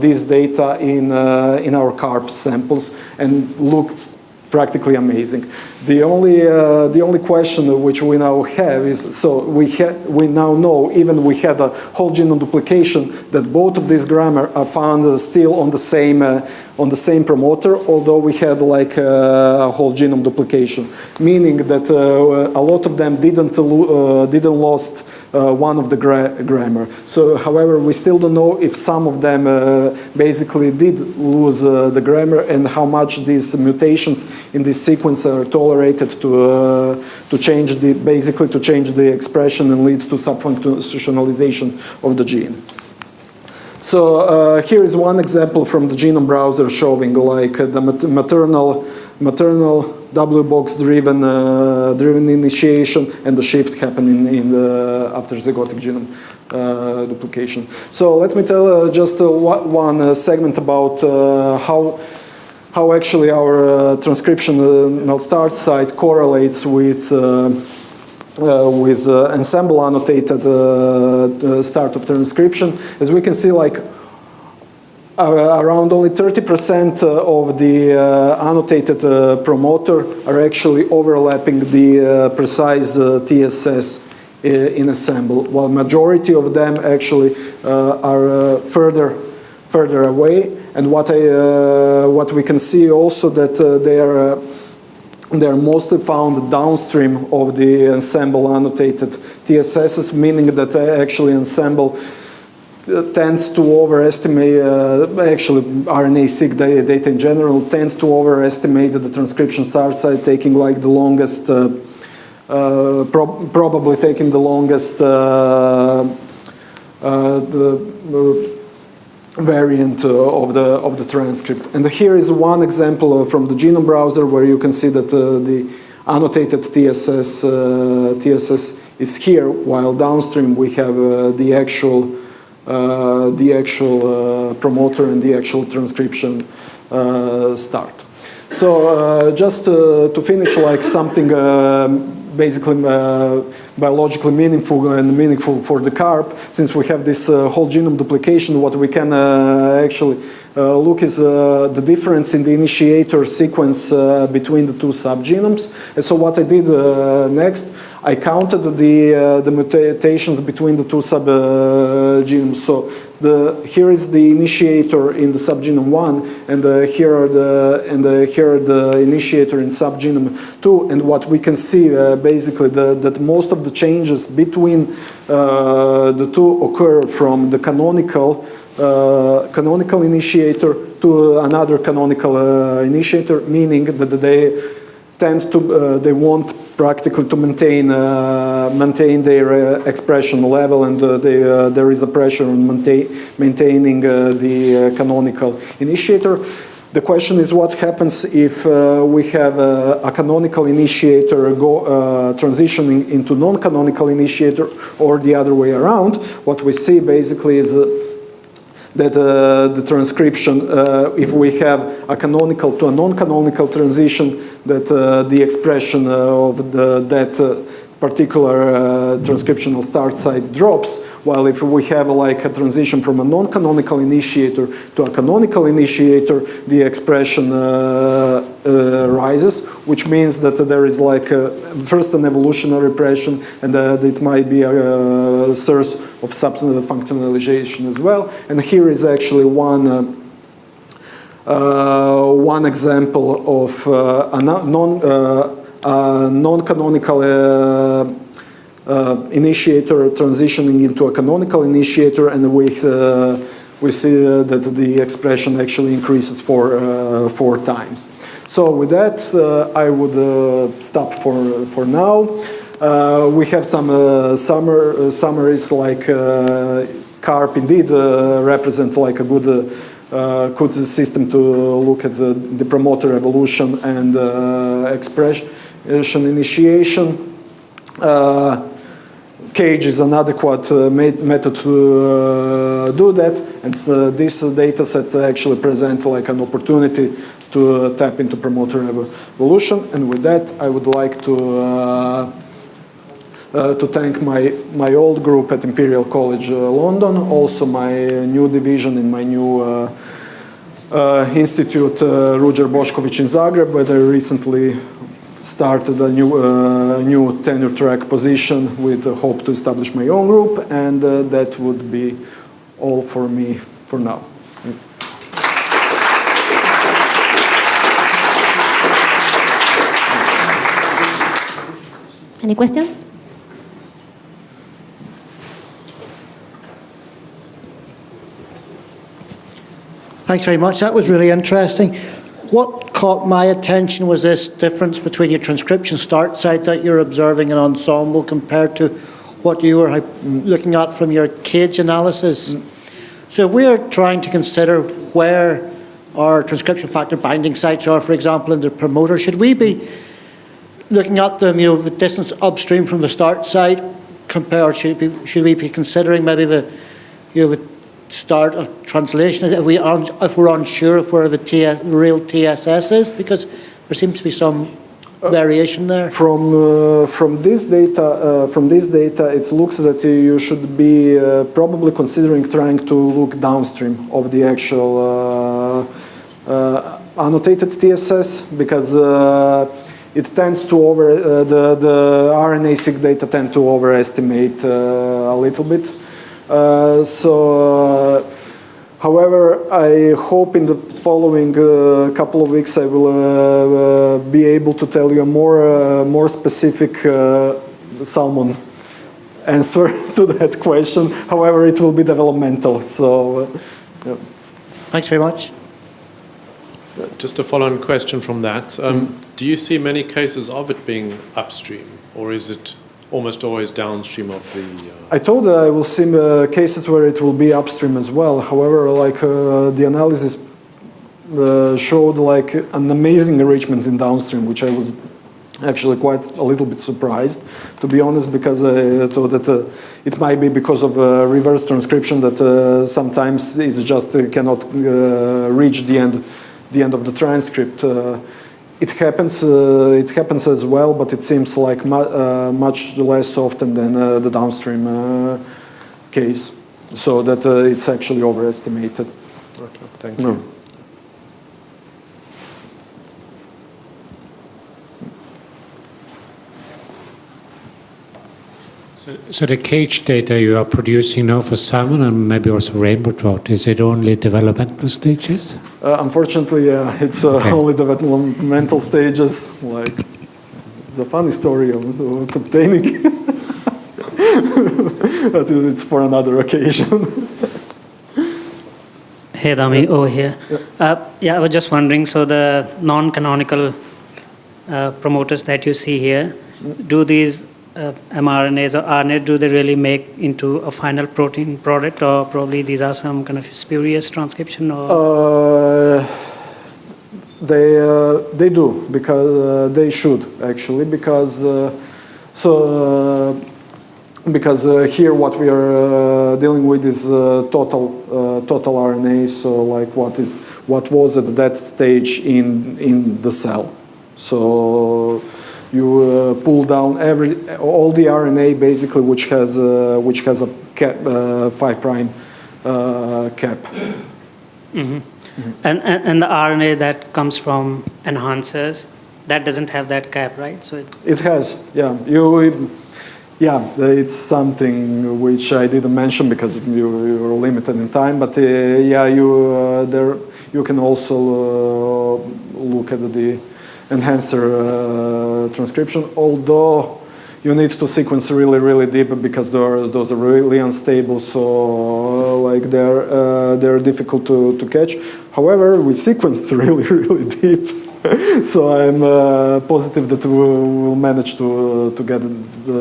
these data in our carp samples and looked practically amazing. The only question which we now have is, so we now know, even we had a whole genome duplication, that both of these grammar are found still on the same promoter, although we had like a whole genome duplication, meaning that a lot of them didn't lost one of the grammar. So, however, we still don't know if some of them basically did lose the grammar, and how much these mutations in this sequence are tolerated to change the expression and lead to subfunctionalization of the gene. So here is one example from the genome browser showing like the maternal W box driven initiation and the shift happening after zygotic genome duplication. So let me tell just one segment about how actually our transcriptional start site correlates with ensemble annotated start of transcription. As we can see, like around only 30% of the annotated promoter are actually overlapping the precise TSS in ensemble, while majority of them actually are further away. And what we can see also that they are mostly found downstream of the ensemble annotated TSSs, meaning that actually ensemble tends to overestimate, actually RNA-seq data in general tend to overestimate the transcription start site, taking like the longest, probably taking the longest variant of the transcript. And here is one example from the genome browser where you can see that the annotated TSS is here, while downstream we have the actual promoter and the actual transcription start. So just to finish, like something basically biologically meaningful for the carp, since we have this whole genome duplication, what we can actually look is the difference in the initiator sequence between the two subgenomes. And so what I did next, I counted the mutations between the two subgenomes. So here is the initiator in the subgenome 1, and here are the initiator in subgenome 2. And what we can see basically that most of the changes between the two occur from the canonical initiator to another canonical initiator, meaning that they want practically to maintain their expression level, and there is a pressure on maintaining the canonical initiator. The question is what happens if we have a canonical initiator transitioning into non-canonical initiator, or the other way around. What we see basically is that the transcription, if we have a canonical to a non-canonical transition, that the expression of that particular transcriptional start site drops, while if we have like a transition from a non-canonical initiator to a canonical initiator, the expression rises, which means that there is like first an evolutionary pressure, and it might be a source of functionalization as well. And here is actually one example of a non-canonical initiator transitioning into a canonical initiator, and we see that the expression actually increases 4 times. So with that, I would stop for now. We have some summaries, like CARP indeed represent like a good system to look at the promoter evolution and expression initiation. Cage is an adequate method to do that, and this data set actually presents like an opportunity to tap into promoter evolution. And with that, I would like to thank my old group at Imperial College London, also my new division in my new institute, Ruđer Bošković in Zagreb, where I recently started a new tenure track position with hope to establish my own group, and that would be all for me for now. Any questions? Thanks very much. That was really interesting. What caught my attention was this difference between your transcription start site that you're observing in Ensemble compared to what you were looking at from your cage analysis. So if we're trying to consider where our transcription factor binding sites are, for example, in the promoter, should we be looking at them, the distance upstream from the start site, compared, should we be considering maybe the start of translation if we're unsure of where the real TSS is, because there seems to be some variation there. From this data, it looks that you should be probably considering trying to look downstream of the actual annotated TSS, because it tends to the RNA-seq data tend to overestimate a little bit. However, I hope in the following couple of weeks I will be able to tell you a more specific salmon answer to that question. However, it will be developmental. So, yeah. Thanks very much. Just a follow-on question from that. Do you see many cases of it being upstream, or is it almost always downstream of the... I told I will see cases where it will be upstream as well. However, like the analysis showed like an amazing enrichment in downstream, which I was actually quite a little bit surprised, to be honest, because I thought that it might be because of reverse transcription that sometimes it just cannot reach the end of the transcript. It happens as well, but it seems like much less often than the downstream case, so that it's actually overestimated. Okay, thank you. So the cage data you are producing now for salmon and maybe also rainbow trout, is it only developmental stages? Unfortunately, it's only developmental stages. Like, it's a funny story of obtaining, but it's for another occasion. Hey, Dami, over here. Yeah, I was just wondering, so the non-canonical promoters that you see here, do these mRNAs or RNAs, do they really make into a final protein product, or probably these are some kind of spurious transcription? Or They do, because they should actually, because here what we are dealing with is total RNA. So like what was at that stage in the cell. So you pull down all the RNA basically, which has a cap, 5' cap. Mm-hmm. And the RNA that comes from enhancers, that doesn't have that cap, right? So it has, yeah. It's something which I didn't mention because you were limited in time. But you can also look at the enhancer transcription, although you need to sequence really deep because those are really unstable, so like they're difficult to catch. However, we sequenced really deep, so I'm positive that we will manage to get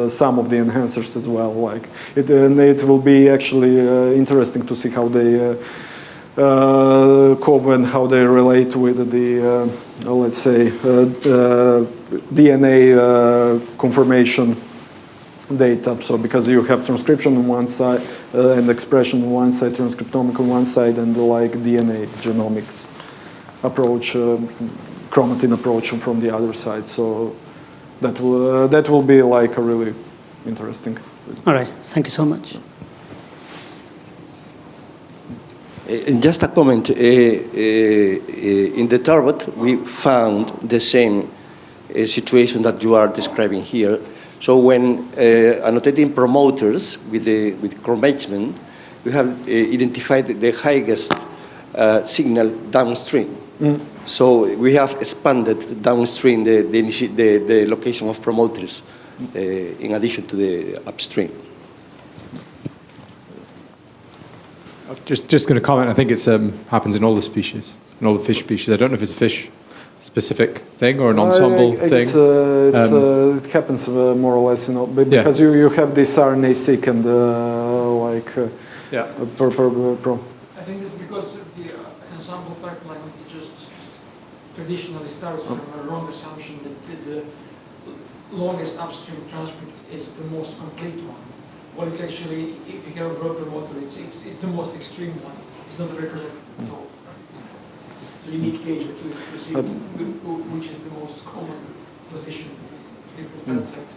some of the enhancers as well. Like it will be actually interesting to see how they cope and how they relate with the let's say DNA confirmation data. So because you have transcription on one side and expression on one side, transcriptomic on one side, and like DNA genomics approach, chromatin approach from the other side. So that will be like a really interesting. All right, thank you so much. Just a comment. In the turbot, we found the same situation that you are describing here. So when annotating promoters with chromatiment, we have identified the highest signal downstream. So we have expanded downstream the location of promoters in addition to the upstream. Just going to comment. I think it happens in all the species, in all the fish species. I don't know if it's a fish-specific thing or an ensemble thing. It happens more or less, because you have this RNA-seq and I think it's because the ensemble pipeline just traditionally starts from a wrong assumption that the longest upstream transcript is the most complete one. Well, it's actually, if you have a broad promoter, it's the most extreme one. It's not representative at all. So you need gauge to see which is the most common position in the start site.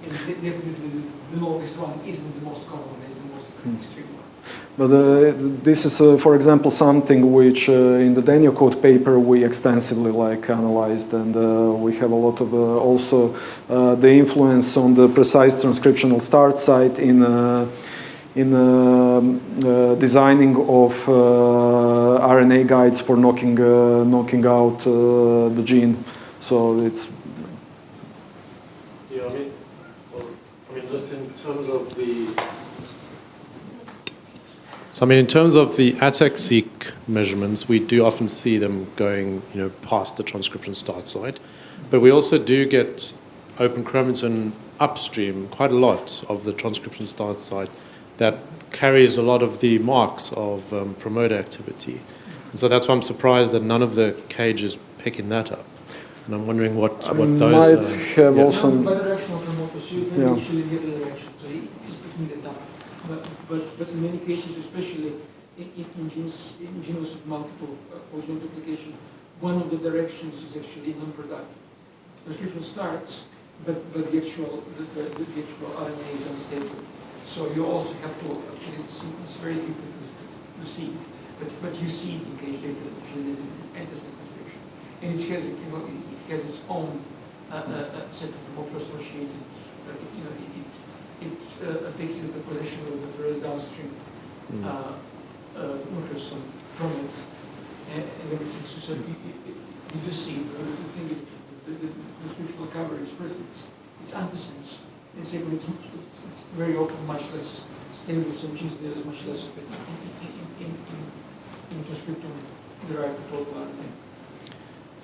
And definitely the longest one isn't the most common one, it's the most extreme one. But this is, for example, something which in the Daniel Code paper we extensively analyzed, and we have a lot of also the influence on the precise transcriptional start site in designing of RNA guides for knocking out the gene. So it's. Yeah, I mean, just in terms of the. So, I mean, in terms of the ATAC-seq measurements, we do often see them going, past the transcription start site. But we also do get open chromatin upstream, quite a lot of the transcription start site, that carries a lot of the marks of promoter activity. And so that's why I'm surprised that none of the cages picking that up. And I'm wondering what those might have also. Bidirectional promoters, you can actually get the direction. So it is picking it up. But in many cases, especially in genes with multiple whole genome duplication, one of the directions is actually non-productive. Transcription starts, but the actual RNA is unstable. So you also have to actually sequence very deeply to see it. But you see it in cage data actually in antisense transcription, and it has it has its own set of promoter associated. it fixes the position of the first downstream workers from it and everything. So you do see the thing, the scriptural coverage. First, it's antisense, and second, it's very often much less stable. So which means there is much less of it in transcriptome derived total RNA.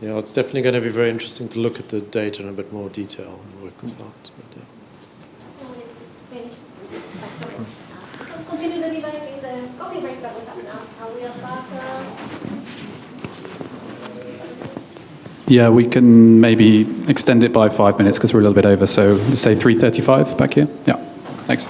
Yeah, it's definitely going to be very interesting to look at the data in a bit more detail and work this out. But, yeah. Continue the debate in the coffee break that we have now. Are we back? Yeah, we can maybe extend it by 5 minutes because we're a little bit over. So let's say 3:35 back here. Yeah, thanks.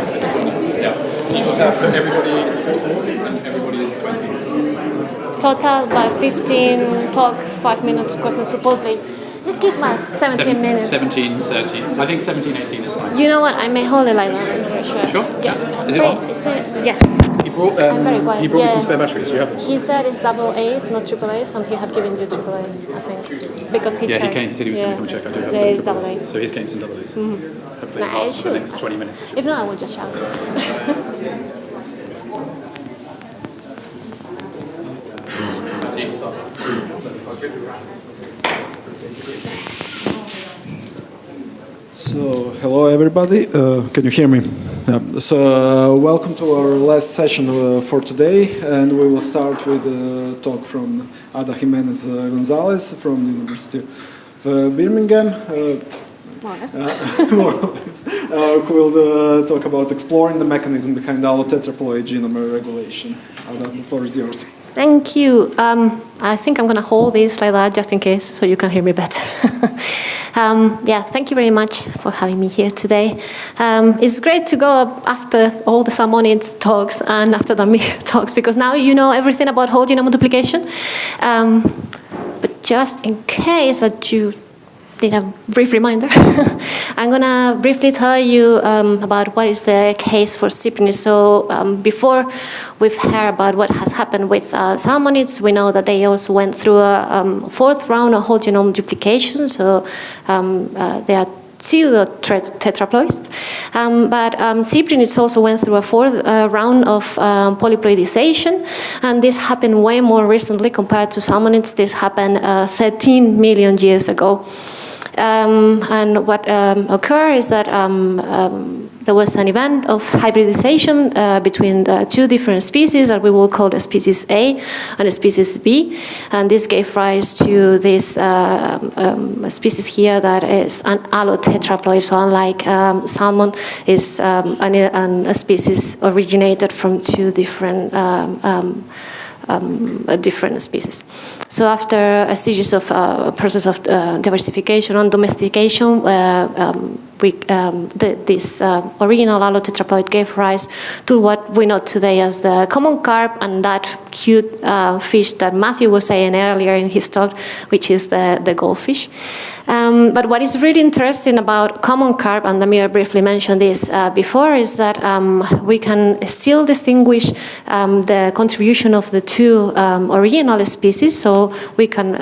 Yeah. So you just have for everybody, it's 4 talks, and everybody is 20. Total by 15 talk, 5 minutes questions supposedly. Let's give us 17 minutes. 17, 30. I think 17, 18 is fine. You know what? I may hold it like that for sure. Sure? Yes. Is it on? It's very, yeah. He brought, I'm very quiet. he brought me some spare batteries. You have them? He said it's double A's, not triple A's, and he had given you triple A's, I think. Because he Yeah, checked. he came. He said he was going to come check. I do have Yeah, them. it's double A's. So he's getting some double A's. Mm-hmm. Hopefully it lasts for the next 20 minutes. If not, I will just shout. So, hello everybody. Can you hear me? Yeah. So, welcome to our last session for today, and we will start with a talk from Ada Jimenez Gonzalez from the University of Birmingham. More or less. Who will talk about exploring the mechanism behind allotetraploid genome regulation. Ada, the floor is yours. Thank you. I think I'm going to hold this like that just in case so you can hear me better. Yeah, thank you very much for having me here today. It's great to go after all the Salmonids talks and after the Mir talks because now you know everything about whole genome multiplication. But just in case that you need a brief reminder, I'm going to briefly tell you about what is the case for cyprinid. So before we've heard about what has happened with salmonids, we know that they also went through a fourth round of whole genome duplication. So they are pseudo-tetraploids. But cyprinids also went through a fourth round of polyploidization, and this happened way more recently compared to salmonids. This happened 13 million years ago. And what occurred is that there was an event of hybridization between two different species that we will call the species A and the species B. And this gave rise to this species here that is an allotetraploid. So unlike salmon, is a species originated from two different different species. So after a series of process of diversification and domestication, this original allotetraploid gave rise to what we know today as the common carp and that cute fish that Matthew was saying earlier in his talk, which is the goldfish. But what is really interesting about common carp, and Amir briefly mentioned this before, is that we can still distinguish the contribution of the two original species. So we can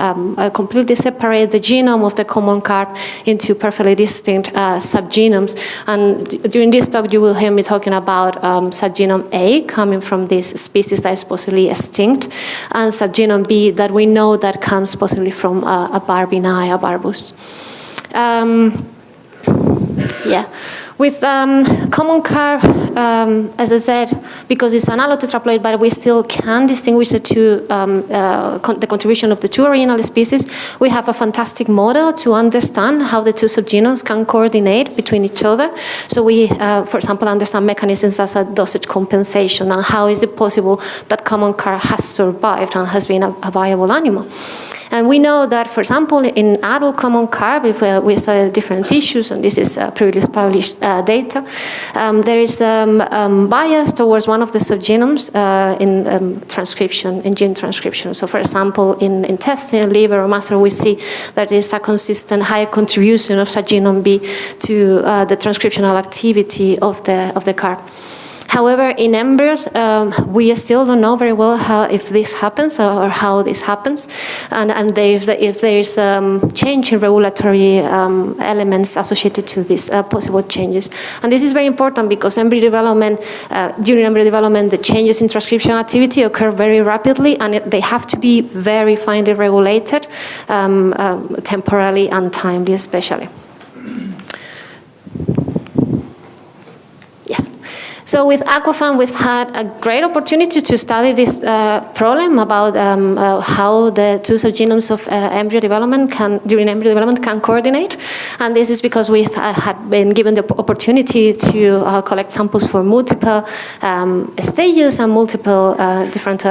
completely separate the genome of the common carp into perfectly distinct subgenomes. And during this talk, you will hear me talking about subgenome A coming from this species that is possibly extinct, and subgenome B that we know that comes possibly from a barbinae, a barbus. Yeah. With common carp, as I said, because it's an allotetraploid, but we still can distinguish the two, the contribution of the two original species. We have a fantastic model to understand how the two subgenomes can coordinate between each other. So we, for example, understand mechanisms as a dosage compensation and how is it possible that common carp has survived and has been a viable animal. And we know that, for example, in adult common carp, if we study different tissues, and this is previously published data, there is bias towards one of the subgenomes in transcription, in gene transcription. So, for example, in intestine, liver, or muscle, we see that there is a consistent high contribution of subgenome B to the transcriptional activity of the carp. However, in embryos, we still don't know very well if this happens or how this happens, and if there is change in regulatory elements associated to these possible changes. And this is very important because embryo development, during embryo development, the changes in transcription activity occur very rapidly, and they have to be very finely regulated, temporally and timely, especially. Yes. So with AQUA-FAANG, we've had a great opportunity to study this problem about how the two subgenomes of during embryo development can coordinate. And this is because we had been given the opportunity to collect samples for multiple stages and multiple different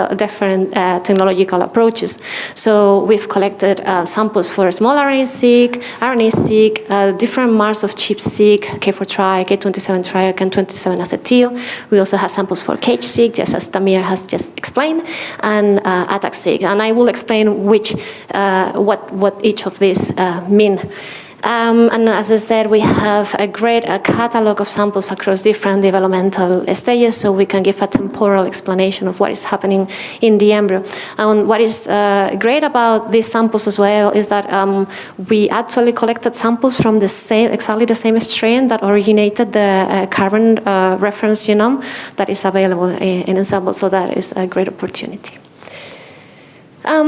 technological approaches. So we've collected samples for small RNA-seq, RNA-seq, different marks of ChIP-seq, K4-tri, K27-tri, K27-acetyl. We also have samples for CAGE-seq, just as Tamir has just explained, and ATAC-seq. And I will explain what each of these mean. And as I said, we have a great catalog of samples across different developmental stages, so we can give a temporal explanation of what is happening in the embryo. And what is great about these samples as well is that we actually collected samples from exactly the same strain that originated the carbon reference genome that is available in Ensemble, so that is a great opportunity. At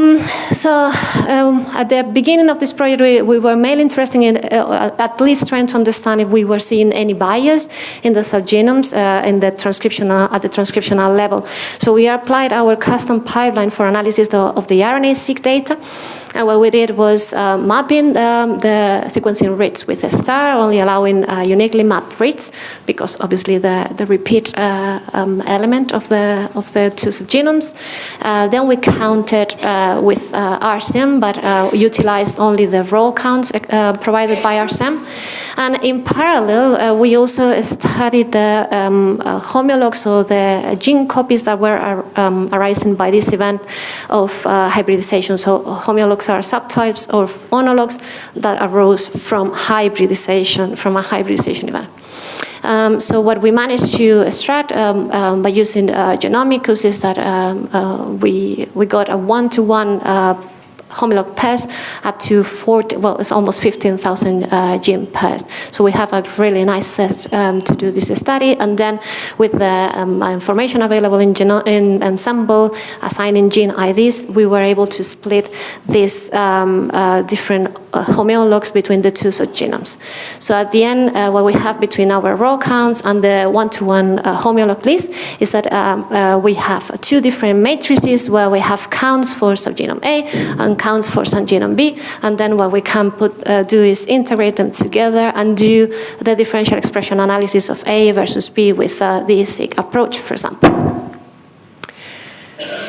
the beginning of this project, we were mainly interested in at least trying to understand if we were seeing any bias in the subgenomes at the transcriptional level. So we applied our custom pipeline for analysis of the RNA-seq data. And what we did was mapping the sequencing reads with a star, only allowing uniquely mapped reads, because obviously the repeat element of the two subgenomes. Then we counted with RSEM, but utilized only the raw counts provided by RSEM. And in parallel, we also studied the homologs, so the gene copies that were arising by this event of hybridization. So homologs are subtypes of homologs that arose from hybridization, from a hybridization event. So what we managed to extract by using genomicus is that we got a one-to-one homolog pairs up to 40, well, it's almost 15,000 gene pairs. So we have a really nice set to do this study. And then with the information available in Ensemble, assigning gene IDs, we were able to split these different homologs between the two subgenomes. So at the end, what we have between our raw counts and the one-to-one homolog list is that we have two different matrices where we have counts for subgenome A and counts for subgenome B, and then what we can do is integrate them together and do the differential expression analysis of A versus B with the seq approach, for example.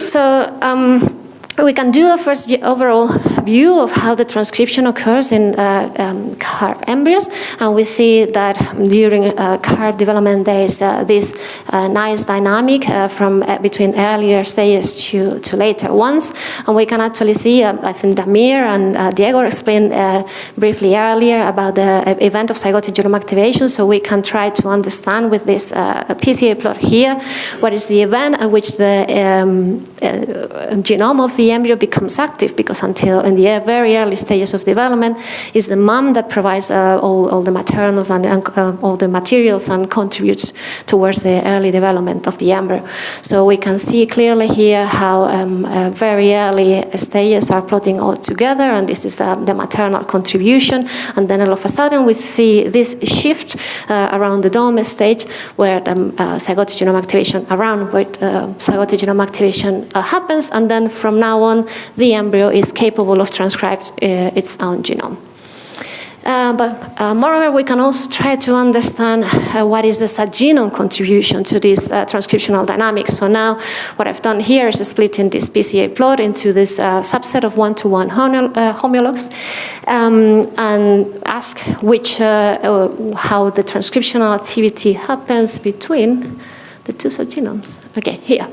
So we can do a first overall view of how the transcription occurs in carp embryos, and we see that during carp development there is this nice dynamic from between earlier stages to later ones, and we can actually see, I think Damir and Diego explained briefly earlier about the event of zygotic genome activation, so we can try to understand with this PCA plot here what is the event at which the genome of the embryo becomes active, because until in the very early stages of development is the mom that provides all the maternals and all the materials and contributes towards the early development of the embryo. So we can see clearly here how very early stages are plotting all together, and this is the maternal contribution, and then all of a sudden we see this shift around the dome stage where zygotic genome activation happens, and then from now on the embryo is capable of transcribing its own genome. But moreover, we can also try to understand what is the subgenome contribution to this transcriptional dynamics. So now what I've done here is splitting this PCA plot into this subset of one-to-one homologs and ask how the transcriptional activity happens between the two subgenomes. Okay, here.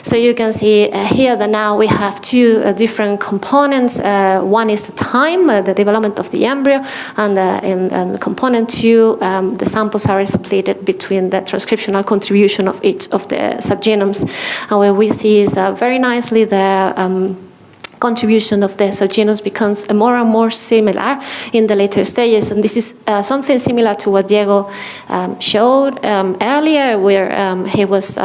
So you can see here that now we have two different components. One is the time, the development of the embryo, and in component 2, the samples are split between the transcriptional contribution of each of the subgenomes. And what we see is very nicely the contribution of the subgenomes becomes more and more similar in the later stages, and this is something similar to what Diego showed earlier, where he was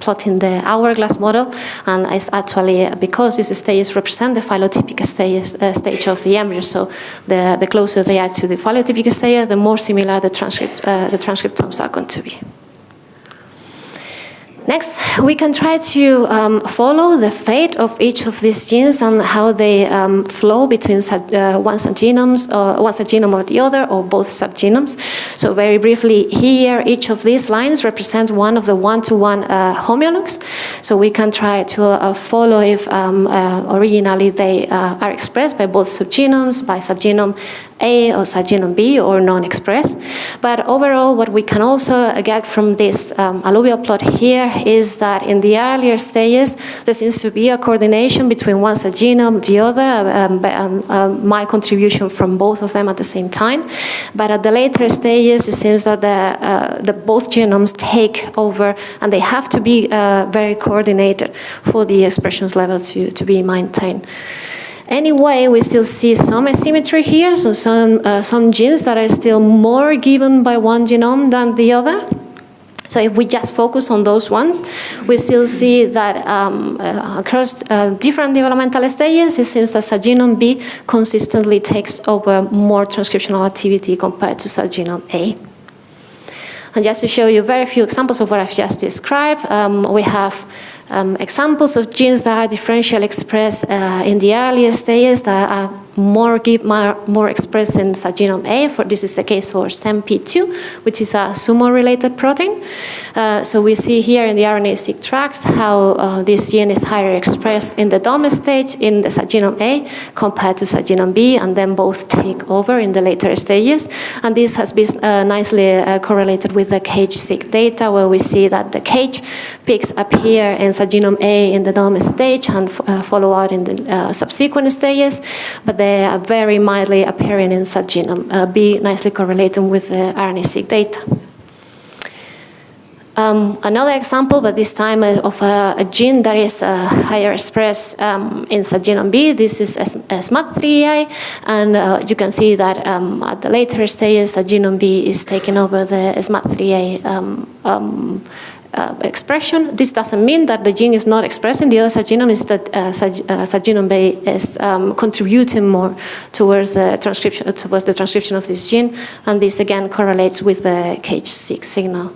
plotting the hourglass model, and it's actually because these stages represent the phylotypic stage of the embryo. So the closer they are to the phylotypic stage, the more similar the transcriptomes are going to be. Next, we can try to follow the fate of each of these genes and how they flow between one subgenome or the other, or both subgenomes. So very briefly here, each of these lines represents one of the one-to-one homologs. So we can try to follow if originally they are expressed by both subgenomes, by subgenome A or subgenome B, or non-expressed. But overall, what we can also get from this alluvial plot here is that in the earlier stages, there seems to be a coordination between one subgenome, the other, my contribution from both of them at the same time. But at the later stages, it seems that the both genomes take over, and they have to be very coordinated for the expressions level to be maintained. Anyway, we still see some asymmetry here, so some genes that are still more given by one genome than the other. So if we just focus on those ones, we still see that across different developmental stages, it seems that subgenome B consistently takes over more transcriptional activity compared to subgenome A. And just to show you very few examples of what I've just described, we have examples of genes that are differentially expressed in the earlier stages that are more expressed in subgenome A. This is the case for SEMP2, which is a sumo-related protein. So we see here in the RNA-seq tracks how this gene is higher expressed in the DOM stage in the subgenome A compared to subgenome B, and then both take over in the later stages. And this has been nicely correlated with the CAGE-seq data, where we see that the CAGE peaks up here in subgenome A in the DOM stage and follow out in the subsequent stages, but they are very mildly appearing in subgenome B, nicely correlating with the RNA-seq data. Another example, but this time of a gene that is higher expressed in subgenome B. This is SMAD3A, and you can see that at the later stages, subgenome B is taking over the SMAD3A expression. This doesn't mean that the gene is not expressed in the other subgenome, is that subgenome B is contributing more towards the transcription of this gene, and this again correlates with the CAGE-seq signal.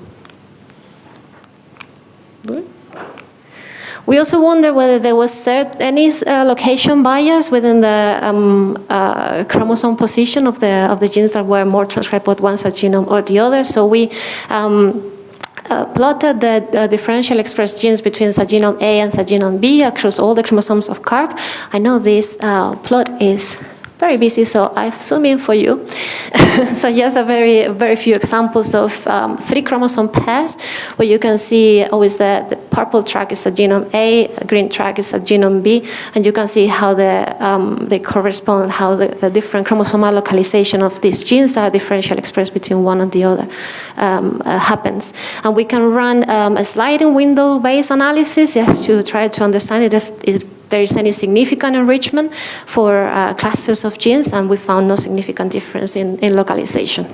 We also wonder whether there was any location bias within the chromosome position of the genes that were more transcribed with one subgenome or the other. So we plotted the differential expressed genes between subgenome A and subgenome B across all the chromosomes of CARP. I know this plot is very busy, so I've zoomed in for you. So just a very few examples of 3 chromosome pairs, where you can see always the purple track is subgenome A, green track is subgenome B, and you can see how they correspond, how the different chromosomal localization of these genes that are differentially expressed between one and the other happens. And we can run a sliding window-based analysis just to try to understand if there is any significant enrichment for clusters of genes, and we found no significant difference in localization.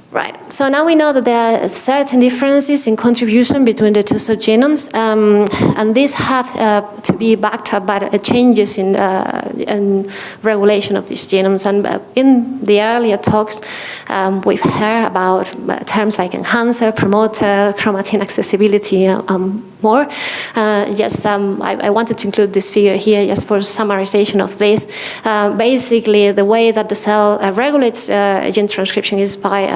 Right, so now we know that there are certain differences in contribution between the two subgenomes, and these have to be backed up by changes in regulation of these genomes. And in the earlier talks, we've heard about terms like enhancer, promoter, chromatin accessibility, more. I wanted to include this figure here just for summarization of this. Basically, the way that the cell regulates gene transcription is by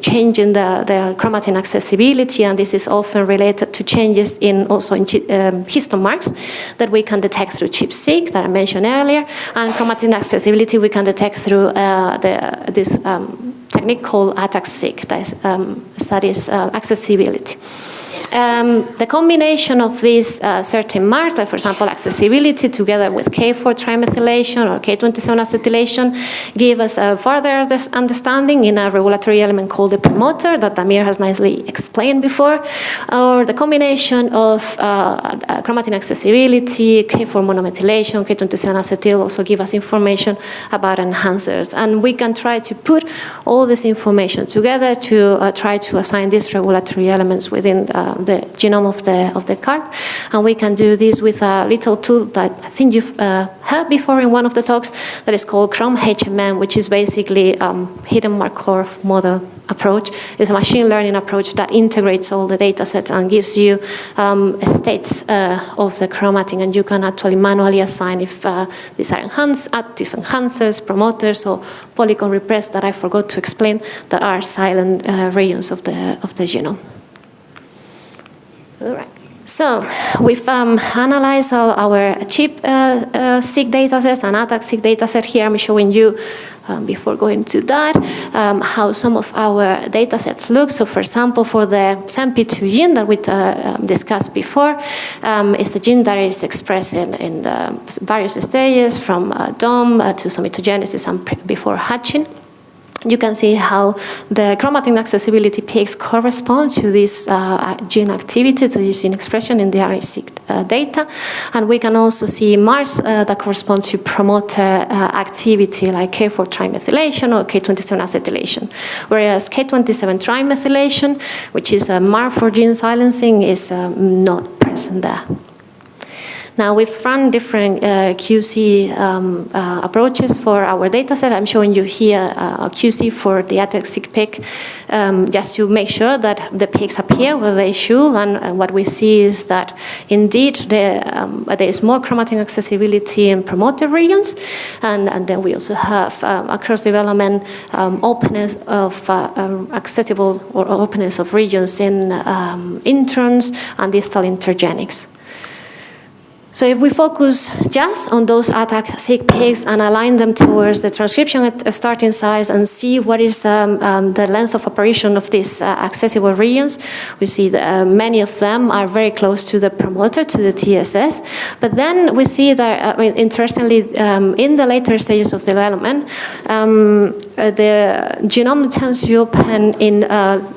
changing the chromatin accessibility, and this is often related to changes in histone marks that we can detect through ChIP-seq that I mentioned earlier, and chromatin accessibility we can detect through this technique called ATAC-seq that studies accessibility. The combination of these certain marks, like for example accessibility together with K4 trimethylation or K27 acetylation, give us a further understanding in a regulatory element called the promoter that Damir has nicely explained before, or the combination of chromatin accessibility, K4 monomethylation, K27 acetyl also give us information about enhancers. And we can try to put all this information together to try to assign these regulatory elements within the genome of the carp. And we can do this with a little tool that I think you've heard before in one of the talks, that is called Chrome-HMM, which is basically hidden Markov model approach. It's a machine learning approach that integrates all the data sets and gives you states of the chromatin, and you can actually manually assign if these are active enhancers, promoters, or polygon repressed that I forgot to explain, that are silent regions of the genome. All right. So we've analyzed all our ChIP-seq datasets and ATAC-seq dataset. Here I'm showing you, before going to that, how some of our datasets look. So for example, for the SEMP2 gene that we discussed before, it's a gene that is expressed in the various stages from DOM to somatogenesis and before hatching. You can see how the chromatin accessibility peaks correspond to this gene activity, to this gene expression in the RNA-seq data. And we can also see marks that correspond to promoter activity, like K4 trimethylation or K27 acetylation. Whereas K27 trimethylation, which is a mark for gene silencing, is not present there. Now, we've run different QC approaches for our dataset. I'm showing you here a QC for the ATAC-seq peak, just to make sure that the peaks appear where they should. And what we see is that, indeed, there is more chromatin accessibility in promoter regions. And then we also have, across development, openness of accessible or openness of regions in introns and distal intergenics. So if we focus just on those ATAC-seq peaks and align them towards the transcription at starting size and see what is the length of operation of these accessible regions, we see that many of them are very close to the promoter, to the TSS. But then we see that, interestingly, in the later stages of development, the genome tends to open in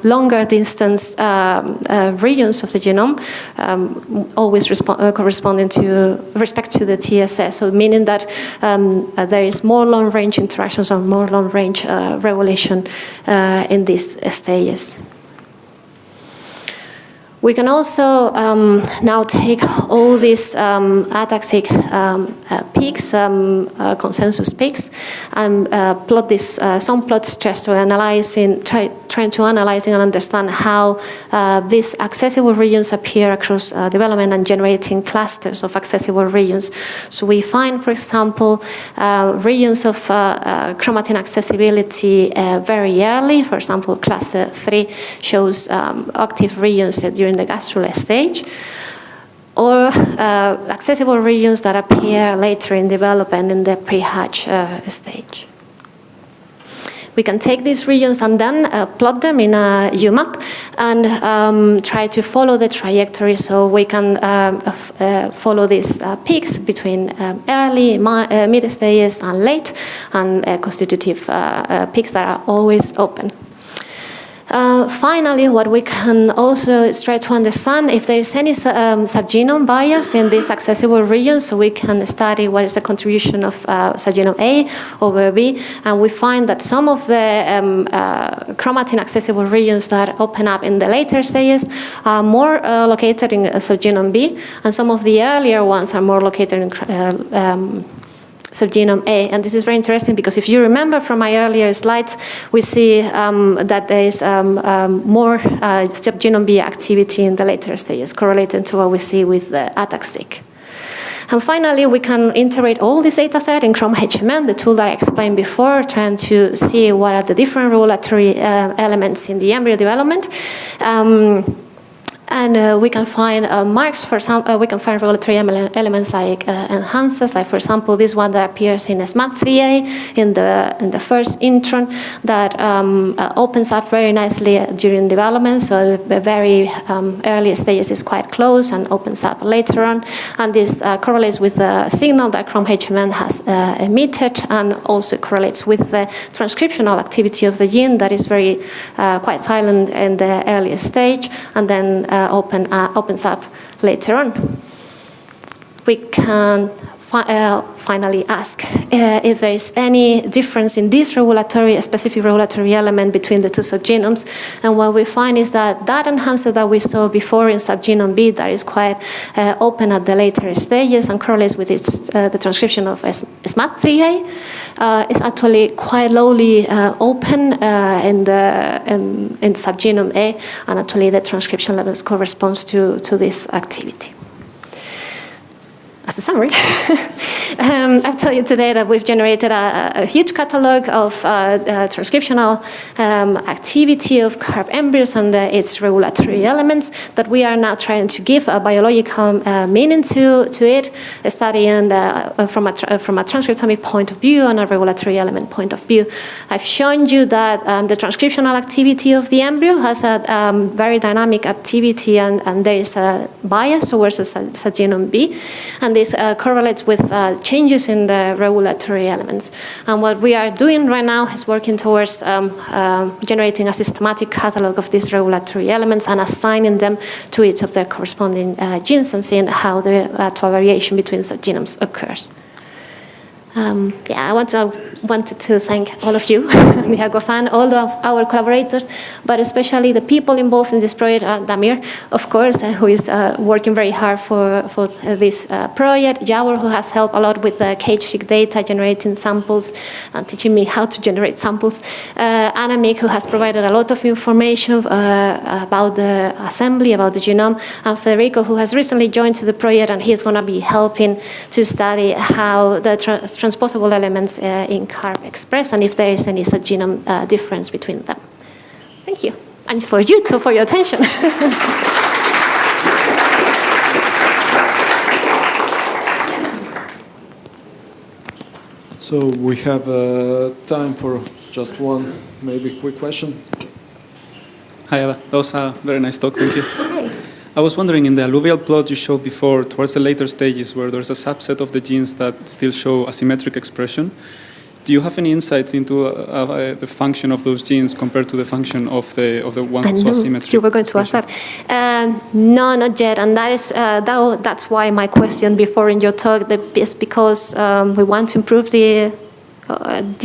longer distance regions of the genome, always corresponding to respect to the TSS, so meaning that there is more long-range interactions or more long-range regulation in these stages. We can also now take all these ATAC-seq peaks, consensus peaks, and plot this, some plots just to trying to analyze and understand how these accessible regions appear across development and generating clusters of accessible regions. So we find, for example, regions of chromatin accessibility very early. For example, cluster 3 shows active regions during the gastrule stage, or accessible regions that appear later in development in the pre-hatch stage. We can take these regions and then plot them in a UMAP and try to follow the trajectory, so we can follow these peaks between early, mid stages and late, and constitutive peaks that are always open. Finally, what we can also is try to understand if there is any subgenome bias in these accessible regions, so we can study what is the contribution of subgenome A over B, and we find that some of the chromatin accessible regions that open up in the later stages are more located in subgenome B, and some of the earlier ones are more located in subgenome A. And this is very interesting because if you remember from my earlier slides, we see that there is more subgenome B activity in the later stages, correlated to what we see with the ATAC-seq. And finally, we can integrate all this data set in Chrome-HMM, the tool that I explained before, trying to see what are the different regulatory elements in the embryo development. And we can find marks for some. We can find regulatory elements like enhancers, like for example this one that appears in SMAD3A in the first intron that opens up very nicely during development. So the very early stages is quite close and opens up later on. And this correlates with the signal that Chrome-HMM has emitted, and also correlates with the transcriptional activity of the gene that is very quite silent in the earliest stage, and then opens up later on. We can finally ask if there is any difference in this specific regulatory element between the two subgenomes. And what we find is that that enhancer that we saw before in subgenome B, that is quite open at the later stages and correlates with the transcription of SMAD3A, is actually quite lowly open in subgenome A, and actually the transcription levels corresponds to this activity. As a summary, I've told you today that we've generated a huge catalog of transcriptional activity of carp embryos and its regulatory elements that we are now trying to give a biological meaning to it, studying from a transcriptomic point of view and a regulatory element point of view. I've shown you that the transcriptional activity of the embryo has a very dynamic activity, and there is a bias towards the genome B, and this correlates with changes in the regulatory elements. And what we are doing right now is working towards generating a systematic catalog of these regulatory elements and assigning them to each of their corresponding genes and seeing how the actual variation between subgenomes occurs. I wanted to thank all of you, the AQUA-FAANG, all of our collaborators, but especially the people involved in this project, Damir, of course, who is working very hard for this project, Jawor, who has helped a lot with the cage-seq data, generating samples, and teaching me how to generate samples, Annemiek, who has provided a lot of information about the assembly, about the genome, and Federico, who has recently joined to the project, and he's going to be helping to study how the transposable elements in carp express and if there is any subgenome difference between them. Thank you. And for you too, for your attention. So we have time for just one, maybe quick question. Hi, Eva. That was a very nice talk. Thank you. Nice. I was wondering, in the alluvial plot you showed before, towards the later stages where there's a subset of the genes that still show asymmetric expression, do you have any insights into the function of those genes compared to the function of the ones that show asymmetric? You were going to ask that. No, not yet. And that is that's why my question before in your talk is because we want to improve the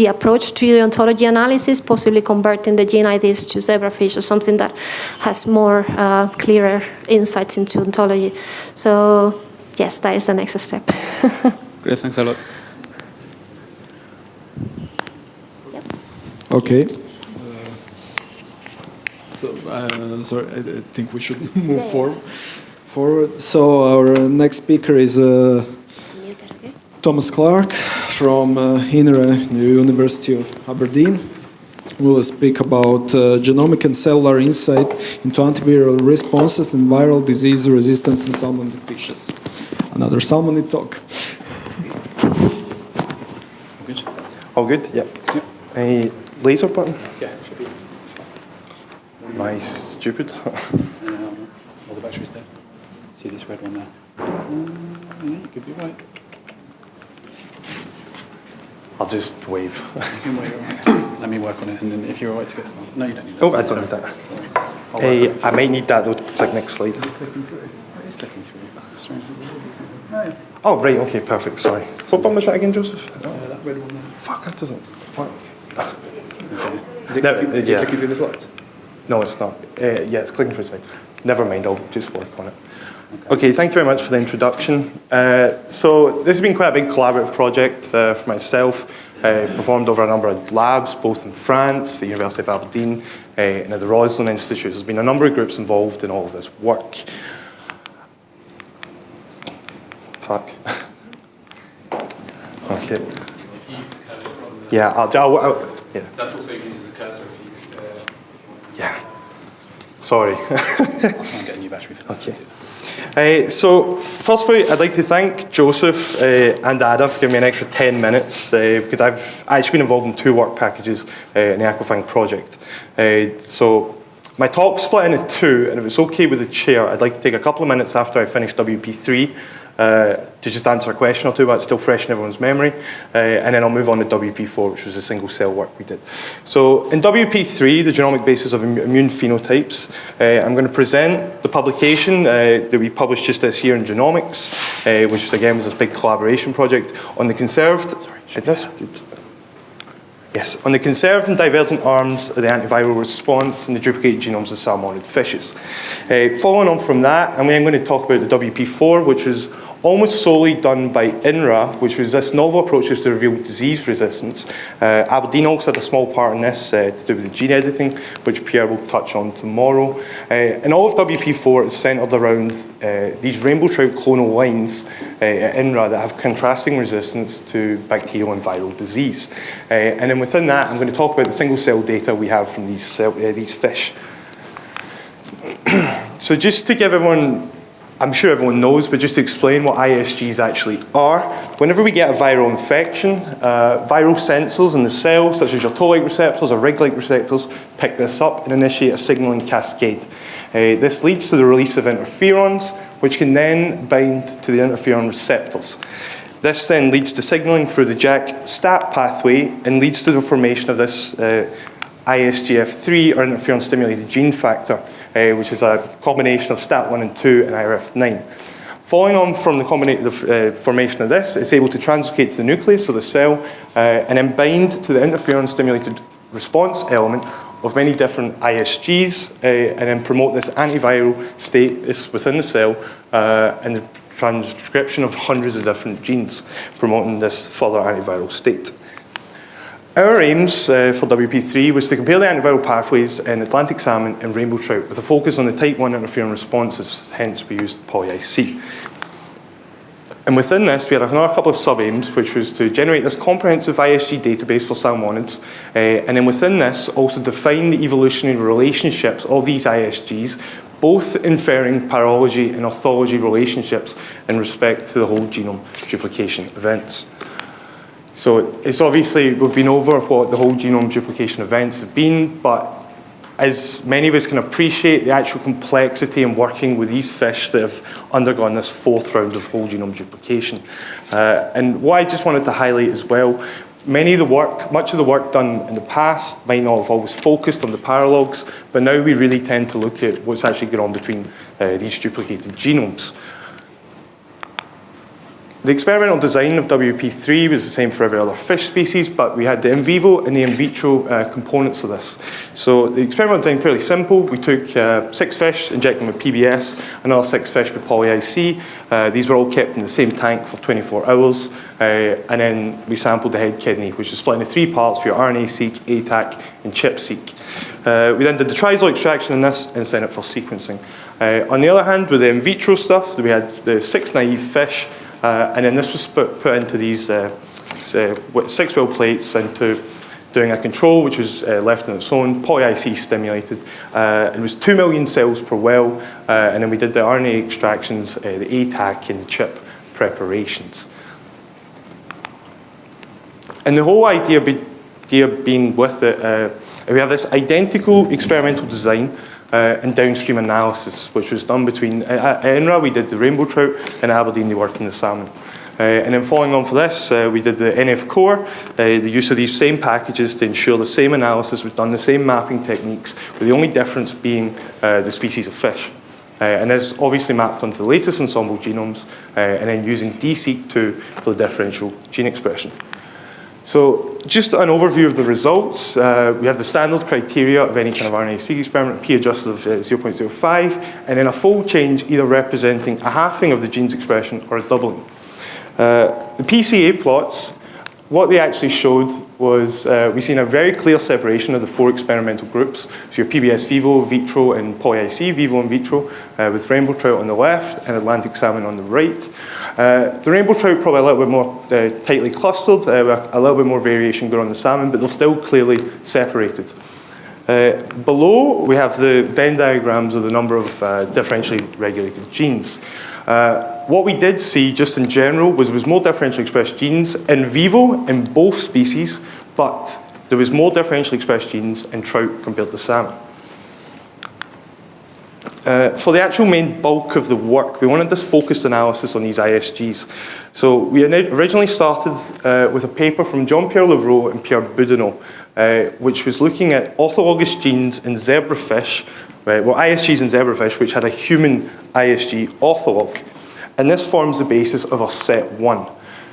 approach to the ontology analysis, possibly converting the gene IDs to zebrafish or something that has more clearer insights into ontology. So, yes, that is the next step. Great, thanks a lot. Yep. Okay. Sorry, I think we should move forward. So our next speaker is Thomas Clark from INRA, the University of Aberdeen. We will speak about genomic and cellular insight into antiviral responses and viral disease resistance in salmon fishes. Another salmonid talk. Good. All good? Yep. A laser button? Yeah, it should be. My stupid. All the batteries there. See this red one there? Yeah, you could be right. I'll just wave. You can wave around. Let me work on it, and then if you're all right to get started. No, you don't need that. Oh, I don't need that. I might need that though to click next slide. Oh, right, okay, perfect, sorry. What button was that again, Joseph? That red one there. Fuck, that doesn't work. Okay. Is it clicking through the slides? No, it's not. Yeah, it's clicking through the slide. Never mind, I'll just work on it. Okay, thank you very much for the introduction. So this has been quite a big collaborative project for myself. Performed over a number of labs, both in France, the University of Aberdeen, and at the Roslin Institute. There's been a number of groups involved in all of this work. Fuck. Okay. Yeah, I'll yeah. That's also you can use as a cursor. Yeah. Sorry. I'll try and get a new battery for that. Okay. So, firstly, I'd like to thank Joseph and Ada for giving me an extra 10 minutes because I've actually been involved in 2 work packages in the AQUA-FAANG project. So, my talk's split into 2, and if it's okay with the chair, I'd like to take a couple of minutes after I finish WP3 to just answer a question or two, but it's still fresh in everyone's memory. And then I'll move on to WP4, which was the single cell work we did. So in WP3, the genomic basis of immune phenotypes, I'm going to present the publication that we published just this year in Genomics, which was, again, was this big collaboration project on the conserved, on the conserved and divergent arms of the antiviral response in the duplicated genomes of salmonid fishes. Following on from that, I'm going to talk about the WP4, which was almost solely done by INRA, which was this novel approach to reveal disease resistance. Aberdeen also had a small part in this to do with the gene editing, which Pierre will touch on tomorrow. And all of WP4 is centered around these rainbow trout clonal lines at INRA that have contrasting resistance to bacterial and viral disease. And then within that, I'm going to talk about the single cell data we have from these fish. So just to give everyone, I'm sure everyone knows, but just to explain what ISGs actually are. Whenever we get a viral infection, viral sensors in the cell, such as your toll-like receptors or Rig-like receptors, pick this up and initiate a signaling cascade. This leads to the release of interferons, which can then bind to the interferon receptors. This then leads to signaling through the JAK-STAT pathway and leads to the formation of this ISGF3, or interferon-stimulated gene factor, which is a combination of STAT1 and 2 and IRF9. Following on from the formation of this, it's able to translocate to the nucleus of the cell and then bind to the interferon-stimulated response element of many different ISGs and then promote this antiviral status within the cell and the transcription of hundreds of different genes promoting this further antiviral state. Our aims for WP3 was to compare the antiviral pathways in Atlantic salmon and rainbow trout with a focus on the type 1 interferon responses, hence we used poly-IC. And within this, we had another couple of sub-aims, which was to generate this comprehensive ISG database for salmonids, and then within this, also define the evolutionary relationships of these ISGs, both inferring parology and orthology relationships in respect to the whole genome duplication events. So it's obviously, we've been over what the whole genome duplication events have been, but as many of us can appreciate, the actual complexity in working with these fish that have undergone this 4th round of whole genome duplication. And what I just wanted to highlight as well, much of the work done in the past might not have always focused on the paralogs, but now we really tend to look at what's actually going on between these duplicated genomes. The experimental design of WP3 was the same for every other fish species, but we had the in vivo and the in vitro components of this. So the experimental design fairly simple. We took 6 fish, injected them with PBS, another 6 fish with poly-IC. These were all kept in the same tank for 24 hours. And then we sampled the head kidney, which was split into 3 parts for your RNA-seq, ATAC, and ChIP-seq. We then did the triazole extraction in this and sent it for sequencing. On the other hand, with the in vitro stuff, we had the 6 naive fish, and then this was put into these 6 well plates into doing a control, which was left on its own, poly-IC stimulated. It was 2 million cells per well, and then we did the RNA extractions, the ATAC and the ChIP preparations. And the whole idea being with it, we have this identical experimental design and downstream analysis, which was done between, at INRA we did the rainbow trout, and at Aberdeen they worked in the salmon. And then following on for this, we did the NF core, the use of these same packages to ensure the same analysis was done, the same mapping techniques, with the only difference being the species of fish. And this obviously mapped onto the latest ensemble genomes, and then using DSeq2 for the differential gene expression. So just an overview of the results. We have the standard criteria of any kind of RNA-seq experiment, p-adjusted of 0.05, and then a fold change either representing a halving of the gene's expression or a doubling. The PCA plots, what they actually showed was we've seen a very clear separation of the 4 experimental groups. So your PBS vivo, vitro, and poly-IC vivo and vitro, with rainbow trout on the left and Atlantic salmon on the right. The rainbow trout probably a little bit more tightly clustered, a little bit more variation going on in the salmon, but they're still clearly separated. Below, we have the Venn diagrams of the number of differentially regulated genes. What we did see, just in general, was more differentially expressed genes in vivo in both species, but there was more differentially expressed genes in trout compared to salmon. For the actual main bulk of the work, we wanted this focused analysis on these ISGs. So we originally started with a paper from Jean-Pierre Levrault and Pierre Boudinot, which was looking at orthologous genes in zebrafish, well, ISGs in zebrafish, which had a human ISG ortholog. And this forms the basis of our set 1.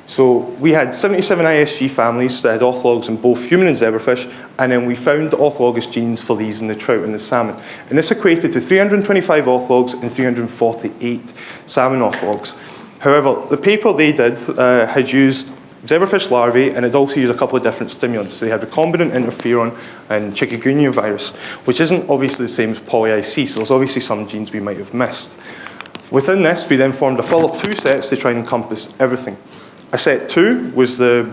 So we had 77 ISG families that had orthologs in both human and zebrafish, and then we found the orthologous genes for these in the trout and the salmon. And this equated to 325 orthologs and 348 salmon orthologs. However, the paper they did had used zebrafish larvae, and it also used a couple of different stimulants. They had recombinant interferon and chikungunya virus, which isn't obviously the same as poly-IC, so there's obviously some genes we might have missed. Within this, we then formed a further 2 sets to try and encompass everything. A set 2 was the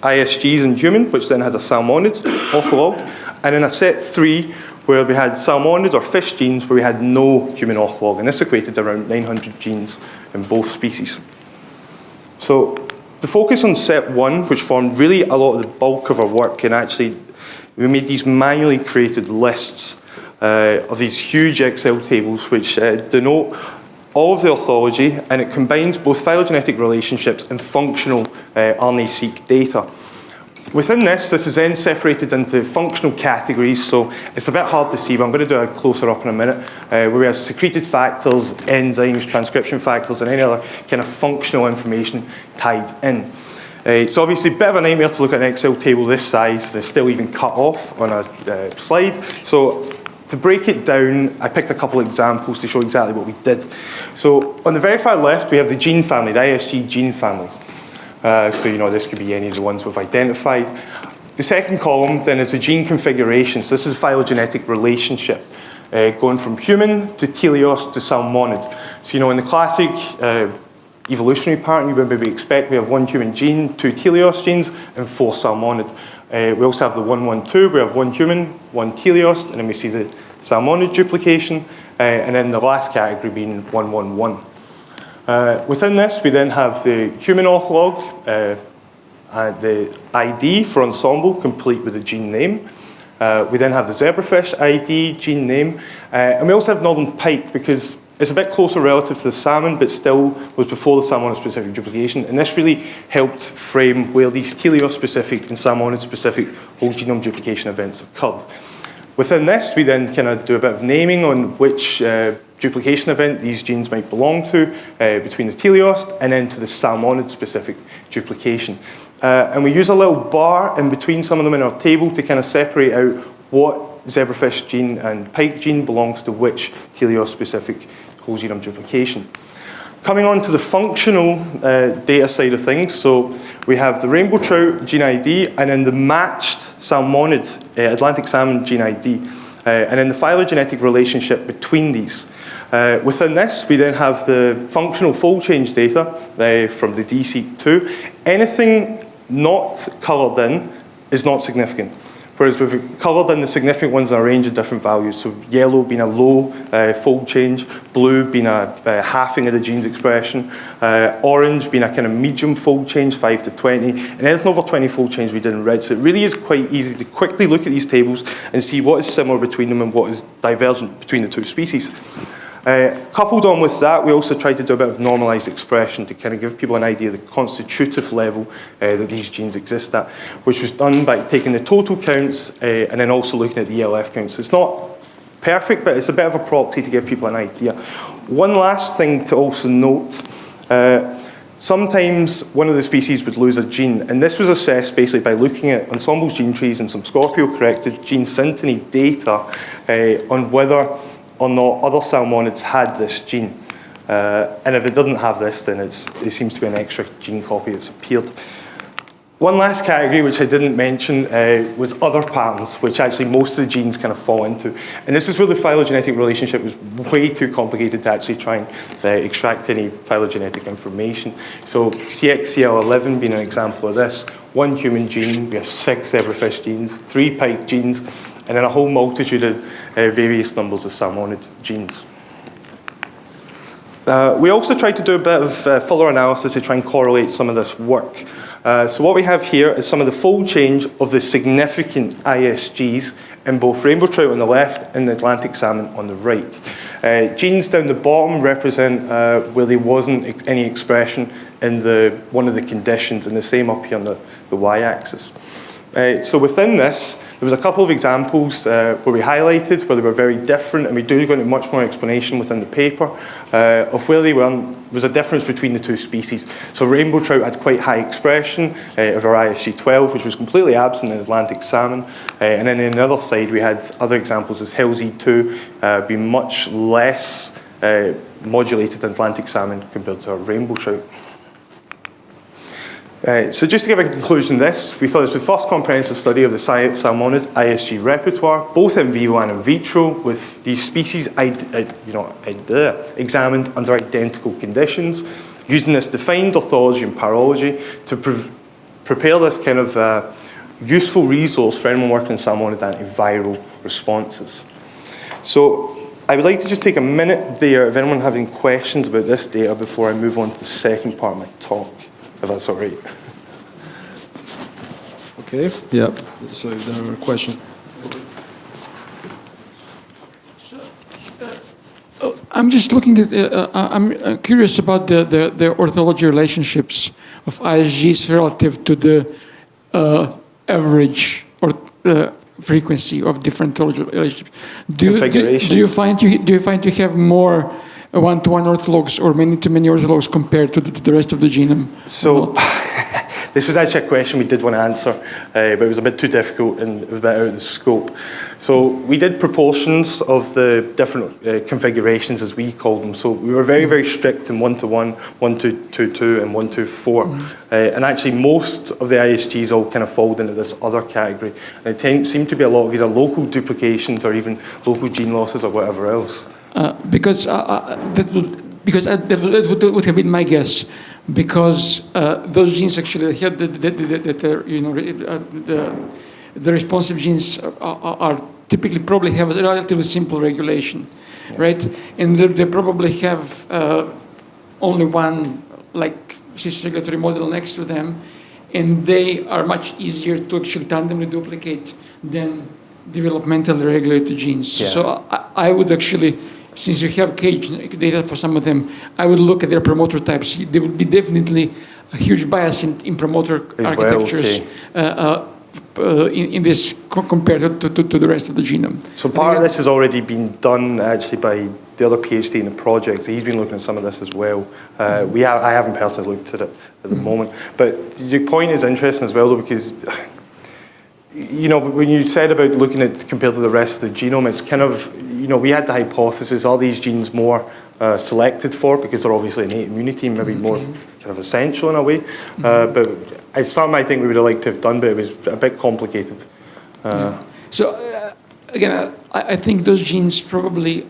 ISGs in human, which then had a salmonid ortholog, and then a set 3 where we had salmonid or fish genes where we had no human ortholog, and this equated to around 900 genes in both species. So the focus on set 1, which formed really a lot of the bulk of our work, and actually we made these manually created lists of these huge Excel tables which denote all of the orthology, and it combines both phylogenetic relationships and functional RNA-seq data. Within this is then separated into functional categories, so it's a bit hard to see, but I'm going to do a closer up in a minute, where we have secreted factors, enzymes, transcription factors, and any other kind of functional information tied in. It's obviously a bit of a nightmare to look at an Excel table this size that's still even cut off on a slide. So to break it down, I picked a couple of examples to show exactly what we did. So on the very far left, we have the gene family, the ISG gene family. So you know, this could be any of the ones we've identified. The second column then is the gene configuration. So this is a phylogenetic relationship, going from human to teleos to salmonid. So you know, in the classic evolutionary pattern, you would maybe expect we have 1 human gene, 2 teleos genes, and 4 salmonid. We also have the 1-1-2, we have 1 human, 1 teleos, and then we see the salmonid duplication, and then the last category being 1-1-1. Within this, we then have the human ortholog, the ID for ensemble, complete with the gene name. We then have the zebrafish ID, gene name, and we also have northern pike, because it's a bit closer relative to the salmon, but still was before the salmonid-specific duplication, and this really helped frame where these teleos-specific and salmonid-specific whole genome duplication events occurred. Within this, we then kind of do a bit of naming on which duplication event these genes might belong to between the teleos and then to the salmonid-specific duplication. And we use a little bar in between some of them in our table to kind of separate out what zebrafish gene and pike gene belongs to which teleos-specific whole genome duplication. Coming on to the functional data side of things, so we have the rainbow trout gene ID and then the matched salmonid Atlantic salmon gene ID, and then the phylogenetic relationship between these. Within this, we then have the functional fold change data from the DSeq2. Anything not coloured in is not significant. Whereas we've covered in the significant ones in a range of different values. So yellow being a low fold change, blue being a halving of the gene's expression, orange being a kind of medium fold change, 5 to 20, and anything over 20 fold change we did in red. So it really is quite easy to quickly look at these tables and see what is similar between them and what is divergent between the 2 species. Coupled on with that, we also tried to do a bit of normalized expression to kind of give people an idea of the constitutive level that these genes exist at, which was done by taking the total counts and then also looking at the ELF counts. It's not perfect, but it's a bit of a proxy to give people an idea. One last thing to also note, sometimes one of the species would lose a gene, and this was assessed basically by looking at ensembles gene trees and some Scorpio-corrected gene synteny data on whether or not other salmonids had this gene. And if it doesn't have this, then it seems to be an extra gene copy that's appeared. One last category, which I didn't mention, was other patterns, which actually most of the genes kind of fall into. And this is where the phylogenetic relationship was way too complicated to actually try and extract any phylogenetic information. So CXCL11 being an example of this. 1 human gene, we have 6 zebrafish genes, 3 pike genes, and then a whole multitude of various numbers of salmonid genes. We also tried to do a bit of fuller analysis to try and correlate some of this work. So what we have here is some of the fold change of the significant ISGs in both rainbow trout on the left and the Atlantic salmon on the right. Genes down the bottom represent where there wasn't any expression in one of the conditions, and the same up here on the y-axis. So within this, there was a couple of examples where we highlighted where they were very different, and we do go into much more explanation within the paper of where they were. Was a difference between the two species. So rainbow trout had quite high expression of our ISG12, which was completely absent in Atlantic salmon. And then on the other side, we had other examples as Hill's E2 being much less modulated in Atlantic salmon compared to our rainbow trout. So just to give a conclusion to this, we thought this was the first comprehensive study of the salmonid ISG repertoire, both in vivo and in vitro, with these species examined under identical conditions, using this defined orthology and parology to prepare this kind of useful resource for anyone working in salmonid antiviral responses. So I would like to just take a minute there if anyone has any questions about this data before I move on to the second part of my talk, if that's all right. Okay, yeah, so if there are questions. I'm just looking at, I'm curious about the orthology relationships of ISGs relative to the average or frequency of different orthology relationships. Do you find you have more one-to-one orthologs or many-to-many orthologs compared to the rest of the genome? So this was actually a question we did want to answer, but it was a bit too difficult and it was a bit out of the scope. So we did proportions of the different configurations, as we called them. So we were very, very strict in 1-to-1, 1-to-2, and 1-to-4. And actually most of the ISGs all kind of fall into this other category. And it seemed to be a lot of either local duplications or even local gene losses or whatever else. Because that would have been my guess, because those genes actually had the responsive genes are typically probably have a relatively simple regulation, right? And they probably have only one like cis regulatory model next to them, and they are much easier to actually tandemly duplicate than developmentally regulated genes. Yeah. So I would actually, since you have cage data for some of them, I would look at their promoter types. There would be definitely a huge bias in promoter architectures in this compared to the rest of the genome. So part of this has already been done actually by the other PhD in the project. He's been looking at some of this as well. I haven't personally looked at it at the moment. But your point is interesting as well, though, because when you said about looking at compared to the rest of the genome, it's kind of, we had the hypothesis, are these genes more selected for because they're obviously innate immunity, maybe more kind of essential in a way. But as some I think we would have liked to have done, but it was a bit complicated. So again, I think those genes probably,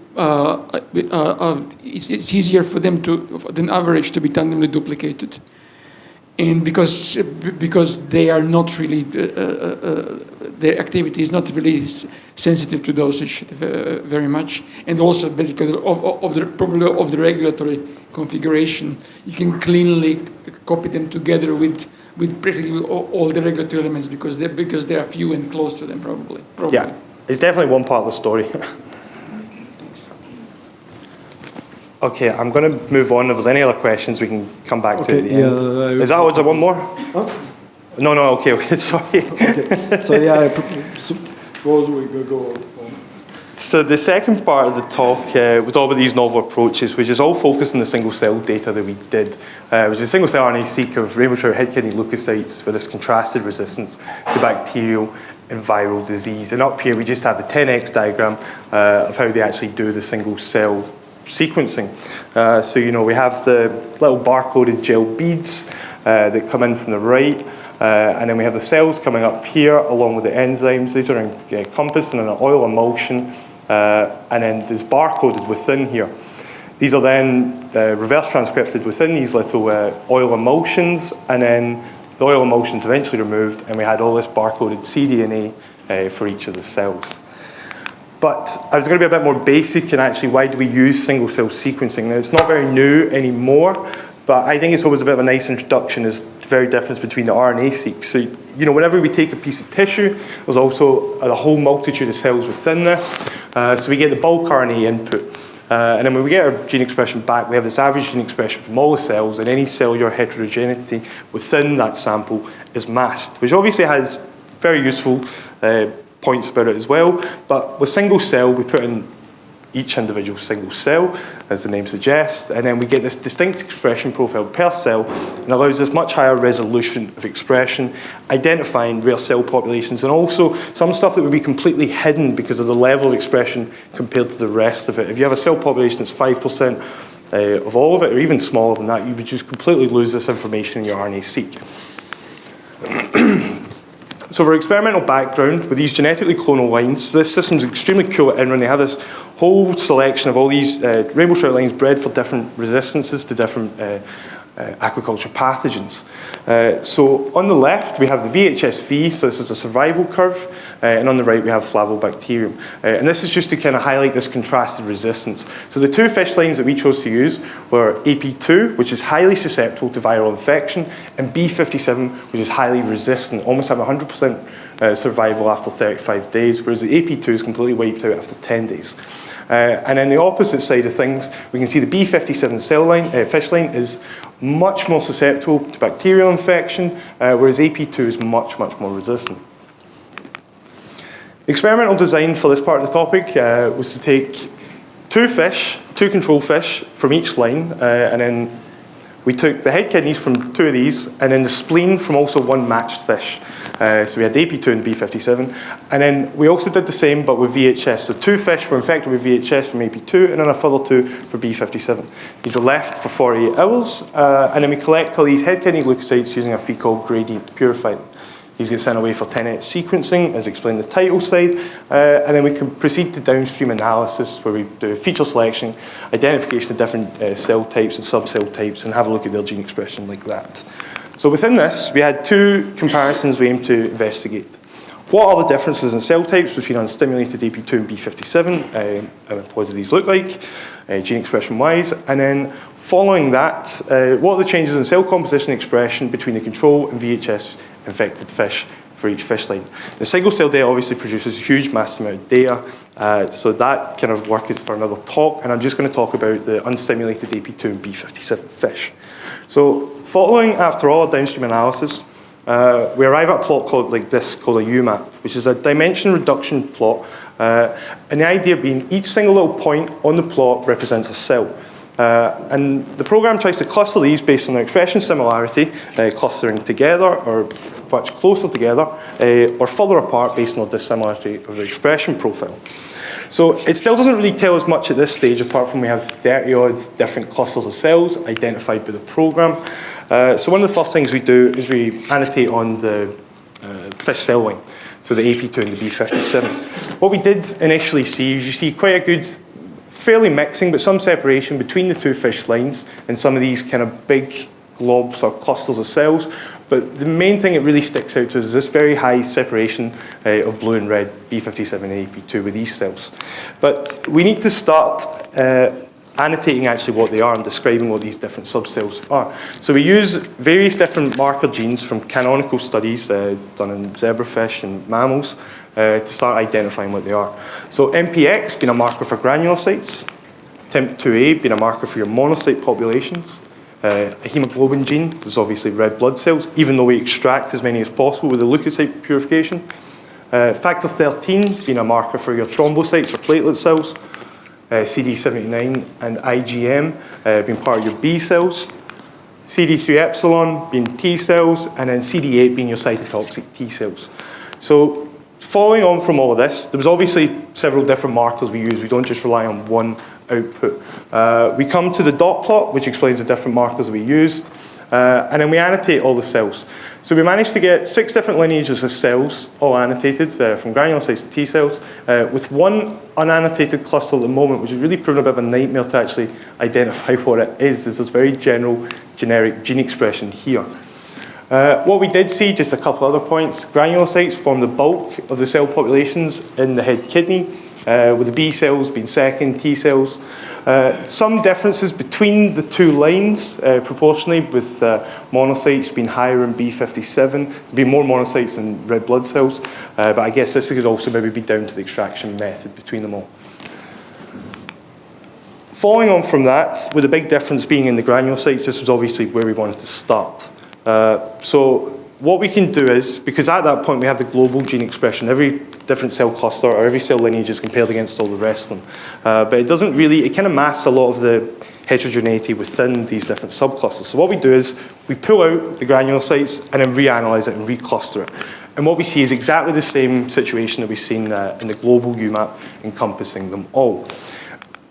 it's easier for them than average to be tandemly duplicated. And because they are not really, their activity is not really sensitive to dosage very much, and also basically of the regulatory configuration, you can cleanly copy them together with practically all the regulatory elements because they are few and close to them probably. Yeah, it's definitely one part of the story. Okay, I'm going to move on. If there's any other questions, we can come back to it at the end. Is there one more? Huh? No, okay, sorry. Okay. So yeah, I suppose we could go on. So the second part of the talk was all about these novel approaches, which is all focused on the single-cell data that we did, which is a single-cell RNA-seq of rainbow trout head kidney leukocytes with this contrasted resistance to bacterial and viral disease. And up here, we just have the 10x diagram of how they actually do the single-cell sequencing. So we have the little barcoded gel beads that come in from the right, and then we have the cells coming up here along with the enzymes. These are encompassed in an oil emulsion, and then there's barcoded within here. These are then reverse transcripted within these little oil emulsions, and then the oil emulsion's eventually removed, and we had all this barcoded cDNA for each of the cells. But I was going to be a bit more basic in actually why do we use single-cell sequencing. Now, it's not very new anymore, But I think it's always a bit of a nice introduction is the very difference between the RNA-seq. So, you know, whenever we take a piece of tissue, there's also a whole multitude of cells within this. So we get the bulk RNA input. And then when we get our gene expression back, we have this average gene expression from all the cells, and any cellular heterogeneity within that sample is masked, which obviously has very useful points about it as well. But with single cell, we put in each individual single cell, as the name suggests, and then we get this distinct expression profile per cell, and allows us much higher resolution of expression, identifying rare cell populations, and also some stuff that would be completely hidden because of the level of expression compared to the rest of it. If you have a cell population that's 5% of all of it, or even smaller than that, you would just completely lose this information in your RNA-seq. So for experimental background, with these genetically clonal lines, this system's extremely cool at Edinburgh. They have this whole selection of all these rainbow trout lines bred for different resistances to different aquaculture pathogens. So on the left, we have the VHSV, so this is a survival curve, and on the right, we have Flavobacterium. And this is just to kind of highlight this contrasted resistance. So the two fish lines that we chose to use were AP2, which is highly susceptible to viral infection, and B57, which is highly resistant, almost having 100% survival after 35 days, whereas the AP2 is completely wiped out after 10 days. And then the opposite side of things, we can see the B57 cell line, fish line is much more susceptible to bacterial infection, whereas AP2 is much, much more resistant. Experimental design for this part of the topic was to take two control fish from each line, and then we took the head kidneys from two of these, and then the spleen from also one matched fish. So we had the AP2 and B57. And then we also did the same, but with VHS. So two fish were infected with VHS from AP2, and then a further two for B57. These were left for 48 hours, and then we collect all these head kidney leukocytes using a fecal gradient purifier. These get sent away for 10x sequencing, as explained in the title slide, and then we can proceed to downstream analysis where we do feature selection, identification of different cell types and subcell types, and have a look at their gene expression like that. So within this, we had two comparisons we aimed to investigate. What are the differences in cell types between unstimulated AP2 and B57? What do these look like, gene expression-wise? And then following that, what are the changes in cell composition and expression between the control and VHS infected fish for each fish line? The single-cell data obviously produces a huge mass amount of data, so that kind of work is for another talk, and I'm just going to talk about the unstimulated AP2 and B57 fish. So following after all downstream analysis, we arrive at a plot called a UMAP, which is a dimension reduction plot, and the idea being each single little point on the plot represents a cell. And the program tries to cluster these based on their expression similarity, clustering together or much closer together, or further apart based on the dissimilarity of the expression profile. So it still doesn't really tell us much at this stage, apart from we have 30-odd different clusters of cells identified by the program. So one of the first things we do is we annotate on the fish cell line, so the AP2 and the B57. What we did initially see is you see quite a good, fairly mixing, but some separation between the two fish lines and some of these kind of big globs or clusters of cells. But the main thing that really sticks out to us is this very high separation of blue and red, B57 and AP2 with these cells. But we need to start annotating actually what they are and describing what these different subcells are. So we use various different marker genes from canonical studies done in zebrafish and mammals to start identifying what they are. So MPX being a marker for granulocytes, TIMP2A being a marker for your monocyte populations, a hemoglobin gene is obviously red blood cells, even though we extract as many as possible with the leukocyte purification. Factor 13 being a marker for your thrombocytes or platelet cells. CD79 and IgM being part of your B cells. CD3 epsilon being T cells, and then CD8 being your cytotoxic T cells. So following on from all of this, there was obviously several different markers we use. We don't just rely on one output. We come to the dot plot, which explains the different markers we used, and then we annotate all the cells. So we managed to get 6 different lineages of cells, all annotated, from granulocytes to T cells, with one unannotated cluster at the moment, which has really proven a bit of a nightmare to actually identify what it is. There's this very general, generic gene expression here. What we did see, just a couple other points, granulocytes form the bulk of the cell populations in the head kidney, with the B cells being second, T cells. Some differences between the two lines proportionally, with monocytes being higher in B57, there'd be more monocytes than red blood cells, but I guess this could also maybe be down to the extraction method between them all. Following on from that, with the big difference being in the granulocytes, this was obviously where we wanted to start. So what we can do is, because at that point we have the global gene expression, every different cell cluster or every cell lineage is compared against all the rest of them. But it doesn't really, it kind of masks a lot of the heterogeneity within these different subclusters. So what we do is we pull out the granulocytes and then reanalyze it and recluster it. And what we see is exactly the same situation that we've seen in the global UMAP encompassing them all.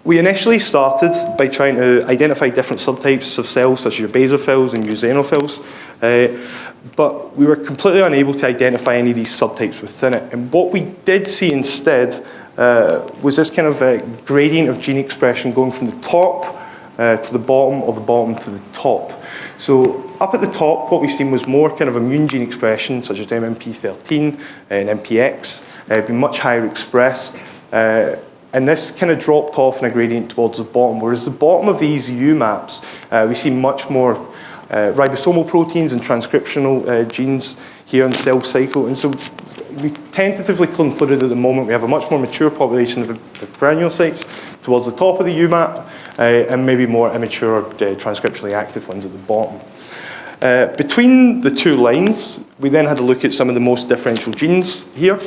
We initially started by trying to identify different subtypes of cells, such as your basophils and eosinophils, but we were completely unable to identify any of these subtypes within it. And what we did see instead was this kind of gradient of gene expression going from the top to the bottom, or the bottom to the top. So up at the top, what we've seen was more kind of immune gene expression, such as MMP13 and MPX, being much higher expressed. And this kind of dropped off in a gradient towards the bottom, whereas the bottom of these UMAPs, we see much more ribosomal proteins and transcriptional genes here in the cell cycle. And so we tentatively concluded at the moment we have a much more mature population of granulocytes towards the top of the UMAP, and maybe more immature transcriptionally active ones at the bottom. Between the two lines, we then had a look at some of the most differential genes here.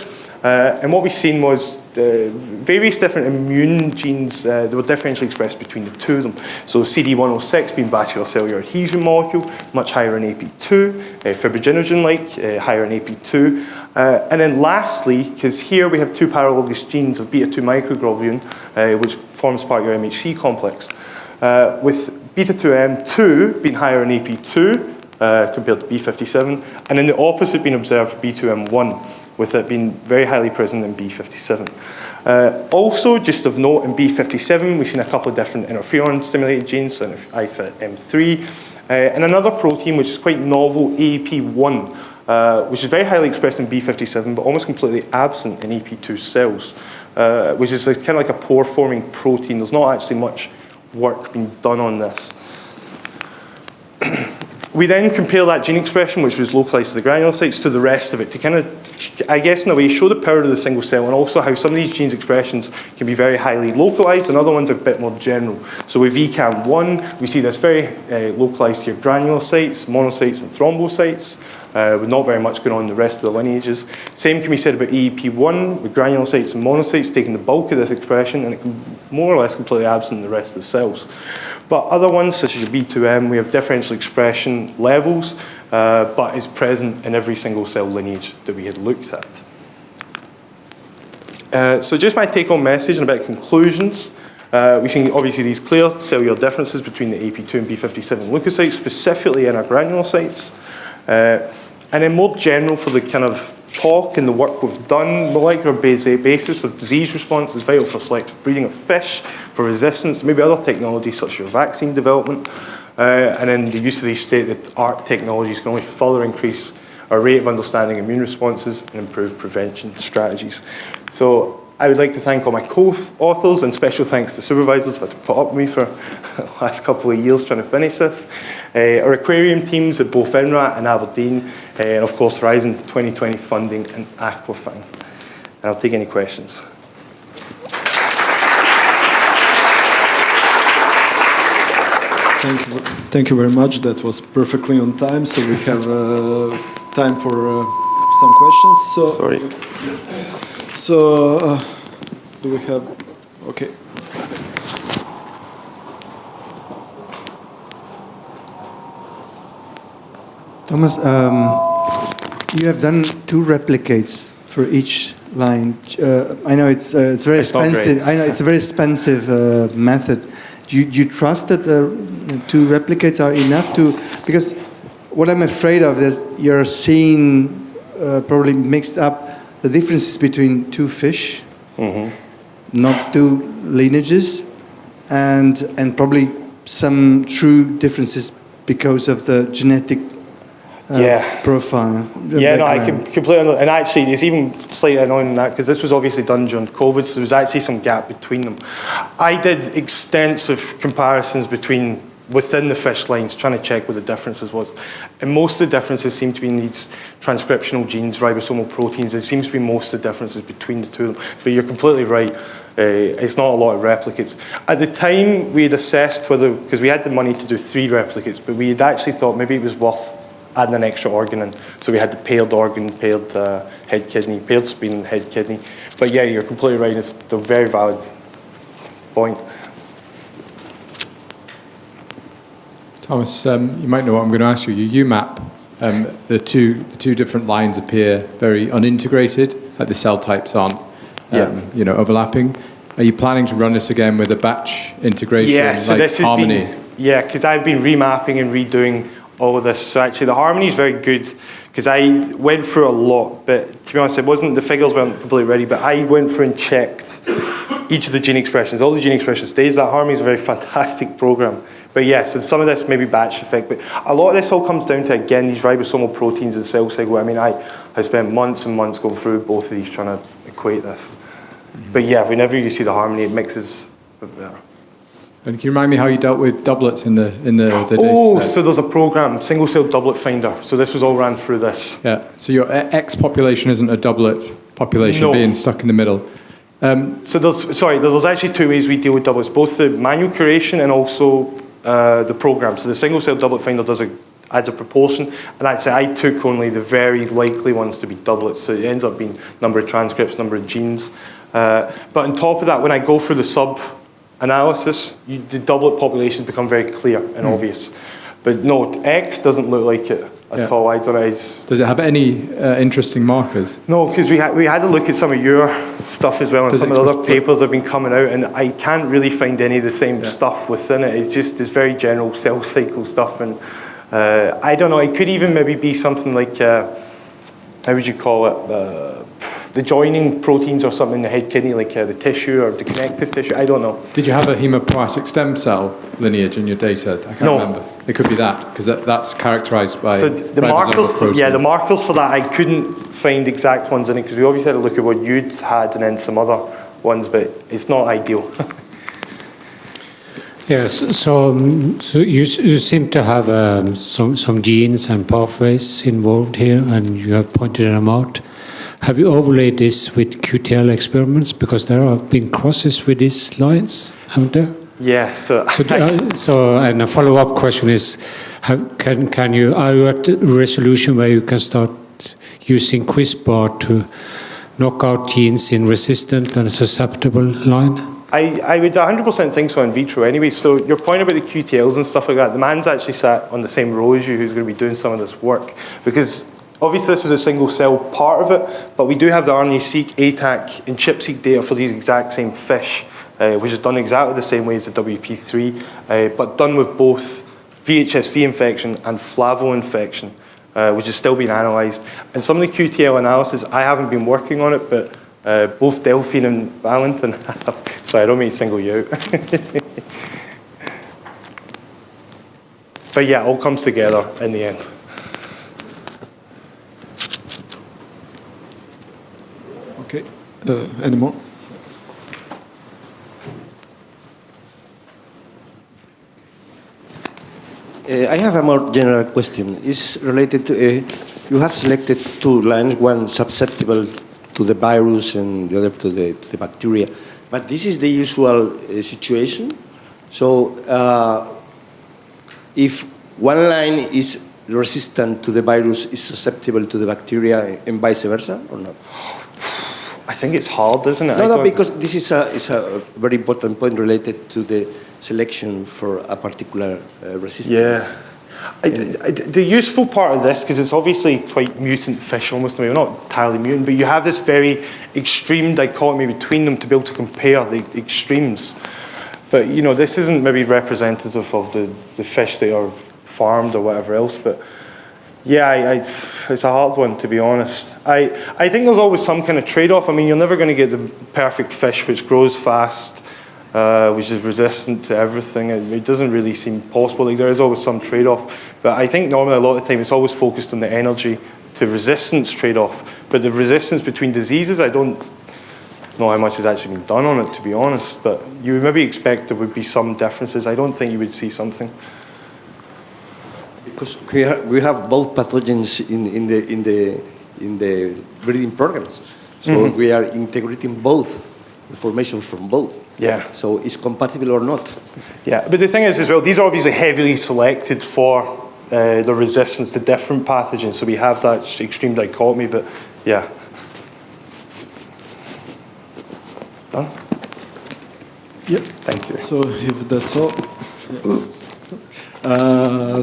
And what we've seen was various different immune genes that were differentially expressed between the two of them. So CD106 being vascular cellular adhesion molecule, much higher in AP2, fibrinogen-like, higher in AP2. And then lastly, because here we have two paralogous genes of beta-2 microglobulin, which forms part of your MHC complex, with beta-2M2 being higher in AP2, compared to B57, and then the opposite being observed for B2M1, with it being very highly present in B57. Also, just of note, in B57, we've seen a couple of different interferon-stimulated genes, so IFA-M3, and another protein which is quite novel, AP1, which is very highly expressed in B57, but almost completely absent in AP2 cells, which is kind of like a pore-forming protein. There's not actually much work being done on this. We then compare that gene expression, which was localized to the granulocytes, to the rest of it, to kind of, I guess in a way, show the power of the single cell, and also how some of these genes expressions can be very highly localized, and other ones are a bit more general. So with VCAM1, we see this very localized to your granulocytes, monocytes, and thrombocytes, with not very much going on in the rest of the lineages. Same can be said about EEP1, with granulocytes and monocytes taking the bulk of this expression, and it can more or less completely absent in the rest of the cells. But other ones, such as your B2M, we have differential expression levels, but is present in every single cell lineage that we had looked at. So just my take-home message and a bit of conclusions. We've seen obviously these clear cellular differences between the AP2 and B57 leukocytes, specifically in our granulocytes. And then more general for the kind of talk and the work we've done, molecular basis of disease response is vital for selective breeding of fish, for resistance, maybe other technologies such as your vaccine development, and then the use of these state-of-the-art technologies can only further increase our rate of understanding immune responses and improve prevention strategies. So I would like to thank all my co-authors, and special thanks to supervisors for put up with me for the last couple of years trying to finish this. Our aquarium teams at both INRAT and Aberdeen, and of course Horizon 2020 funding and AQUA-FAANG. And I'll take any questions. Thank you very much. That was perfectly on time. So we have time for some questions. So, sorry. So, do we have? Okay. Thomas, you have done 2 replicates for each line. I know it's very expensive. I know it's a very expensive method. Do you trust that 2 replicates are enough to? Because what I'm afraid of is you're seeing probably mixed up the differences between 2 fish, not 2 lineages, and probably some true differences because of the genetic profile. Yeah, no, I can completely understand. And actually, it's even slightly annoying than that, because this was obviously done during COVID, so there was actually some gap between them. I did extensive comparisons within the fish lines, trying to check what the differences was. And most of the differences seem to be in these transcriptional genes, ribosomal proteins. It seems to be most of the differences between the two of them. But you're completely right. It's not a lot of replicates. At the time, we had assessed whether, because we had the money to do 3 replicates, but we had actually thought maybe it was worth adding an extra organ in. So we had the paired organ, paired head kidney, paired spleen and head kidney. But yeah, you're completely right. It's a very valid point. Thomas, you might know what I'm going to ask you. Your UMAP, the two different lines appear very unintegrated, like the cell types aren't overlapping. Are you planning to run this again with a batch integration, yeah, so this Harmony? Because I've been remapping and redoing all of this. So actually the Harmony is very good, because I went through a lot, but to be honest, the figures weren't completely ready, but I went through and checked each of the gene expressions, all the gene expression stays. That Harmony is a very fantastic program. But yeah, so some of this may be batch effect, but a lot of this all comes down to, again, these ribosomal proteins and cell cycle. I mean, I spent months and months going through both of these trying to equate this. But yeah, whenever you see the Harmony, it mixes a bit better. And can you remind me how you dealt with doublets in the data set? So there's a program, single cell doublet finder. So this was all ran through this. Yeah, so your X population isn't a doublet population being stuck in the middle. So there's actually 2 ways we deal with doublets, both the manual curation and also the program. So the single cell doublet finder adds a proportion, and actually I took only the very likely ones to be doublets, so it ends up being number of transcripts, number of genes. But on top of that, when I go through the sub-analysis, the doublet populations become very clear and obvious. But no, X doesn't look like it at all. I don't know. Does it have any interesting markers? No, because we had a look at some of your stuff as well, and some of the other papers have been coming out, and I can't really find any of the same stuff within it. It's just this very general cell cycle stuff, and I don't know. It could even maybe be something like how would you call it? The joining proteins or something in the head kidney, like the tissue or the connective tissue. I don't know. Did you have a hematopoietic stem cell lineage in your data? I can't remember. It could be that, because that's characterized by the markers. The markers for that, I couldn't find exact ones in it, because we obviously had to look at what you'd had and then some other ones, but it's not ideal. Yes, so you seem to have some genes and pathways involved here, and you have pointed them out. Have you overlaid this with QTL experiments? Because there have been crosses with these lines, haven't there? Yes. And a follow-up question is, are you at a resolution where you can start using CRISPR to knock out genes in resistant and susceptible line? I would 100% think so in vitro anyway. So your point about the QTLs and stuff like that, the man's actually sat on the same row as you who's going to be doing some of this work, because obviously this was a single cell part of it, but we do have the RNA-seq, ATAC, and ChIP-seq data for these exact same fish, which is done exactly the same way as the WP3, but done with both VHSV infection and flavo infection, which is still being analysed. And some of the QTL analysis, I haven't been working on it, but both Delphine and Valentin have. Sorry, I don't mean to single you out. But yeah, it all comes together in the end. Okay, any more? I have a more general question. It's related to, you have selected 2 lines, one susceptible to the virus and the other to the bacteria. But this is the usual situation. So if one line is resistant to the virus, is susceptible to the bacteria and vice versa, or not? I think it's hard, isn't it? No, because this is a very important point related to the selection for a particular resistance. Yeah. The useful part of this, because it's obviously quite mutant fish almost, maybe not entirely mutant, but you have this very extreme dichotomy between them to be able to compare the extremes. But, you know, this isn't maybe representative of the fish that are farmed or whatever else, but yeah, it's a hard one, to be honest. I think there's always some kind of trade-off. I mean, you're never going to get the perfect fish which grows fast which is resistant to everything. It doesn't really seem possible. Like, there is always some trade-off. But I think normally a lot of the time it's always focused on the energy to resistance trade-off. But the resistance between diseases, I don't know how much has actually been done on it, to be honest. But you would maybe expect there would be some differences. I don't think you would see something. Because we have both pathogens in the breeding programs. So we are integrating both information from both. Yeah. So it's compatible or not. Yeah, but the thing is as well, these are obviously heavily selected for the resistance to different pathogens. So we have that extreme dichotomy, but yeah. Done? Yep. Thank you. So if that's all.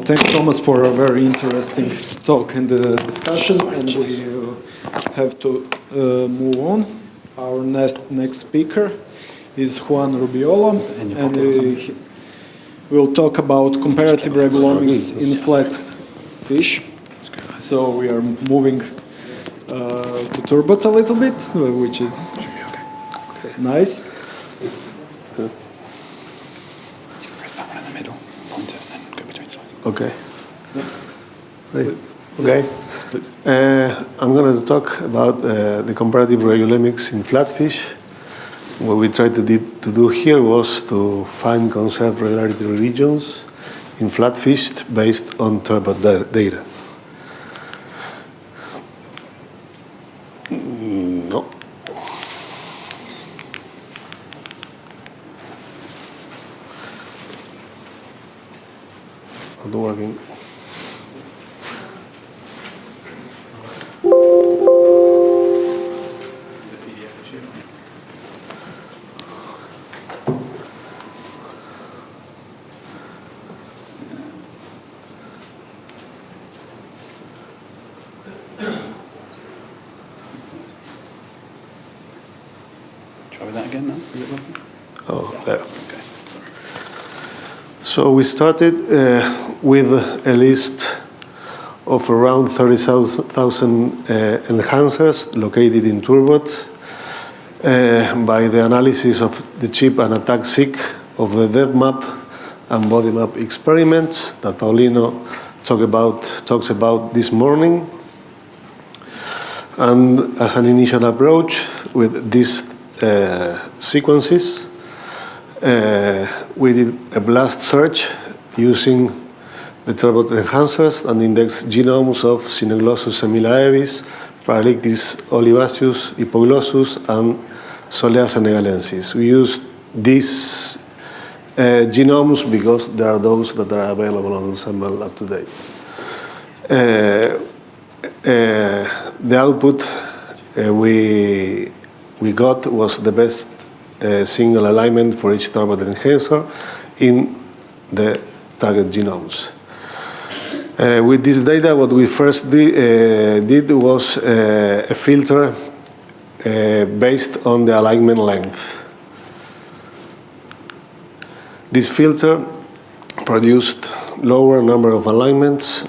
Thanks, Thomas, for a very interesting talk and discussion. And we have to move on. Our next speaker is Juan Rubiolo, and we'll talk about comparative regulomics in flat fish. So we are moving to turbot a little bit, which is nice. Okay. Okay. I'm going to talk about the comparative regulomics in flatfish. What we tried to do here was to find conserved regularity regions in flatfish based on turbot data. No. Not working. Try that again now. Is it working? Oh, there. Okay. So we started with a list of around 30,000 enhancers located in turbot by the analysis of the chip and attack seq of the depth map and body map experiments that Paulino talks about this morning. And as an initial approach with these sequences, we did a blast search using the turbot enhancers and indexed genomes of Cynoglossus semilaevis, Paralictis olivaceus, Hypoglossus, and Solea senegalensis. We used these genomes because there are those that are available on Ensemble up to date. The output we got was the best single alignment for each turbot enhancer in the target genomes. With this data, what we first did was a filter based on the alignment length. This filter produced lower number of alignments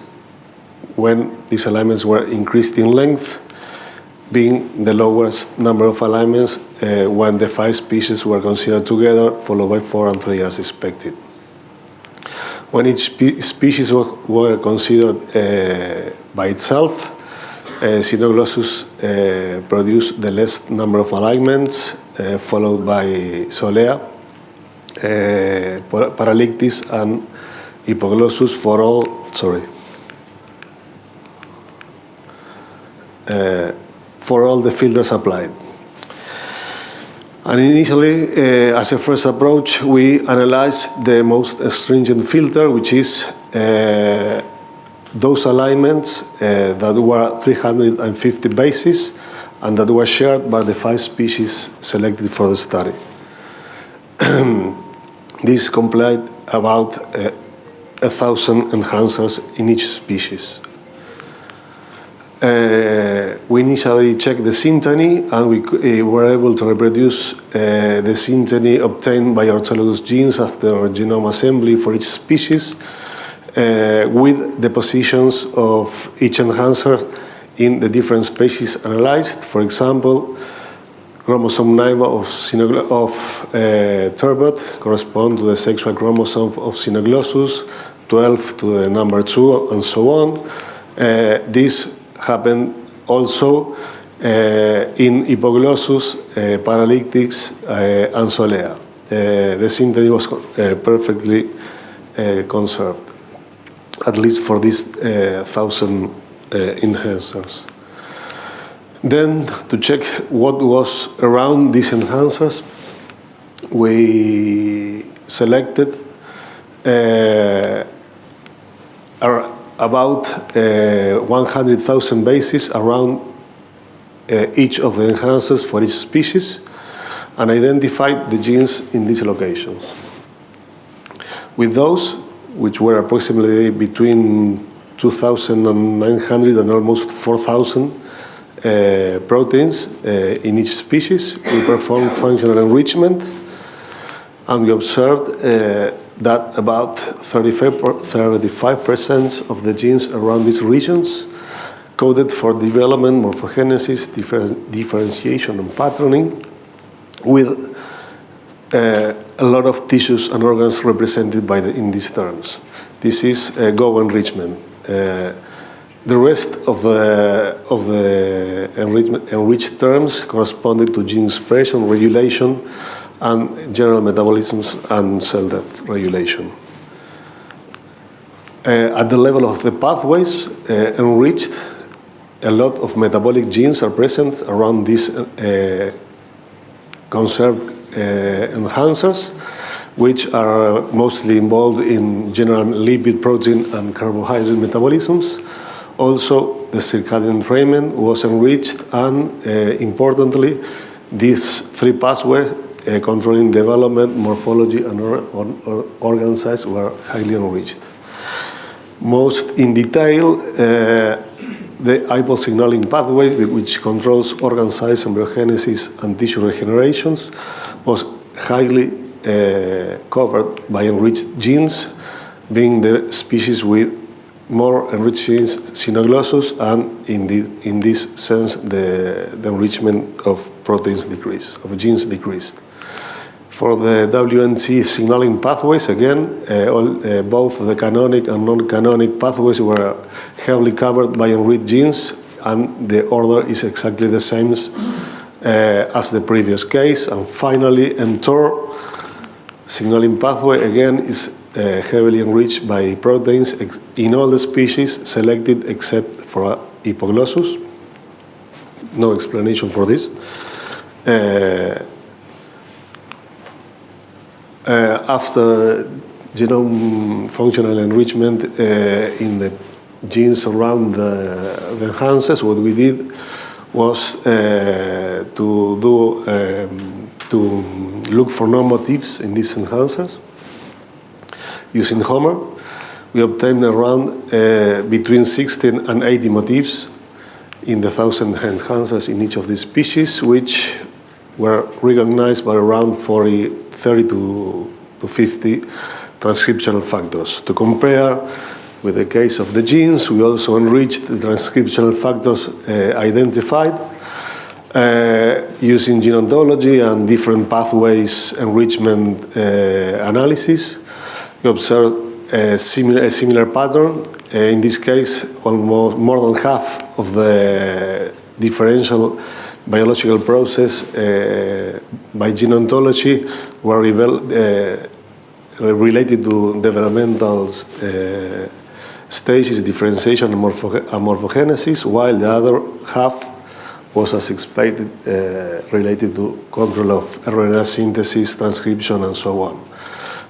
when these alignments were increased in length, being the lowest number of alignments when the 5 species were considered together, followed by 4 and 3 as expected. When each species were considered by itself, Cynoglossus produced the least number of alignments, followed by Solea, Paralictis, and Hypoglossus for all, for all the filters applied. And initially, as a first approach, we analyzed the most stringent filter, which is those alignments that were 350 bases and that were shared by the 5 species selected for the study. This complied about 1,000 enhancers in each species. We initially checked the synteny, and we were able to reproduce the synteny obtained by orthologous genes after genome assembly for each species with the positions of each enhancer in the different species analyzed. For example, chromosome 9 of turbot correspond to the sexual chromosome of Cynoglossus, 12 to the number 2, and so on. This happened also in Hypoglossus, Paralyctix, and Solea. The synthesis was perfectly conserved, at least for these 1,000 enhancers. Then, to check what was around these enhancers, we selected about 100,000 bases around each of the enhancers for each species, and identified the genes in these locations. With those, which were approximately between 2,900 and almost 4,000 proteins in each species, we performed functional enrichment, and we observed that about 35% of the genes around these regions coded for development, morphogenesis, differentiation, and patterning, with a lot of tissues and organs represented in these terms. This is Go enrichment. The rest of the enriched terms corresponded to gene expression, regulation, and general metabolisms and cell death regulation. At the level of the pathways enriched, a lot of metabolic genes are present around these conserved enhancers, which are mostly involved in general lipid, protein, and carbohydrate metabolisms. Also, the circadian entrainment was enriched, and importantly, these three pathways controlling development, morphology, and organ size were highly enriched. Most in detail, the IPOL signaling pathway, which controls organ size, embryogenesis, and tissue regenerations, was highly covered by enriched genes, being the species with more enriched genes, Cynoglossus, and in this sense, the enrichment of proteins decreased, of genes decreased. For the WNT signaling pathways, again, both the canonic and non-canonic pathways were heavily covered by enriched genes, and the order is exactly the same as the previous case. And finally, mTOR signaling pathway, again, is heavily enriched by proteins in all the species selected except for Hypoglossus. No explanation for this. After genome functional enrichment in the genes around the enhancers, what we did was to look for non-motifs in these enhancers. Using Homer, we obtained around between 16 and 80 motifs in the 1,000 enhancers in each of these species, which were recognized by around 30 to 50 transcriptional factors. To compare with the case of the genes, we also enriched the transcriptional factors identified using gene ontology and different pathways enrichment analysis. We observed a similar pattern. In this case, almost more than half of the differential biological process by gene ontology were related to developmental stages, differentiation, and morphogenesis, while the other half was, as expected, related to control of RNA synthesis, transcription, and so on.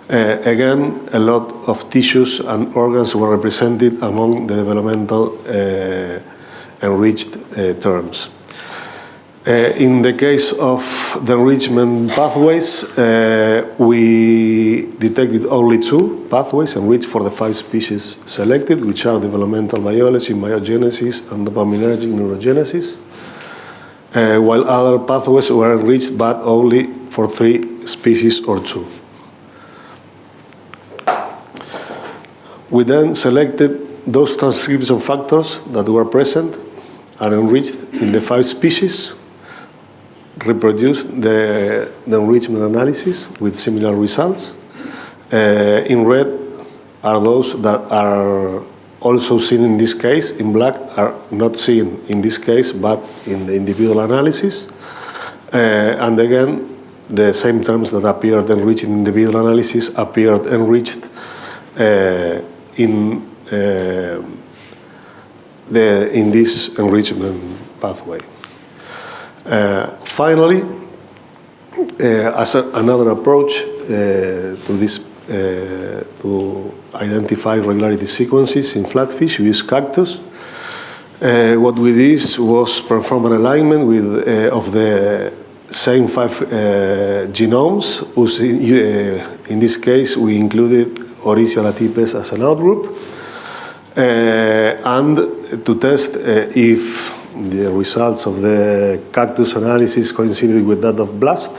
Again, a lot of tissues and organs were represented among the developmental enriched terms. In the case of the enrichment pathways, we detected only 2 pathways enriched for the 5 species selected, which are developmental biology, myogenesis, and dopaminergic neurogenesis, while other pathways were enriched but only for 3 species or 2. We then selected those transcription factors that were present and enriched in the 5 species reproduced the enrichment analysis with similar results. In red are those that are also seen in this case. In black are not seen in this case, but in the individual analysis. And again, the same terms that appeared enriched in individual analysis appeared enriched in this enrichment pathway. Finally, as another approach to this, to identify regularity sequences in flatfish, we use cactus. What we did was perform an alignment with of the same 5 genomes. In this case, we included Orysia latipes as an outgroup, and to test if the results of the cactus analysis coincided with that of BLAST.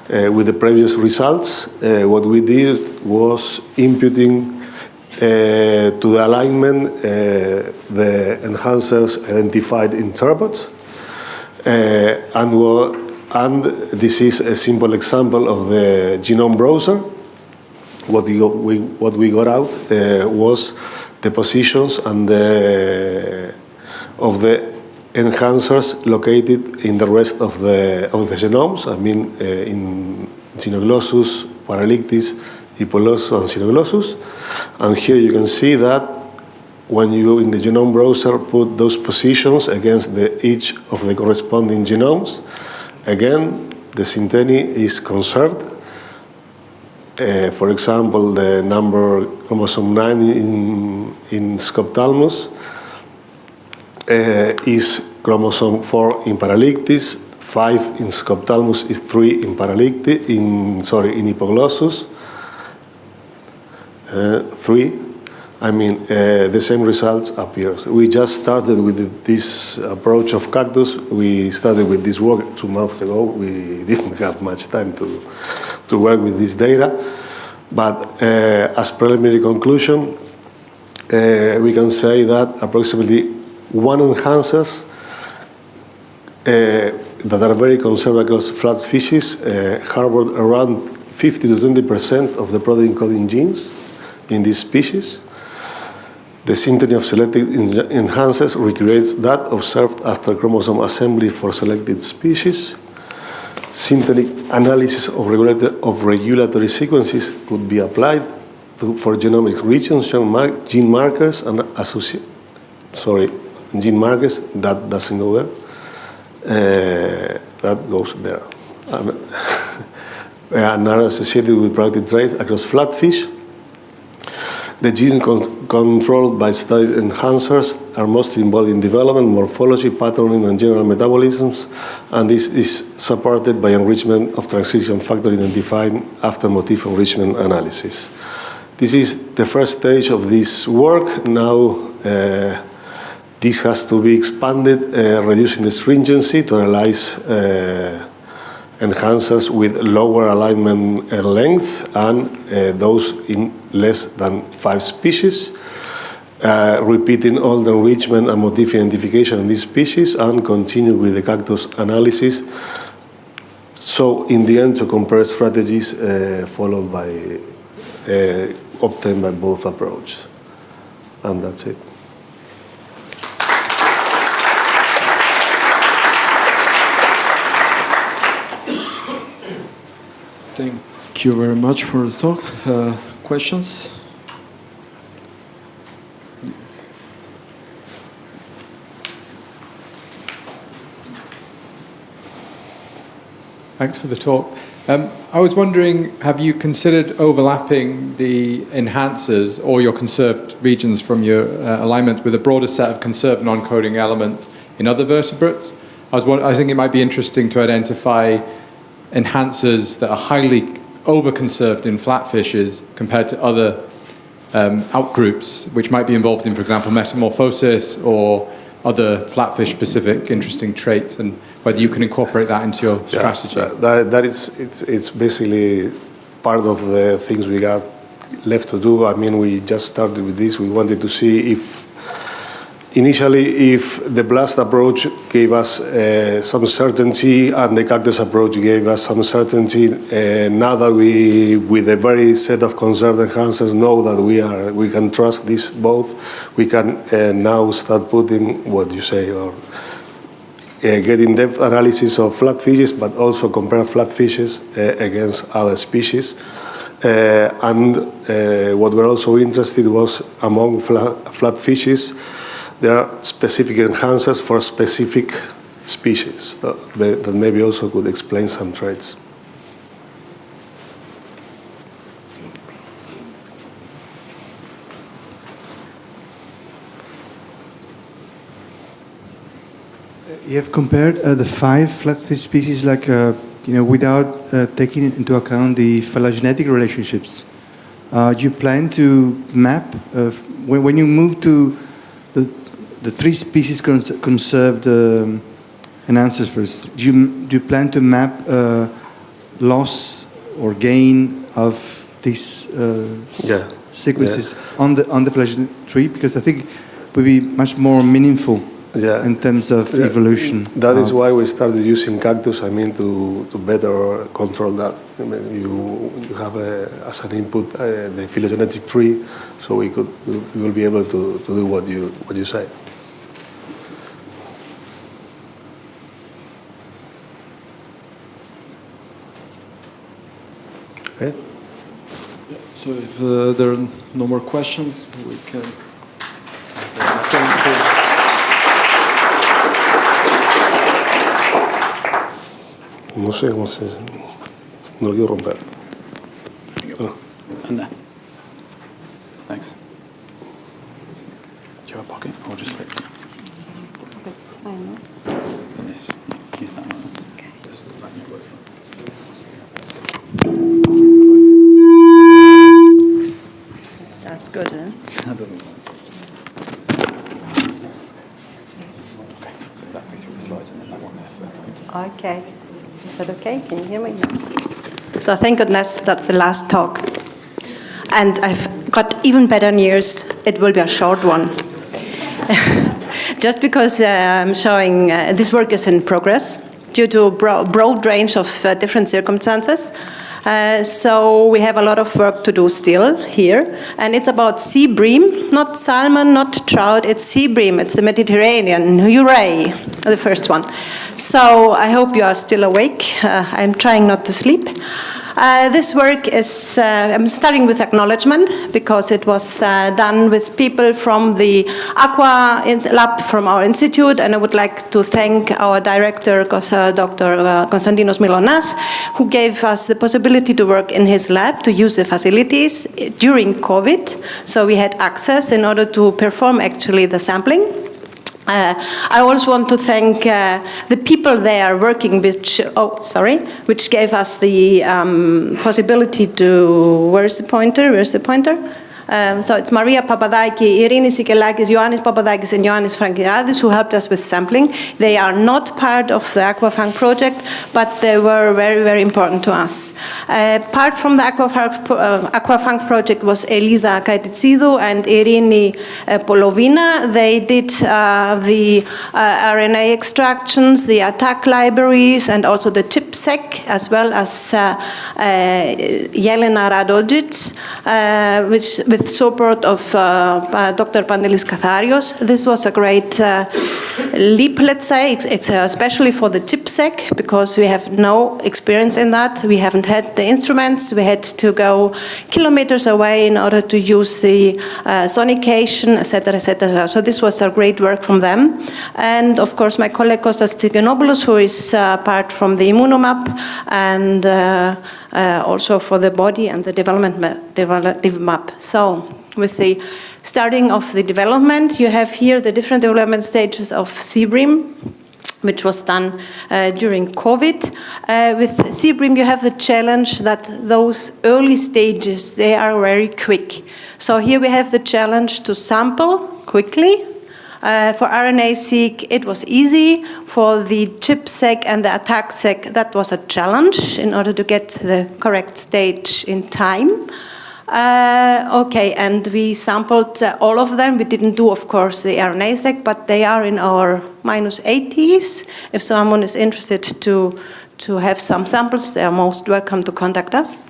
With the previous results, what we did was imputing to the alignment the enhancers identified in turbot, and this is a simple example of the genome browser. What we got out was the positions and of the enhancers located in the rest of the genomes. I mean, in Cynoglossus, Paralictis, Hippolossus, and Cynoglossus. And here you can see that when you, in the genome browser, put those positions against each of the corresponding genomes, again, the synteny is conserved. For example, the number chromosome 9 in Scophthalmus is chromosome 4 in Paralictis, 5 in Scophthalmus is 3 in Paralictis, in Hippoglossus, 3. I mean, the same results appears. We just started with this approach of cactus. We started with this work 2 months ago. We didn't have much time to work with this data. But as preliminary conclusion, we can say that approximately 1 enhancers that are very conserved across flat species harbored around 50 to 20% of the protein coding genes in this species. The synteny of selected enhancers recreates that observed after chromosome assembly for selected species. Syntenic analysis of regulatory sequences could be applied for genomic regions, gene markers, and gene markers. That doesn't go there. That goes there. And are associated with productive traits across flatfish. The genes controlled by studied enhancers are mostly involved in development, morphology, patterning, and general metabolisms, and this is supported by enrichment of transition factor identified after motif enrichment analysis. This is the first stage of this work. Now, this has to be expanded, reducing the stringency to analyze enhancers with lower alignment length and those in less than 5 species, repeating all the enrichment and motif identification in these species, and continue with the cactus analysis. So in the end, to compare strategies followed by, obtained by both approaches. And that's it. Thank you very much for the talk. Questions? Thanks for the talk. I was wondering, have you considered overlapping the enhancers or your conserved regions from your alignment with a broader set of conserved non-coding elements in other vertebrates? I think it might be interesting to identify enhancers that are highly over-conserved in flatfishes compared to other outgroups, which might be involved in, for example, metamorphosis or other flatfish-specific interesting traits, and whether you can incorporate that into your strategy. It's basically part of the things we got left to do. I mean, we just started with this. We wanted to see initially, if the blast approach gave us some certainty and the cactus approach gave us some certainty, now that we, with a very set of conserved enhancers, know that we can trust these both, we can now start putting what you say, or get in-depth analysis of flatfishes, but also compare flatfishes against other species. And what we're also interested was among flatfishes, there are specific enhancers for specific species that maybe also could explain some traits. You have compared the 5 flatfish species, like without taking into account the phylogenetic relationships. Do you plan to map when you move to the 3 species conserved enhancers first? Do you plan to map loss or gain of these sequences on the phylogenetic tree? Because I think it would be much more meaningful in terms of evolution. That is why we started using cactus, to better control that. You have as an input the phylogenetic tree, so we will be able to do what you say. Okay. So if there are no more questions, we can. No sé cómo se... No lo quiero romper. And there. Thanks. Do you have a pocket or just click? It's fine, no? And this, use that one. Okay. Just the back network. Sounds good, huh? That doesn't sound so. Okay, so that way through the slides and then that one there. Okay. Is that okay? Can you hear me? So thank goodness that's the last talk. And I've got even better news. It will be a short one. Just because I'm showing this work is in progress due to a broad range of different circumstances. So we have a lot of work to do still here. And it's about sea bream, not salmon, not trout, it's sea bream, it's the Mediterranean, hooray, the first one. So I hope you are still awake. I'm trying not to sleep. This work is, I'm starting with acknowledgement because it was done with people from the AQUA lab from our institute, and I would like to thank our director, Dr. Konstantinos Milonas, who gave us the possibility to work in his lab, to use the facilities during COVID, so we had access in order to perform actually the sampling. I also want to thank the people there working, which gave us the possibility to, where's the pointer? So it's Maria Papadaki, Irini Sikelakis, Ioannis Papadakis, and Ioannis Frankiradis who helped us with sampling. They are not part of the AQUA-FAANG project, but they were very, very important to us. Part from the AQUA-FAANG project was Elisa Kaititsidou and Irini Polovina. They did the RNA extractions, the attack libraries, and also the TIPSEC, as well as Jelena Radojic, with support of Dr. Pandelis Katharios. This was a great leap, let's say, especially for the TIPSEC, because we have no experience in that. We haven't had the instruments. We had to go kilometers away in order to use the sonication, etc., etc. So this was a great work from them. And of course, my colleague Kostas Tsigenopoulos, who is part from the Immunomap, and also for the body and the development map. So with the starting of the development, you have here the different development stages of sea bream, which was done during COVID. With sea bream, you have the challenge that those early stages, they are very quick. So here we have the challenge to sample quickly. For RNA-seq, it was easy. For the ChIP-seq and the ATTAC-seq, that was a challenge in order to get the correct stage in time. Okay, and we sampled all of them. We didn't do, of course, the RNA-seq, but they are in our -80s. If someone is interested to have some samples, they are most welcome to contact us.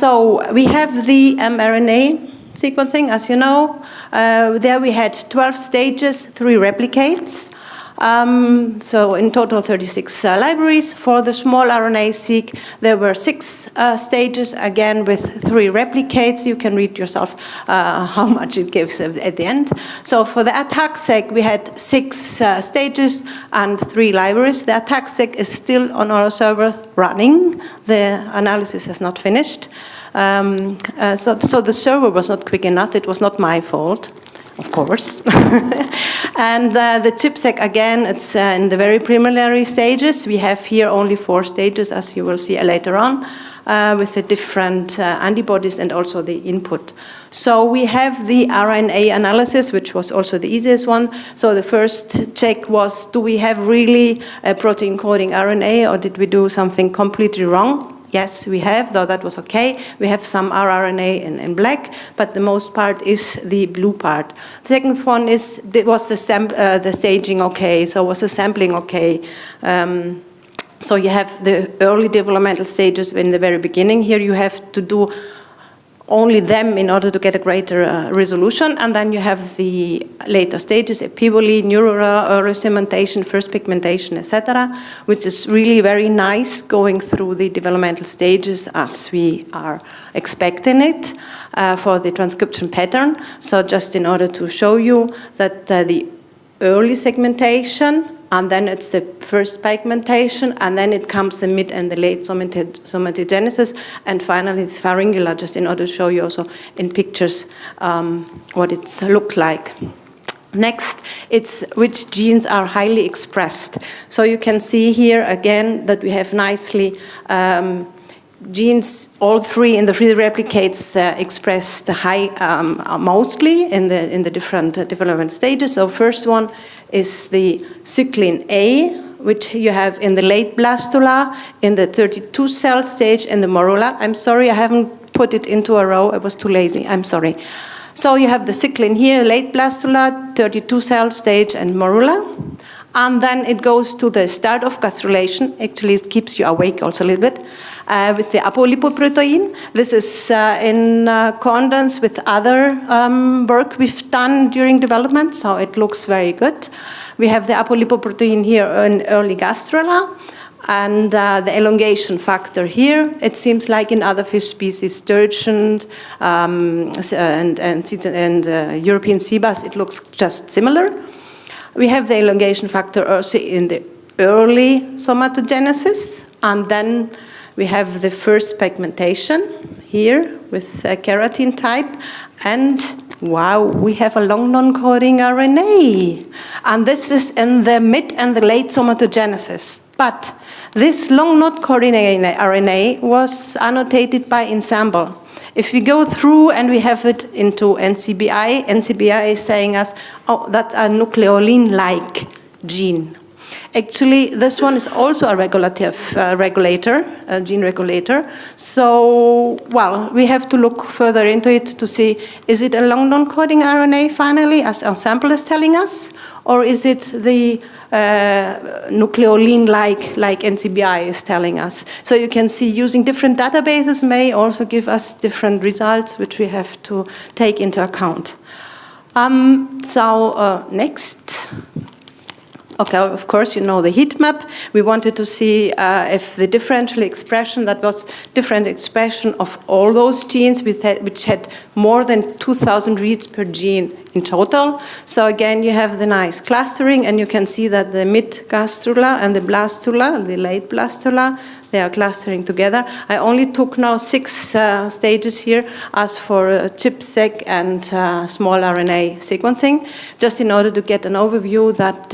So we have the mRNA sequencing, as you know. There we had 12 stages, 3 replicates. So in total 36 libraries. For the small RNA-seq, there were 6 stages, again with 3 replicates. You can read yourself how much it gives at the end. So for the ATAC-seq, we had 6 stages and 3 libraries. The ATAC-seq is still on our server running. The analysis has not finished. So the server was not quick enough. It was not my fault, of course. And the ChIP-seq, again, it's in the very preliminary stages. We have here only 4 stages, as you will see later on, with the different antibodies and also the input. So we have the RNA analysis, which was also the easiest one. So the first check was, do we have really a protein coding RNA, or did we do something completely wrong? Yes, we have, though that was okay. We have some rRNA in black, but the most part is the blue part. The second one is, was the staging okay? So was the sampling okay? So you have the early developmental stages in the very beginning. Here you have to do only them in order to get a greater resolution. And then you have the later stages, epivally, neural early cementation, first pigmentation, etc., which is really very nice going through the developmental stages as we are expecting it for the transcription pattern. So just in order to show you that the early segmentation, and then it's the first pigmentation, and then it comes the mid and the late somatogenesis, and finally it's pharyngeal, just in order to show you also in pictures what it's looked like. Next, it's which genes are highly expressed. So you can see here again that we have nicely genes, all 3 in the 3 replicates expressed high, mostly in the different development stages. So first one is the cyclin A, which you have in the late blastula, in the 32 cell stage, in the morula. I'm sorry, I haven't put it into a row. I was too lazy. I'm sorry. So you have the cyclin here, late blastula, 32 cell stage, and morula. And then it goes to the start of gastrulation. Actually, it keeps you awake also a little bit, with the apolipoprotein. This is in accordance with other work we've done during development, so it looks very good. We have the apolipoprotein here in early gastrula, and the elongation factor here. It seems like in other fish species, sturgeon and European sea bass, it looks just similar. We have the elongation factor also in the early somatogenesis, and then we have the first pigmentation here with keratin type, and wow, we have a long non-coding RNA. And this is in the mid and the late somatogenesis. But this long non-coding RNA was annotated by ensemble. If we go through and we have it into NCBI, NCBI is saying us, oh, that's a nucleolin-like gene. Actually, this one is also a regulator, a gene regulator. So, well, we have to look further into it to see, is it a long non-coding RNA finally, as ensemble is telling us, or is it the nucleolin-like NCBI is telling us? So you can see using different databases may also give us different results, which we have to take into account. Next. Okay, of course, you know the heat map. We wanted to see if the differential expression, that was different expression of all those genes which had more than 2,000 reads per gene in total. So again, you have the nice clustering, and you can see that the mid-gastrula and the blastula, the late blastula, they are clustering together. I only took now 6 stages here as for ChIP-seq and small RNA sequencing, just in order to get an overview that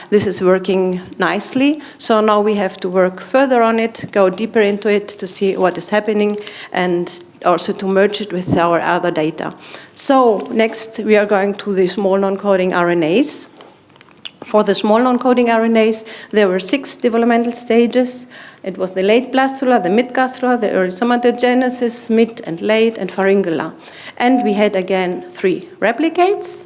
this is working nicely. So now we have to work further on it, go deeper into it to see what is happening, and also to merge it with our other data. So next we are going to the small non-coding RNAs. For the small non-coding RNAs, there were 6 developmental stages. It was the late blastula, the mid gastrula, the early somatogenesis, mid and late, and pharyngula. And we had again 3 replicates.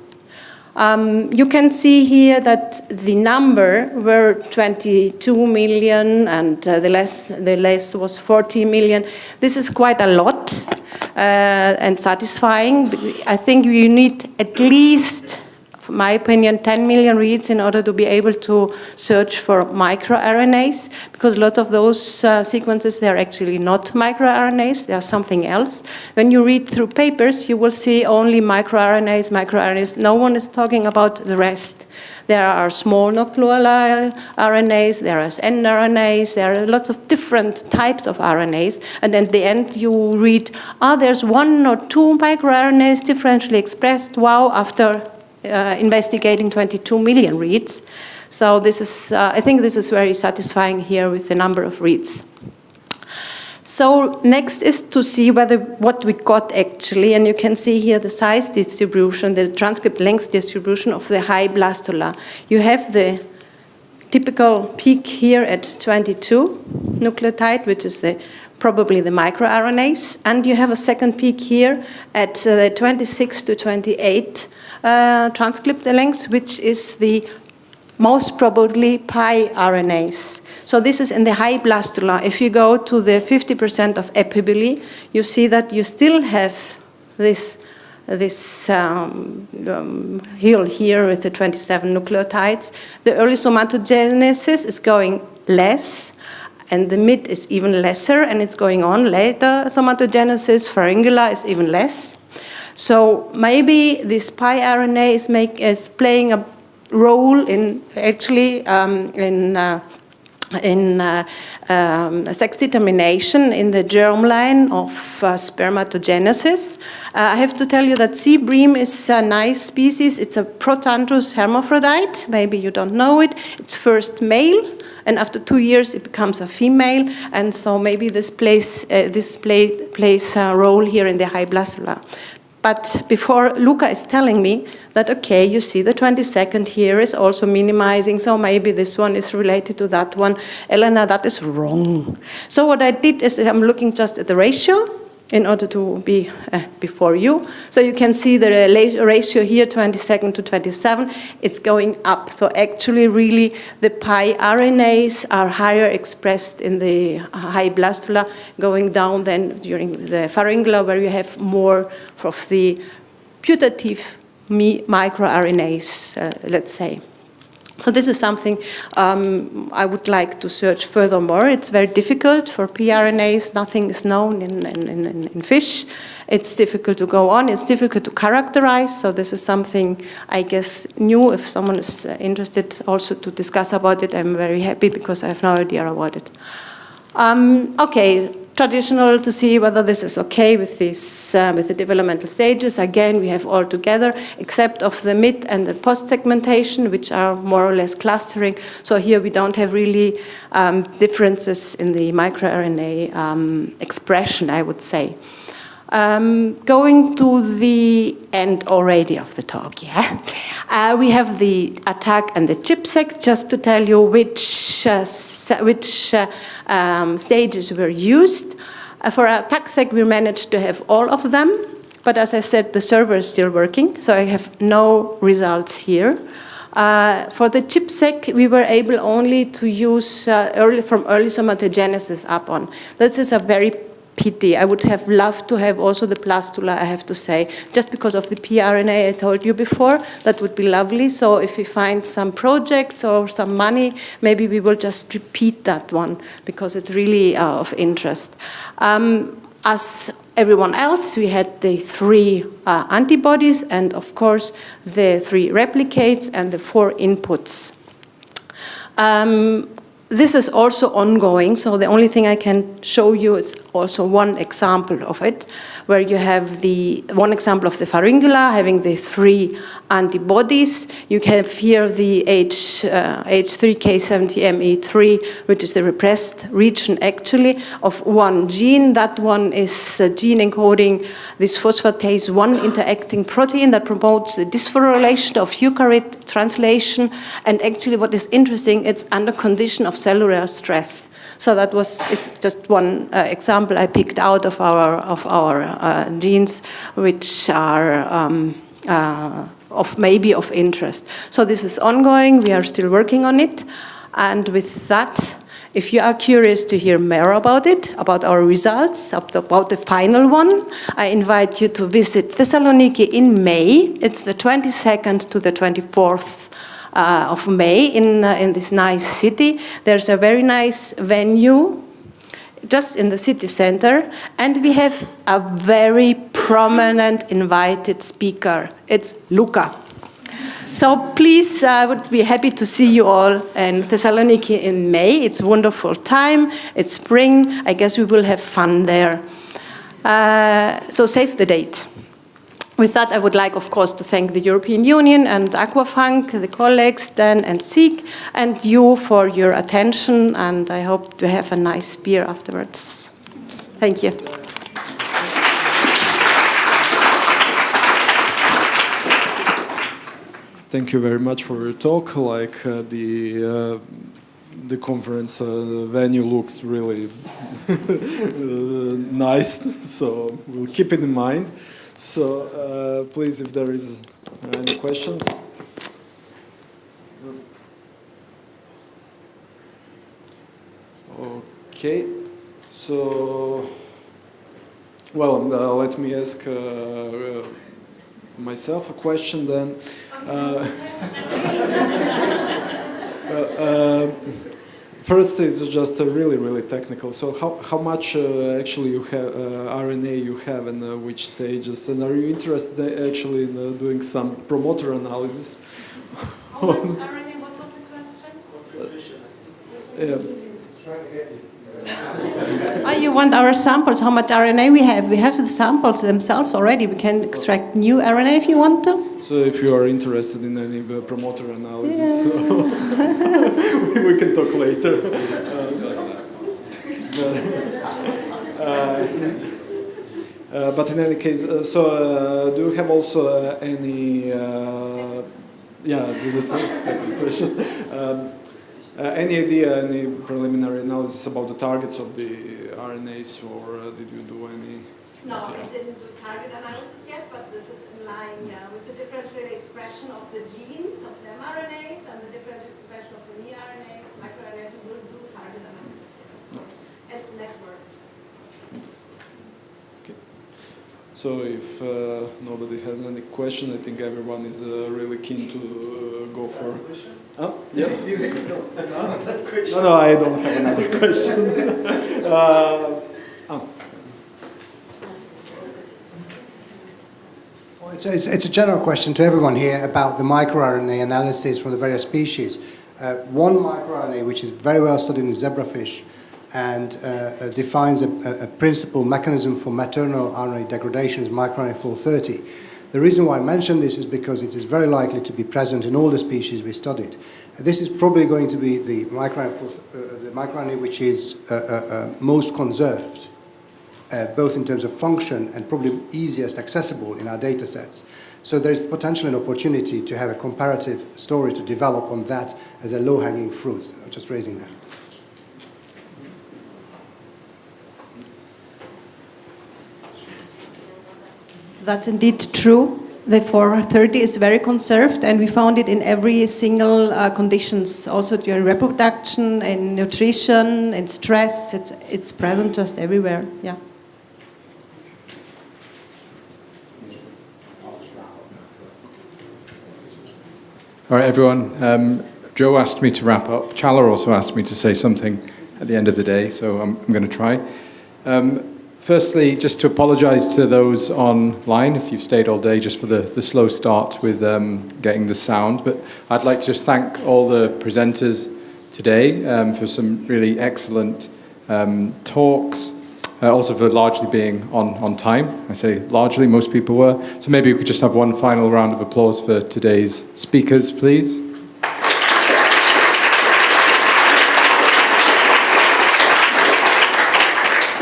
You can see here that the number were 22 million and the less was 40 million. This is quite a lot and satisfying. I think you need at least, in my opinion, 10 million reads in order to be able to search for microRNAs, because a lot of those sequences, they're actually not microRNAs, they are something else. When you read through papers, you will see only microRNAs. No one is talking about the rest. There are small nucleolar RNAs, there are nRNAs, there are lots of different types of RNAs, and at the end you read, there's 1 or 2 microRNAs differentially expressed, wow, after investigating 22 million reads. So this is, I think this is very satisfying here with the number of reads. So next is to see what we got actually, and you can see here the size distribution, the transcript length distribution of the high blastula. You have the typical peak here at 22 nucleotide, which is probably the microRNAs, and you have a second peak here at 26 to 28 transcript length, which is the most probably pi RNAs. So this is in the high blastula. If you go to the 50% of epibily, you see that you still have this hill here with the 27 nucleotides. The early somatogenesis is going less, and the mid is even lesser, and it's going on later. Somatogenesis, pharyngula is even less. So maybe this pi RNA is playing a role in actually sex determination in the germline of spermatogenesis. I have to tell you that C. bream is a nice species. It's a protandrous hermaphrodite. Maybe you don't know it. It's first male, and after 2 years it becomes a female, and so maybe this plays a role here in the high blastula. But before, Luca is telling me that, okay, you see the 22nd here is also minimizing, so maybe this one is related to that one. Elena, that is wrong. So what I did is I'm looking just at the ratio in order to be before you. So you can see the ratio here, 22nd to 27, it's going up. So actually, really, the pi RNAs are higher expressed in the high blastula, going down then during the pharyngula, where you have more of the putative microRNAs, let's say. So this is something I would like to search furthermore. It's very difficult for pRNAs. Nothing is known in fish. It's difficult to go on. It's difficult to characterize. So this is something, I guess, new. If someone is interested also to discuss about it, I'm very happy because I have no idea about it. Okay. Traditional to see whether this is okay with this with the developmental stages. Again, we have all together, except of the mid and the post-segmentation, which are more or less clustering. So here we don't have really differences in the microRNA expression, I would say. Going to the end already of the talk, we have the ATAC and the ChIP-seq, just to tell you which stages were used. For ATAC-seq, we managed to have all of them, but as I said, the server is still working, so I have no results here. For the ChIP-seq, we were able only to use from early somatogenesis up on. This is a very pity. I would have loved to have also the blastula, I have to say, just because of the pRNA I told you before. That would be lovely. So if we find some projects or some money, maybe we will just repeat that one because it's really of interest. As everyone else, we had the 3 antibodies and, of course, the 3 replicates and the 4 inputs. this is also ongoing, so the only thing I can show you is also one example of it, where you have the one example of the pharyngula having the 3 antibodies. You have here the H3K70ME3, which is the repressed region actually of one gene. That one is a gene encoding this phosphatase 1 interacting protein that promotes the dysphosphorylation of eukaryote translation. And actually what is interesting, it's under condition of cellular stress. So that is just one example I picked out of our genes, which are maybe of interest. So this is ongoing. We are still working on it. And with that, if you are curious to hear more about it, about our results, about the final one, I invite you to visit Thessaloniki in May. It's the 22nd to the 24th of May in this nice city. There's a very nice venue just in the city center, and we have a very prominent invited speaker. It's Luca. So please, I would be happy to see you all in Thessaloniki in May. It's a wonderful time. It's spring. I guess we will have fun there. So save the date. With that, I would like, of course, to thank the European Union and AQUA-FAANG, the colleagues, Dan and Sieg, and you for your attention, and I hope to have a nice beer afterwards. Thank you. Thank you very much for your talk. Like the conference venue looks really nice, so we'll keep it in mind. So please, if there is any questions. Okay, so well, let me ask myself a question then. First, it's just really technical. So, how much actually you have RNA you have, and which stages? And are you interested actually in doing some promoter analysis? How much RNA? What was the question? You want our samples? How much RNA we have? We have the samples themselves already. We can extract new RNA if you want to. So if you are interested in any promoter analysis, we can talk later. But in any case, so do you have also any? Yeah, this is the second question. Any idea, any preliminary analysis about the targets of the RNAs, or did you do any? No, we didn't do target analysis yet, but this is in line with the differential expression of the genes of the mRNAs and the differential expression of the mRNAs, microRNAs. We will do target analysis, yes, of course, and network. Okay. So if nobody has any question, I think everyone is really keen to go for. Oh, yeah. No, I don't have another question. It's a general question to everyone here about the microRNA analysis from the various species. One microRNA, which is very well studied in zebrafish and defines a principal mechanism for maternal RNA degradation, is microRNA 430. The reason why I mention this is because it is very likely to be present in all the species we studied. This is probably going to be the microRNA which is most conserved, both in terms of function and probably easiest accessible in our data sets. So there is potentially an opportunity to have a comparative story to develop on that as a low-hanging fruit. I'm just raising that. That's indeed true. The 430 is very conserved, and we found it in every single conditions, also during reproduction, in nutrition, in stress. It's present just everywhere. Yeah. All right, everyone. Joe asked me to wrap up. Chala also asked me to say something at the end of the day, so I'm going to try. Firstly, just to apologize to those online, if you've stayed all day, just for the slow start with getting the sound. But I'd like to just thank all the presenters, today, for some really excellent talks, also for largely being on time. I say largely, most people were. So maybe we could just have one final round of applause for today's speakers, please.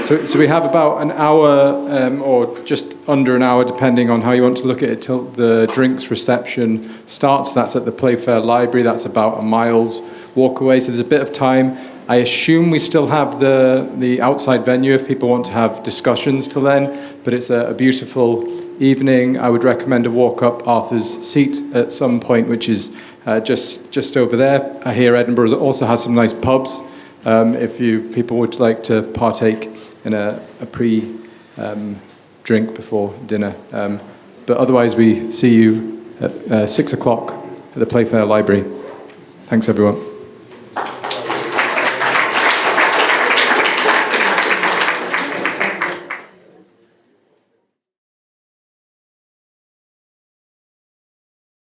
So we have about an hour or just under an hour, depending on how you want to look at it, till the drinks reception starts. That's at the Playfair Library. That's about a mile's walk away. So there's a bit of time. I assume we still have the outside venue if people want to have discussions till then. But it's a beautiful evening. I would recommend a walk up Arthur's Seat at some point, which is just over there. I hear Edinburgh also has some nice pubs. If people would like to partake in a pre-drink before dinner. But otherwise, we see you at 6 o'clock at the Playfair Library. Thanks, everyone.